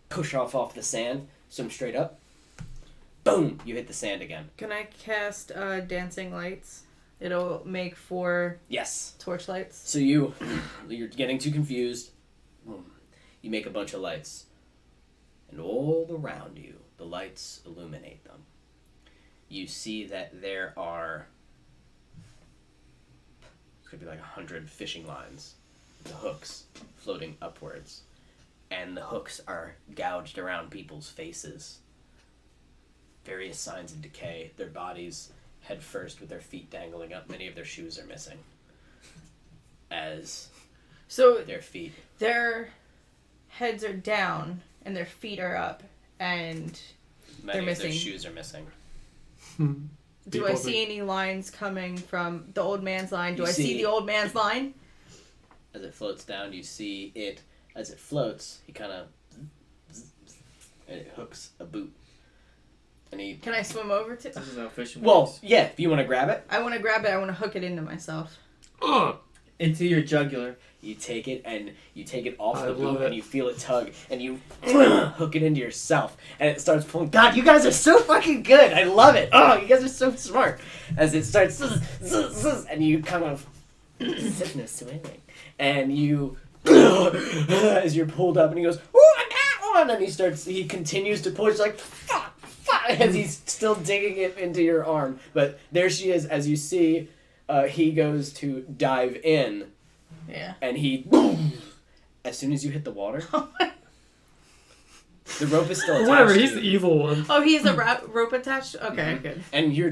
push off the sand, swim straight up. Boom! You hit the sand again. Can I cast dancing lights? It'll make 4 Yes. torchlights. So you're getting too confused. You make a bunch of lights. And all around you, the lights illuminate them. You see that there are... It's going to be like 100 fishing lines. The hooks floating upwards. And the hooks are gouged around people's faces. Various signs of decay. Their bodies head first with their feet dangling up. Many of their shoes are missing. As So their feet... their heads are down and their feet are up, and Many They're of their missing. shoes are missing. do I see any lines coming from the old man's line? Do You I see see- the old man's line? As it floats down, you see it. As it floats, he kind of... And it hooks a boot. And he... Can I swim over to? This is how fishing Well, works. yeah, if you want to grab it, I want to grab it. I want to hook it into myself. Into your jugular. you take it and you take it off I the love boot it. and you feel it tug and you hook it into yourself and it starts pulling. God, you guys are so fucking good. I love it. Oh, you guys are so smart. As it starts and you kind of swimming and you as you're pulled up and he goes, "Oh, I got one," and he continues to push like fuck as he's still digging it into your arm. But there she is. As you see, he goes to dive in. Yeah. And he, as soon as you hit the water, the rope is still attached. Whatever, to he's you, the evil one. Oh, he's a rope attached? Okay, Mhm. good. and you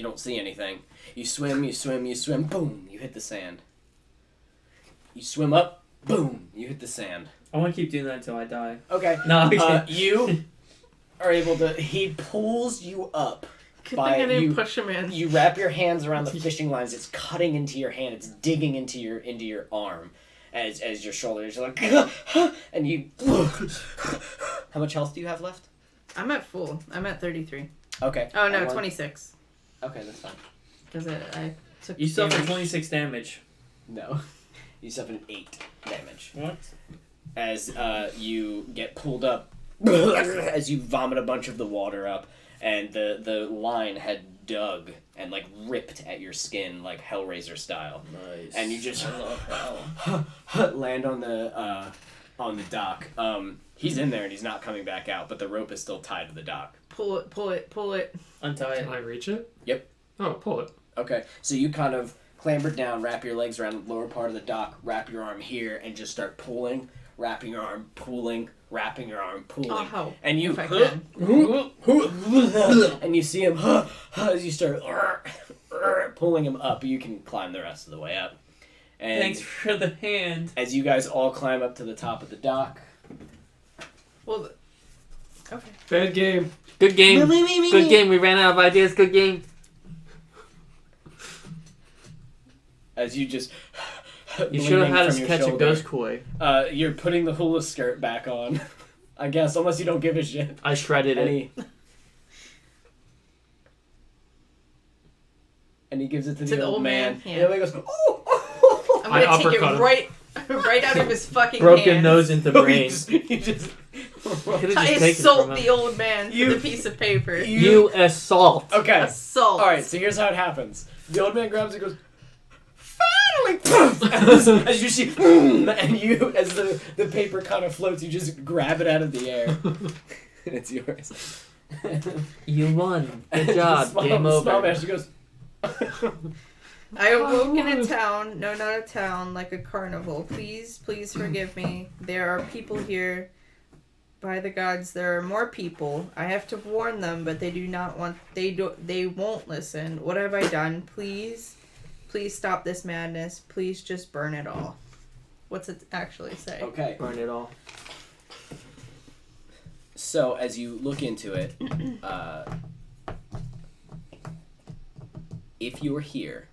don't see anything. You swim, boom, you hit the sand. You swim up, boom, you hit the sand. I want to keep doing that until I die. Okay. No, okay. You are able to. He pulls you up. Good By thing I didn't you- push him in. You wrap your hands around the fishing lines. It's cutting into your hand. It's digging into your arm, as your shoulders are like, and you. How much health do you have left? I'm at full. I'm at 33. Okay. Oh, no, I want- 26. Okay, that's fine. Because I took You suffer damage. 26 damage. No, you suffer 8 damage What? as you get pulled up, as you vomit a bunch of the water up, and the line had dug and like ripped at your skin like Hellraiser style. Nice. And you just I love hell. land on the dock. He's in there and he's not coming back out, but the rope is still tied to the dock. Pull it, pull it, pull it. Untie Can it. I reach it? Yep. Oh, pull it. Okay, so you kind of clamber down, wrap your legs around the lower part of the dock, wrap your arm here, and just start pulling, wrapping your arm, pulling, wrapping your arm, pulling. I'll help And you if I can. and you see him as you start pulling him up. You can climb the rest of the way up. And Thanks for the hand. as you guys all climb up to the top of the dock, Well, okay. Bad game. Good game. Good game. We ran out of ideas. Good game. as you just You should have bleeding had from us your catch a shoulder, ghost koi. You're putting the hula skirt back on, I guess, unless you don't give a shit. I shredded it. And he gives it to To the old man. yeah. And the old man goes, oh! I'm I gonna take uppercut it him. right out of his fucking Broken hands. nose into You brain. just Could've I just taken assault from him. the old man You- with a piece of paper. You assault. Okay. Assault. Alright, so here's how it happens. The old man grabs it and goes, finally! Poof! as you see, and you, as the paper kind of floats, you just grab it out of the air. And it's yours. You won. And Good job. the Game small over. man, she goes, I awoke in a town. No, not a town, like a carnival. Please, please forgive me. There are people here. By the gods, there are more people. I have to warn them, but they do not want. They won't listen. What have I done? Please, please stop this madness. Please just burn it all. What's it actually say? okay. Burn it all. So as you look into it, if you're here,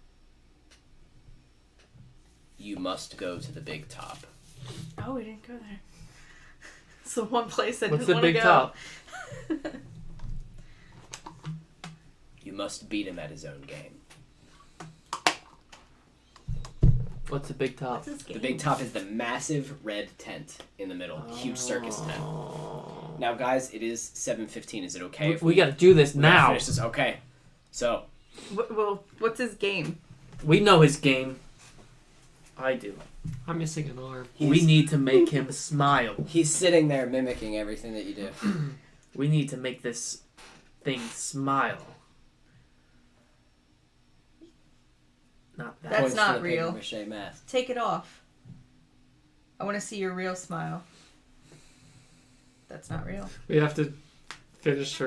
you must go to the big top. Oh, we didn't go there. It's the one place I What's didn't the want to big go. top? You must beat him at his own game. What's the big top? What's this game? The big top is the massive red tent in the middle, huge circus tent. Oh. Now, guys, it is 7:15. Is it okay if We gotta do this we gotta now. finish this? Okay. So Well, what's his game? We know his game. I do. I'm missing an arm. We need to make him smile. he's sitting there mimicking everything that you do. We need to make this thing smile. Not that. That's Points to not the real. papier-mâché mask. Take it off. I want to see your real smile. That's not real. We have to finish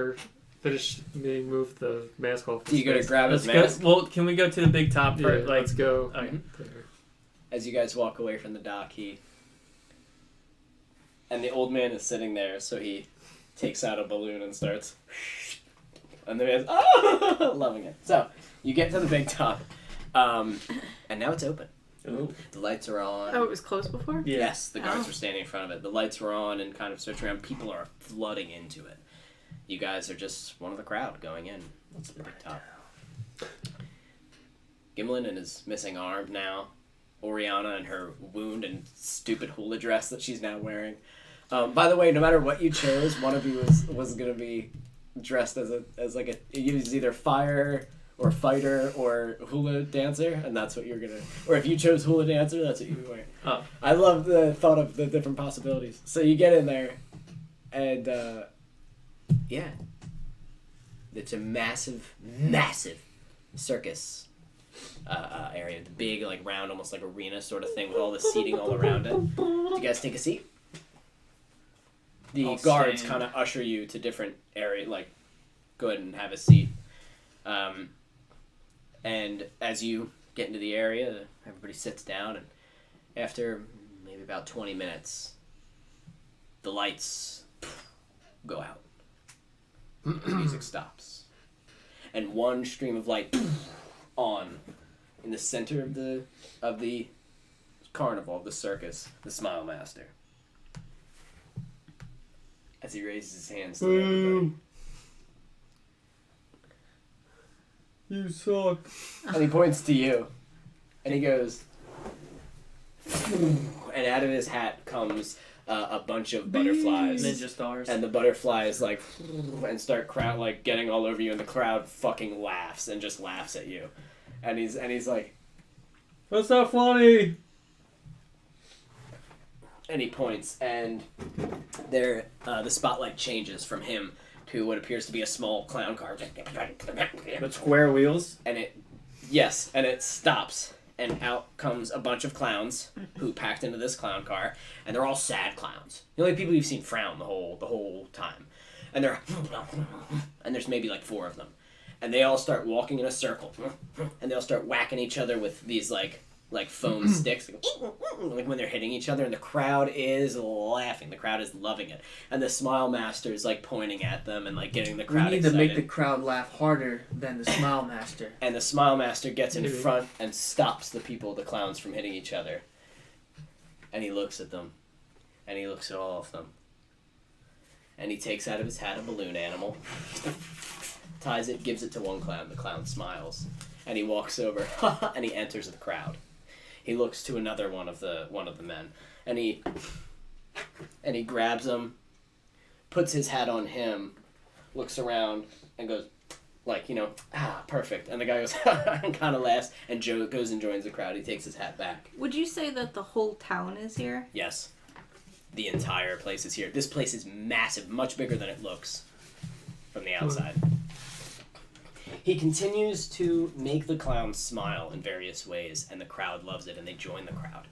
me move the mask off. Do you go to grab his Let's mask? go. Well, can we go to the big top Yeah, first? Like, let's go. okay. there. As you guys walk away from the dock, and the old man is sitting there, so he takes out a balloon and starts, and the man's loving it. So you get to the big top, and now it's open. Ooh. The lights are on. Oh, it was closed before? Yeah. Yes, the guards Oh. were standing in front of it. The lights were on and kind of searching around. People are flooding into it. You guys are just one of the crowd going in to the big top. Gimlin and his missing arm now. Orianna and her wound and stupid hula dress that she's now wearing. By the way, no matter what you chose, one of you was going to be dressed as like a it was either fire or fighter or hula dancer, and that's what you're gonna. Or if you chose hula dancer, that's what you were wearing. Oh. I love the thought of the different possibilities. So you get in there, and yeah, it's a massive circus area. The big, like round, almost like arena sort of thing with all the seating all around it. Do you guys take a seat? The I'll guards stand. kind of usher you to different area. Like, go ahead and have a seat. And as you get into the area, everybody sits down, and after maybe about 20 minutes, the lights go out. The music stops. And one stream of light on in the center of the carnival, of the circus, the Smile Master. As he raises his hands to everybody. You suck. And he points to you. And he goes... And out of his hat comes a bunch of butterflies. Ninja stars. And the butterflies like and start crowd like getting all over you, and the crowd fucking laughs and just laughs at you, and he's like, "That's not funny." And he points, and there the spotlight changes from him to what appears to be a small clown car. With square wheels. And it stops, and out comes a bunch of clowns who packed into this clown car, and they're all sad clowns. The only people you've seen frown the whole time, and and there's maybe like 4 of them, and they all start walking in a circle, and they'll start whacking each other with these like foam sticks, like when they're hitting each other, and the crowd is laughing. The crowd is loving it, and the Smile Master is like pointing at them and like getting the crowd We need excited. to make the crowd laugh harder than the Smile Master. And the Smile Master gets in front and stops the clowns from hitting each other. And he looks at them, and he looks at all of them, and he takes out of his hat a balloon animal, ties it, gives it to one clown. The clown smiles, and he walks over, and he enters the crowd. He looks to another one of the men, and he grabs him, puts his hat on him, looks around, and goes, like, perfect. And the guy goes, and kind of laughs, and Joe goes and joins the crowd. He takes his hat back. Would you say that the whole town is here? Yes. The entire place is here. This place is massive, much bigger than it looks from the outside. He continues to make the clowns smile in various ways, and the crowd loves it, and they join the crowd.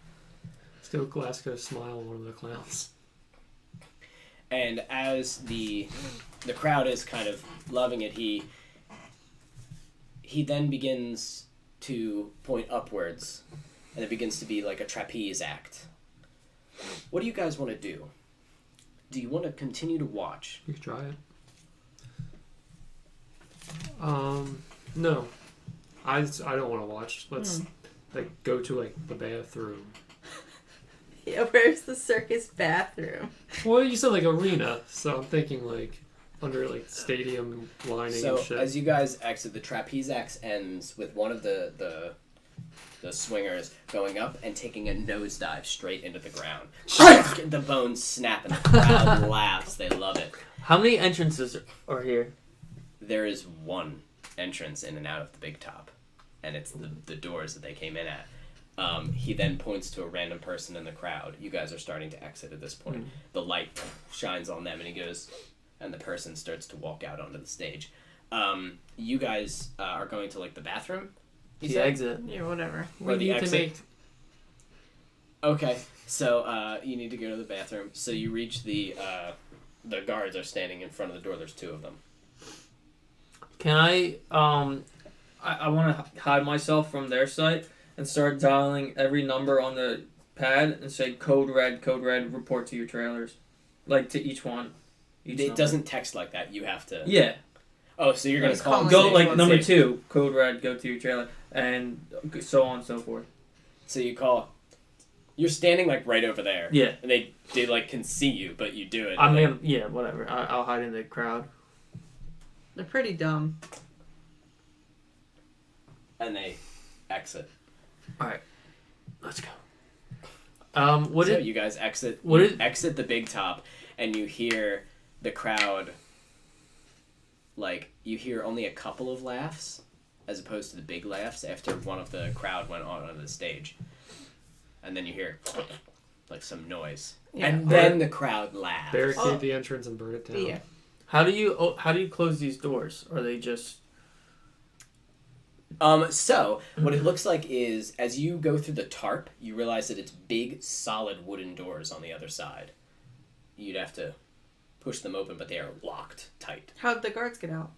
Still Glasgow smile, one of the clowns. And as the crowd is kind of loving it, he then begins to point upwards, and it begins to be like a trapeze act. What do you guys want to do? Do you want to continue to watch? You could try it. No. I don't want to watch. Let's go to like the bathroom. Yeah, where's the circus bathroom? Well, you said like arena, so I'm thinking like under like stadium lining and shit. So as you guys exit, the trapeze act ends with one of the swingers going up and taking a nosedive straight into the ground. The bones snap and the crowd laughs. They love it. How many entrances are here? There is one entrance in and out of the big top, and it's the doors that they came in at. He then points to a random person in the crowd. You guys are starting to exit at this point. Mm. The light shines on them, and he goes, and the person starts to walk out onto the stage. You guys are going to like the bathroom? You The said? exit. Yeah, whatever. Or the need to exit? make. Okay, so you need to go to the bathroom. So you reach the guards are standing in front of the door. There's 2 of them. Can I I want to hide myself from their sight and start dialing every number on the pad and say code red, report to your trailers. Like to each one. Each It number. doesn't text like that. You have to. Yeah. Oh, so you're gonna It's call calling Go Safe. like number Safe. 2, code red, go to your trailer, and so on and so forth. So you call. You're standing like right over there. Yeah. And they like can see you, but you do it. I'm and gonna, yeah, whatever. I'll hide in the crowd. They're pretty dumb. and they exit. Let's go. What So did you guys exit? what You did- exit the big top, and you hear the crowd. Like you hear only a couple of laughs, as opposed to the big laughs after one of the crowd went on onto the stage, and then you hear like some noise, Yeah. and then the crowd laughs. Barricade the entrance and burn it down. Yeah. how do you close these doors? Are they just So what it looks like is as you go through the tarp, you realize that it's big, solid wooden doors on the other side. You'd have to push them open, but they are locked tight. How'd the guards get out?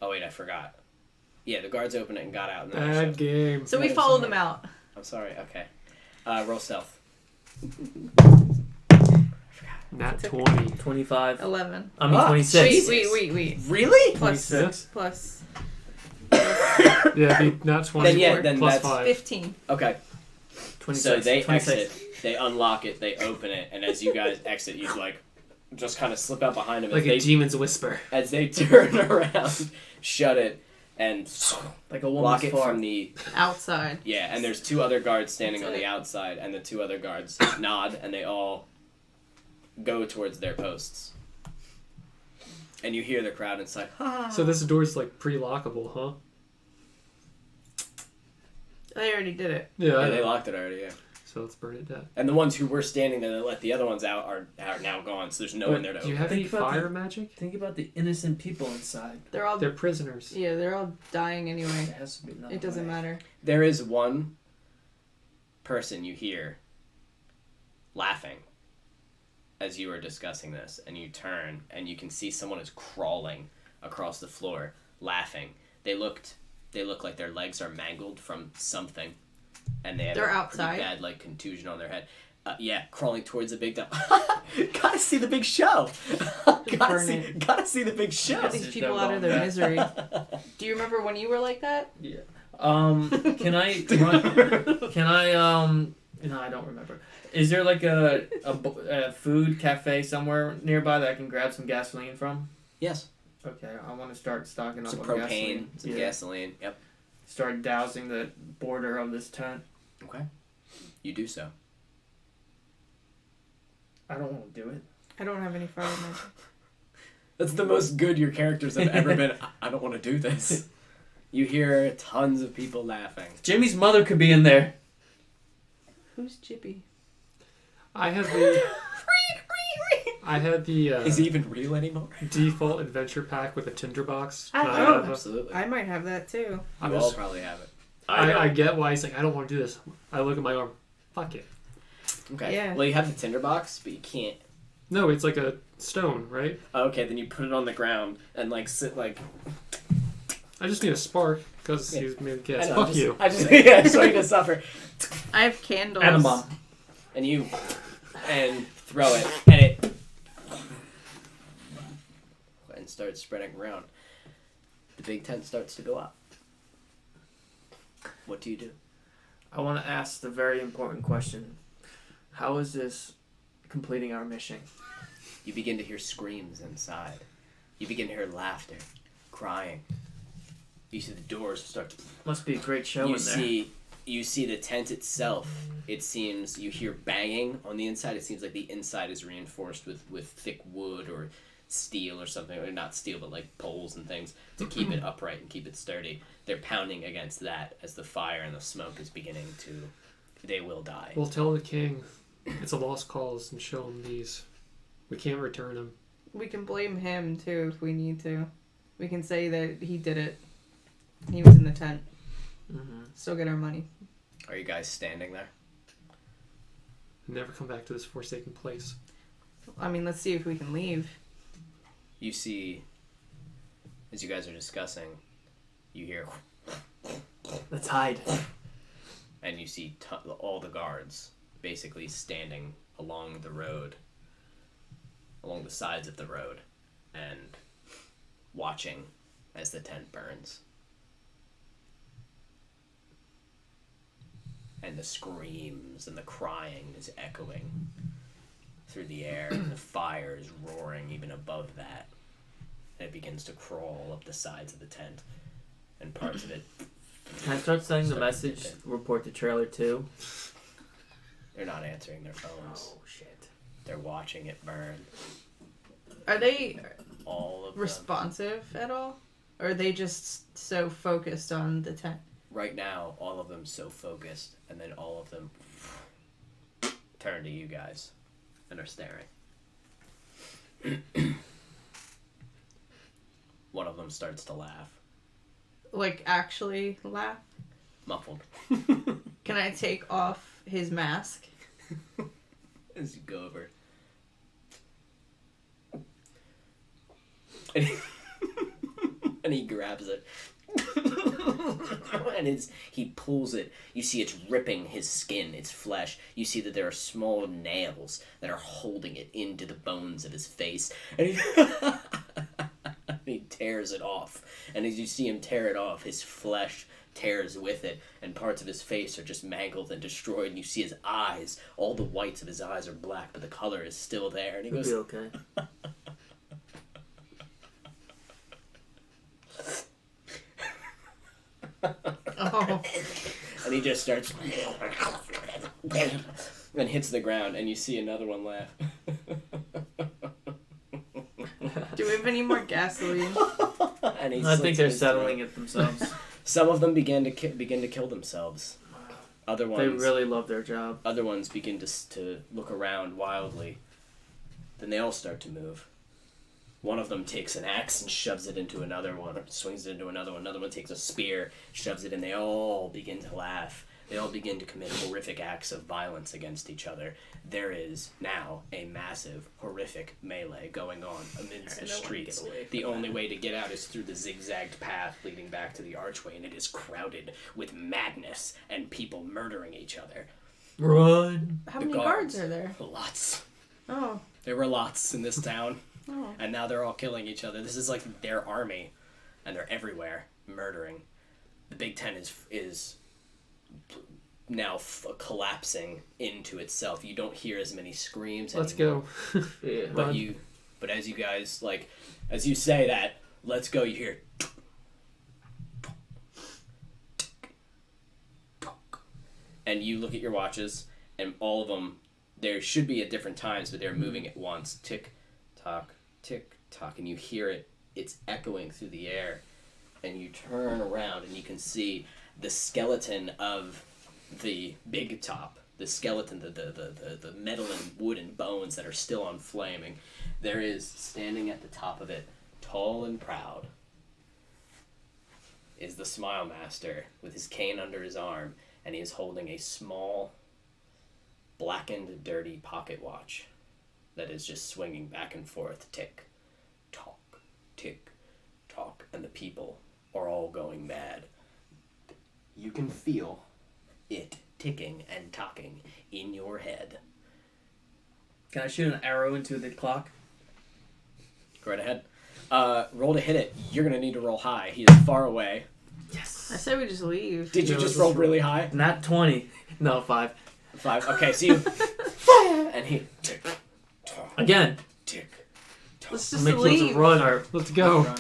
Oh wait, I forgot. Yeah, the guards opened it and got out. And then I Bad shoved- game. So we I'm followed sorry. them out. I'm sorry. Okay. Roll stealth. Nat It's okay. 20. 25? 11. I mean Ah, 26. Wait. Really? Plus 26. plus Yeah, be not 20. Then yeah, then plus that's 5. 15. okay. 26. So they 26. exit, they unlock it, they open it, and as you guys exit, you like just kind of slip out behind them Like as a demon's whisper. they turn around, shut it, and Like a block woman's it fart. from the Outside. yeah. And there's 2 other guards standing That's on it. the outside, and the 2 other guards nod, and they all go towards their posts. And you hear the crowd inside. So this door's like pre-lockable, huh? They already did it. Yeah. Yeah, they locked it already. Yeah. So let's burn it down. And the ones who were standing there that let the other ones out are now gone. So there's no one there to Do you open. have any Think about fire the- magic? Think about the innocent people inside. They're all They're prisoners. yeah, they're all dying anyway. There has to be another It doesn't way. matter. There is one person you hear laughing as you are discussing this, and you turn and you can see someone is crawling across the floor, laughing. They look like their legs are mangled from something, and they have They're a outside? pretty bad like contusion on their head. Yeah, crawling towards the big dump. Gotta see the big show. Burn it. Gotta see the big show. Get This these is people no out of their going misery. Do you remember when you were like that? Can I no, I don't remember. Is there like a food cafe somewhere nearby that I can grab some gasoline from? Yes. Okay, I want to start stocking up Some on propane, gasoline. some Yeah. gasoline. Yep. Start dousing the border of this tent. Okay. You do so. I don't want to do it. I don't have any fire magic. That's the most good your characters have ever been. I don't want to do this. You hear tons of people laughing. Jimmy's mother could be in there. Who's Chippy? I have the. I had the Is he even real anymore? default adventure pack with a tinderbox. I Can know. have a- Absolutely. I might have that too. I'm You all just- probably have it. I get why he's like, I don't want to do this. I look at my arm. Fuck it. Okay. Yeah. Well, you have the tinderbox, but you can't. No, it's like a stone, right? Okay, then you put it on the ground and like sit like. I just need a spark because Yeah. he's made I gas. know, Fuck just, you. I just yeah, I just want you to suffer. I have candles. And a bomb. And you and throw it and it and starts spreading around. The big tent starts to go up. What do you do? I want to ask the very important question. How is this completing our mission? You begin to hear screams inside. You begin to hear laughter, crying. You see the doors start. Must be a great show You in there. see the tent itself. It seems you hear banging on the inside. It seems like the inside is reinforced with thick wood or steel or something, or not steel, but like poles and things to keep it upright and keep it sturdy. They're pounding against that as the fire and the smoke is beginning to. They will die. We'll tell the king it's a lost cause and show him these. We can't return him. We can blame him too if we need to. We can say that he did it. He was in the tent. Mm-hmm. Still get our money. Are you guys standing there? Never come back to this forsaken place. I mean, let's see if we can leave. You see, as you guys are discussing, you hear, Let's hide. and you see all the guards basically standing along the road, along the sides of the road, and watching as the tent burns. And the screams and the crying is echoing through the air, and the fire is roaring even above that. And it begins to crawl up the sides of the tent, and parts of it, Can I start sending the Start message, dipping. report the trailer too? they're not answering their phones. Oh, shit. They're watching it burn. Are they All of them. responsive at all? Or are they just so focused on the tent? Right now, all of them so focused, and then all of them turn to you guys and are staring. One of them starts to laugh, Like, actually laugh? muffled. Can I take off his mask? As you go over. And he grabs it. And he pulls it. You see it's ripping his skin, its flesh. You see that there are small nails that are holding it into the bones of his face. And he tears it off. And as you see him tear it off, his flesh tears with it, and parts of his face are just mangled and destroyed. And you see his eyes, all the whites of his eyes are black, but the color is still there. And he It'll goes, be okay. And he just starts and hits the ground, and you see another one laugh. Do we have any more gasoline? And he I think slits they're his settling throat. it themselves. Some of them begin to kill themselves. Other ones, They really love their job. Other ones begin to look around wildly. Then they all start to move. One of them takes an axe and shoves it into another one, or swings it into another one. Another one takes a spear, shoves it in. They all begin to laugh. They all begin to commit horrific acts of violence against each other. There is now a massive, horrific melee going on amidst the streets. The only way to get out is through the zigzagged path leading back to the archway, and it is crowded with madness and people murdering each other. Run! How The many guards are there? Lots. Oh. There were lots in this town. Oh. And now they're all killing each other. This is like their army, and they're everywhere murdering. The Big Ten is now collapsing into itself. You don't hear as many screams Let's anymore. go. Yeah. But as you guys as you say that, let's go. You hear, and you look at your watches, and all of them, there should be at different times, but they're moving at once. Tick tock, and you hear it. It's echoing through the air, and you turn around and you can see the skeleton of the big top. The skeleton, the metal and wood and bones that are still on flaming. There is, standing at the top of it, tall and proud, is the Smile Master with his cane under his arm, and he is holding a small, blackened, dirty pocket watch that is just swinging back and forth, tick, tock, and the people are all going mad. You can feel it ticking and talking in your head. Can I shoot an arrow into the clock? Go right ahead. Roll to hit it. You're going to need to roll high. He is far away. Yes. I say we just leave. Did you Yeah, just let's roll just really high? Not 20. No, 5. 5. Okay, so you... and he... Tick, tock, Again. tick, tock. Let's just Make leave. run. Let's go.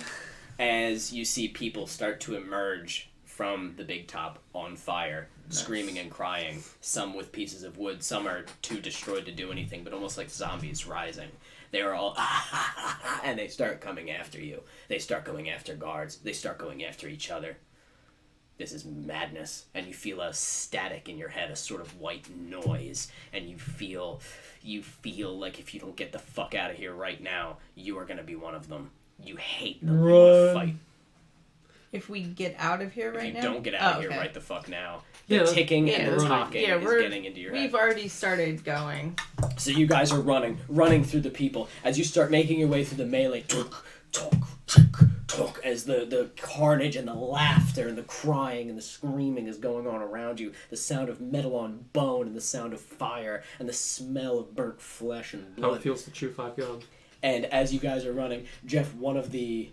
As you see people start to emerge from the big top on fire, screaming and crying, some with pieces of wood, some are too destroyed to do anything, but almost like zombies rising. They are all, and they start coming after you. They start going after guards. They start going after each other. This is madness, and you feel a static in your head, a sort of white noise, and you feel like if you don't get the fuck out of here right now, you are going to be one of them. You hate them. You want to fight. If we get out of here right now? If you don't get out of here okay. right the fuck now, Yeah, the ticking yeah, and the we're talking running. Yeah, is getting into your We've head. already started going. So you guys are running through the people. As you start making your way through the melee, talk, as the carnage and the laughter and the crying and the screaming is going on around you. The sound of metal on bone and the sound of fire and the smell of burnt flesh and How blood. it feels to chew 5 gum. And as you guys are running, Jeff, one of the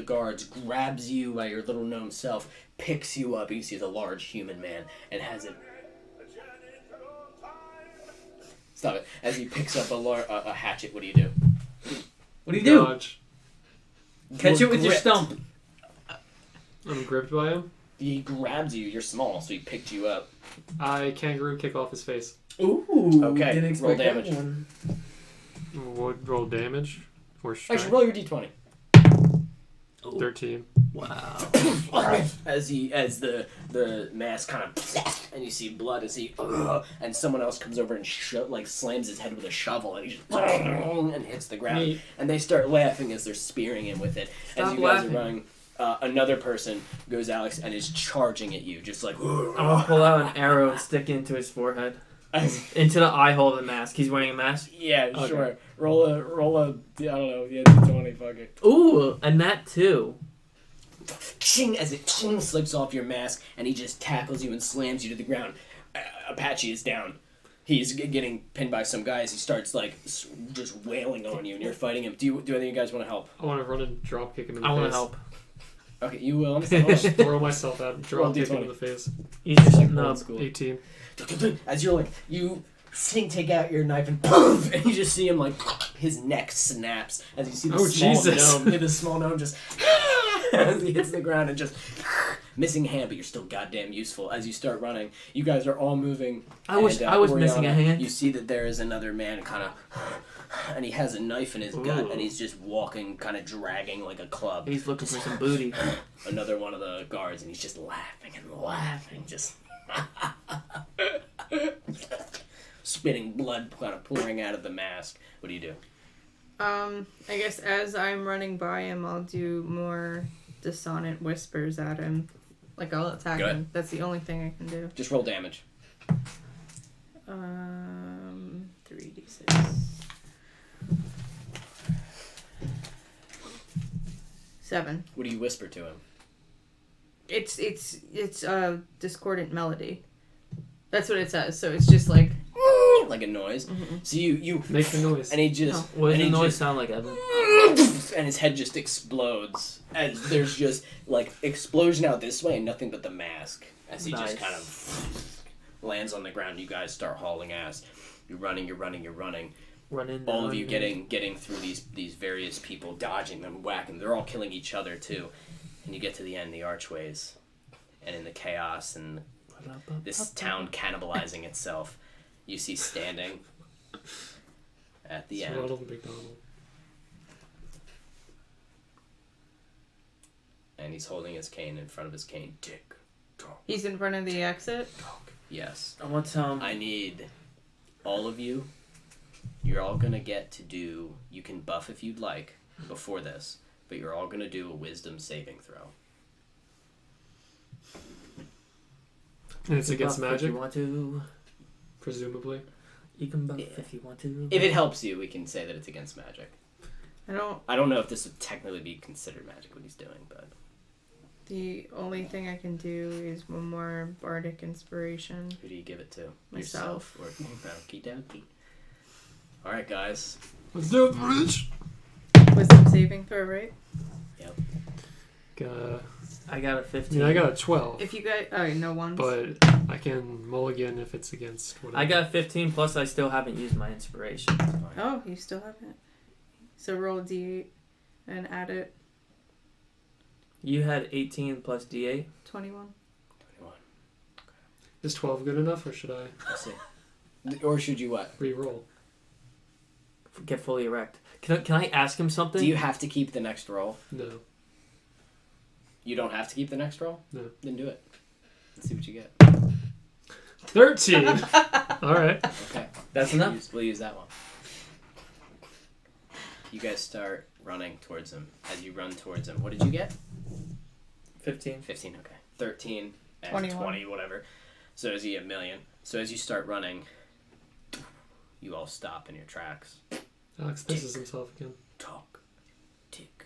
guards grabs you by your little gnome self, picks you up. You see the large human man, and has it. Stop it! As he picks up a hatchet, what do you do? What do you do? Dodge. Catch it with your Gripped. stump. I'm gripped by him. He grabs you. You're small, so he picked you up. I kangaroo kick off his face. Ooh. Okay, Didn't roll expect that damage. one. Would roll damage or strength. Actually, roll your d20. 13. Wow. As the mask kind of, and you see blood as he, and someone else comes over and slams his head with a shovel, and he just and hits the ground, Neat. and they start laughing as they're spearing him with it. As Stop you guys laughing. are running, another person goes Alex and is charging at you, just like. I'm gonna pull out an arrow and stick it into his forehead. Into the eye hole of the mask. He's wearing a mask. Yeah, Okay. sure. Roll a. I don't know. Yeah, d20. Fuck it. Ooh, and that too. Ching, as it slips off your mask, and he just tackles you and slams you to the ground. Apache is down. He's getting pinned by some guy as he starts just wailing on you, and you're fighting him. Do any of you guys want to help? I want to run and drop kick him in the I face. want to help. Okay, you will. I'll just throw myself at him, Roll drop kick him D20. in the face. He's just Old no. school. 18. As you're you take out your knife and poof, and you just see him his neck snaps as you see the Oh, small Jesus. gnome. The small gnome just as he hits the ground and just missing a hand, but you're still goddamn useful. As you start running, you guys are all moving. I was missing a Orianna, hand. You see that there is another man kind of, and he has a knife in his gut, Ooh. and he's just walking, kind of dragging like a club. He's looking for some booty. Another one of the guards, and he's just laughing and laughing, just spitting blood kind of pouring out of the mask. What do you do? I guess as I'm running by him, I'll do more dissonant whispers at him. Like, I'll attack Good. him. That's the only thing I can do. Just roll damage. 3d6. 7. What do you whisper to him? It's a discordant melody. That's what it says. So it's just like Like a noise. Mhm. So you Make the noise. and he just What does and the he noise just- sound like, Evan? and his head just explodes as there's just like explosion out this way and nothing but the mask as he Nice. just kind of lands on the ground. You guys start hauling ass. You're running. Run in. All of you getting through these various people, dodging them, whacking. They're all killing each other too. And you get to the end, the archways, and in the chaos and this town cannibalizing itself, you see standing at the end. Ronald McDonald. And he's holding his cane in front of his cane. Tick, tock, he's in front of the exit. tock. Yes. I want some. I need all of you. You're all gonna get to do. You can buff if you'd like before this, but you're all gonna do a wisdom saving throw. And it's against Buff magic, If you want to. presumably. You can buff Yeah. if you want to. If it helps you, we can say that it's against magic. I don't know if this would technically be considered magic what he's doing, but The only thing I can do is one more bardic inspiration. who do you give it to? Myself. Yourself or okie dokie. All right, guys. Let's do it, Rich! Wisdom saving throw, right? I got a I 15. mean, I got a 12, If you guys, oh, no ones. but I can mulligan if it's against whatever. I got 15, plus I still haven't used my inspiration. Oh, you still haven't. So roll a d8 and add it. You had 18 plus D8. 21. 21. Is 12 good enough, or should I Let's see. Or should you what? re-roll? Get fully erect. Can I ask him something? Do you have to keep the next roll? No. You don't have to keep the next roll? No. Then do it. Let's see what you get. 13! Alright. Okay. That's enough? We'll use that one. You guys start running towards him. As you run towards him, what did you get? 15. 15, okay. 13 and 21. 20, whatever. So as you get a million. So as you start running, you all stop in your tracks. Alex pisses himself again. Talk. Tick.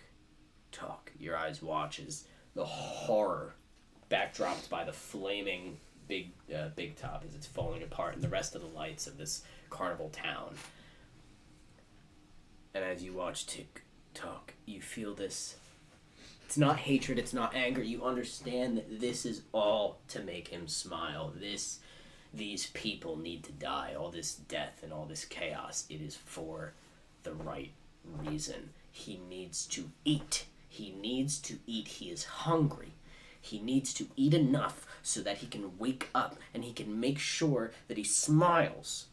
Talk. Your eyes watch as the horror backdropped by the flaming big top as it's falling apart and the rest of the lights of this carnival town. And as you watch tick tock, you feel this. It's not hatred, it's not anger. You understand that this is all to make him smile. These people need to die. All this death and all this chaos, it is for the right reason. He needs to eat. He needs to eat. He is hungry. He needs to eat enough so that he can wake up and he can make sure that he smiles.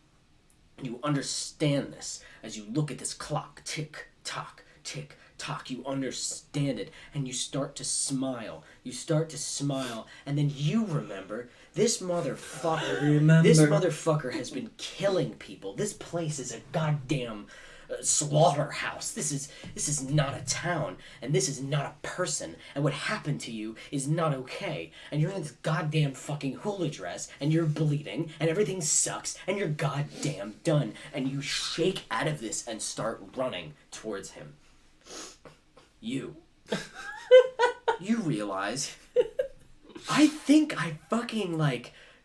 You understand this as you look at this clock. Tick, tock, tick, tock. You understand it and you start to smile. You start to smile and then you remember this motherfucker. This motherfucker has been killing people. This place is a goddamn slaughterhouse. This is not a town, and this is not a person, and what happened to you is not okay, and you're in this goddamn fucking hula dress, and you're bleeding, and everything sucks, and you're goddamn done, and you shake out of this and start running towards him. You realize, I think I fucking,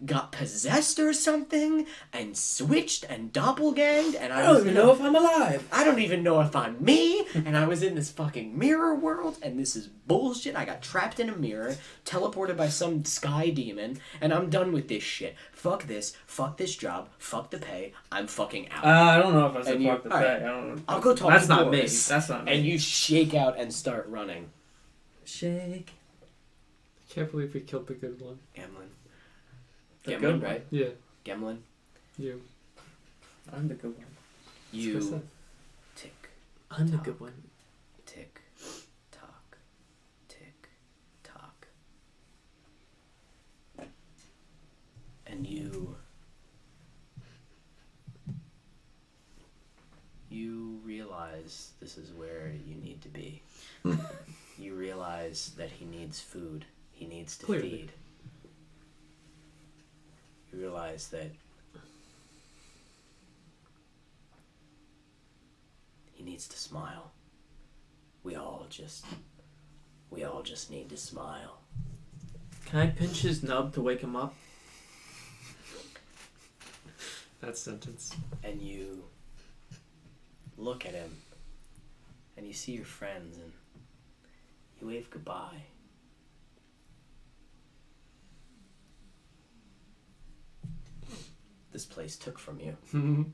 got possessed or something, and switched and doppelganged, and I don't even know if I'm alive. I don't even know if I'm me, and I was in this fucking mirror world, and this is bullshit. I got trapped in a mirror, teleported by some sky demon, and I'm done with this shit. Fuck this job, fuck the pay, I'm fucking out. I don't know if I said And you- fuck the alright. pay. I don't know. I'll go talk That's to not Boris. me. That's not me. And you shake out and start running. Shake. Can't believe we killed the good one. Gimlin. The Gimlin, good right? Yeah, Gimlin. you. I'm the good one. You tick, I'm the Talk. good one. tick, tock, tick, tock. And you realize this is where you need to be. You realize that he needs food. He needs to Clearly. feed. You realize that he needs to smile. We all just need to smile. Can I pinch his nub to wake him up? That sentence. And you look at him and you see your friends and you wave goodbye. This place took from you.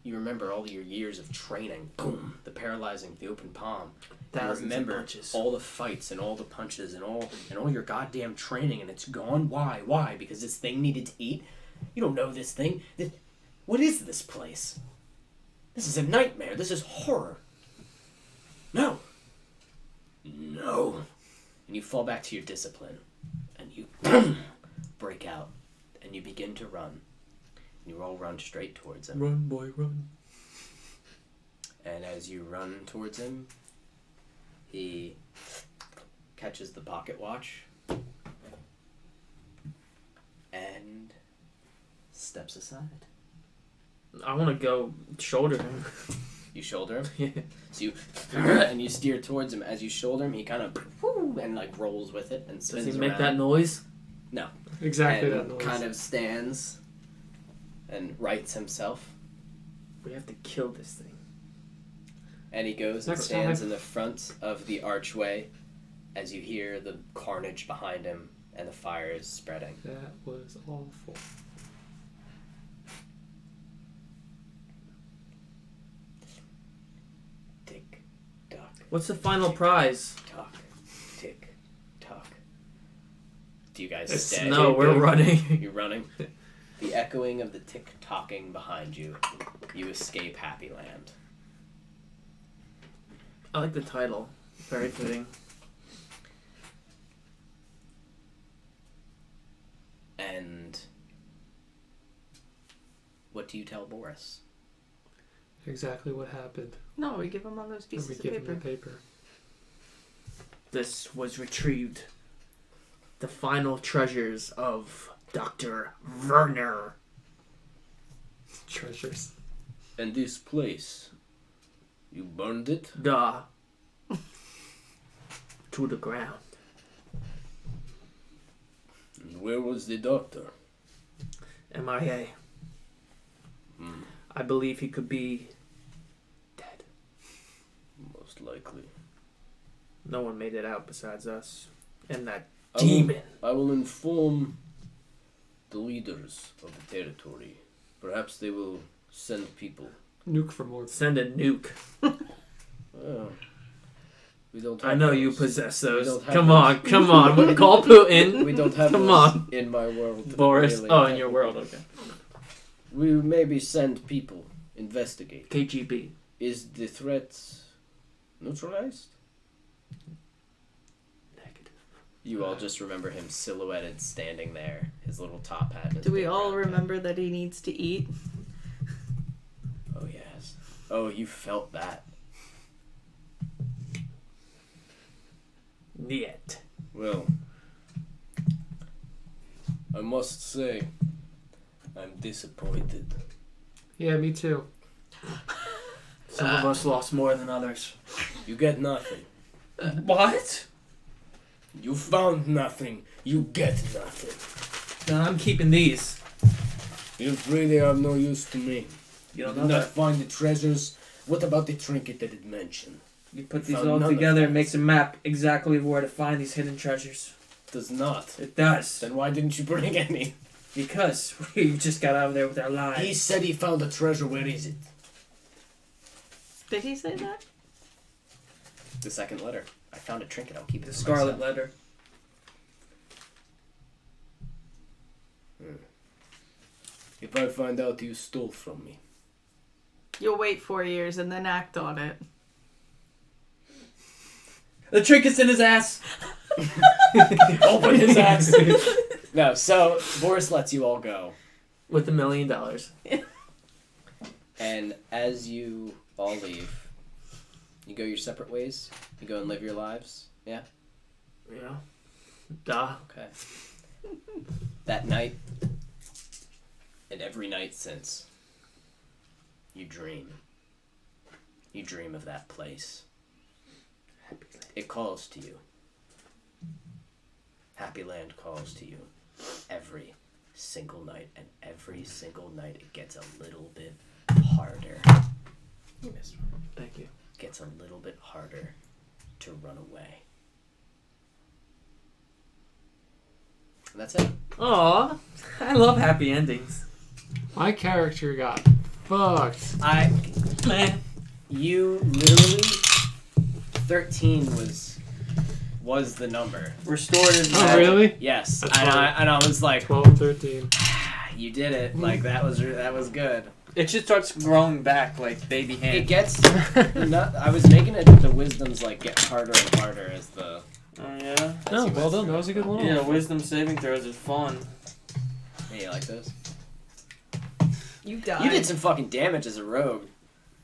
You remember all your years of training. Boom, the paralyzing, the open palm. You Thousands of remember punches. all the fights and all the punches and all your goddamn training, and it's gone. Why? Why? Because this thing needed to eat. You don't know this thing. What is this place? This is a nightmare. This is horror. No. No. And you fall back to your discipline, and you break out, and you begin to run. And you all run straight towards him. Run, boy, run. And as you run towards him, he catches the pocket watch and steps aside. I want to go shoulder him. You shoulder him, Yeah. so you and you steer towards him. As you shoulder him, he kind of and like rolls with it and Does spins he make around. that noise? Exactly and that noise. kind of stands and rights himself. We have to kill this thing. And he goes and Next stands time. in the front of the archway as you hear the carnage behind him and the fire is spreading. That was awful. Tick, tock, What's the final prize? tock, tick, tock. Do you guys It's stay? No, we're running. You're running. The echoing of the tick-tocking behind you. You escape Happyland. I like the title. Very fitting. And what do you tell Boris? Exactly what happened. No, we give him all those And pieces we of give paper. him the paper. This was retrieved. The final treasures of Dr. Werner. Treasures. And this place, you burned it? Duh. To the ground. And where was the doctor? MIA. Hmm, I believe he could be dead. most likely. No one made it out besides us. And that I will- demon. I will inform the leaders of the territory. Perhaps they will send people. Nuke for more. Send a nuke. Well, we don't. I have know you those. possess We those. don't have Come those. on, come on. Call Putin. We don't have Come those on. in my world. Boris. really. Oh, in your world, okay. We maybe send people, investigate. KGB. Is the threat neutralized? Negative. You all just remember him silhouetted standing there, his little top hat. and his Do we big all round hat. remember that he needs to eat? Oh, yes. Oh, you felt that. Niet. Well, I must say, I'm disappointed. Yeah, me too. Some of us lost more than others. You get nothing. What? You found nothing. You get nothing. No, I'm keeping these. You really are no use to me. You You don't did know not that. find the treasures. What about the trinket that it mentioned? You put these Found all none of together, that. it makes a map exactly where to find these hidden treasures. Does not. It does. Then why didn't you bring any? Because we just got out of there with our He lives. said he found a treasure. Where is it? Did he say that? The second letter. I found a trinket. I'll keep it The for scarlet myself. letter. If I find out you stole from me. You'll wait 4 years and then act on it. The trinket's in his ass. Open his ass. No, so Boris lets you all go. With $1 million. And as you all leave, you go your separate ways. You go and live your lives. Yeah? Yeah. Duh. Okay. That night, and every night since, you dream. You dream of that place. It calls to you. Happyland calls to you every single night, and every single night it gets a little bit harder. You missed one. Thank you. Gets a little bit harder to run away. And that's it. Aw, I love happy endings. My character got fucked. Man. You literally 13 was the number. Restored his Oh, magic. really? Yes, That's and fine. I was like, 12 and 13. you did it. Like that was good. It just starts growing back like baby hand. It gets. I was making it the wisdoms like get harder and harder as the. Oh yeah. No, well done. That was a good one. Yeah, wisdom saving throws is fun. Hey, you like those? You died. You did some fucking damage as a rogue.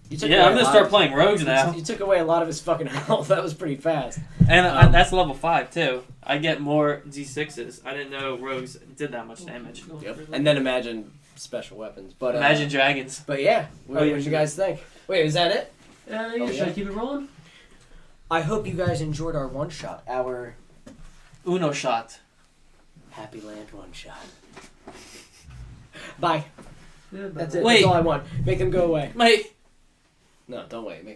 You took Yeah, away I'm a gonna lot start of- playing rogues now, You took away a lot of his fucking health. That was pretty fast. and that's level 5 too. I get more D6s. I didn't know rogues did that much damage. Yep. And then imagine special weapons. But Imagine dragons. But yeah, what Oh, yeah. did you guys think? Wait, is that it? Yeah, yeah. should I keep it rolling? I hope you guys enjoyed our one shot. Our Uno shot. Happyland one shot. Bye. Yeah, That's it. Wait. That's all I want. Make them go away. Mate. No, don't wait. Make